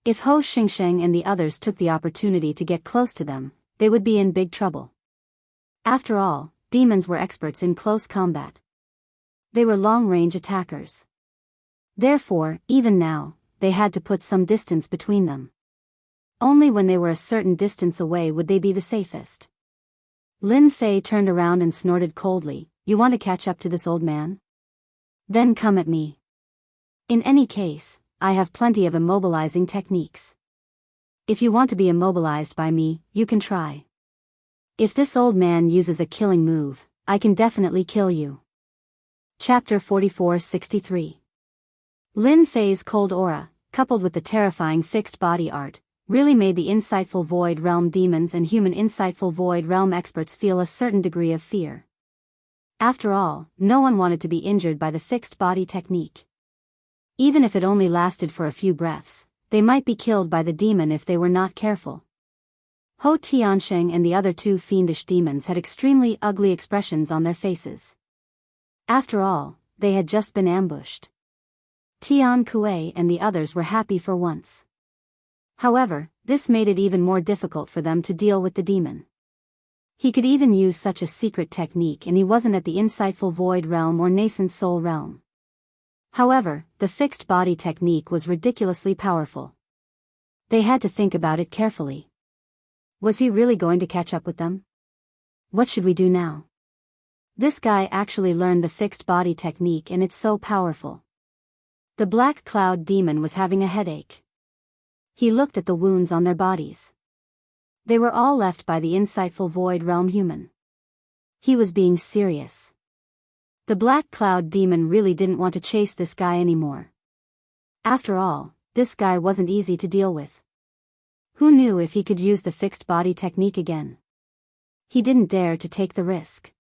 If Ho Xingxing and the others took the opportunity to get close to them, they would be in big trouble. After all, demons were experts in close combat. They were long-range attackers. Therefore, even now, they had to put some distance between them. Only when they were a certain distance away would they be the safest. Lin Fei turned around and snorted coldly, "You want to catch up to this old man? Then come at me. In any case, I have plenty of immobilizing techniques. If you want to be immobilized by me, you can try. If this old man uses a killing move, I can definitely kill you." Chapter 44-63. Lin Fei's cold aura, coupled with the terrifying fixed body art, really made the insightful Void Realm demons and human insightful Void Realm experts feel a certain degree of fear. After all, no one wanted to be injured by the fixed body technique. Even if it only lasted for a few breaths, they might be killed by the demon if they were not careful. Ho Tianxing and the other 2 fiendish demons had extremely ugly expressions on their faces. After all, they had just been ambushed. Tian Kuei and the others were happy for once. However, this made it even more difficult for them to deal with the demon. He could even use such a secret technique, and he wasn't at the insightful Void Realm or nascent Soul Realm. However, the fixed body technique was ridiculously powerful. They had to think about it carefully. Was he really going to catch up with them? What should we do now? This guy actually learned the fixed body technique, and it's so powerful. The Black Cloud demon was having a headache. He looked at the wounds on their bodies. They were all left by the insightful Void Realm human. He was being serious. The Black Cloud demon really didn't want to chase this guy anymore. After all, this guy wasn't easy to deal with. Who knew if he could use the fixed body technique again? He didn't dare to take the risk.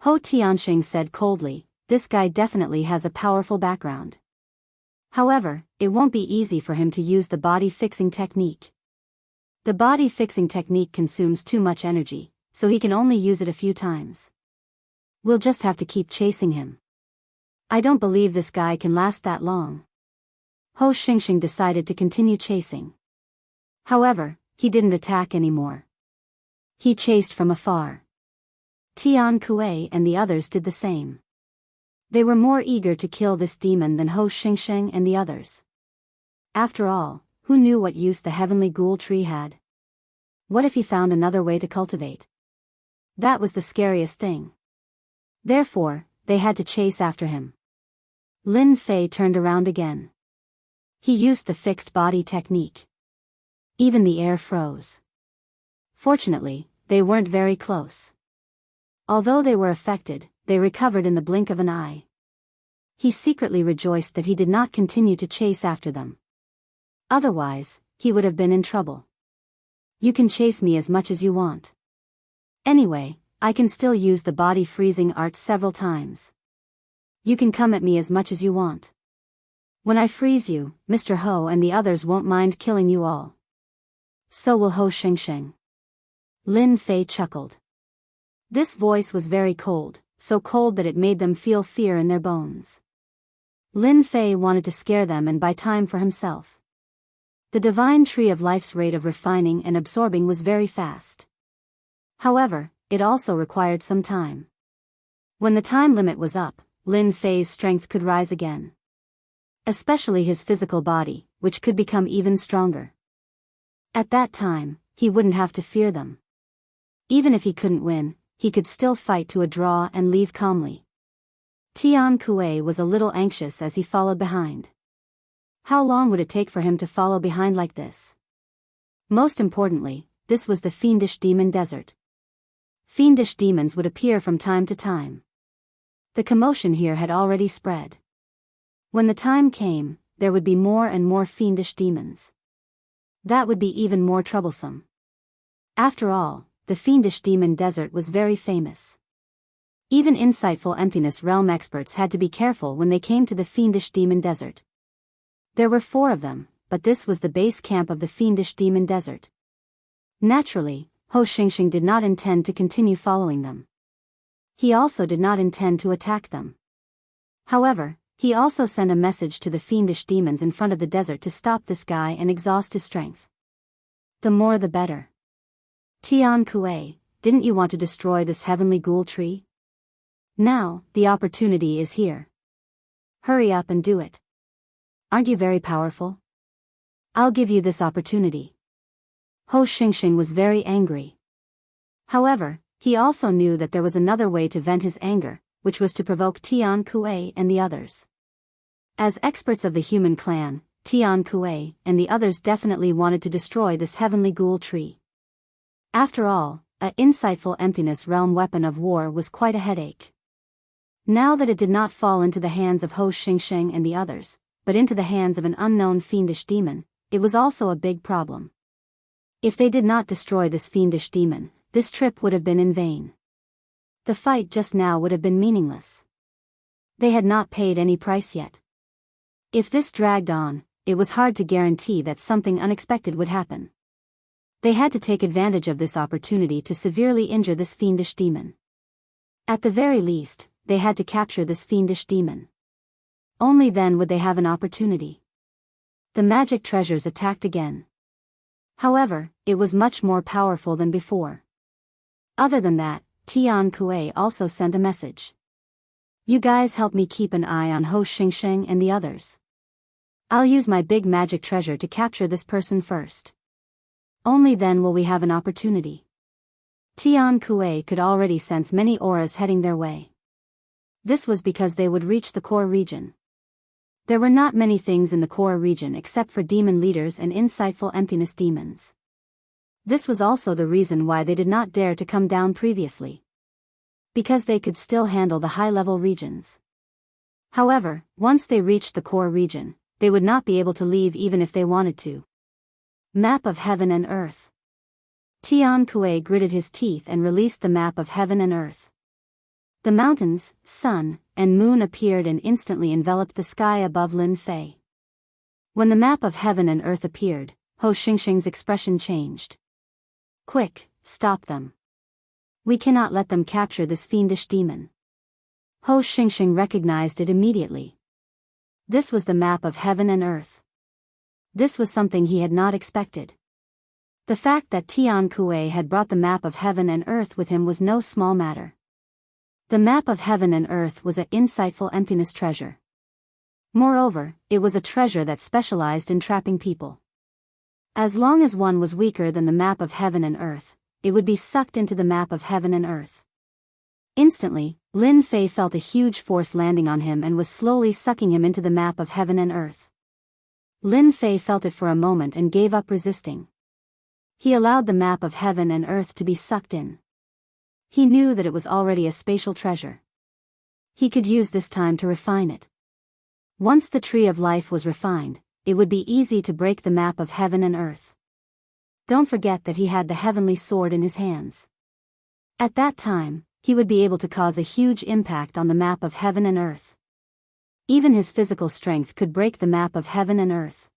Ho Tianxing said coldly, "This guy definitely has a powerful background. However, it won't be easy for him to use the body-fixing technique. The body-fixing technique consumes too much energy, so he can only use it a few times. We'll just have to keep chasing him. I don't believe this guy can last that long." Ho Xingxing decided to continue chasing. However, he didn't attack anymore. He chased from afar. Tian Kuei and the others did the same. They were more eager to kill this demon than Ho Xingxing and the others. After all, who knew what use the heavenly ghoul tree had? What if he found another way to cultivate? That was the scariest thing. Therefore, they had to chase after him. Lin Fei turned around again. He used the fixed body technique. Even the air froze. Fortunately, they weren't very close. Although they were affected, they recovered in the blink of an eye. He secretly rejoiced that he did not continue to chase after them. Otherwise, he would have been in trouble. "You can chase me as much as you want. Anyway, I can still use the body freezing art several times. You can come at me as much as you want. When I freeze you, Mr. Ho and the others won't mind killing you all. So will Ho Xingxing. Lin Fei chuckled. This voice was very cold, so cold that it made them feel fear in their bones. Lin Fei wanted to scare them and buy time for himself. The divine tree of life's rate of refining and absorbing was very fast. However, it also required some time. When the time limit was up, Lin Fei's strength could rise again. Especially his physical body, which could become even stronger. At that time, he wouldn't have to fear them. Even if he couldn't win, he could still fight to a draw and leave calmly. Tian Kuei was a little anxious as he followed behind. How long would it take for him to follow behind like this? Most importantly, this was the fiendish demon desert. Fiendish demons would appear from time to time. The commotion here had already spread. When the time came, there would be more and more fiendish demons. That would be even more troublesome. After all, the fiendish demon desert was very famous. Even insightful emptiness realm experts had to be careful when they came to the fiendish demon desert. There were 4 of them, but this was the base camp of the fiendish demon desert. Naturally, Ho Xingxing did not intend to continue following them. He also did not intend to attack them. However, he also sent a message to the fiendish demons in front of the desert to stop this guy and exhaust his strength. The more the better. Tian Kuei, didn't you want to destroy this heavenly ghoul tree? Now, the opportunity is here. Hurry up and do it. Aren't you very powerful? I'll give you this opportunity. Ho Xingxing was very angry. However, he also knew that there was another way to vent his anger, which was to provoke Tian Kuei and the others. As experts of the human clan, Tian Kuei and the others definitely wanted to destroy this heavenly ghoul tree. After all, an insightful emptiness realm weapon of war was quite a headache. Now that it did not fall into the hands of Ho Xingxing and the others, but into the hands of an unknown fiendish demon, it was also a big problem. If they did not destroy this fiendish demon, this trip would have been in vain. The fight just now would have been meaningless. They had not paid any price yet. If this dragged on, it was hard to guarantee that something unexpected would happen. They had to take advantage of this opportunity to severely injure this fiendish demon. At the very least, they had to capture this fiendish demon. Only then would they have an opportunity. The magic treasures attacked again. However, it was much more powerful than before. Other than that, Tian Kuei also sent a message. You guys help me keep an eye on Ho Xingxing and the others. I'll use my big magic treasure to capture this person first. Only then will we have an opportunity. Tian Kuei could already sense many auras heading their way. This was because they would reach the core region. There were not many things in the core region except for demon leaders and insightful emptiness demons. This was also the reason why they did not dare to come down previously. Because they could still handle the high-level regions. However, once they reached the core region, they would not be able to leave even if they wanted to. Map of Heaven and Earth. Tian Kuei gritted his teeth and released the map of Heaven and Earth. The mountains, sun, and moon appeared and instantly enveloped the sky above Lin Fei. When the map of Heaven and Earth appeared, Ho Xingxing's expression changed. Quick, stop them. We cannot let them capture this fiendish demon. Ho Xingxing recognized it immediately. This was the map of Heaven and Earth. This was something he had not expected. The fact that Tian Kuei had brought the map of Heaven and Earth with him was no small matter. The map of Heaven and Earth was an insightful emptiness treasure. Moreover, it was a treasure that specialized in trapping people. As long as one was weaker than the map of Heaven and Earth, it would be sucked into the map of Heaven and Earth. Instantly, Lin Fei felt a huge force landing on him and was slowly sucking him into the map of Heaven and Earth. Lin Fei felt it for a moment and gave up resisting. He allowed the map of Heaven and Earth to be sucked in. He knew that it was already a spatial treasure. He could use this time to refine it. Once the tree of life was refined, it would be easy to break the map of Heaven and Earth. Don't forget that he had the heavenly sword in his hands. At that time, he would be able to cause a huge impact on the map of Heaven and Earth. Even his physical strength could break the map of heaven and earth.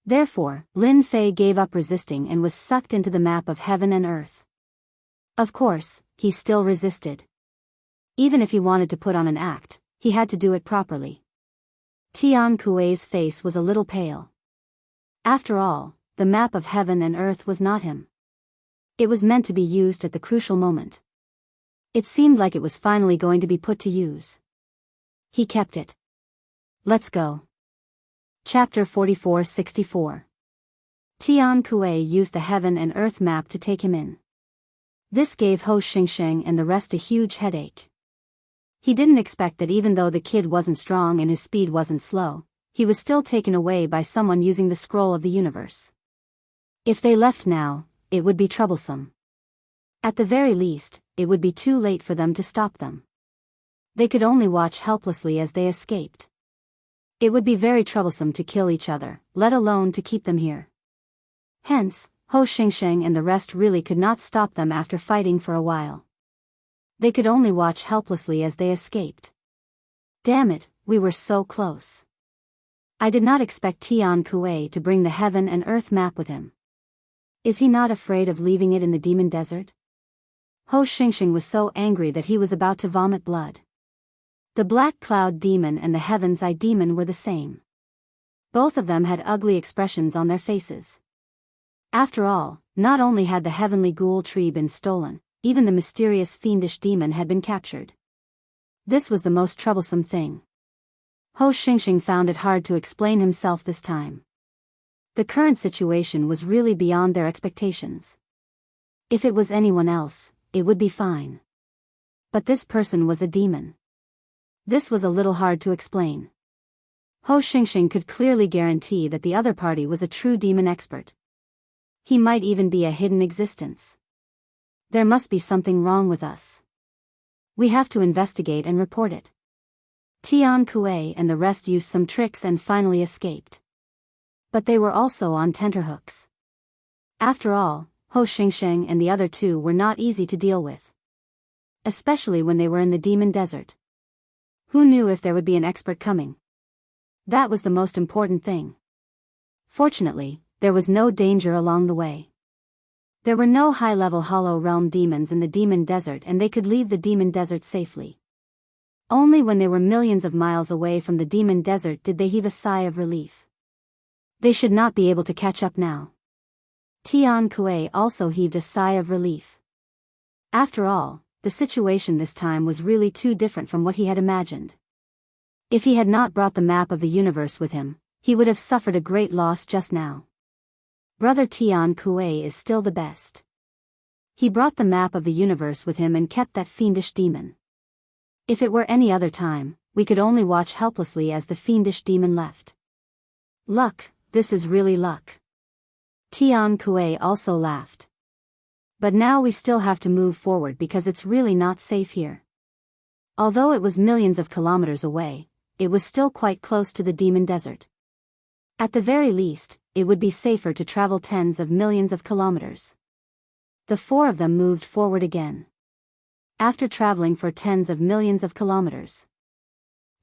Therefore, Lin Fei gave up resisting and was sucked into the map of heaven and earth. Of course, he still resisted. Even if he wanted to put on an act, he had to do it properly. Tian Kuei's face was a little pale. After all, the map of heaven and earth was not him. It was meant to be used at the crucial moment. It seemed like it was finally going to be put to use. He kept it. Let's go. Chapter 44-64. Tian Kuei used the heaven and earth map to take him in. This gave Ho Xingxing and the rest a huge headache. He didn't expect that even though the kid wasn't strong and his speed wasn't slow, he was still taken away by someone using the scroll of the universe. If they left now, it would be troublesome. At the very least, it would be too late for them to stop them. They could only watch helplessly as they escaped. It would be very troublesome to kill each other, let alone to keep them here. Hence, Ho Xingxing and the rest really could not stop them after fighting for a while. They could only watch helplessly as they escaped. Damn it, we were so close. I did not expect Tian Kuei to bring the heaven and earth map with him. Is he not afraid of leaving it in the demon desert? Ho Xingxing was so angry that he was about to vomit blood. The Black Cloud Demon and the Heaven's Eye Demon were the same. Both of them had ugly expressions on their faces. After all, not only had the heavenly ghoul tree been stolen, even the mysterious fiendish demon had been captured. This was the most troublesome thing. Ho Xingxing found it hard to explain himself this time. The current situation was really beyond their expectations. If it was anyone else, it would be fine. But this person was a demon. This was a little hard to explain. Ho Xingxing could clearly guarantee that the other party was a true demon expert. He might even be a hidden existence. There must be something wrong with us. We have to investigate and report it. Tian Kuei and the rest used some tricks and finally escaped. But they were also on tenterhooks. After all, Ho Xingxing and the other two were not easy to deal with. Especially when they were in the demon desert. Who knew if there would be an expert coming? That was the most important thing. Fortunately, there was no danger along the way. There were no high-level Hollow Realm demons in the demon desert and they could leave the demon desert safely. Only when they were millions of miles away from the demon desert did they heave a sigh of relief. They should not be able to catch up now. Tian Kuei also heaved a sigh of relief. After all, the situation this time was really too different from what he had imagined. If he had not brought the map of the universe with him, he would have suffered a great loss just now. Brother Tian Kuei is still the best. He brought the map of the universe with him and kept that fiendish demon. If it were any other time, we could only watch helplessly as the fiendish demon left. Luck, this is really luck. Tian Kuei also laughed. But now we still have to move forward because it's really not safe here. Although it was millions of kilometers away, it was still quite close to the demon desert. At the very least, it would be safer to travel tens of millions of kilometers. The four of them moved forward again. After traveling for tens of millions of kilometers.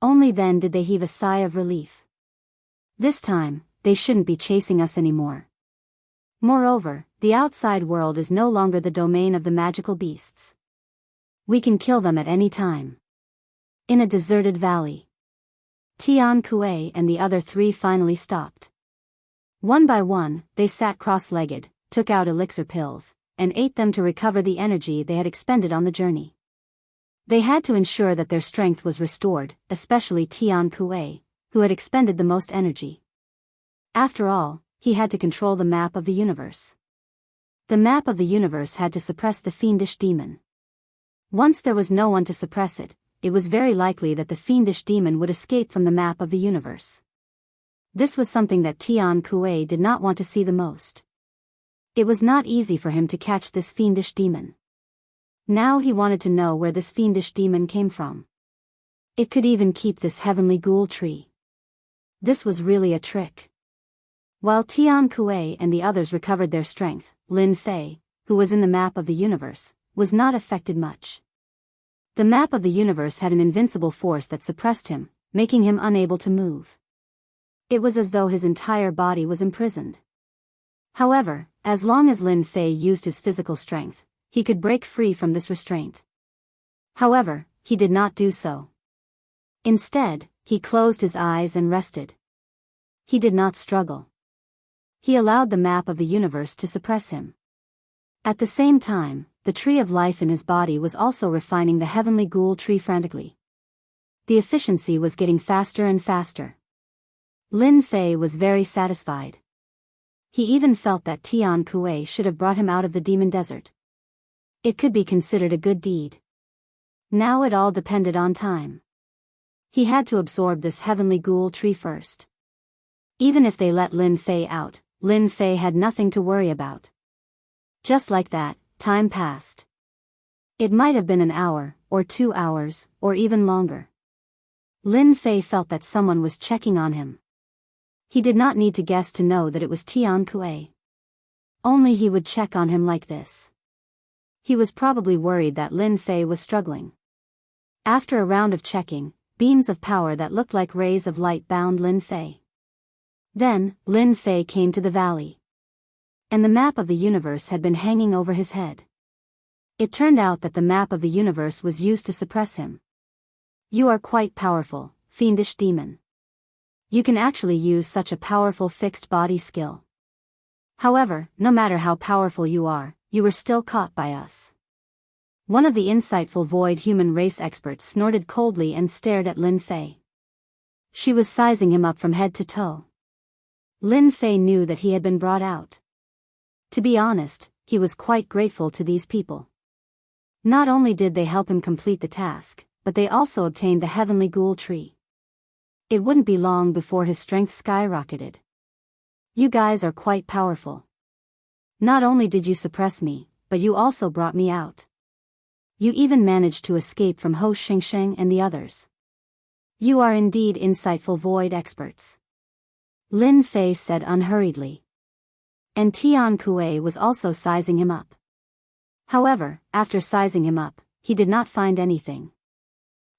Only then did they heave a sigh of relief. This time, they shouldn't be chasing us anymore. Moreover, the outside world is no longer the domain of the magical beasts. We can kill them at any time. In a deserted valley. Tian Kuei and the other three finally stopped. One by one, they sat cross-legged, took out elixir pills, and ate them to recover the energy they had expended on the journey. They had to ensure that their strength was restored, especially Tian Kuei, who had expended the most energy. After all, he had to control the map of the universe. The map of the universe had to suppress the fiendish demon. Once there was no one to suppress it, it was very likely that the fiendish demon would escape from the map of the universe. This was something that Tian Kuei did not want to see the most. It was not easy for him to catch this fiendish demon. Now he wanted to know where this fiendish demon came from. It could even keep this heavenly ghoul tree. This was really a trick. While Tian Kuei and the others recovered their strength, Lin Fei, who was in the map of the universe, was not affected much. The map of the universe had an invincible force that suppressed him, making him unable to move. It was as though his entire body was imprisoned. However, as long as Lin Fei used his physical strength, he could break free from this restraint. However, he did not do so. Instead, he closed his eyes and rested. He did not struggle. He allowed the map of the universe to suppress him. At the same time, the tree of life in his body was also refining the heavenly ghoul tree frantically. The efficiency was getting faster and faster. Lin Fei was very satisfied. He even felt that Tian Kuei should have brought him out of the demon desert. It could be considered a good deed. Now it all depended on time. He had to absorb this heavenly ghoul tree first. Even if they let Lin Fei out, Lin Fei had nothing to worry about. Just like that, time passed. It might have been an hour, or 2 hours, or even longer. Lin Fei felt that someone was checking on him. He did not need to guess to know that it was Tian Kuei. Only he would check on him like this. He was probably worried that Lin Fei was struggling. After a round of checking, beams of power that looked like rays of light bound Lin Fei. Then, Lin Fei came to the valley. And the map of the universe had been hanging over his head. It turned out that the map of the universe was used to suppress him. You are quite powerful, fiendish demon. You can actually use such a powerful fixed body skill. However, no matter how powerful you are, you were still caught by us. One of the insightful void human race experts snorted coldly and stared at Lin Fei. She was sizing him up from head to toe. Lin Fei knew that he had been brought out. To be honest, he was quite grateful to these people. Not only did they help him complete the task, but they also obtained the heavenly ghoul tree. It wouldn't be long before his strength skyrocketed. You guys are quite powerful. Not only did you suppress me, but you also brought me out. You even managed to escape from Ho Shengsheng and the others. You are indeed insightful void experts. Lin Fei said unhurriedly. And Tian Kuei was also sizing him up. However, after sizing him up, he did not find anything.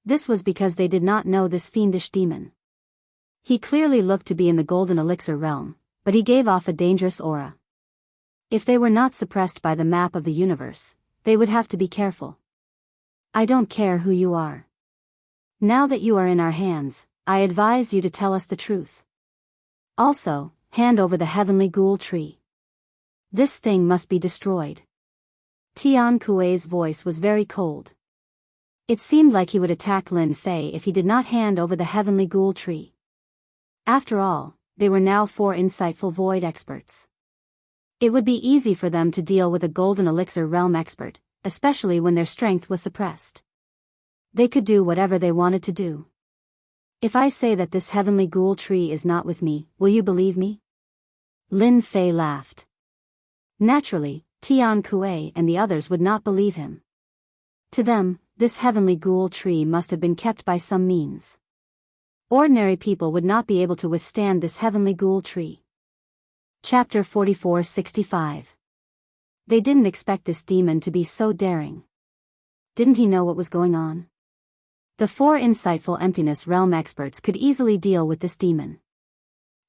This was because they did not know this fiendish demon. He clearly looked to be in the golden elixir realm, but he gave off a dangerous aura. If they were not suppressed by the map of the universe, they would have to be careful. I don't care who you are. Now that you are in our hands, I advise you to tell us the truth. Also, hand over the heavenly ghoul tree. This thing must be destroyed. Tian Kuei's voice was very cold. It seemed like he would attack Lin Fei if he did not hand over the heavenly ghoul tree. After all, they were now 4 insightful void experts. It would be easy for them to deal with a golden elixir realm expert, especially when their strength was suppressed. They could do whatever they wanted to do. If I say that this heavenly ghoul tree is not with me, will you believe me? Lin Fei laughed. Naturally, Tian Kuei and the others would not believe him. To them, this heavenly ghoul tree must have been kept by some means. Ordinary people would not be able to withstand this heavenly ghoul tree. Chapter 44-65. They didn't expect this demon to be so daring. Didn't he know what was going on? The 4 insightful emptiness realm experts could easily deal with this demon.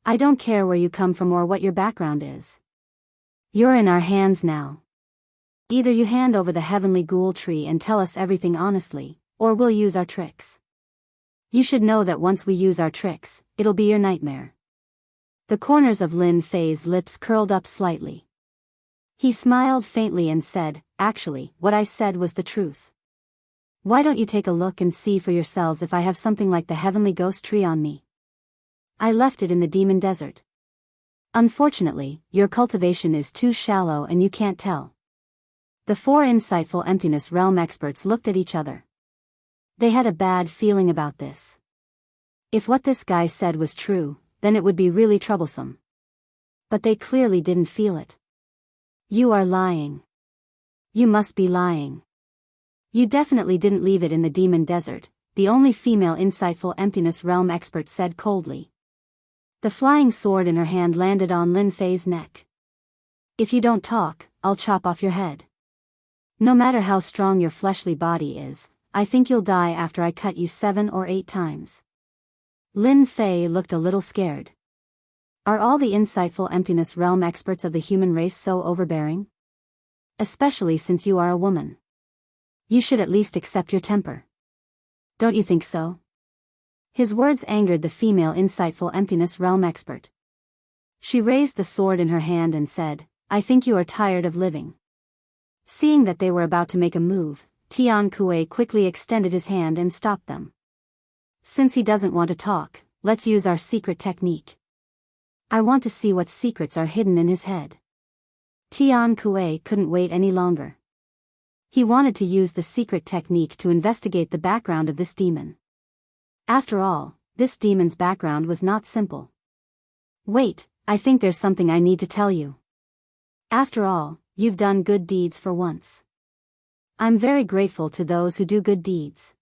I don't care where you come from or what your background is. You're in our hands now. Either you hand over the heavenly ghoul tree and tell us everything honestly, or we'll use our tricks. You should know that once we use our tricks, it'll be your nightmare. The corners of Lin Fei's lips curled up slightly. He smiled faintly and said, "Actually, what I said was the truth. Why don't you take a look and see for yourselves if I have something like the heavenly ghost tree on me? I left it in the demon desert. Unfortunately, your cultivation is too shallow and you can't tell." The 4 insightful emptiness realm experts looked at each other. They had a bad feeling about this. If what this guy said was true, then it would be really troublesome. But they clearly didn't feel it. You are lying. You must be lying. You definitely didn't leave it in the demon desert, the only female insightful emptiness realm expert said coldly. The flying sword in her hand landed on Lin Fei's neck. If you don't talk, I'll chop off your head. No matter how strong your fleshly body is, I think you'll die after I cut you 7 or 8 times. Lin Fei looked a little scared. Are all the insightful emptiness realm experts of the human race so overbearing? Especially since you are a woman. You should at least accept your temper. Don't you think so? His words angered the female insightful emptiness realm expert. She raised the sword in her hand and said, I think you are tired of living. Seeing that they were about to make a move, Tian Kuei quickly extended his hand and stopped them. Since he doesn't want to talk, let's use our secret technique. I want to see what secrets are hidden in his head. Tian Kuei couldn't wait any longer. He wanted to use the secret technique to investigate the background of this demon. After all, this demon's background was not simple. Wait, I think there's something I need to tell you. After all, you've done good deeds for once. I'm very grateful to those who do good deeds.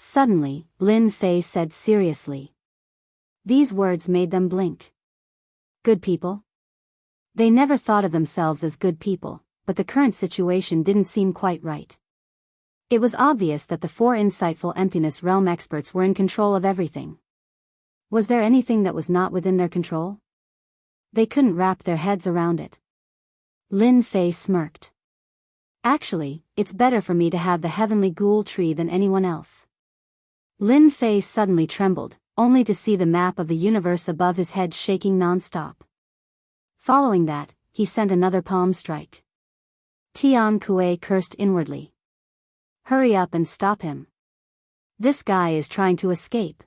Suddenly, Lin Fei said seriously. These words made them blink. Good people? They never thought of themselves as good people, but the current situation didn't seem quite right. It was obvious that the four insightful emptiness realm experts were in control of everything. Was there anything that was not within their control? They couldn't wrap their heads around it. Lin Fei smirked. Actually, it's better for me to have the heavenly ghoul tree than anyone else. Lin Fei suddenly trembled, only to see the map of the universe above his head shaking non-stop. Following that, he sent another palm strike. Tian Kuei cursed inwardly. Hurry up and stop him. This guy is trying to escape.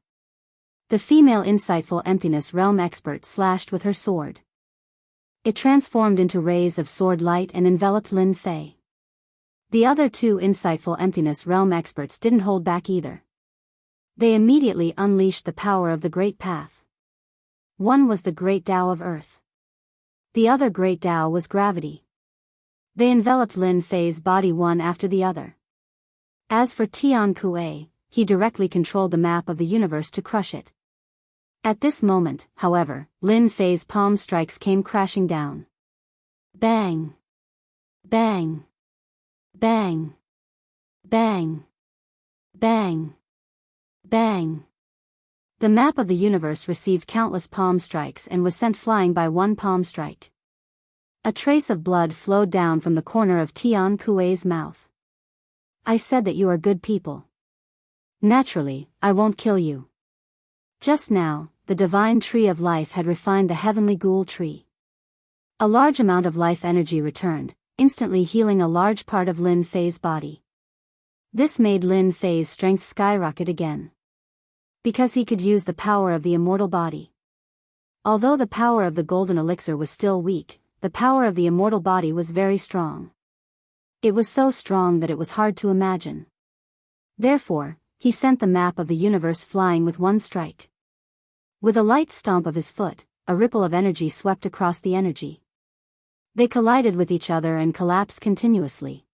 The female insightful emptiness realm expert slashed with her sword. It transformed into rays of sword light and enveloped Lin Fei. The other two insightful emptiness realm experts didn't hold back either. They immediately unleashed the power of the Great Path. One was the Great Tao of Earth. The other Great Tao was gravity. They enveloped Lin Fei's body one after the other. As for Tian Kuei, he directly controlled the map of the universe to crush it. At this moment, however, Lin Fei's palm strikes came crashing down. Bang! Bang! Bang! Bang! Bang! Bang! The map of the universe received countless palm strikes and was sent flying by one palm strike. A trace of blood flowed down from the corner of Tian Kuei's mouth. I said that you are good people. Naturally, I won't kill you. Just now, the divine tree of life had refined the heavenly ghoul tree. A large amount of life energy returned, instantly healing a large part of Lin Fei's body. This made Lin Fei's strength skyrocket again. Because he could use the power of the immortal body. Although the power of the golden elixir was still weak, the power of the immortal body was very strong. It was so strong that it was hard to imagine. Therefore, he sent the map of the universe flying with one strike. With a light stomp of his foot, a ripple of energy swept across the energy. They collided with each other and collapsed continuously.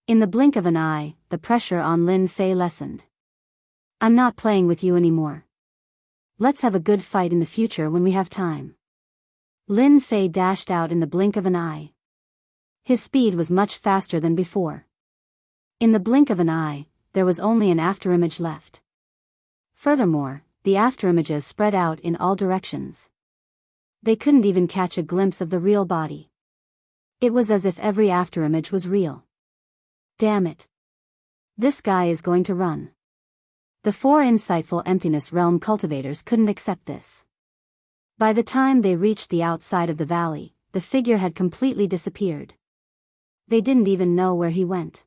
In the blink of an eye, the pressure on Lin Fei lessened. I'm not playing with you anymore. Let's have a good fight in the future when we have time. Lin Fei dashed out in the blink of an eye. His speed was much faster than before. In the blink of an eye, there was only an afterimage left. Furthermore, the afterimages spread out in all directions. They couldn't even catch a glimpse of the real body. It was as if every afterimage was real. Damn it. This guy is going to run. The four insightful emptiness realm cultivators couldn't accept this. By the time they reached the outside of the valley, the figure had completely disappeared. They didn't even know where he went.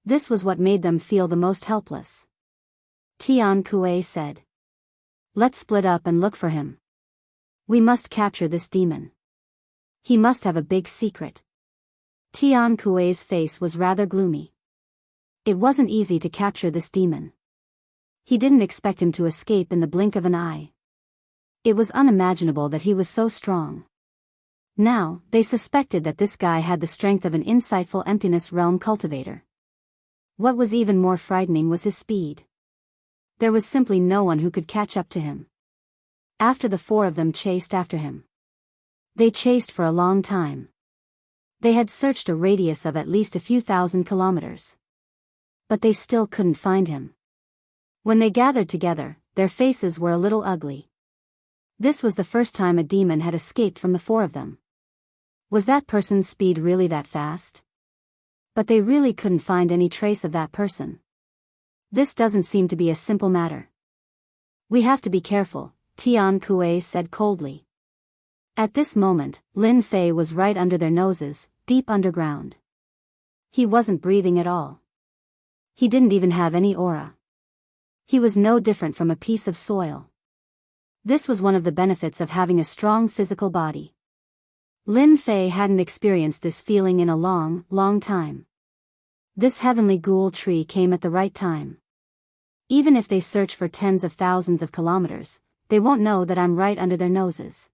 This was what made them feel the most helpless. Tian Kuei said. Let's split up and look for him. We must capture this demon. He must have a big secret. Tian Kuei's face was rather gloomy. It wasn't easy to capture this demon. He didn't expect him to escape in the blink of an eye. It was unimaginable that he was so strong. Now, they suspected that this guy had the strength of an insightful emptiness realm cultivator. What was even more frightening was his speed. There was simply no one who could catch up to him. After the four of them chased after him. They chased for a long time. They had searched a radius of at least a few thousand kilometers. But they still couldn't find him. When they gathered together, their faces were a little ugly. This was the first time a demon had escaped from the four of them. Was that person's speed really that fast? But they really couldn't find any trace of that person. This doesn't seem to be a simple matter. We have to be careful, Tian Kuei said coldly. At this moment, Lin Fei was right under their noses, deep underground. He wasn't breathing at all. He didn't even have any aura. He was no different from a piece of soil. This was one of the benefits of having a strong physical body. Lin Fei hadn't experienced this feeling in a long, long time. This heavenly ghoul tree came at the right time. Even if they search for tens of thousands of kilometers, they won't know that I'm right under their noses.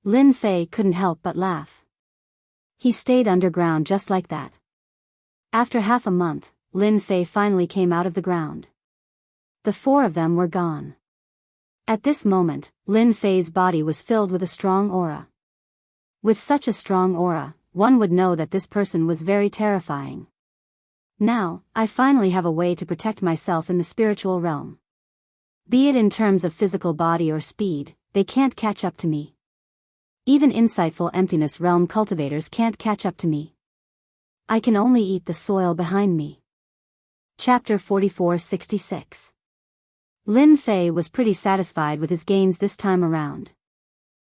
Lin Fei couldn't help but laugh. He stayed underground just like that. After half a month, Lin Fei finally came out of the ground. The four of them were gone. At this moment, Lin Fei's body was filled with a strong aura. With such a strong aura, one would know that this person was very terrifying. Now, I finally have a way to protect myself in the spiritual realm. Be it in terms of physical body or speed, they can't catch up to me. Even insightful emptiness realm cultivators can't catch up to me. I can only eat the soil behind me. Chapter 4466. Lin Fei was pretty satisfied with his gains this time around.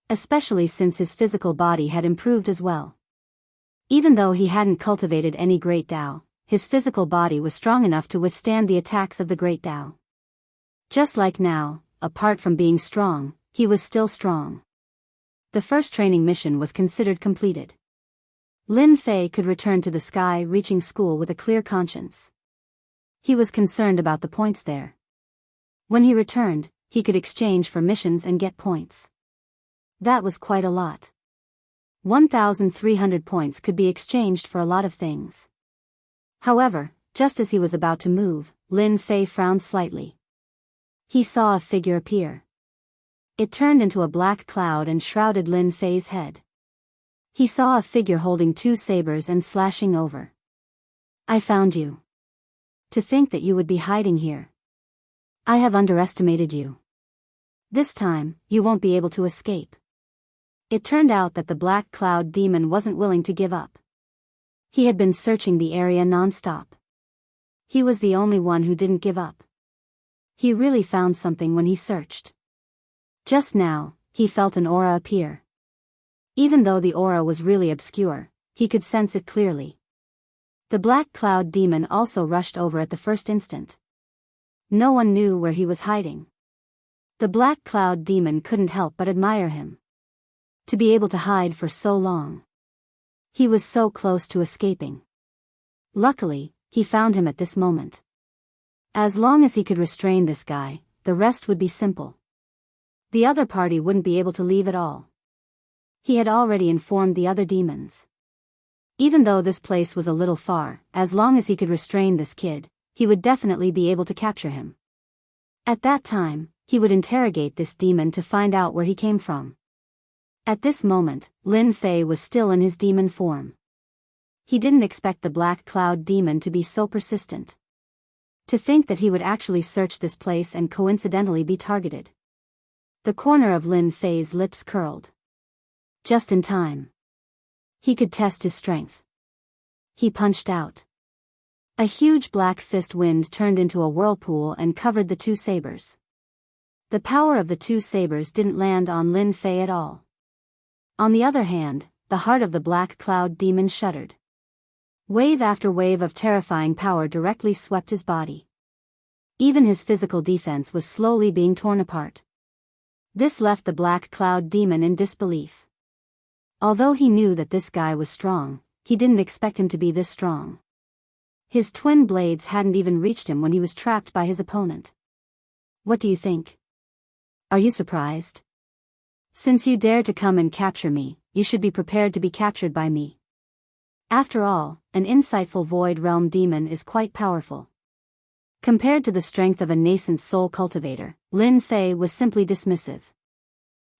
Especially since his physical body had improved as well. Even though he hadn't cultivated any great Tao, his physical body was strong enough to withstand the attacks of the great Tao. Just like now, apart from being strong, he was still strong. The first training mission was considered completed. Lin Fei could return to the sky-reaching school with a clear conscience. He was concerned about the points there. When he returned, he could exchange for missions and get points. That was quite a lot. 1,300 points could be exchanged for a lot of things. However, just as he was about to move, Lin Fei frowned slightly. He saw a figure appear. It turned into a black cloud and shrouded Lin Fei's head. He saw a figure holding two sabers and slashing over. I found you. To think that you would be hiding here. I have underestimated you. This time, you won't be able to escape. It turned out that the black cloud demon wasn't willing to give up. He had been searching the area non-stop. He was the only one who didn't give up. He really found something when he searched. Just now, he felt an aura appear. Even though the aura was really obscure, he could sense it clearly. The black cloud demon also rushed over at the first instant. No one knew where he was hiding. The black cloud demon couldn't help but admire him. To be able to hide for so long. He was so close to escaping. Luckily, he found him at this moment. As long as he could restrain this guy, the rest would be simple. The other party wouldn't be able to leave at all. He had already informed the other demons. Even though this place was a little far, as long as he could restrain this kid, he would definitely be able to capture him. At that time, he would interrogate this demon to find out where he came from. At this moment, Lin Fei was still in his demon form. He didn't expect the black cloud demon to be so persistent. To think that he would actually search this place and coincidentally be targeted. The corner of Lin Fei's lips curled. Just in time. He could test his strength. He punched out. A huge black fist wind turned into a whirlpool and covered the two sabers. The power of the two sabers didn't land on Lin Fei at all. On the other hand, the heart of the black cloud demon shuddered. Wave after wave of terrifying power directly swept his body. Even his physical defense was slowly being torn apart. This left the black cloud demon in disbelief. Although he knew that this guy was strong, he didn't expect him to be this strong. His twin blades hadn't even reached him when he was trapped by his opponent. What do you think? Are you surprised? Since you dare to come and capture me, you should be prepared to be captured by me. After all, an insightful void realm demon is quite powerful. Compared to the strength of a nascent soul cultivator, Lin Fei was simply dismissive.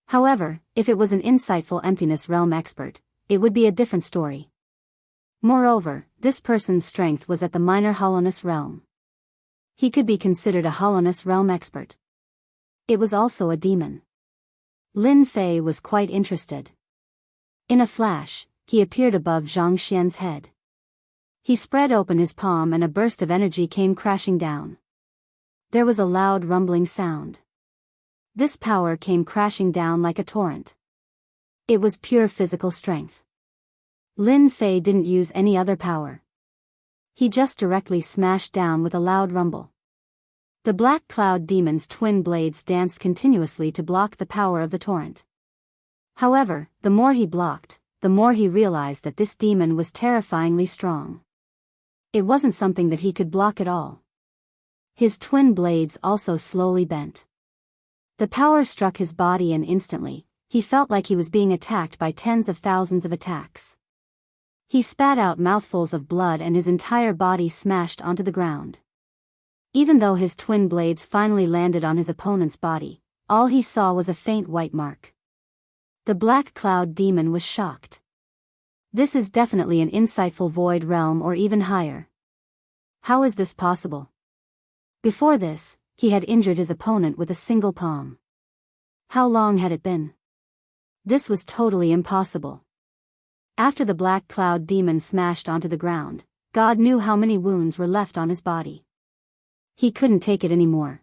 However, if it was an insightful emptiness realm expert, it would be a different story. Moreover, this person's strength was at the minor hollowness realm. He could be considered a hollowness realm expert. It was also a demon. Lin Fei was quite interested. In a flash, he appeared above Zhang Xian's head. He spread open his palm and a burst of energy came crashing down. There was a loud rumbling sound. This power came crashing down like a torrent. It was pure physical strength. Lin Fei didn't use any other power. He just directly smashed down with a loud rumble. The black cloud demon's twin blades danced continuously to block the power of the torrent. However, the more he blocked, the more he realized that this demon was terrifyingly strong. It wasn't something that he could block at all. His twin blades also slowly bent. The power struck his body and instantly, he felt like he was being attacked by tens of thousands of attacks. He spat out mouthfuls of blood and his entire body smashed onto the ground. Even though his twin blades finally landed on his opponent's body, all he saw was a faint white mark. The black cloud demon was shocked. This is definitely an insightful void realm or even higher. How is this possible? Before this, he had injured his opponent with a single palm. How long had it been? This was totally impossible. After the black cloud demon smashed onto the ground, God knew how many wounds were left on his body. He couldn't take it anymore.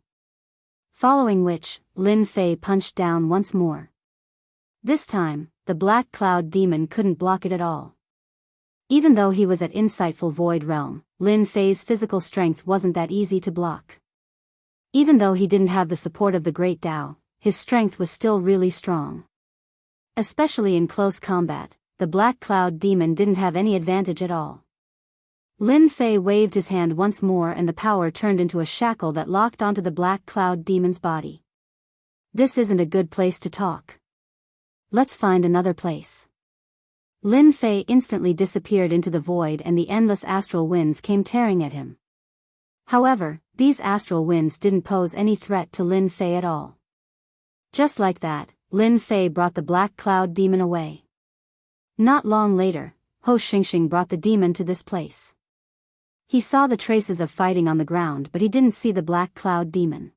Following which, Lin Fei punched down once more. This time, the black cloud demon couldn't block it at all. Even though he was at insightful void realm, Lin Fei's physical strength wasn't that easy to block. Even though he didn't have the support of the Great Tao, his strength was still really strong. Especially in close combat, the black cloud demon didn't have any advantage at all. Lin Fei waved his hand once more and the power turned into a shackle that locked onto the black cloud demon's body. This isn't a good place to talk. Let's find another place. Lin Fei instantly disappeared into the void and the endless astral winds came tearing at him. However, these astral winds didn't pose any threat to Lin Fei at all. Just like that, Lin Fei brought the black cloud demon away. Not long later, Ho Xingxing brought the demon to this place. He saw the traces of fighting on the ground but he didn't see the black cloud demon.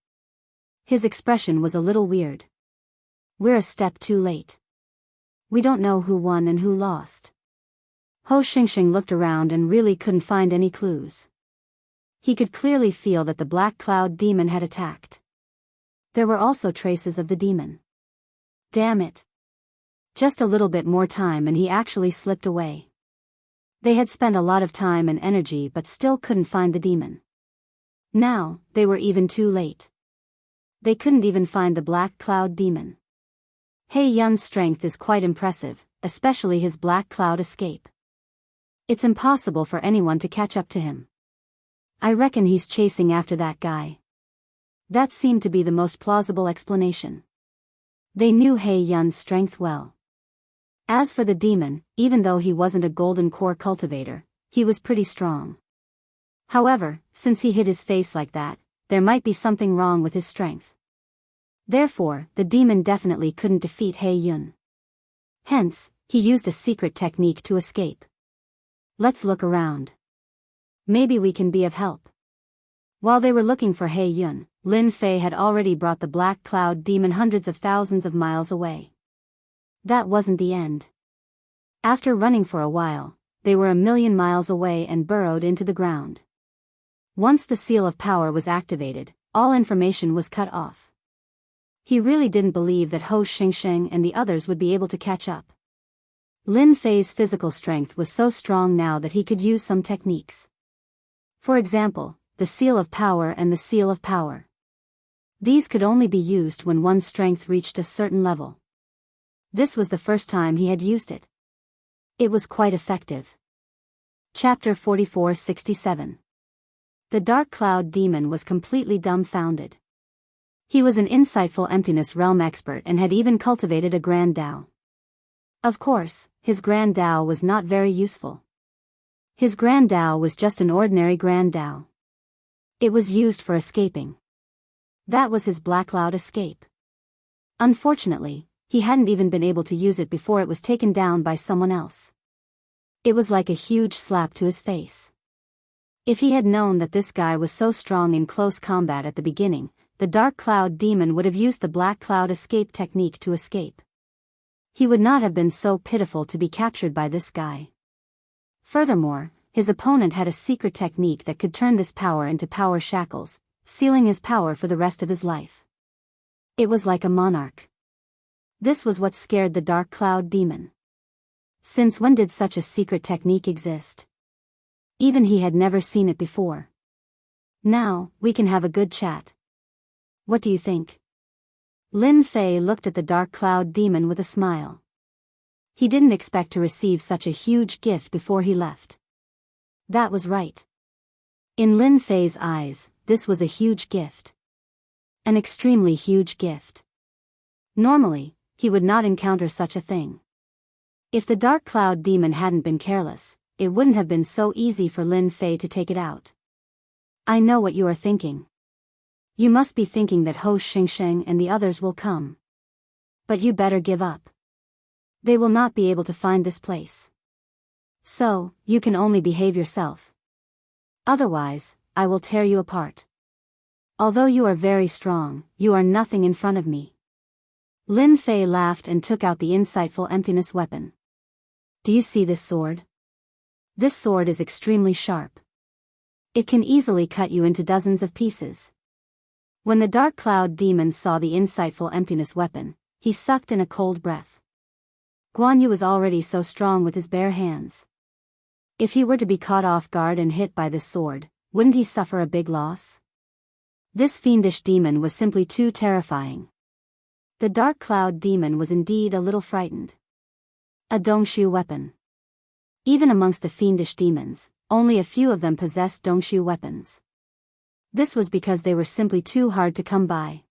His expression was a little weird. We're a step too late. We don't know who won and who lost. Ho Xingxing looked around and really couldn't find any clues. He could clearly feel that the black cloud demon had attacked. There were also traces of the demon. Damn it. Just a little bit more time and he actually slipped away. They had spent a lot of time and energy but still couldn't find the demon. Now, they were even too late. They couldn't even find the black cloud demon. He Yun's strength is quite impressive, especially his black cloud escape. It's impossible for anyone to catch up to him. I reckon he's chasing after that guy. That seemed to be the most plausible explanation. They knew He Yun's strength well. As for the demon, even though he wasn't a golden core cultivator, he was pretty strong. However, since he hid his face like that, there might be something wrong with his strength. Therefore, the demon definitely couldn't defeat He Yun. Hence, he used a secret technique to escape. Let's look around. Maybe we can be of help. While they were looking for He Yun, Lin Fei had already brought the black cloud demon hundreds of thousands of miles away. That wasn't the end. After running for a while, they were 1,000,000 miles away and burrowed into the ground. Once the seal of power was activated, all information was cut off. He really didn't believe that Ho Xingxing and the others would be able to catch up. Lin Fei's physical strength was so strong now that he could use some techniques. For example, the seal of power and the seal of power. These could only be used when one's strength reached a certain level. This was the first time he had used it. It was quite effective. Chapter 4467. The Dark Cloud Demon was completely dumbfounded. He was an insightful emptiness realm expert and had even cultivated a Grand Tao. Of course, his Grand Tao was not very useful. His Grand Tao was just an ordinary Grand Tao. It was used for escaping. That was his black cloud escape. Unfortunately, he hadn't even been able to use it before it was taken down by someone else. It was like a huge slap to his face. If he had known that this guy was so strong in close combat at the beginning, the dark cloud demon would have used the black cloud escape technique to escape. He would not have been so pitiful to be captured by this guy. Furthermore, his opponent had a secret technique that could turn this power into power shackles, sealing his power for the rest of his life. It was like a monarch. This was what scared the dark cloud demon. Since when did such a secret technique exist? Even he had never seen it before. Now, we can have a good chat. What do you think? Lin Fei looked at the dark cloud demon with a smile. He didn't expect to receive such a huge gift before he left. That was right. In Lin Fei's eyes, this was a huge gift. An extremely huge gift. Normally, he would not encounter such a thing. If the dark cloud demon hadn't been careless, it wouldn't have been so easy for Lin Fei to take it out. I know what you are thinking. You must be thinking that Ho Xingsheng and the others will come. But you better give up. They will not be able to find this place. So, you can only behave yourself. Otherwise, I will tear you apart. Although you are very strong, you are nothing in front of me. Lin Fei laughed and took out the insightful emptiness weapon. Do you see this sword? This sword is extremely sharp. It can easily cut you into dozens of pieces. When the dark cloud demon saw the insightful emptiness weapon, he sucked in a cold breath. Guan Yu was already so strong with his bare hands. If he were to be caught off guard and hit by this sword, wouldn't he suffer a big loss? This fiendish demon was simply too terrifying. The dark cloud demon was indeed a little frightened. A Dongshu weapon. Even amongst the fiendish demons, only a few of them possessed Dongshu weapons. This was because they were simply too hard to come by.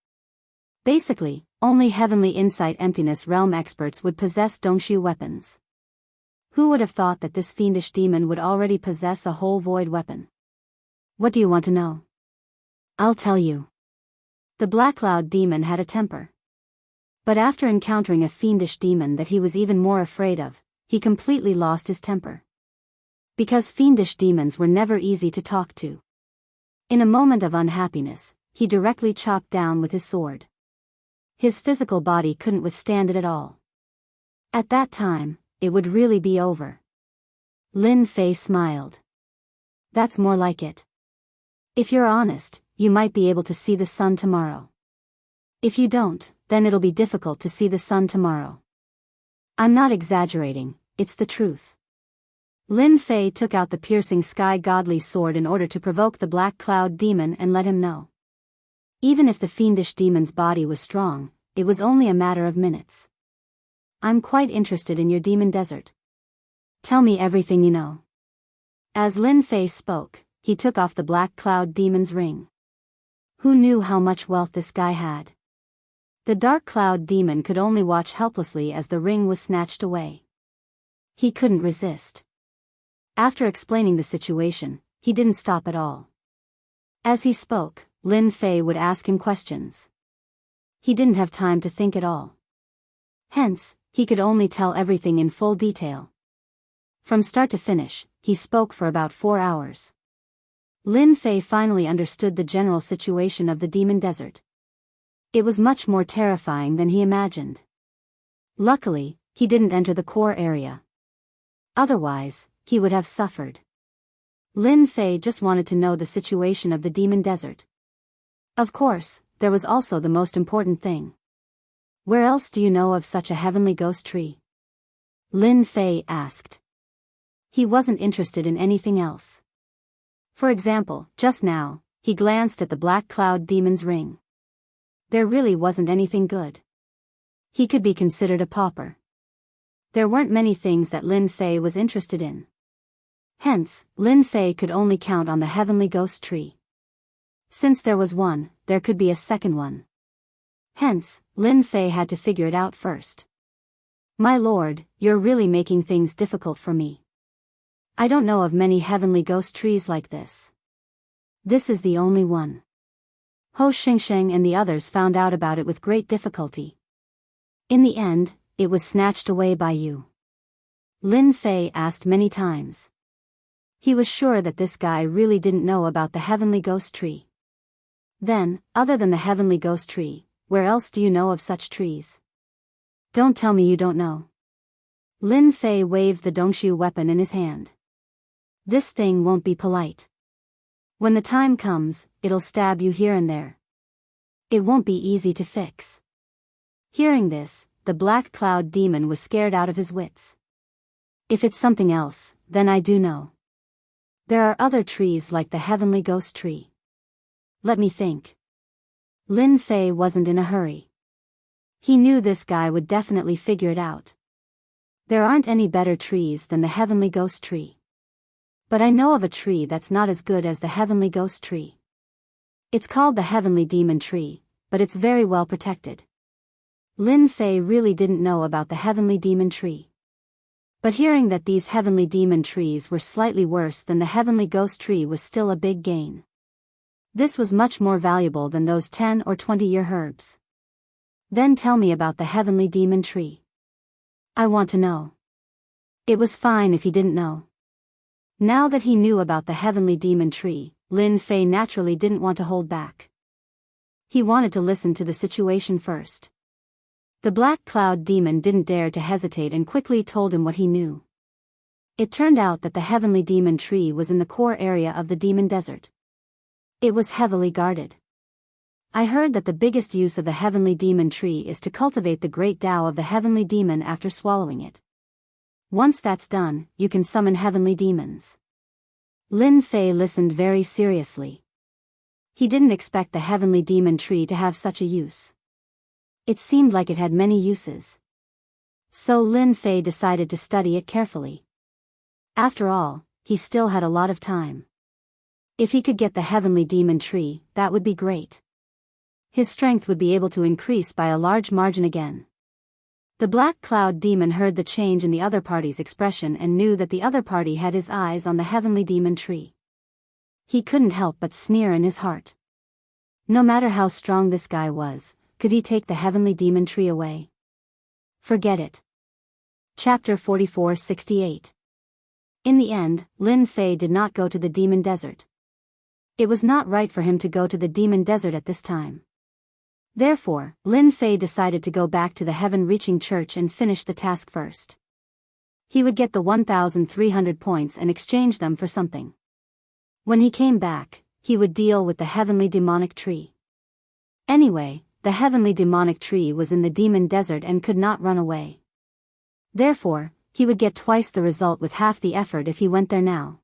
Basically, only Heavenly Insight Emptiness Realm experts would possess Dongshu weapons. Who would have thought that this fiendish demon would already possess a whole void weapon? What do you want to know? I'll tell you. The Black Cloud demon had a temper. But after encountering a fiendish demon that he was even more afraid of, he completely lost his temper. Because fiendish demons were never easy to talk to. In a moment of unhappiness, he directly chopped down with his sword. His physical body couldn't withstand it at all. At that time, it would really be over. Lin Fei smiled. That's more like it. If you're honest, you might be able to see the sun tomorrow. If you don't, then it'll be difficult to see the sun tomorrow. I'm not exaggerating, it's the truth. Lin Fei took out the piercing sky godly sword in order to provoke the black cloud demon and let him know. Even if the fiendish demon's body was strong, it was only a matter of minutes. I'm quite interested in your demon desert. Tell me everything you know. As Lin Fei spoke, he took off the black cloud demon's ring. Who knew how much wealth this guy had? The dark cloud demon could only watch helplessly as the ring was snatched away. He couldn't resist. After explaining the situation, he didn't stop at all. As he spoke, Lin Fei would ask him questions. He didn't have time to think at all. Hence, he could only tell everything in full detail. From start to finish, he spoke for about 4 hours. Lin Fei finally understood the general situation of the demon desert. It was much more terrifying than he imagined. Luckily, he didn't enter the core area. Otherwise, he would have suffered. Lin Fei just wanted to know the situation of the demon desert. Of course, there was also the most important thing. Where else do you know of such a heavenly ghost tree? Lin Fei asked. He wasn't interested in anything else. For example, just now, he glanced at the black cloud demon's ring. There really wasn't anything good. He could be considered a pauper. There weren't many things that Lin Fei was interested in. Hence, Lin Fei could only count on the heavenly ghost tree. Since there was one, there could be a second one. Hence, Lin Fei had to figure it out first. My lord, you're really making things difficult for me. I don't know of many heavenly ghost trees like this. This is the only one. Ho Xingsheng and the others found out about it with great difficulty. In the end, it was snatched away by you. Lin Fei asked many times. He was sure that this guy really didn't know about the heavenly ghost tree. Then, other than the heavenly ghost tree, where else do you know of such trees? Don't tell me you don't know. Lin Fei waved the dongshu weapon in his hand. This thing won't be polite. When the time comes, it'll stab you here and there. It won't be easy to fix. Hearing this, the black cloud demon was scared out of his wits. If it's something else, then I do know. There are other trees like the heavenly ghost tree. Let me think. Lin Fei wasn't in a hurry. He knew this guy would definitely figure it out. There aren't any better trees than the heavenly ghost tree. But I know of a tree that's not as good as the heavenly ghost tree. It's called the heavenly demon tree, but it's very well protected. Lin Fei really didn't know about the heavenly demon tree. But hearing that these heavenly demon trees were slightly worse than the heavenly ghost tree was still a big gain. This was much more valuable than those 10 or 20-year herbs. Then tell me about the heavenly demon tree. I want to know. It was fine if he didn't know. Now that he knew about the heavenly demon tree, Lin Fei naturally didn't want to hold back. He wanted to listen to the situation first. The black cloud demon didn't dare to hesitate and quickly told him what he knew. It turned out that the heavenly demon tree was in the core area of the demon desert. It was heavily guarded. I heard that the biggest use of the heavenly demon tree is to cultivate the great Tao of the heavenly demon after swallowing it. Once that's done, you can summon heavenly demons. Lin Fei listened very seriously. He didn't expect the heavenly demon tree to have such a use. It seemed like it had many uses. So Lin Fei decided to study it carefully. After all, he still had a lot of time. If he could get the heavenly demon tree, that would be great. His strength would be able to increase by a large margin again. The black cloud demon heard the change in the other party's expression and knew that the other party had his eyes on the heavenly demon tree. He couldn't help but sneer in his heart. No matter how strong this guy was, could he take the heavenly demon tree away? Forget it. Chapter 44-68. In the end, Lin Fei did not go to the demon desert. It was not right for him to go to the demon desert at this time. Therefore, Lin Fei decided to go back to the heaven-reaching church and finish the task first. He would get the 1,300 points and exchange them for something. When he came back, he would deal with the heavenly demonic tree. Anyway, the heavenly demonic tree was in the demon desert and could not run away. Therefore, he would get twice the result with half the effort if he went there now.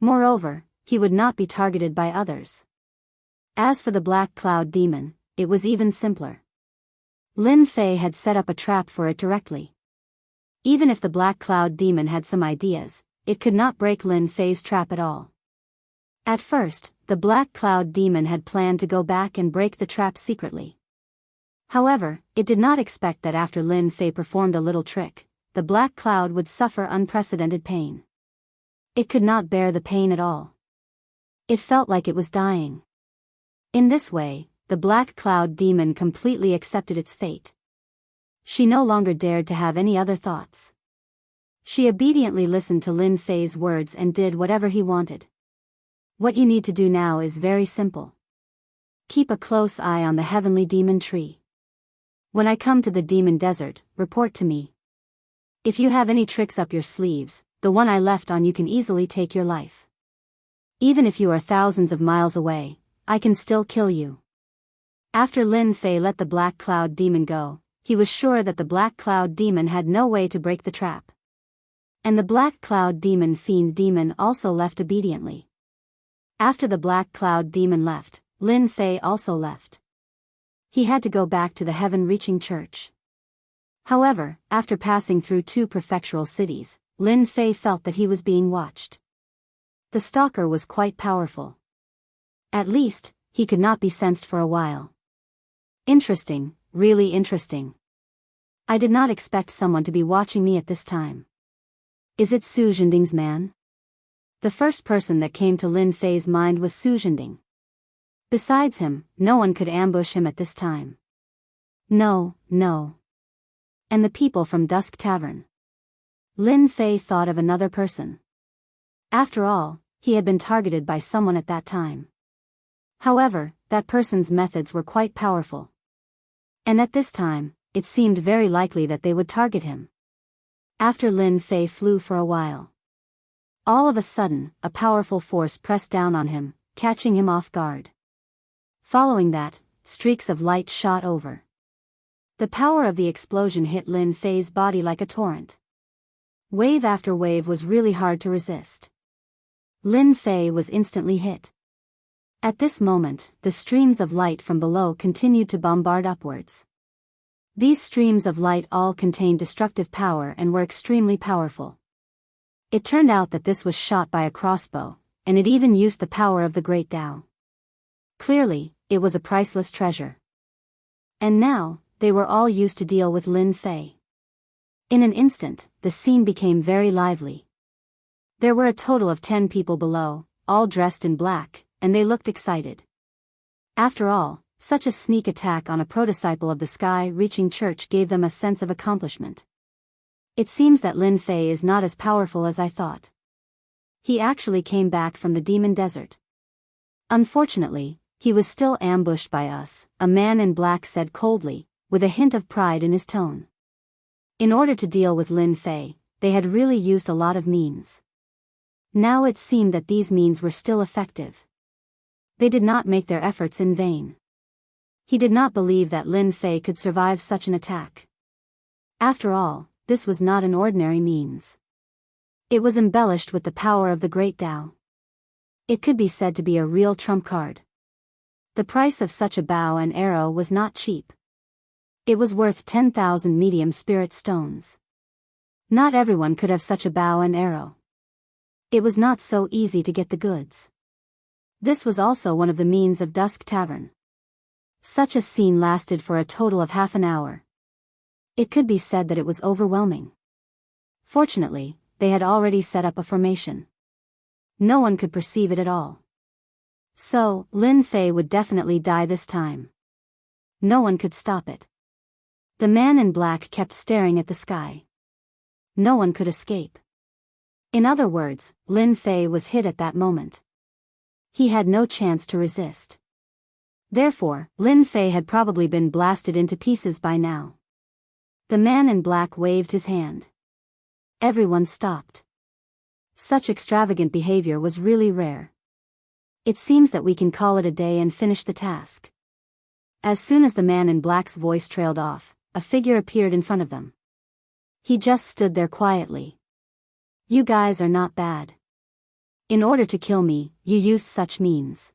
Moreover, he would not be targeted by others. As for the black cloud demon, it was even simpler. Lin Fei had set up a trap for it directly. Even if the black cloud demon had some ideas, it could not break Lin Fei's trap at all. At first, the black cloud demon had planned to go back and break the trap secretly. However, it did not expect that after Lin Fei performed a little trick, the black cloud would suffer unprecedented pain. It could not bear the pain at all. It felt like it was dying. In this way, the black cloud demon completely accepted its fate. She no longer dared to have any other thoughts. She obediently listened to Lin Fei's words and did whatever he wanted. What you need to do now is very simple. Keep a close eye on the heavenly demon tree. When I come to the demon desert, report to me. If you have any tricks up your sleeves, the one I left on you can easily take your life. Even if you are thousands of miles away, I can still kill you. After Lin Fei let the black cloud demon go, he was sure that the black cloud demon had no way to break the trap. And the black cloud demon fiend demon also left obediently. After the black cloud demon left, Lin Fei also left. He had to go back to the heaven-reaching church. However, after passing through 2 prefectural cities, Lin Fei felt that he was being watched. The stalker was quite powerful. At least, he could not be sensed for a while. Interesting, really interesting. I did not expect someone to be watching me at this time. Is it Su Zhending's man? The first person that came to Lin Fei's mind was Su Zhending. Besides him, no one could ambush him at this time. No. And the people from Dusk Tavern. Lin Fei thought of another person. After all, he had been targeted by someone at that time. However, that person's methods were quite powerful. And at this time, it seemed very likely that they would target him. After Lin Fei flew for a while, all of a sudden, a powerful force pressed down on him, catching him off guard. Following that, streaks of light shot over. The power of the explosion hit Lin Fei's body like a torrent. Wave after wave was really hard to resist. Lin Fei was instantly hit. At this moment, the streams of light from below continued to bombard upwards. These streams of light all contained destructive power and were extremely powerful. It turned out that this was shot by a crossbow, and it even used the power of the Great Tao. Clearly, it was a priceless treasure. And now, they were all used to deal with Lin Fei. In an instant, the scene became very lively. There were a total of 10 people below, all dressed in black, and they looked excited. After all, such a sneak attack on a prototype of the sky-reaching church gave them a sense of accomplishment. It seems that Lin Fei is not as powerful as I thought. He actually came back from the demon desert. Unfortunately, he was still ambushed by us, a man in black said coldly, with a hint of pride in his tone. In order to deal with Lin Fei, they had really used a lot of means. Now it seemed that these means were still effective. They did not make their efforts in vain. He did not believe that Lin Fei could survive such an attack. After all, this was not an ordinary means. It was embellished with the power of the Great Tao. It could be said to be a real trump card. The price of such a bow and arrow was not cheap. It was worth 10,000 medium spirit stones. Not everyone could have such a bow and arrow. It was not so easy to get the goods. This was also one of the means of Dusk Tavern. Such a scene lasted for a total of half an hour. It could be said that it was overwhelming. Fortunately, they had already set up a formation. No one could perceive it at all. So, Lin Fei would definitely die this time. No one could stop it. The man in black kept staring at the sky. No one could escape. In other words, Lin Fei was hit at that moment. He had no chance to resist. Therefore, Lin Fei had probably been blasted into pieces by now. The man in black waved his hand. Everyone stopped. Such extravagant behavior was really rare. It seems that we can call it a day and finish the task. As soon as the man in black's voice trailed off, a figure appeared in front of them. He just stood there quietly. You guys are not bad. In order to kill me, you used such means.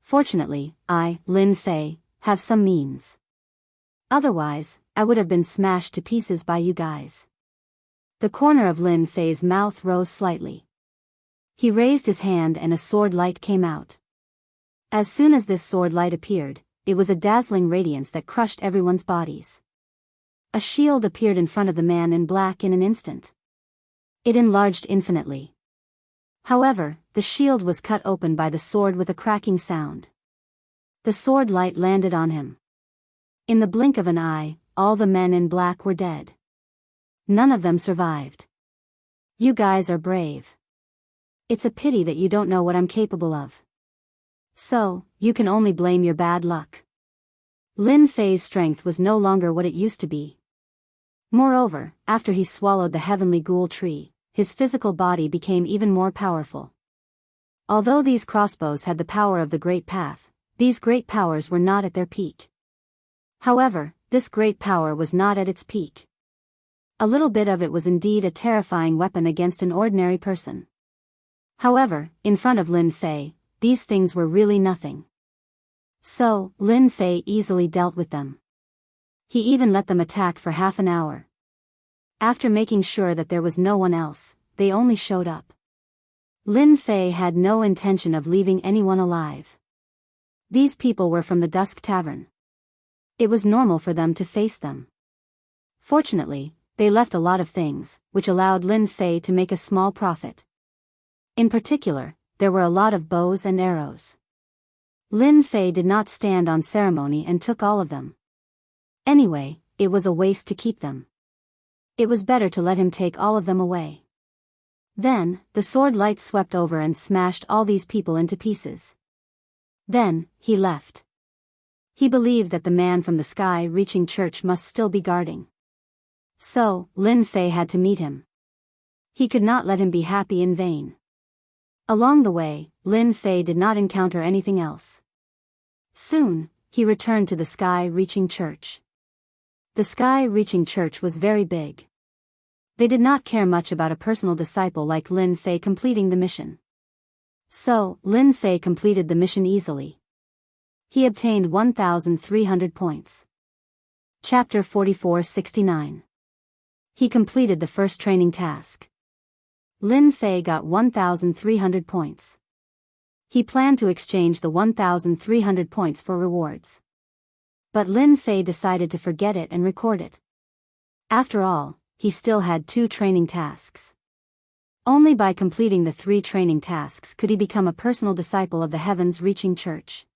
Fortunately, I, Lin Fei, have some means. Otherwise, I would have been smashed to pieces by you guys. The corner of Lin Fei's mouth rose slightly. He raised his hand and a sword light came out. As soon as this sword light appeared, it was a dazzling radiance that crushed everyone's bodies. A shield appeared in front of the man in black in an instant. It enlarged infinitely. However, the shield was cut open by the sword with a cracking sound. The sword light landed on him. In the blink of an eye, all the men in black were dead. None of them survived. You guys are brave. It's a pity that you don't know what I'm capable of. So, you can only blame your bad luck. Lin Fei's strength was no longer what it used to be. Moreover, after he swallowed the heavenly ghoul tree, his physical body became even more powerful. Although these crossbows had the power of the Great Path, these great powers were not at their peak. However, this great power was not at its peak. A little bit of it was indeed a terrifying weapon against an ordinary person. However, in front of Lin Fei, these things were really nothing. So, Lin Fei easily dealt with them. He even let them attack for half an hour. After making sure that there was no one else, they only showed up. Lin Fei had no intention of leaving anyone alive. These people were from the Dusk Tavern. It was normal for them to face them. Fortunately, they left a lot of things, which allowed Lin Fei to make a small profit. In particular, there were a lot of bows and arrows. Lin Fei did not stand on ceremony and took all of them. Anyway, it was a waste to keep them. It was better to let him take all of them away. Then, the sword light swept over and smashed all these people into pieces. Then, he left. He believed that the man from the sky-reaching church must still be guarding. So, Lin Fei had to meet him. He could not let him be happy in vain. Along the way, Lin Fei did not encounter anything else. Soon, he returned to the sky-reaching church. The sky-reaching church was very big. They did not care much about a personal disciple like Lin Fei completing the mission. So, Lin Fei completed the mission easily. He obtained 1,300 points. Chapter 44-69. He completed the first training task. Lin Fei got 1,300 points. He planned to exchange the 1,300 points for rewards. But Lin Fei decided to forget it and record it. After all, he still had 2 training tasks. Only by completing the 3 training tasks could he become a personal disciple of the heavens-reaching church.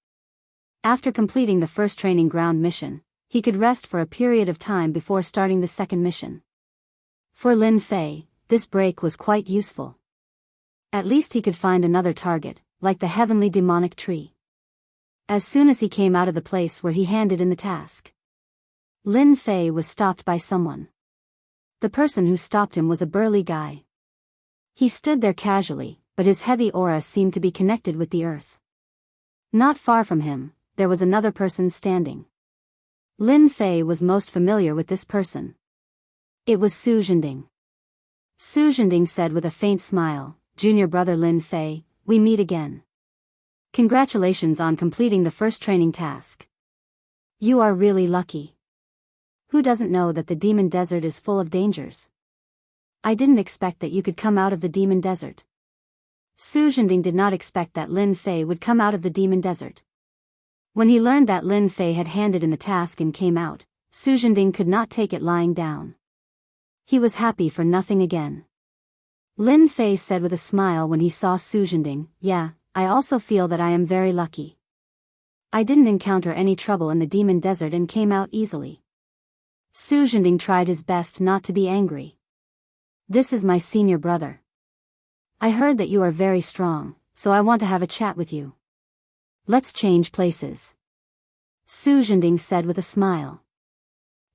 After completing the first training ground mission, he could rest for a period of time before starting the second mission. For Lin Fei, this break was quite useful. At least he could find another target, like the heavenly demonic tree. As soon as he came out of the place where he handed in the task, Lin Fei was stopped by someone. The person who stopped him was a burly guy. He stood there casually, but his heavy aura seemed to be connected with the earth. Not far from him, there was another person standing. Lin Fei was most familiar with this person. It was Su Zhending. Su Zhending said with a faint smile, "Junior brother Lin Fei, we meet again. Congratulations on completing the first training task. You are really lucky. Who doesn't know that the demon desert is full of dangers? I didn't expect that you could come out of the demon desert." Su Zhending did not expect that Lin Fei would come out of the demon desert. When he learned that Lin Fei had handed in the task and came out, Su Zhending could not take it lying down. He was happy for nothing again. Lin Fei said with a smile when he saw Su Zhending, "Yeah, I also feel that I am very lucky. I didn't encounter any trouble in the demon desert and came out easily." Su Zhending tried his best not to be angry. "This is my senior brother. I heard that you are very strong, so I want to have a chat with you. Let's change places," Su Zhending said with a smile.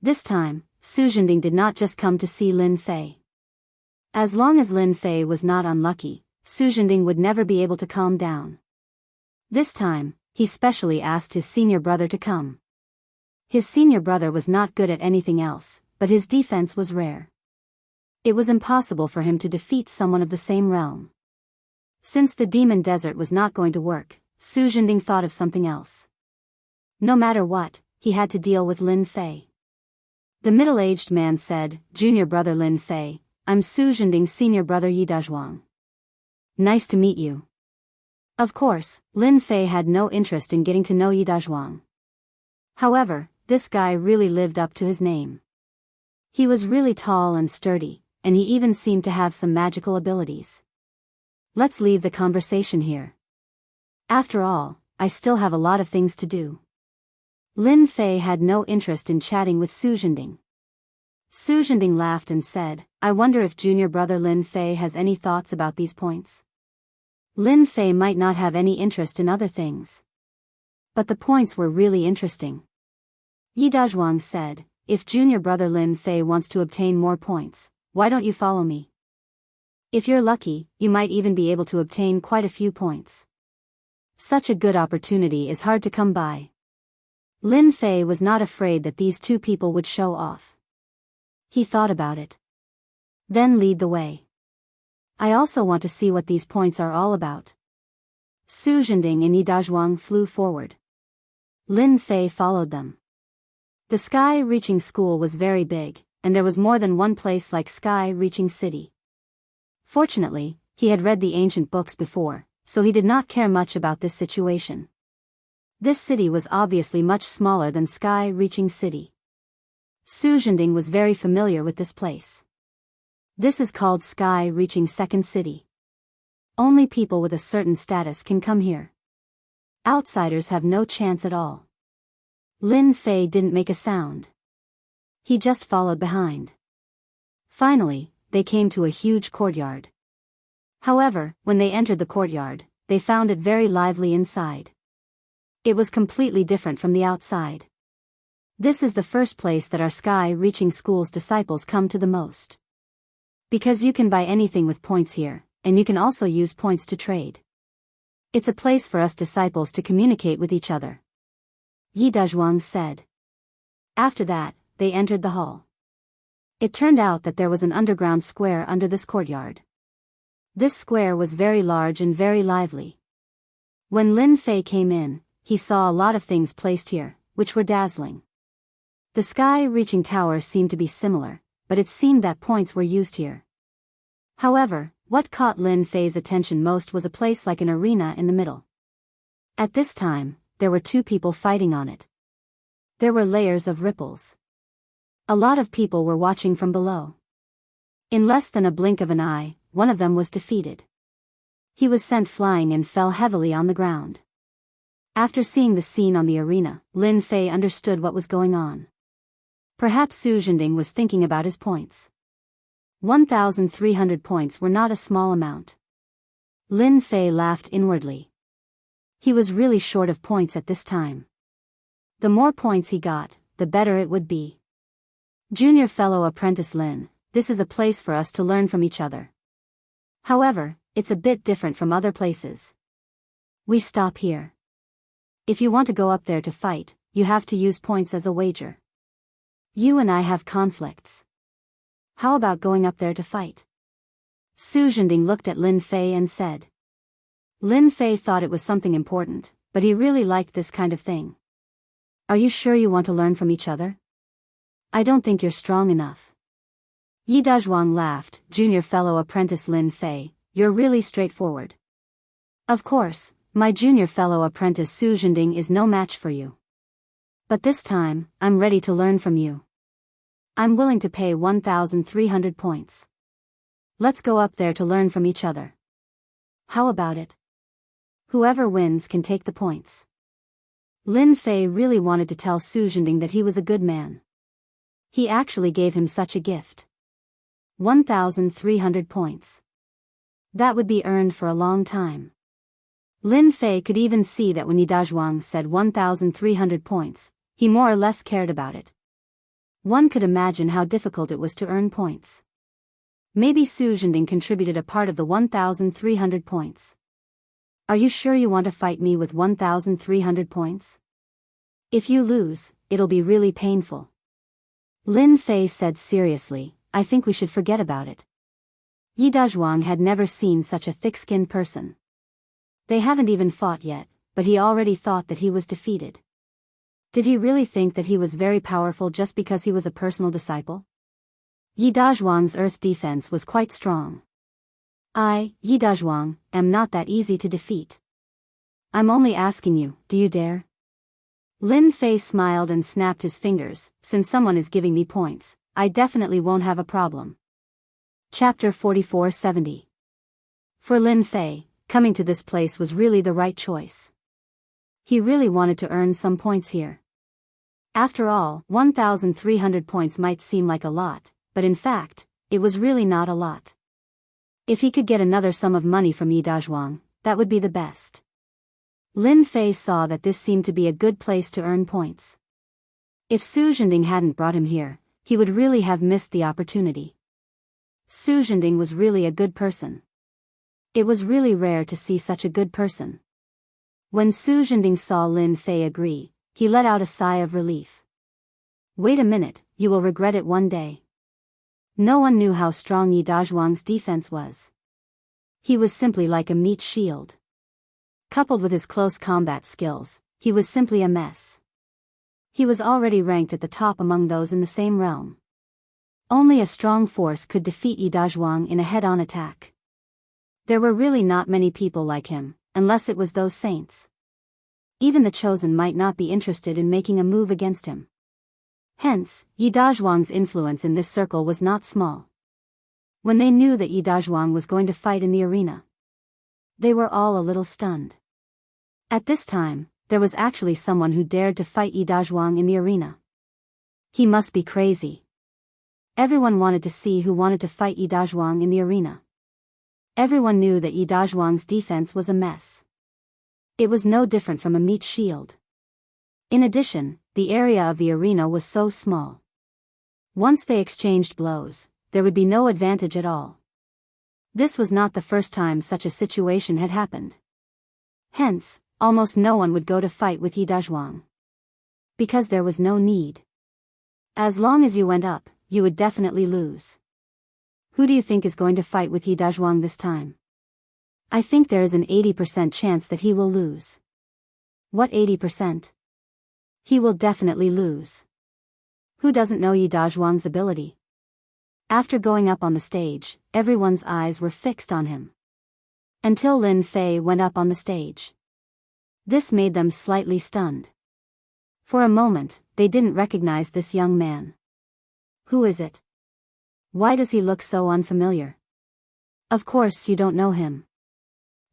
This time, Su Zhending did not just come to see Lin Fei. As long as Lin Fei was not unlucky, Su Zhending would never be able to calm down. This time, he specially asked his senior brother to come. His senior brother was not good at anything else, but his defense was rare. It was impossible for him to defeat someone of the same realm. Since the demon desert was not going to work, Su Zhending thought of something else. No matter what, he had to deal with Lin Fei. The middle-aged man said, "Junior brother Lin Fei, I'm Su Zhending's senior brother Yi Dazhuang. Nice to meet you." Of course, Lin Fei had no interest in getting to know Yi Dazhuang. However, this guy really lived up to his name. He was really tall and sturdy, and he even seemed to have some magical abilities. Let's leave the conversation here. After all, I still have a lot of things to do. Lin Fei had no interest in chatting with Su Zhending. Su Zhending laughed and said, "I wonder if junior brother Lin Fei has any thoughts about these points. Lin Fei might not have any interest in other things. But the points were really interesting." Yi Dazhuang said, "If junior brother Lin Fei wants to obtain more points, why don't you follow me? If you're lucky, you might even be able to obtain quite a few points. Such a good opportunity is hard to come by." Lin Fei was not afraid that these 2 people would show off. He thought about it. "Then lead the way. I also want to see what these points are all about." Su Zhending and Yi Dazhuang flew forward. Lin Fei followed them. The sky-reaching school was very big, and there was more than one place like sky-reaching city. Fortunately, he had read the ancient books before, so he did not care much about this situation. This city was obviously much smaller than sky-reaching city. Su Zhending was very familiar with this place. This is called sky-reaching second city. Only people with a certain status can come here. Outsiders have no chance at all. Lin Fei didn't make a sound. He just followed behind. Finally, they came to a huge courtyard. However, when they entered the courtyard, they found it very lively inside. It was completely different from the outside. This is the first place that our sky-reaching school's disciples come to the most. Because you can buy anything with points here, and you can also use points to trade. It's a place for us disciples to communicate with each other. Yi Dazhuang said. After that, they entered the hall. It turned out that there was an underground square under this courtyard. This square was very large and very lively. When Lin Fei came in, he saw a lot of things placed here, which were dazzling. The sky-reaching tower seemed to be similar, but it seemed that points were used here. However, what caught Lin Fei's attention most was a place like an arena in the middle. At this time, there were two people fighting on it. There were layers of ripples. A lot of people were watching from below. In less than a blink of an eye, one of them was defeated. He was sent flying and fell heavily on the ground. After seeing the scene on the arena, Lin Fei understood what was going on. Perhaps Su Zhending was thinking about his points. 1,300 points were not a small amount. Lin Fei laughed inwardly. He was really short of points at this time. The more points he got, the better it would be. Junior fellow apprentice Lin, this is a place for us to learn from each other. However, it's a bit different from other places. We stop here. If you want to go up there to fight, you have to use points as a wager. You and I have conflicts. How about going up there to fight? Su Zhending looked at Lin Fei and said. Lin Fei thought it was something important, but he really liked this kind of thing. Are you sure you want to learn from each other? I don't think you're strong enough. Yi Dazhuang laughed. Junior fellow apprentice Lin Fei, you're really straightforward. Of course, my junior fellow apprentice Su Zhending is no match for you. But this time, I'm ready to learn from you. I'm willing to pay 1,300 points. Let's go up there to learn from each other. How about it? Whoever wins can take the points. Lin Fei really wanted to tell Su Zhending that he was a good man. He actually gave him such a gift. 1,300 points. That would be earned for a long time. Lin Fei could even see that when Yi Dazhuang said 1,300 points, he more or less cared about it. One could imagine how difficult it was to earn points. Maybe Su Zhending contributed a part of the 1,300 points. Are you sure you want to fight me with 1,300 points? If you lose, it'll be really painful. Lin Fei said seriously, I think we should forget about it. Yi Dazhuang had never seen such a thick-skinned person. They haven't even fought yet, but he already thought that he was defeated. Did he really think that he was very powerful just because he was a personal disciple? Yi Dazhuang's earth defense was quite strong. I, Yi Dazhuang, am not that easy to defeat. I'm only asking you, do you dare? Lin Fei smiled and snapped his fingers. Since someone is giving me points, I definitely won't have a problem. Chapter 44-70. For Lin Fei, coming to this place was really the right choice. He really wanted to earn some points here. After all, 1,300 points might seem like a lot, but in fact, it was really not a lot. If he could get another sum of money from Yi Dazhuang, that would be the best. Lin Fei saw that this seemed to be a good place to earn points. If Su Zhending hadn't brought him here, he would really have missed the opportunity. Su Zhending was really a good person. It was really rare to see such a good person. When Su Zhending saw Lin Fei agree, he let out a sigh of relief. Wait a minute, you will regret it one day. No one knew how strong Yi Dazhuang's defense was. He was simply like a meat shield. Coupled with his close combat skills, he was simply a mess. He was already ranked at the top among those in the same realm. Only a strong force could defeat Yi Dazhuang in a head-on attack. There were really not many people like him, unless it was those saints. Even the chosen might not be interested in making a move against him. Hence, Yi Dazhuang's influence in this circle was not small. When they knew that Yi Dazhuang was going to fight in the arena, they were all a little stunned. At this time, there was actually someone who dared to fight Yi Dazhuang in the arena. He must be crazy. Everyone wanted to see who wanted to fight Yi Dazhuang in the arena. Everyone knew that Yi Dazhuang's defense was a mess. It was no different from a meat shield. In addition, the area of the arena was so small. Once they exchanged blows, there would be no advantage at all. This was not the first time such a situation had happened. Hence, almost no one would go to fight with Yi Dazhuang. Because there was no need. As long as you went up, you would definitely lose. Who do you think is going to fight with Yi Dazhuang this time? I think there is an 80% chance that he will lose. What 80%? He will definitely lose. Who doesn't know Yi Dazhuang's ability? After going up on the stage, everyone's eyes were fixed on him. Until Lin Fei went up on the stage. This made them slightly stunned. For a moment, they didn't recognize this young man. Who is it? Why does he look so unfamiliar? Of course you don't know him.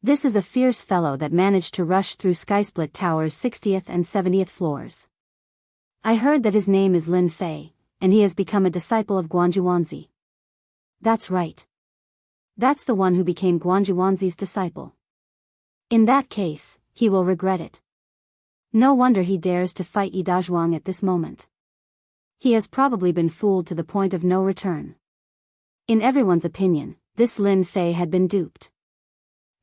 This is a fierce fellow that managed to rush through Skysplit Tower's 60th and 70th floors. I heard that his name is Lin Fei, and he has become a disciple of Guanjuanzi. That's right. That's the one who became Guanjuanzi's disciple. In that case, he will regret it. No wonder he dares to fight Yi Dazhuang at this moment. He has probably been fooled to the point of no return. In everyone's opinion, this Lin Fei had been duped.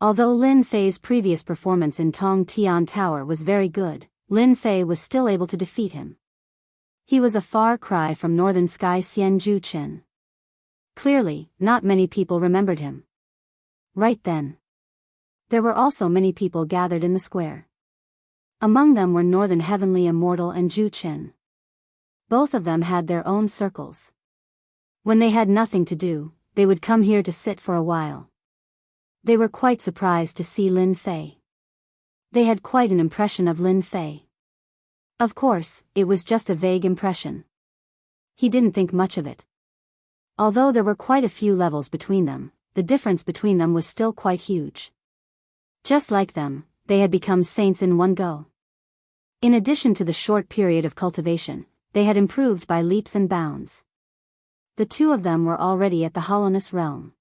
Although Lin Fei's previous performance in Tong Tian Tower was very good, Lin Fei was still able to defeat him. He was a far cry from Northern Sky Xianju Chen. Clearly, not many people remembered him. Right then. There were also many people gathered in the square. Among them were Northern Heavenly Immortal and Zhu Chen. Both of them had their own circles. When they had nothing to do, they would come here to sit for a while. They were quite surprised to see Lin Fei. They had quite an impression of Lin Fei. Of course, it was just a vague impression. He didn't think much of it. Although there were quite a few levels between them, the difference between them was still quite huge. Just like them, they had become saints in one go. In addition to the short period of cultivation, they had improved by leaps and bounds. The two of them were already at the hollowness realm.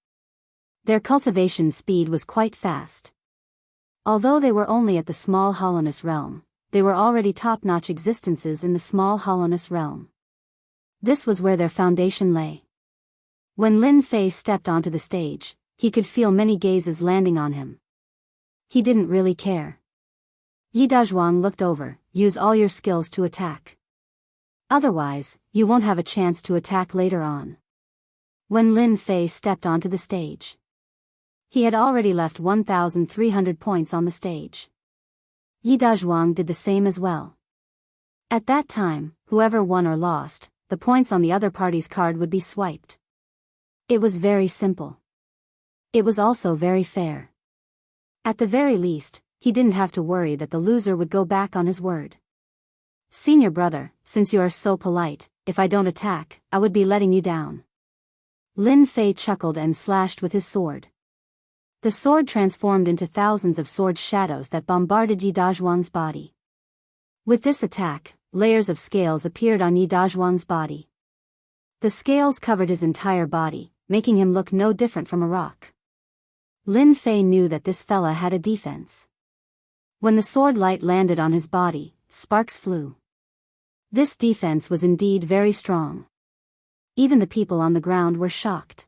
Their cultivation speed was quite fast. Although they were only at the small hollowness realm, they were already top-notch existences in the small hollowness realm. This was where their foundation lay. When Lin Fei stepped onto the stage, he could feel many gazes landing on him. He didn't really care. Yi Dazhuang looked over, use all your skills to attack. Otherwise, you won't have a chance to attack later on. When Lin Fei stepped onto the stage, he had already left 1,300 points on the stage. Yi Dazhuang did the same as well. At that time, whoever won or lost, the points on the other party's card would be swiped. It was very simple. It was also very fair. At the very least, he didn't have to worry that the loser would go back on his word. Senior brother, since you are so polite, if I don't attack, I would be letting you down. Lin Fei chuckled and slashed with his sword. The sword transformed into thousands of sword shadows that bombarded Yi Dazhuang's body. With this attack, layers of scales appeared on Yi Dazhuang's body. The scales covered his entire body, making him look no different from a rock. Lin Fei knew that this fella had a defense. When the sword light landed on his body, sparks flew. This defense was indeed very strong. Even the people on the ground were shocked.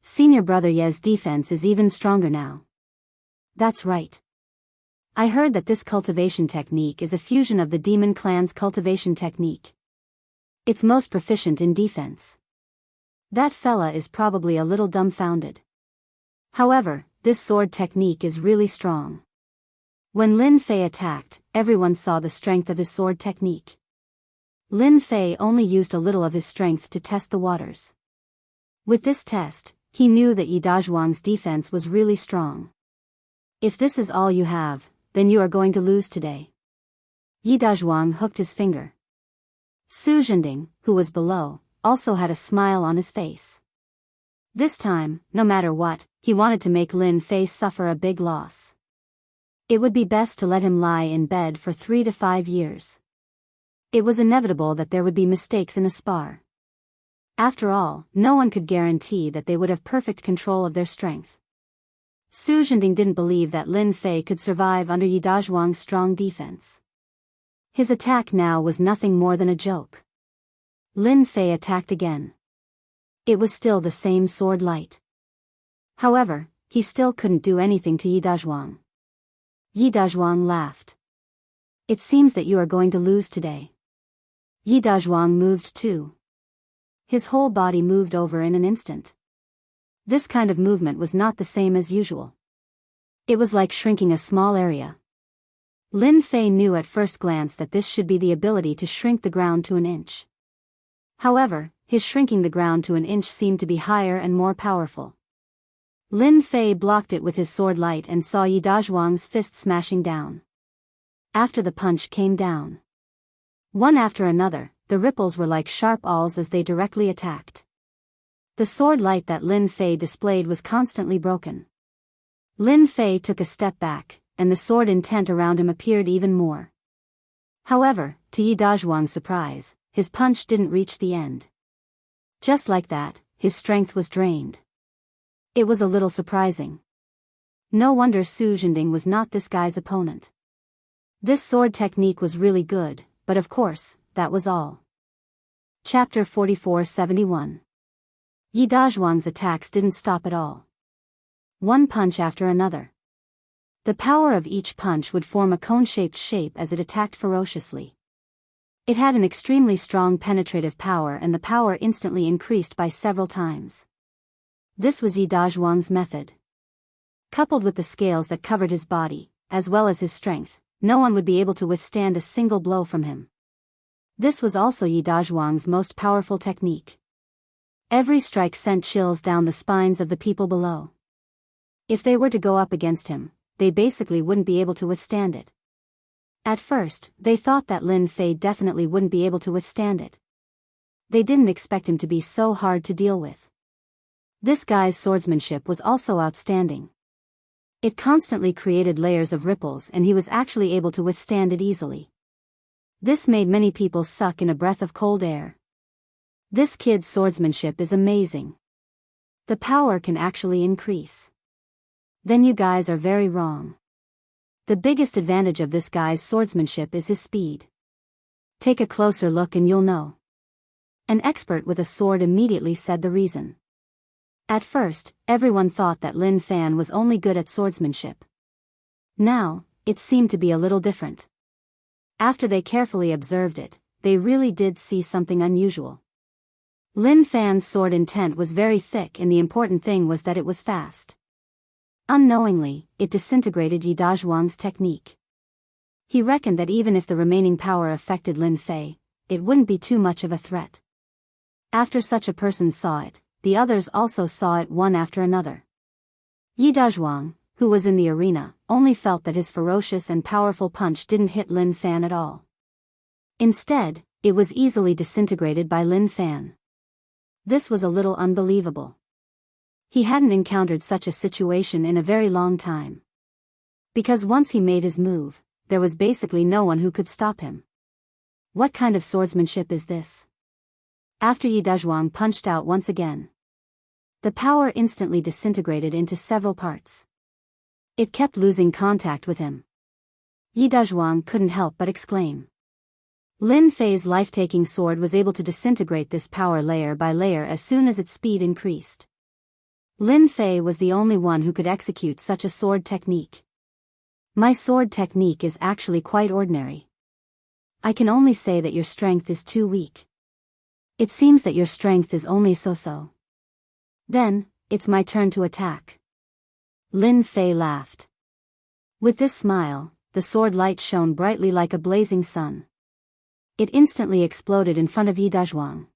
Senior brother Ye's defense is even stronger now. That's right. I heard that this cultivation technique is a fusion of the demon clan's cultivation technique. It's most proficient in defense. That fella is probably a little dumbfounded. However, this sword technique is really strong. When Lin Fei attacked, everyone saw the strength of his sword technique. Lin Fei only used a little of his strength to test the waters. With this test, he knew that Yi Dazhuang's defense was really strong. If this is all you have, then you are going to lose today. Yi Dazhuang hooked his finger. Su Zhending, who was below, also had a smile on his face. This time, no matter what, he wanted to make Lin Fei suffer a big loss. It would be best to let him lie in bed for 3 to 5 years. It was inevitable that there would be mistakes in a spar. After all, no one could guarantee that they would have perfect control of their strength. Su Zhending didn't believe that Lin Fei could survive under Yi Dazhuang's strong defense. His attack now was nothing more than a joke. Lin Fei attacked again. It was still the same sword light. However, he still couldn't do anything to Yi Dazhuang. Yi Dazhuang laughed. It seems that you are going to lose today. Yi Dazhuang moved too. His whole body moved over in an instant. This kind of movement was not the same as usual. It was like shrinking a small area. Lin Fei knew at first glance that this should be the ability to shrink the ground to an inch. However, his shrinking the ground to an inch seemed to be higher and more powerful. Lin Fei blocked it with his sword light and saw Yi Dazhuang's fist smashing down. After the punch came down, one after another, the ripples were like sharp awls as they directly attacked. The sword light that Lin Fei displayed was constantly broken. Lin Fei took a step back, and the sword intent around him appeared even more. However, to Yi Dazhuang's surprise, his punch didn't reach the end. Just like that, his strength was drained. It was a little surprising. No wonder Su Zhending was not this guy's opponent. This sword technique was really good, but of course, that was all. Chapter 44-71. Yi Dazhuang's attacks didn't stop at all. One punch after another. The power of each punch would form a cone-shaped shape as it attacked ferociously. It had an extremely strong penetrative power, and the power instantly increased by several times. This was Yi Dazhuang's method. Coupled with the scales that covered his body, as well as his strength, no one would be able to withstand a single blow from him. This was also Yi Dazhuang's most powerful technique. Every strike sent chills down the spines of the people below. If they were to go up against him, they basically wouldn't be able to withstand it. At first, they thought that Lin Fei definitely wouldn't be able to withstand it. They didn't expect him to be so hard to deal with. This guy's swordsmanship was also outstanding. It constantly created layers of ripples, and he was actually able to withstand it easily. This made many people suck in a breath of cold air. This kid's swordsmanship is amazing. The power can actually increase. Then you guys are very wrong. The biggest advantage of this guy's swordsmanship is his speed. Take a closer look and you'll know. An expert with a sword immediately said the reason. At first, everyone thought that Lin Fan was only good at swordsmanship. Now, it seemed to be a little different. After they carefully observed it, they really did see something unusual. Lin Fan's sword intent was very thick, and the important thing was that it was fast. Unknowingly, it disintegrated Yi Dazhuang's technique. He reckoned that even if the remaining power affected Lin Fei, it wouldn't be too much of a threat. After such a person saw it, the others also saw it one after another. Yi Dazhuang, who was in the arena, only felt that his ferocious and powerful punch didn't hit Lin Fan at all. Instead, it was easily disintegrated by Lin Fan. This was a little unbelievable. He hadn't encountered such a situation in a very long time. Because once he made his move, there was basically no one who could stop him. What kind of swordsmanship is this? After Yi Dazhuang punched out once again, the power instantly disintegrated into several parts. It kept losing contact with him. Yi Dazhuang couldn't help but exclaim. Lin Fei's life-taking sword was able to disintegrate this power layer by layer as soon as its speed increased. Lin Fei was the only one who could execute such a sword technique. My sword technique is actually quite ordinary. I can only say that your strength is too weak. It seems that your strength is only so-so. Then, it's my turn to attack. Lin Fei laughed. With this smile, the sword light shone brightly like a blazing sun. It instantly exploded in front of Yi Dazhuang.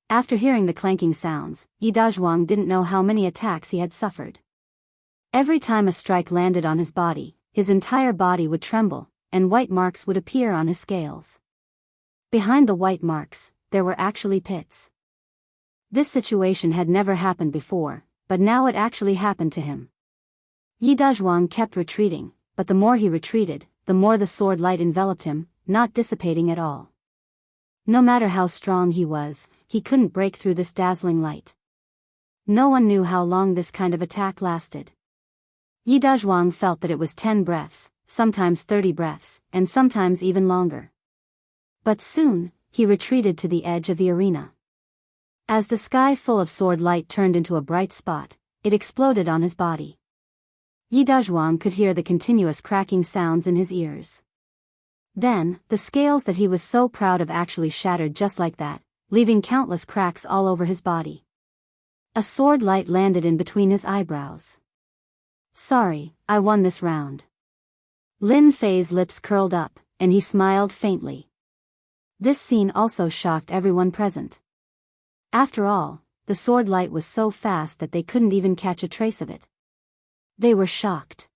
After hearing the clanking sounds, Yi Dazhuang didn't know how many attacks he had suffered. Every time a strike landed on his body, his entire body would tremble, and white marks would appear on his scales. Behind the white marks, there were actually pits. This situation had never happened before, but now it actually happened to him. Yi Dazhuang kept retreating, but the more he retreated, the more the sword light enveloped him, not dissipating at all. No matter how strong he was, he couldn't break through this dazzling light. No one knew how long this kind of attack lasted. Yi Dazhuang felt that it was 10 breaths, sometimes 30 breaths, and sometimes even longer. But soon, he retreated to the edge of the arena. As the sky full of sword light turned into a bright spot, it exploded on his body. Yi Dazhuang could hear the continuous cracking sounds in his ears. Then, the scales that he was so proud of actually shattered just like that, leaving countless cracks all over his body. A sword light landed in between his eyebrows. Sorry, I won this round. Lin Fei's lips curled up, and he smiled faintly. This scene also shocked everyone present. After all, the sword light was so fast that they couldn't even catch a trace of it. They were shocked.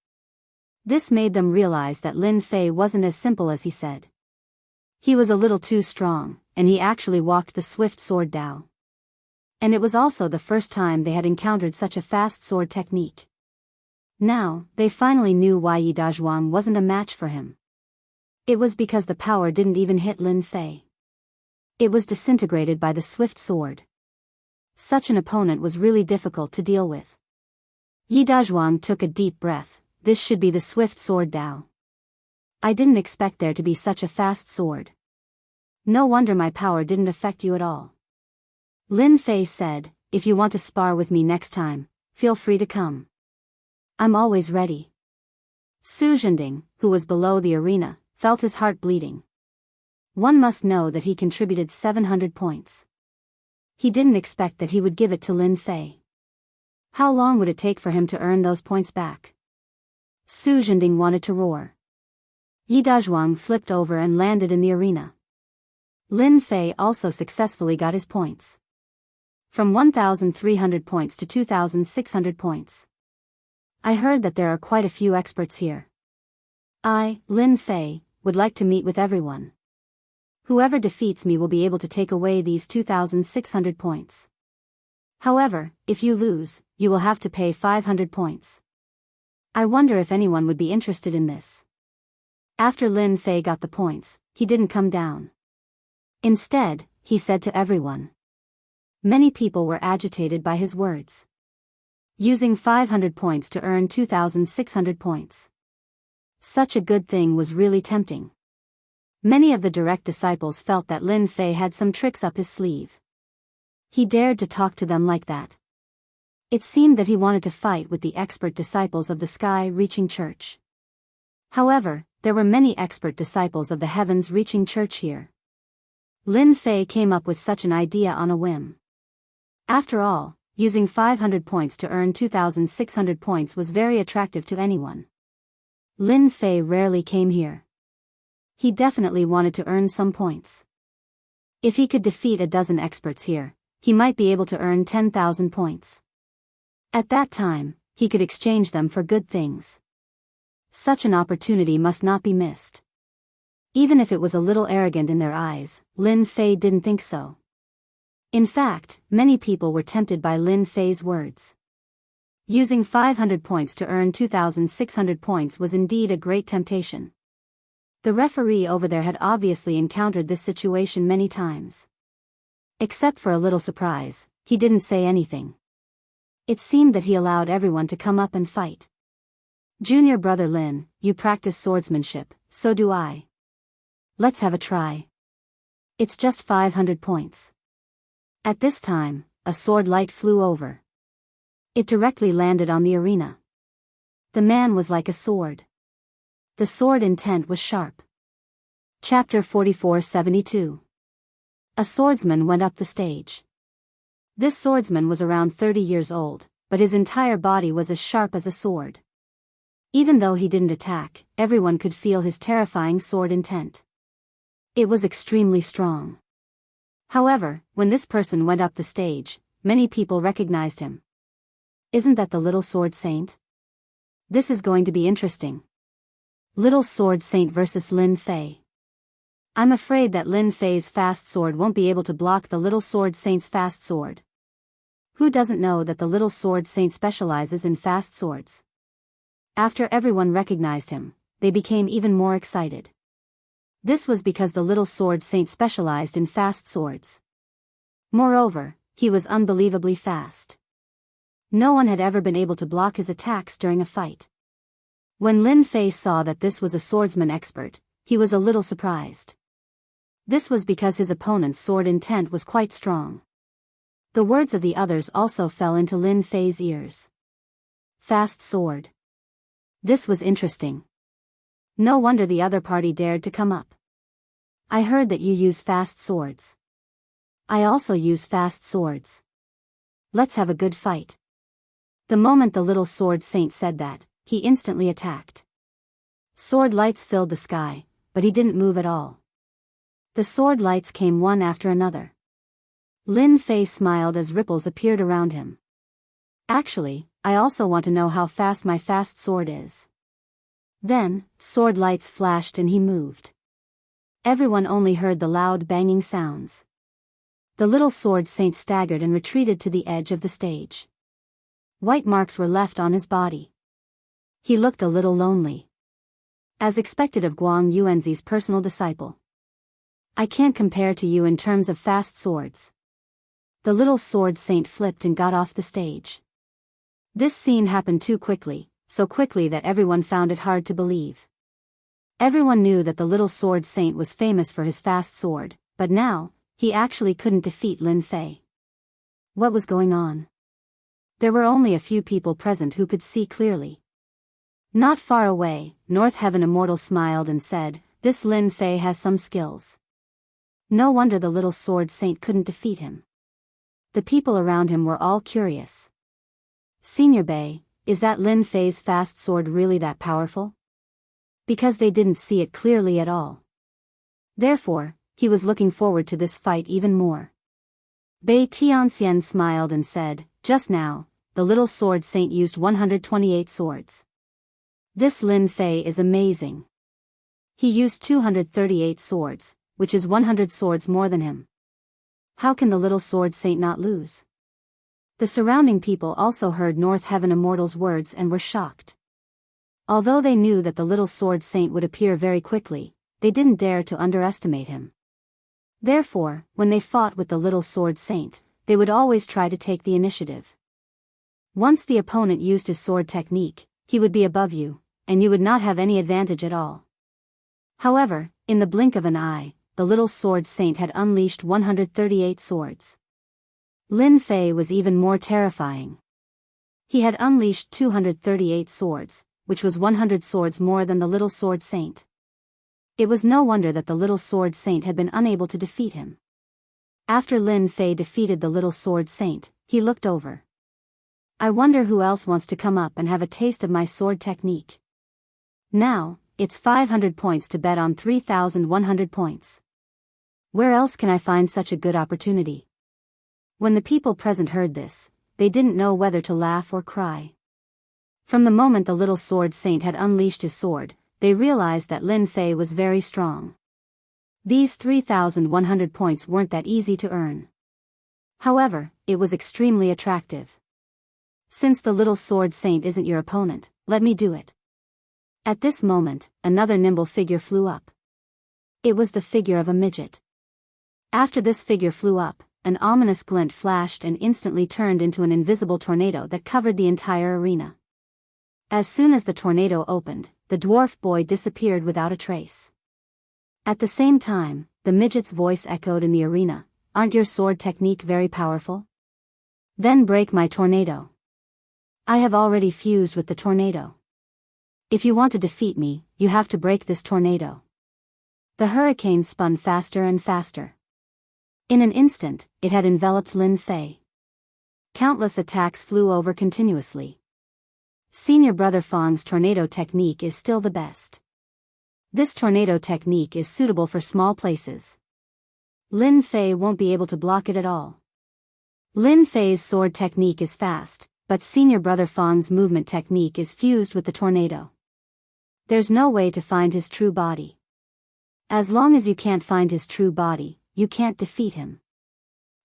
This made them realize that Lin Fei wasn't as simple as he said. He was a little too strong, and he actually walked the swift sword Dao. And it was also the first time they had encountered such a fast sword technique. Now, they finally knew why Yi Dazhuang wasn't a match for him. It was because the power didn't even hit Lin Fei. It was disintegrated by the swift sword. Such an opponent was really difficult to deal with. Yi Dazhuang took a deep breath. This should be the swift sword Dao. I didn't expect there to be such a fast sword. No wonder my power didn't affect you at all. Lin Fei said, if you want to spar with me next time, feel free to come. I'm always ready. Su Zhending, who was below the arena, felt his heart bleeding. One must know that he contributed 700 points. He didn't expect that he would give it to Lin Fei. How long would it take for him to earn those points back? Su Zhending wanted to roar. Yi Dazhuang flipped over and landed in the arena. Lin Fei also successfully got his points. From 1,300 points to 2,600 points. I heard that there are quite a few experts here. I, Lin Fei, would like to meet with everyone. Whoever defeats me will be able to take away these 2,600 points. However, if you lose, you will have to pay 500 points. I wonder if anyone would be interested in this. After Lin Fei got the points, he didn't come down. Instead, he said to everyone. Many people were agitated by his words. Using 500 points to earn 2,600 points. Such a good thing was really tempting. Many of the direct disciples felt that Lin Fei had some tricks up his sleeve. He dared to talk to them like that. It seemed that he wanted to fight with the expert disciples of the sky-reaching church. However, there were many expert disciples of the heavens-reaching church here. Lin Fei came up with such an idea on a whim. After all, using 500 points to earn 2,600 points was very attractive to anyone. Lin Fei rarely came here. He definitely wanted to earn some points. If he could defeat a dozen experts here, he might be able to earn 10,000 points. At that time, he could exchange them for good things. Such an opportunity must not be missed. Even if it was a little arrogant in their eyes, Lin Fei didn't think so. In fact, many people were tempted by Lin Fei's words. Using 500 points to earn 2,600 points was indeed a great temptation. The referee over there had obviously encountered this situation many times. Except for a little surprise, he didn't say anything. It seemed that he allowed everyone to come up and fight. Junior brother Lin, you practice swordsmanship, so do I. Let's have a try. It's just 500 points. At this time, a sword light flew over. It directly landed on the arena. The man was like a sword. The sword intent was sharp. Chapter 4472. A swordsman went up the stage. This swordsman was around 30 years old, but his entire body was as sharp as a sword. Even though he didn't attack, everyone could feel his terrifying sword intent. It was extremely strong. However, when this person went up the stage, many people recognized him. Isn't that the little sword saint? This is going to be interesting. Little sword saint versus Lin Fei. I'm afraid that Lin Fei's fast sword won't be able to block the little sword saint's fast sword. Who doesn't know that the little sword saint specializes in fast swords? After everyone recognized him, they became even more excited. This was because the little sword saint specialized in fast swords. Moreover, he was unbelievably fast. No one had ever been able to block his attacks during a fight. When Lin Fei saw that this was a swordsman expert, he was a little surprised. This was because his opponent's sword intent was quite strong. The words of the others also fell into Lin Fei's ears. Fast sword. This was interesting. No wonder the other party dared to come up. I heard that you use fast swords. I also use fast swords. Let's have a good fight. The moment the little sword saint said that, he instantly attacked. Sword lights filled the sky, but he didn't move at all. The sword lights came one after another. Lin Fei smiled as ripples appeared around him. Actually, I also want to know how fast my fast sword is. Then, sword lights flashed and he moved. Everyone only heard the loud banging sounds. The little sword saint staggered and retreated to the edge of the stage. White marks were left on his body. He looked a little lonely. As expected of Guang Yuanzi's personal disciple. I can't compare to you in terms of fast swords. The little sword saint flipped and got off the stage. This scene happened too quickly, so quickly that everyone found it hard to believe. Everyone knew that the little sword saint was famous for his fast sword, but now, he actually couldn't defeat Lin Fei. What was going on? There were only a few people present who could see clearly. Not far away, North Heaven Immortal smiled and said, "This Lin Fei has some skills." No wonder the little sword saint couldn't defeat him. The people around him were all curious. Senior Bei, is that Lin Fei's fast sword really that powerful? Because they didn't see it clearly at all. Therefore, he was looking forward to this fight even more. Bei Tianxian smiled and said, "Just now, the little sword saint used 128 swords. This Lin Fei is amazing. He used 238 swords, which is 100 swords more than him. How can the little sword saint not lose?" The surrounding people also heard North Heaven Immortal's words and were shocked. Although they knew that the little sword saint would appear very quickly, they didn't dare to underestimate him. Therefore, when they fought with the little sword saint, they would always try to take the initiative. Once the opponent used his sword technique, he would be above you, and you would not have any advantage at all. However, in the blink of an eye, the little sword saint had unleashed 138 swords. Lin Fei was even more terrifying. He had unleashed 238 swords, which was 100 swords more than the little sword saint. It was no wonder that the little sword saint had been unable to defeat him. After Lin Fei defeated the little sword saint, he looked over. I wonder who else wants to come up and have a taste of my sword technique. Now, it's 500 points to bet on 3,100 points. Where else can I find such a good opportunity? When the people present heard this, they didn't know whether to laugh or cry. From the moment the little sword saint had unleashed his sword, they realized that Lin Fei was very strong. These 3,100 points weren't that easy to earn. However, it was extremely attractive. Since the little sword saint isn't your opponent, let me do it. At this moment, another nimble figure flew up. It was the figure of a midget. After this figure flew up, an ominous glint flashed and instantly turned into an invisible tornado that covered the entire arena. As soon as the tornado opened, the dwarf boy disappeared without a trace. At the same time, the midget's voice echoed in the arena, "Aren't your sword technique very powerful? Then break my tornado. I have already fused with the tornado. If you want to defeat me, you have to break this tornado." The hurricane spun faster and faster. In an instant, it had enveloped Lin Fei. Countless attacks flew over continuously. Senior Brother Fang's tornado technique is still the best. This tornado technique is suitable for small places. Lin Fei won't be able to block it at all. Lin Fei's sword technique is fast, but Senior Brother Fang's movement technique is fused with the tornado. There's no way to find his true body. As long as you can't find his true body, you can't defeat him.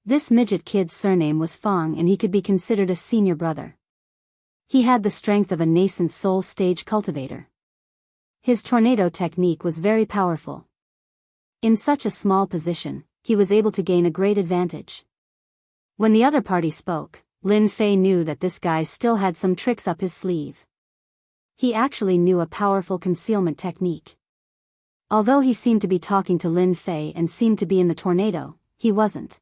This midget kid's surname was Fang and he could be considered a senior brother. He had the strength of a nascent soul stage cultivator. His tornado technique was very powerful. In such a small position, he was able to gain a great advantage. When the other party spoke, Lin Fei knew that this guy still had some tricks up his sleeve. He actually knew a powerful concealment technique. Although he seemed to be talking to Lin Fei and seemed to be in the tornado, he wasn't.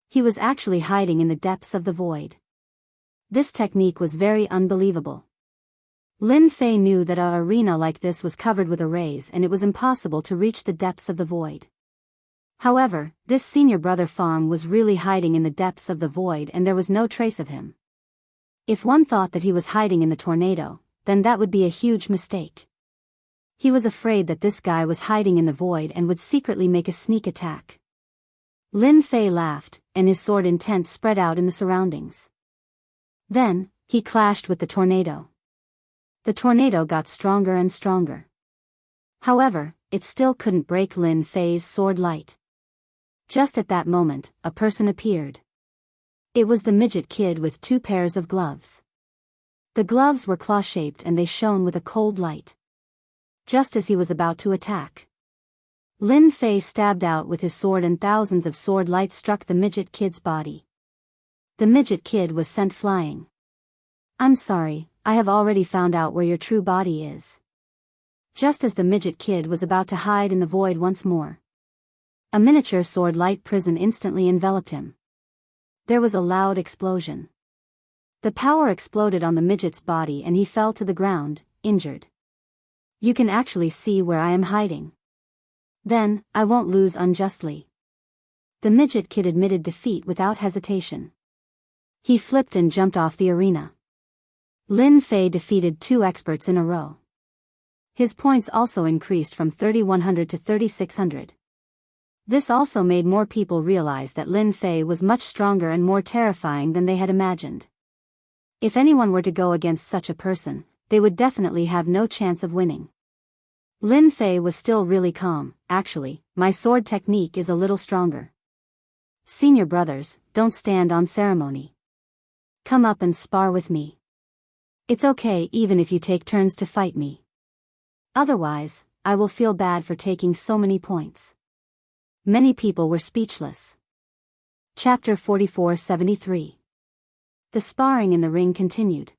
He was actually hiding in the depths of the void. This technique was very unbelievable. Lin Fei knew that an arena like this was covered with arrays and it was impossible to reach the depths of the void. However, this senior brother Fang was really hiding in the depths of the void and there was no trace of him. If one thought that he was hiding in the tornado, then that would be a huge mistake. He was afraid that this guy was hiding in the void and would secretly make a sneak attack. Lin Fei laughed, and his sword intent spread out in the surroundings. Then, he clashed with the tornado. The tornado got stronger and stronger. However, it still couldn't break Lin Fei's sword light. Just at that moment, a person appeared. It was the midget kid with 2 pairs of gloves. The gloves were claw-shaped and they shone with a cold light. Just as he was about to attack, Lin Fei stabbed out with his sword and thousands of sword lights struck the midget kid's body. The midget kid was sent flying. "I'm sorry, I have already found out where your true body is." Just as the midget kid was about to hide in the void once more, a miniature sword light prison instantly enveloped him. There was a loud explosion. The power exploded on the midget's body and he fell to the ground, injured. "You can actually see where I am hiding. Then, I won't lose unjustly." The midget kid admitted defeat without hesitation. He flipped and jumped off the arena. Lin Fei defeated 2 experts in a row. His points also increased from 3,100 to 3,600. This also made more people realize that Lin Fei was much stronger and more terrifying than they had imagined. If anyone were to go against such a person, they would definitely have no chance of winning. Lin Fei was still really calm. "Actually, my sword technique is a little stronger. Senior brothers, don't stand on ceremony. Come up and spar with me. It's okay even if you take turns to fight me. Otherwise, I will feel bad for taking so many points." Many people were speechless. Chapter 4473. The sparring in the ring continued.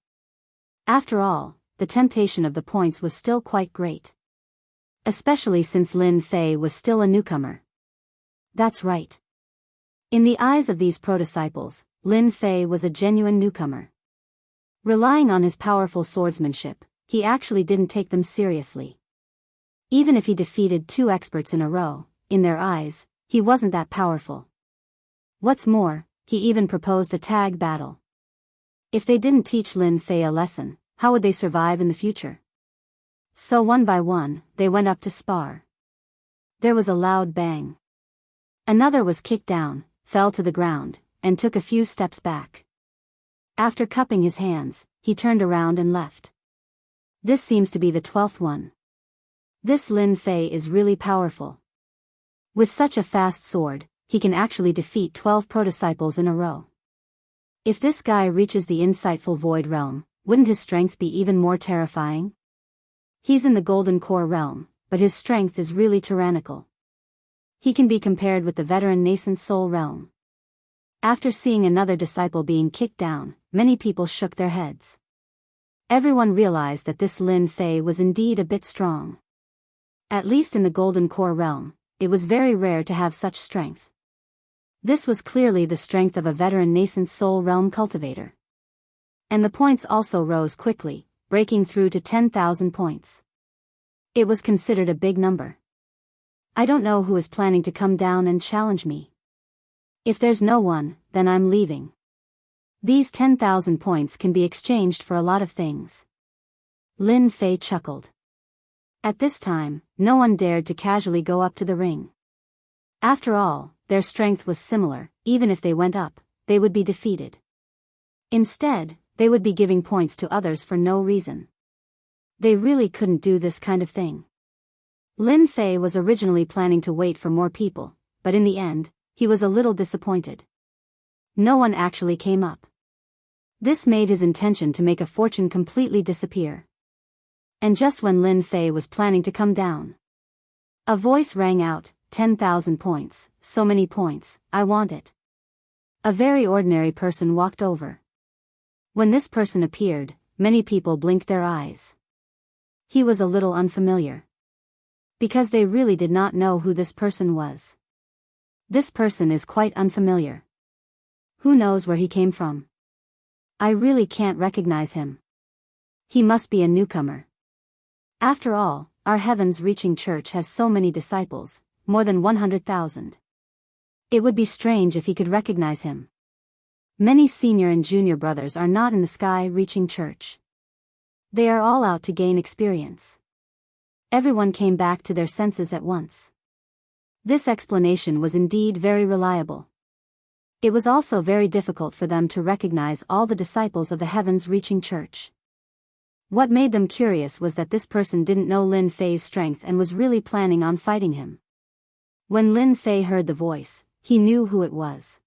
After all, the temptation of the points was still quite great. Especially since Lin Fei was still a newcomer. That's right. In the eyes of these pro-disciples, Lin Fei was a genuine newcomer. Relying on his powerful swordsmanship, he actually didn't take them seriously. Even if he defeated 2 experts in a row, in their eyes, he wasn't that powerful. What's more, he even proposed a tag battle. If they didn't teach Lin Fei a lesson, how would they survive in the future? So one by one, they went up to spar. There was a loud bang. Another was kicked down, fell to the ground, and took a few steps back. After cupping his hands, he turned around and left. This seems to be the 12th one. This Lin Fei is really powerful. With such a fast sword, he can actually defeat 12 pro-disciples in a row. If this guy reaches the insightful void realm, wouldn't his strength be even more terrifying? He's in the golden core realm, but his strength is really tyrannical. He can be compared with the veteran nascent soul realm. After seeing another disciple being kicked down, many people shook their heads. Everyone realized that this Lin Fei was indeed a bit strong. At least in the golden core realm, it was very rare to have such strength. This was clearly the strength of a veteran nascent soul realm cultivator. And the points also rose quickly, breaking through to 10,000 points. It was considered a big number. I don't know who is planning to come down and challenge me. If there's no one, then I'm leaving. These 10,000 points can be exchanged for a lot of things. Lin Fei chuckled. At this time, no one dared to casually go up to the ring. After all, their strength was similar. Even if they went up, they would be defeated. Instead, they would be giving points to others for no reason. They really couldn't do this kind of thing. Lin Fei was originally planning to wait for more people, but in the end, he was a little disappointed. No one actually came up. This made his intention to make a fortune completely disappear. And just when Lin Fei was planning to come down, a voice rang out, 10,000 points, so many points, I want it. A very ordinary person walked over. When this person appeared, many people blinked their eyes. He was a little unfamiliar. Because they really did not know who this person was. This person is quite unfamiliar. Who knows where he came from? I really can't recognize him. He must be a newcomer. After all, our heavens-reaching church has so many disciples, more than 100,000. It would be strange if he could recognize him. Many senior and junior brothers are not in the sky-reaching church. They are all out to gain experience. Everyone came back to their senses at once. This explanation was indeed very reliable. It was also very difficult for them to recognize all the disciples of the heavens-reaching church. What made them curious was that this person didn't know Lin Fei's strength and was really planning on fighting him. When Lin Fei heard the voice, he knew who it was.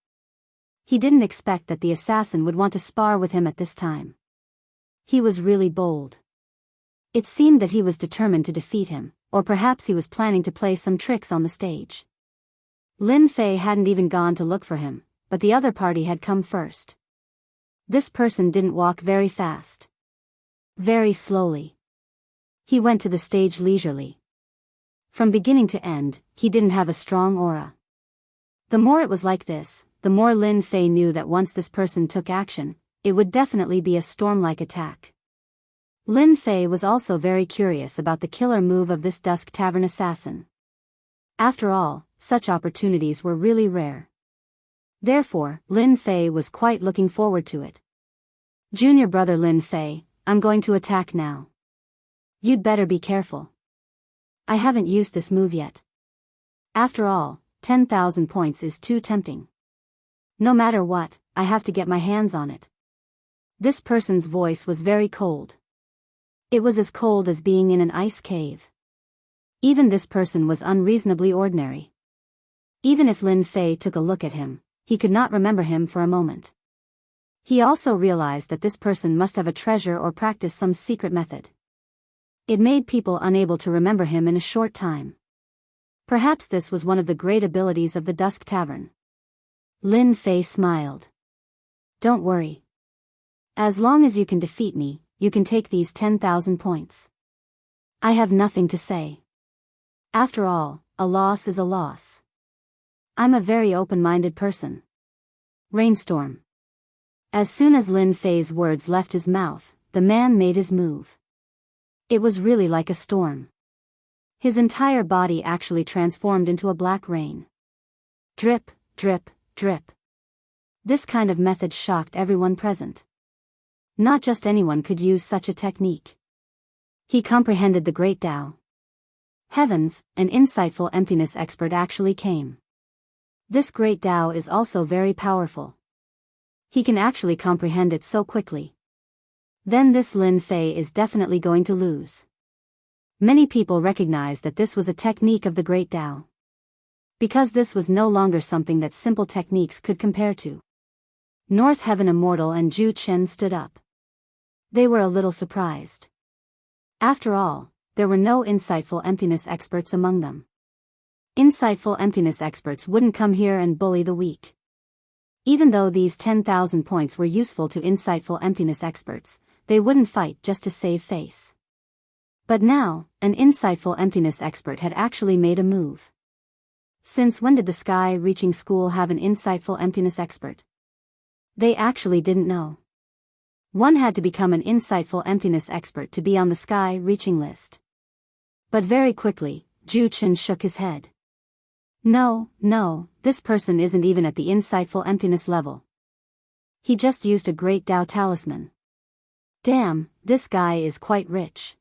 He didn't expect that the assassin would want to spar with him at this time. He was really bold. It seemed that he was determined to defeat him, or perhaps he was planning to play some tricks on the stage. Lin Fei hadn't even gone to look for him, but the other party had come first. This person didn't walk very fast. Very slowly. He went to the stage leisurely. From beginning to end, he didn't have a strong aura. The more it was like this, the more Lin Fei knew that once this person took action, it would definitely be a storm-like attack. Lin Fei was also very curious about the killer move of this Dusk Tavern assassin. After all, such opportunities were really rare. Therefore, Lin Fei was quite looking forward to it. Junior brother Lin Fei, I'm going to attack now. You'd better be careful. I haven't used this move yet. After all, 10,000 points is too tempting. No matter what, I have to get my hands on it. This person's voice was very cold. It was as cold as being in an ice cave. Even this person was unreasonably ordinary. Even if Lin Fei took a look at him, he could not remember him for a moment. He also realized that this person must have a treasure or practice some secret method. It made people unable to remember him in a short time. Perhaps this was one of the great abilities of the Dusk Tavern. Lin Fei smiled. Don't worry. As long as you can defeat me, you can take these 10,000 points. I have nothing to say. After all, a loss is a loss. I'm a very open-minded person. Rainstorm. As soon as Lin Fei's words left his mouth, the man made his move. It was really like a storm. His entire body actually transformed into a black rain. Drip, drip, drip. This kind of method shocked everyone present. Not just anyone could use such a technique. He comprehended the Great Tao. Heavens, an insightful emptiness expert actually came. This Great Tao is also very powerful. He can actually comprehend it so quickly. Then this Lin Fei is definitely going to lose. Many people recognized that this was a technique of the Great Tao. Because this was no longer something that simple techniques could compare to. North Heaven Immortal and Zhu Chen stood up. They were a little surprised. After all, there were no insightful emptiness experts among them. Insightful emptiness experts wouldn't come here and bully the weak. Even though these 10,000 points were useful to insightful emptiness experts, they wouldn't fight just to save face. But now, an insightful emptiness expert had actually made a move. Since when did the Sky-reaching school have an insightful emptiness expert? They actually didn't know. One had to become an insightful emptiness expert to be on the Sky-reaching list. But very quickly, Zhu Chen shook his head. No, this person isn't even at the insightful emptiness level. He just used a Great Tao talisman. Damn, this guy is quite rich.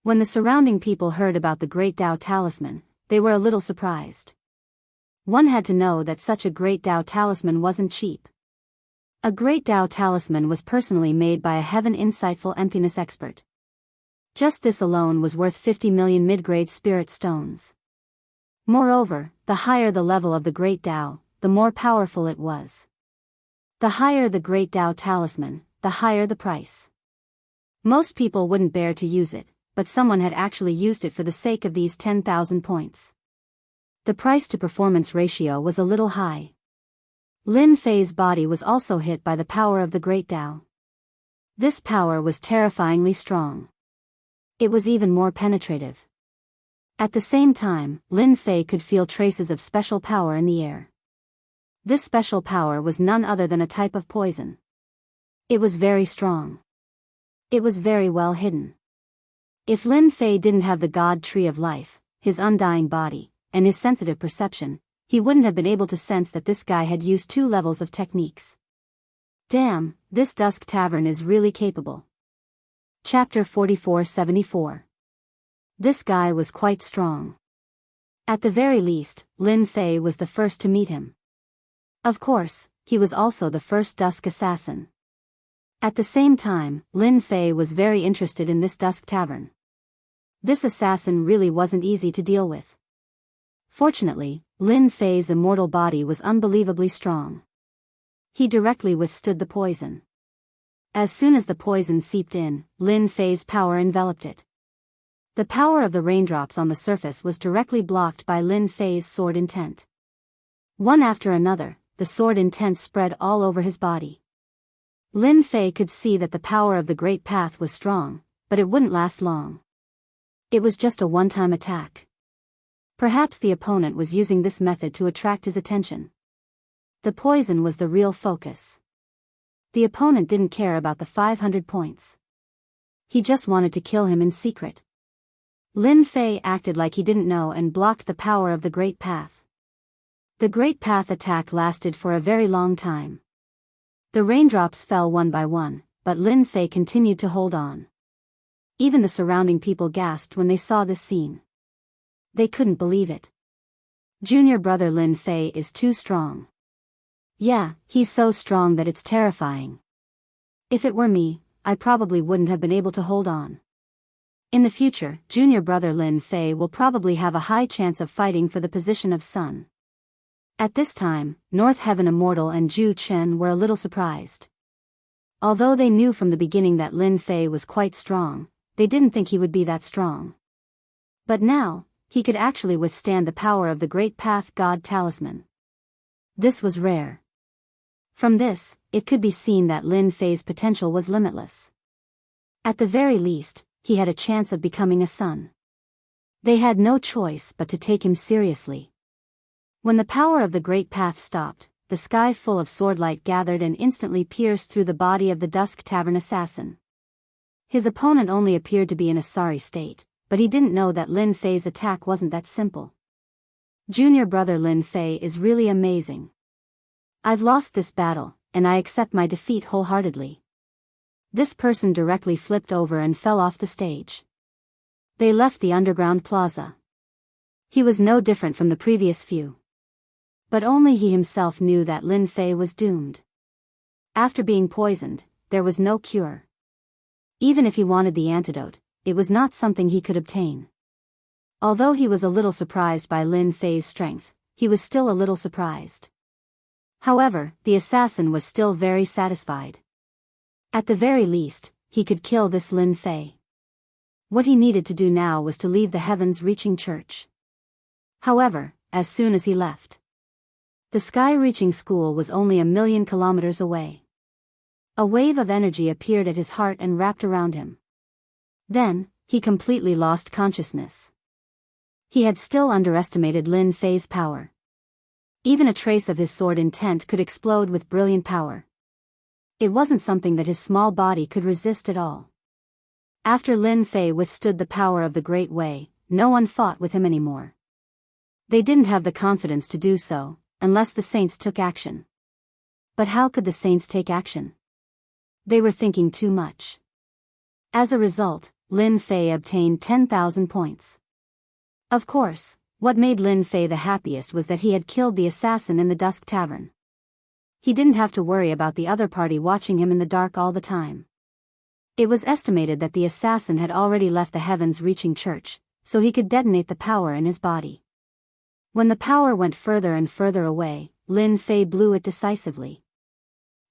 When the surrounding people heard about the Great Tao talisman, they were a little surprised. One had to know that such a Great Tao talisman wasn't cheap. A Great Tao talisman was personally made by a heaven insightful emptiness expert. Just this alone was worth 50 million mid-grade spirit stones. Moreover, the higher the level of the Great Tao, the more powerful it was. The higher the Great Tao talisman, the higher the price. Most people wouldn't bear to use it, but someone had actually used it for the sake of these 10,000 points. The price-to-performance ratio was a little high. Lin Fei's body was also hit by the power of the Great Tao. This power was terrifyingly strong. It was even more penetrative. At the same time, Lin Fei could feel traces of special power in the air. This special power was none other than a type of poison. It was very strong. It was very well hidden. If Lin Fei didn't have the God Tree of Life, his undying body, and his sensitive perception, he wouldn't have been able to sense that this guy had used 2 levels of techniques. Damn, this Dusk Tavern is really capable. Chapter 4474. This guy was quite strong. At the very least, Lin Fei was the first to meet him. Of course, he was also the first Dusk Assassin. At the same time, Lin Fei was very interested in this Dusk Tavern. This assassin really wasn't easy to deal with. Fortunately, Lin Fei's immortal body was unbelievably strong. He directly withstood the poison. As soon as the poison seeped in, Lin Fei's power enveloped it. The power of the raindrops on the surface was directly blocked by Lin Fei's sword intent. One after another, the sword intent spread all over his body. Lin Fei could see that the power of the Great Path was strong, but it wouldn't last long. It was just a one-time attack. Perhaps the opponent was using this method to attract his attention. The poison was the real focus. The opponent didn't care about the 500 points. He just wanted to kill him in secret. Lin Fei acted like he didn't know and blocked the power of the Great Path. The Great Path attack lasted for a very long time. The raindrops fell one by one, but Lin Fei continued to hold on. Even the surrounding people gasped when they saw this scene. They couldn't believe it. Junior brother Lin Fei is too strong. Yeah, he's so strong that it's terrifying. If it were me, I probably wouldn't have been able to hold on. In the future, junior brother Lin Fei will probably have a high chance of fighting for the position of son. At this time, North Heaven Immortal and Zhu Chen were a little surprised. Although they knew from the beginning that Lin Fei was quite strong, they didn't think he would be that strong. But now, he could actually withstand the power of the Great Path God Talisman. This was rare. From this, it could be seen that Lin Fei's potential was limitless. At the very least, he had a chance of becoming a son. They had no choice but to take him seriously. When the power of the Great Path stopped, the sky full of swordlight gathered and instantly pierced through the body of the Dusk Tavern assassin. His opponent only appeared to be in a sorry state, but he didn't know that Lin Fei's attack wasn't that simple. Junior brother Lin Fei is really amazing. I've lost this battle, and I accept my defeat wholeheartedly. This person directly flipped over and fell off the stage. They left the underground plaza. He was no different from the previous few. But only he himself knew that Lin Fei was doomed. After being poisoned, there was no cure. Even if he wanted the antidote, it was not something he could obtain. Although he was a little surprised by Lin Fei's strength, he was still a little surprised. However, the assassin was still very satisfied. At the very least, he could kill this Lin Fei. What he needed to do now was to leave the heavens-reaching church. However, as soon as he left, the sky-reaching school was only 1,000,000 kilometers away. A wave of energy appeared at his heart and wrapped around him. Then, he completely lost consciousness. He had still underestimated Lin Fei's power. Even a trace of his sword intent could explode with brilliant power. It wasn't something that his small body could resist at all. After Lin Fei withstood the power of the Great Way, no one fought with him anymore. They didn't have the confidence to do so, unless the saints took action. But how could the saints take action? They were thinking too much. As a result, Lin Fei obtained 10,000 points. Of course, what made Lin Fei the happiest was that he had killed the assassin in the Dusk Tavern. He didn't have to worry about the other party watching him in the dark all the time. It was estimated that the assassin had already left the heavens-reaching church, so he could detonate the power in his body. When the power went further and further away, Lin Fei blew it decisively.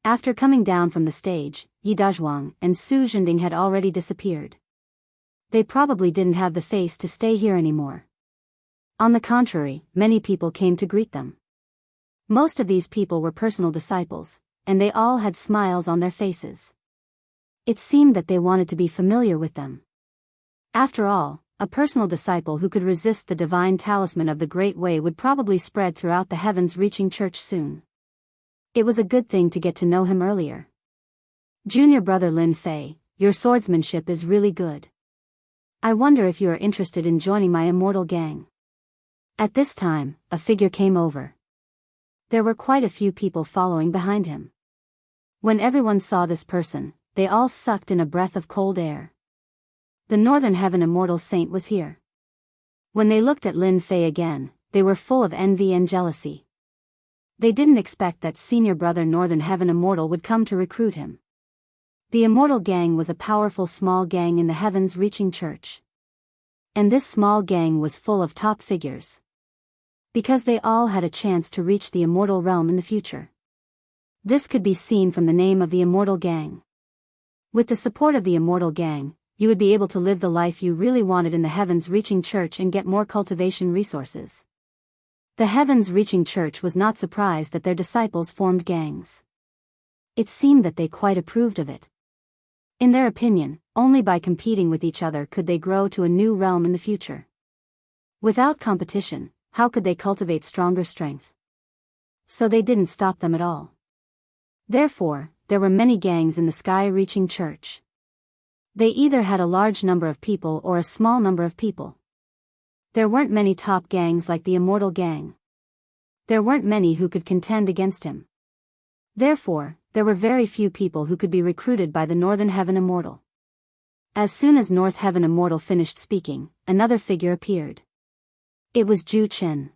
After coming down from the stage, Yi Dazhuang and Su Zhending had already disappeared. They probably didn't have the face to stay here anymore. On the contrary, many people came to greet them. Most of these people were personal disciples, and they all had smiles on their faces. It seemed that they wanted to be familiar with them. After all, a personal disciple who could resist the divine talisman of the Great Way would probably spread throughout the heavens-reaching church soon. It was a good thing to get to know him earlier. Junior brother Lin Fei, your swordsmanship is really good. I wonder if you are interested in joining my immortal gang. At this time, a figure came over. There were quite a few people following behind him. When everyone saw this person, they all sucked in a breath of cold air. The Northern Heaven Immortal Saint was here. When they looked at Lin Fei again, they were full of envy and jealousy. They didn't expect that senior brother Northern Heaven Immortal would come to recruit him. The Immortal Gang was a powerful small gang in the heavens-reaching church. And this small gang was full of top figures. Because they all had a chance to reach the immortal realm in the future. This could be seen from the name of the Immortal Gang. With the support of the Immortal Gang, you would be able to live the life you really wanted in the heavens-reaching church and get more cultivation resources. The heavens-reaching church was not surprised that their disciples formed gangs. It seemed that they quite approved of it. In their opinion, only by competing with each other could they grow to a new realm in the future. Without competition, how could they cultivate stronger strength? So they didn't stop them at all. Therefore, there were many gangs in the sky-reaching church. They either had a large number of people or a small number of people. There weren't many top gangs like the Immortal Gang. There weren't many who could contend against him. Therefore, there were very few people who could be recruited by the Northern Heaven Immortal. As soon as North Heaven Immortal finished speaking, another figure appeared. It was Ju Chen.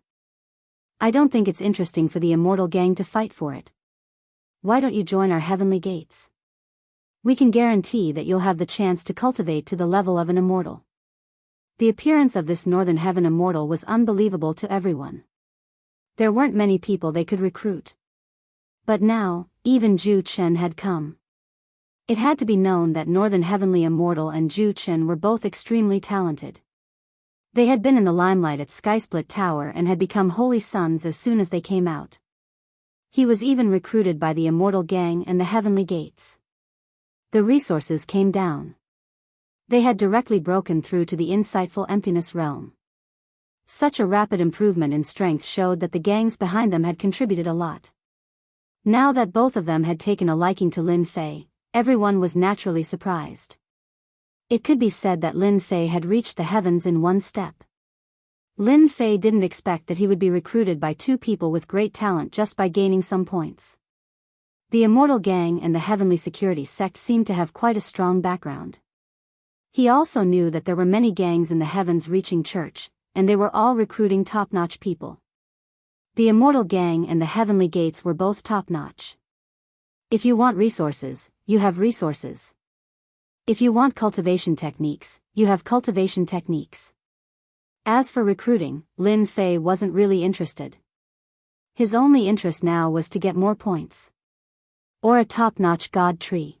I don't think it's interesting for the Immortal Gang to fight for it. Why don't you join our heavenly gates? We can guarantee that you'll have the chance to cultivate to the level of an immortal. The appearance of this Northern Heaven Immortal was unbelievable to everyone. There weren't many people they could recruit. But now, even Ju Chen had come. It had to be known that Northern Heavenly Immortal and Ju Chen were both extremely talented. They had been in the limelight at Skysplit Tower and had become holy sons as soon as they came out. He was even recruited by the Immortal Gang and the Heavenly Gates. The resources came down. They had directly broken through to the insightful emptiness realm. Such a rapid improvement in strength showed that the gangs behind them had contributed a lot. Now that both of them had taken a liking to Lin Fei, everyone was naturally surprised. It could be said that Lin Fei had reached the heavens in one step. Lin Fei didn't expect that he would be recruited by two people with great talent just by gaining some points. The Immortal Gang and the Heavenly Security Sect seemed to have quite a strong background. He also knew that there were many gangs in the heavens-reaching church, and they were all recruiting top-notch people. The Immortal Gang and the Heavenly Gates were both top-notch. If you want resources, you have resources. If you want cultivation techniques, you have cultivation techniques. As for recruiting, Lin Fei wasn't really interested. His only interest now was to get more points. Or a top-notch god tree.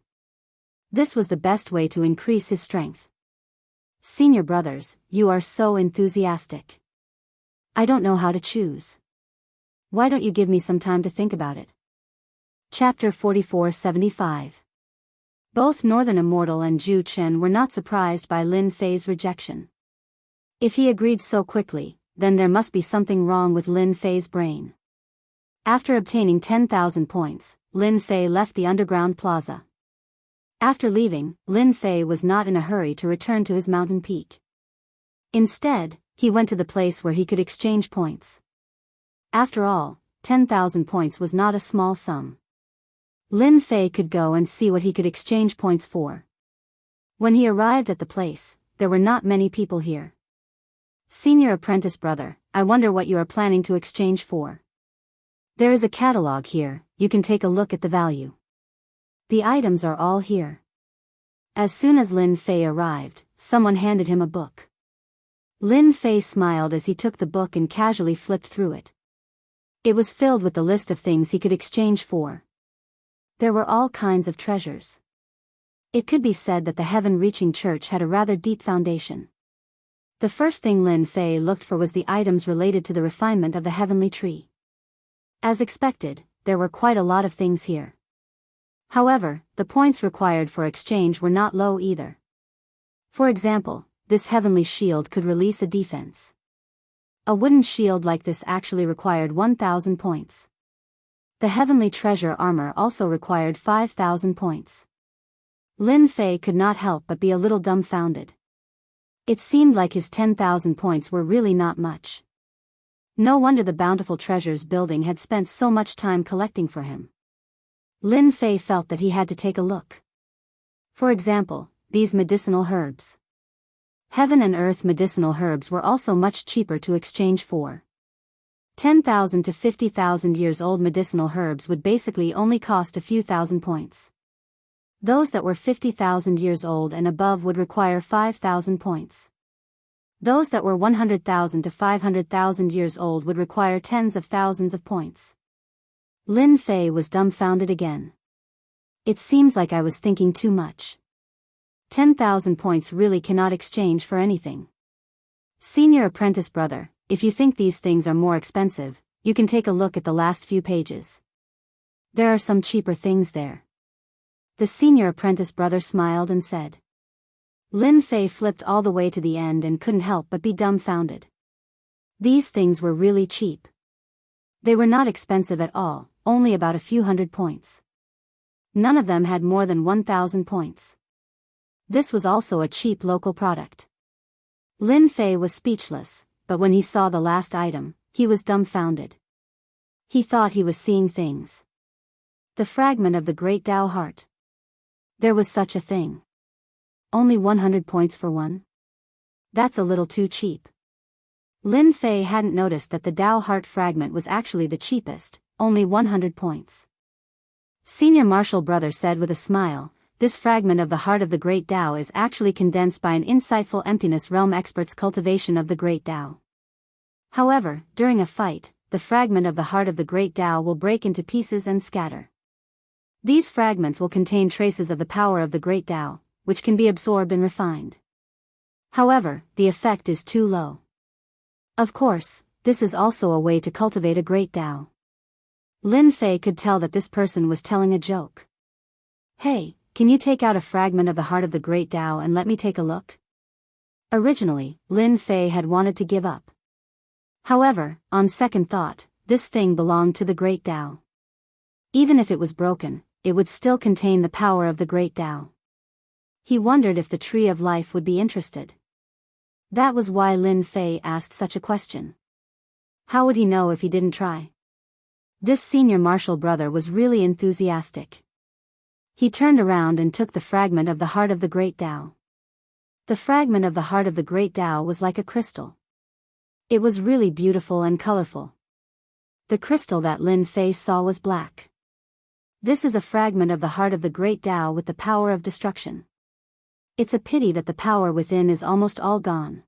This was the best way to increase his strength. Senior brothers, you are so enthusiastic. I don't know how to choose. Why don't you give me some time to think about it? Chapter 4475. Both Northern Immortal and Ju Chen were not surprised by Lin Fei's rejection. If he agreed so quickly, then there must be something wrong with Lin Fei's brain. After obtaining 10,000 points, Lin Fei left the underground plaza. After leaving, Lin Fei was not in a hurry to return to his mountain peak. Instead, he went to the place where he could exchange points. After all, 10,000 points was not a small sum. Lin Fei could go and see what he could exchange points for. When he arrived at the place, there were not many people here. Senior apprentice brother, I wonder what you are planning to exchange for. There is a catalog here, you can take a look at the value. The items are all here. As soon as Lin Fei arrived, someone handed him a book. Lin Fei smiled as he took the book and casually flipped through it. It was filled with the list of things he could exchange for. There were all kinds of treasures. It could be said that the heaven-reaching church had a rather deep foundation. The first thing Lin Fei looked for was the items related to the refinement of the heavenly tree. As expected, there were quite a lot of things here. However, the points required for exchange were not low either. For example, this heavenly shield could release a defense. A wooden shield like this actually required 1,000 points. The heavenly treasure armor also required 5,000 points. Lin Fei could not help but be a little dumbfounded. It seemed like his 10,000 points were really not much. No wonder the bountiful treasures building had spent so much time collecting for him. Lin Fei felt that he had to take a look. For example, these medicinal herbs. Heaven and earth medicinal herbs were also much cheaper to exchange for. 10,000 to 50,000 years old medicinal herbs would basically only cost a few thousand points. Those that were 50,000 years old and above would require 5,000 points. Those that were 100,000 to 500,000 years old would require tens of thousands of points. Lin Fei was dumbfounded again. It seems like I was thinking too much. 10,000 points really cannot exchange for anything. Senior apprentice brother, if you think these things are more expensive, you can take a look at the last few pages. There are some cheaper things there. The senior apprentice brother smiled and said. Lin Fei flipped all the way to the end and couldn't help but be dumbfounded. These things were really cheap. They were not expensive at all, only about a few hundred points. None of them had more than 1,000 points. This was also a cheap local product. Lin Fei was speechless, but when he saw the last item, he was dumbfounded. He thought he was seeing things. The fragment of the Great Tao Heart. There was such a thing. Only 100 points for one? That's a little too cheap. Lin Fei hadn't noticed that the Tao Heart fragment was actually the cheapest, only 100 points. Senior Martial Brother said with a smile, this fragment of the heart of the Great Tao is actually condensed by an insightful emptiness realm expert's cultivation of the Great Tao. However, during a fight, the fragment of the heart of the Great Tao will break into pieces and scatter. These fragments will contain traces of the power of the Great Tao, which can be absorbed and refined. However, the effect is too low. Of course, this is also a way to cultivate a Great Tao. Lin Fei could tell that this person was telling a joke. Hey, can you take out a fragment of the heart of the Great Tao and let me take a look? Originally, Lin Fei had wanted to give up. However, on second thought, this thing belonged to the Great Tao. Even if it was broken, it would still contain the power of the Great Tao. He wondered if the Tree of Life would be interested. That was why Lin Fei asked such a question. How would he know if he didn't try? This senior martial brother was really enthusiastic. He turned around and took the fragment of the heart of the Great Tao. The fragment of the heart of the Great Tao was like a crystal. It was really beautiful and colorful. The crystal that Lin Fei saw was black. This is a fragment of the heart of the Great Tao with the power of destruction. It's a pity that the power within is almost all gone.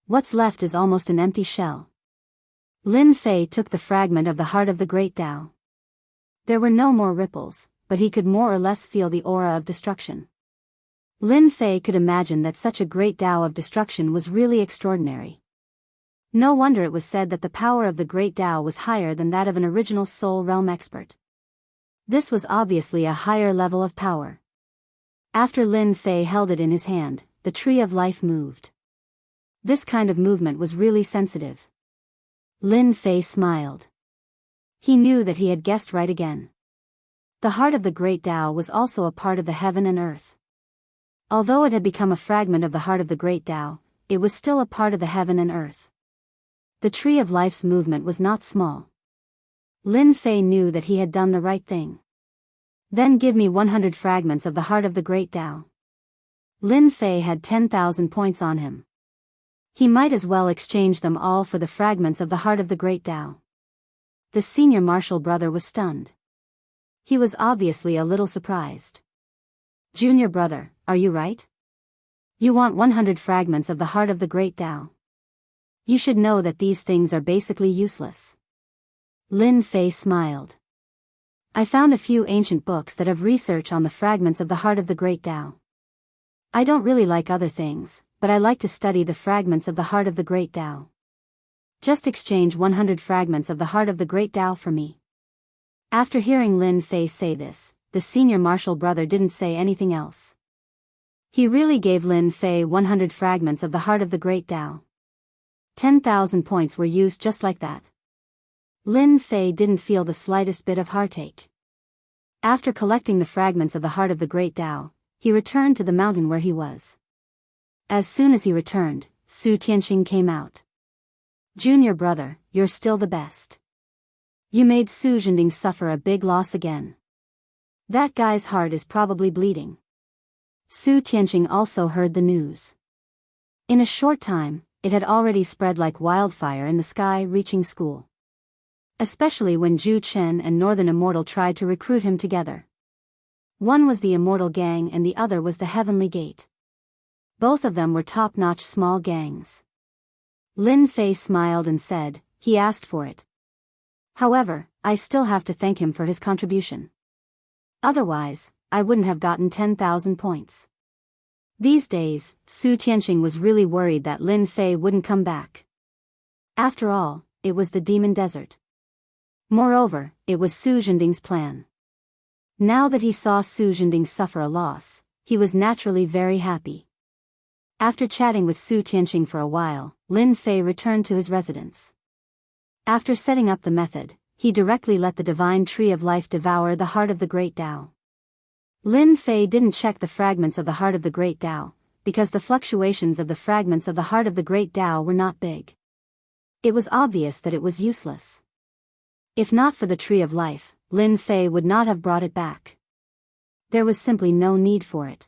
What's left is almost an empty shell. Lin Fei took the fragment of the heart of the Great Tao. There were no more ripples, but he could more or less feel the aura of destruction. Lin Fei could imagine that such a Great Tao of destruction was really extraordinary. No wonder it was said that the power of the Great Tao was higher than that of an original soul realm expert. This was obviously a higher level of power. After Lin Fei held it in his hand, the Tree of Life moved. This kind of movement was really sensitive. Lin Fei smiled. He knew that he had guessed right again. The heart of the Great Tao was also a part of the heaven and earth. Although it had become a fragment of the heart of the Great Tao, it was still a part of the heaven and earth. The Tree of Life's movement was not small. Lin Fei knew that he had done the right thing. Then give me 100 fragments of the heart of the Great Tao. Lin Fei had 10,000 points on him. He might as well exchange them all for the fragments of the heart of the Great Tao. The senior martial brother was stunned. He was obviously a little surprised. Junior brother, are you right? You want 100 fragments of the heart of the Great Tao. You should know that these things are basically useless. Lin Fei smiled. I found a few ancient books that have research on the fragments of the heart of the Great Tao. I don't really like other things, but I like to study the fragments of the heart of the Great Tao. Just exchange 100 fragments of the heart of the Great Tao for me. After hearing Lin Fei say this, the senior martial brother didn't say anything else. He really gave Lin Fei 100 fragments of the heart of the Great Tao. 10,000 points were used just like that. Lin Fei didn't feel the slightest bit of heartache. After collecting the fragments of the heart of the Great Tao, he returned to the mountain where he was. As soon as he returned, Su Tianxing came out. "Junior brother, you're still the best. You made Su Zhending suffer a big loss again. That guy's heart is probably bleeding." Su Tianxing also heard the news. In a short time, it had already spread like wildfire in the sky, reaching school. Especially when Zhu Chen and Northern Immortal tried to recruit him together. One was the Immortal Gang and the other was the Heavenly Gate. Both of them were top-notch small gangs. Lin Fei smiled and said, "He asked for it. However, I still have to thank him for his contribution. Otherwise, I wouldn't have gotten 10,000 points." These days, Su Tianxing was really worried that Lin Fei wouldn't come back. After all, it was the Demon Desert. Moreover, it was Su Zhending's plan. Now that he saw Su Zhending suffer a loss, he was naturally very happy. After chatting with Su Tianxing for a while, Lin Fei returned to his residence. After setting up the method, he directly let the Divine Tree of Life devour the heart of the Great Tao. Lin Fei didn't check the fragments of the heart of the Great Tao, because the fluctuations of the fragments of the heart of the Great Tao were not big. It was obvious that it was useless. If not for the Tree of Life, Lin Fei would not have brought it back. There was simply no need for it.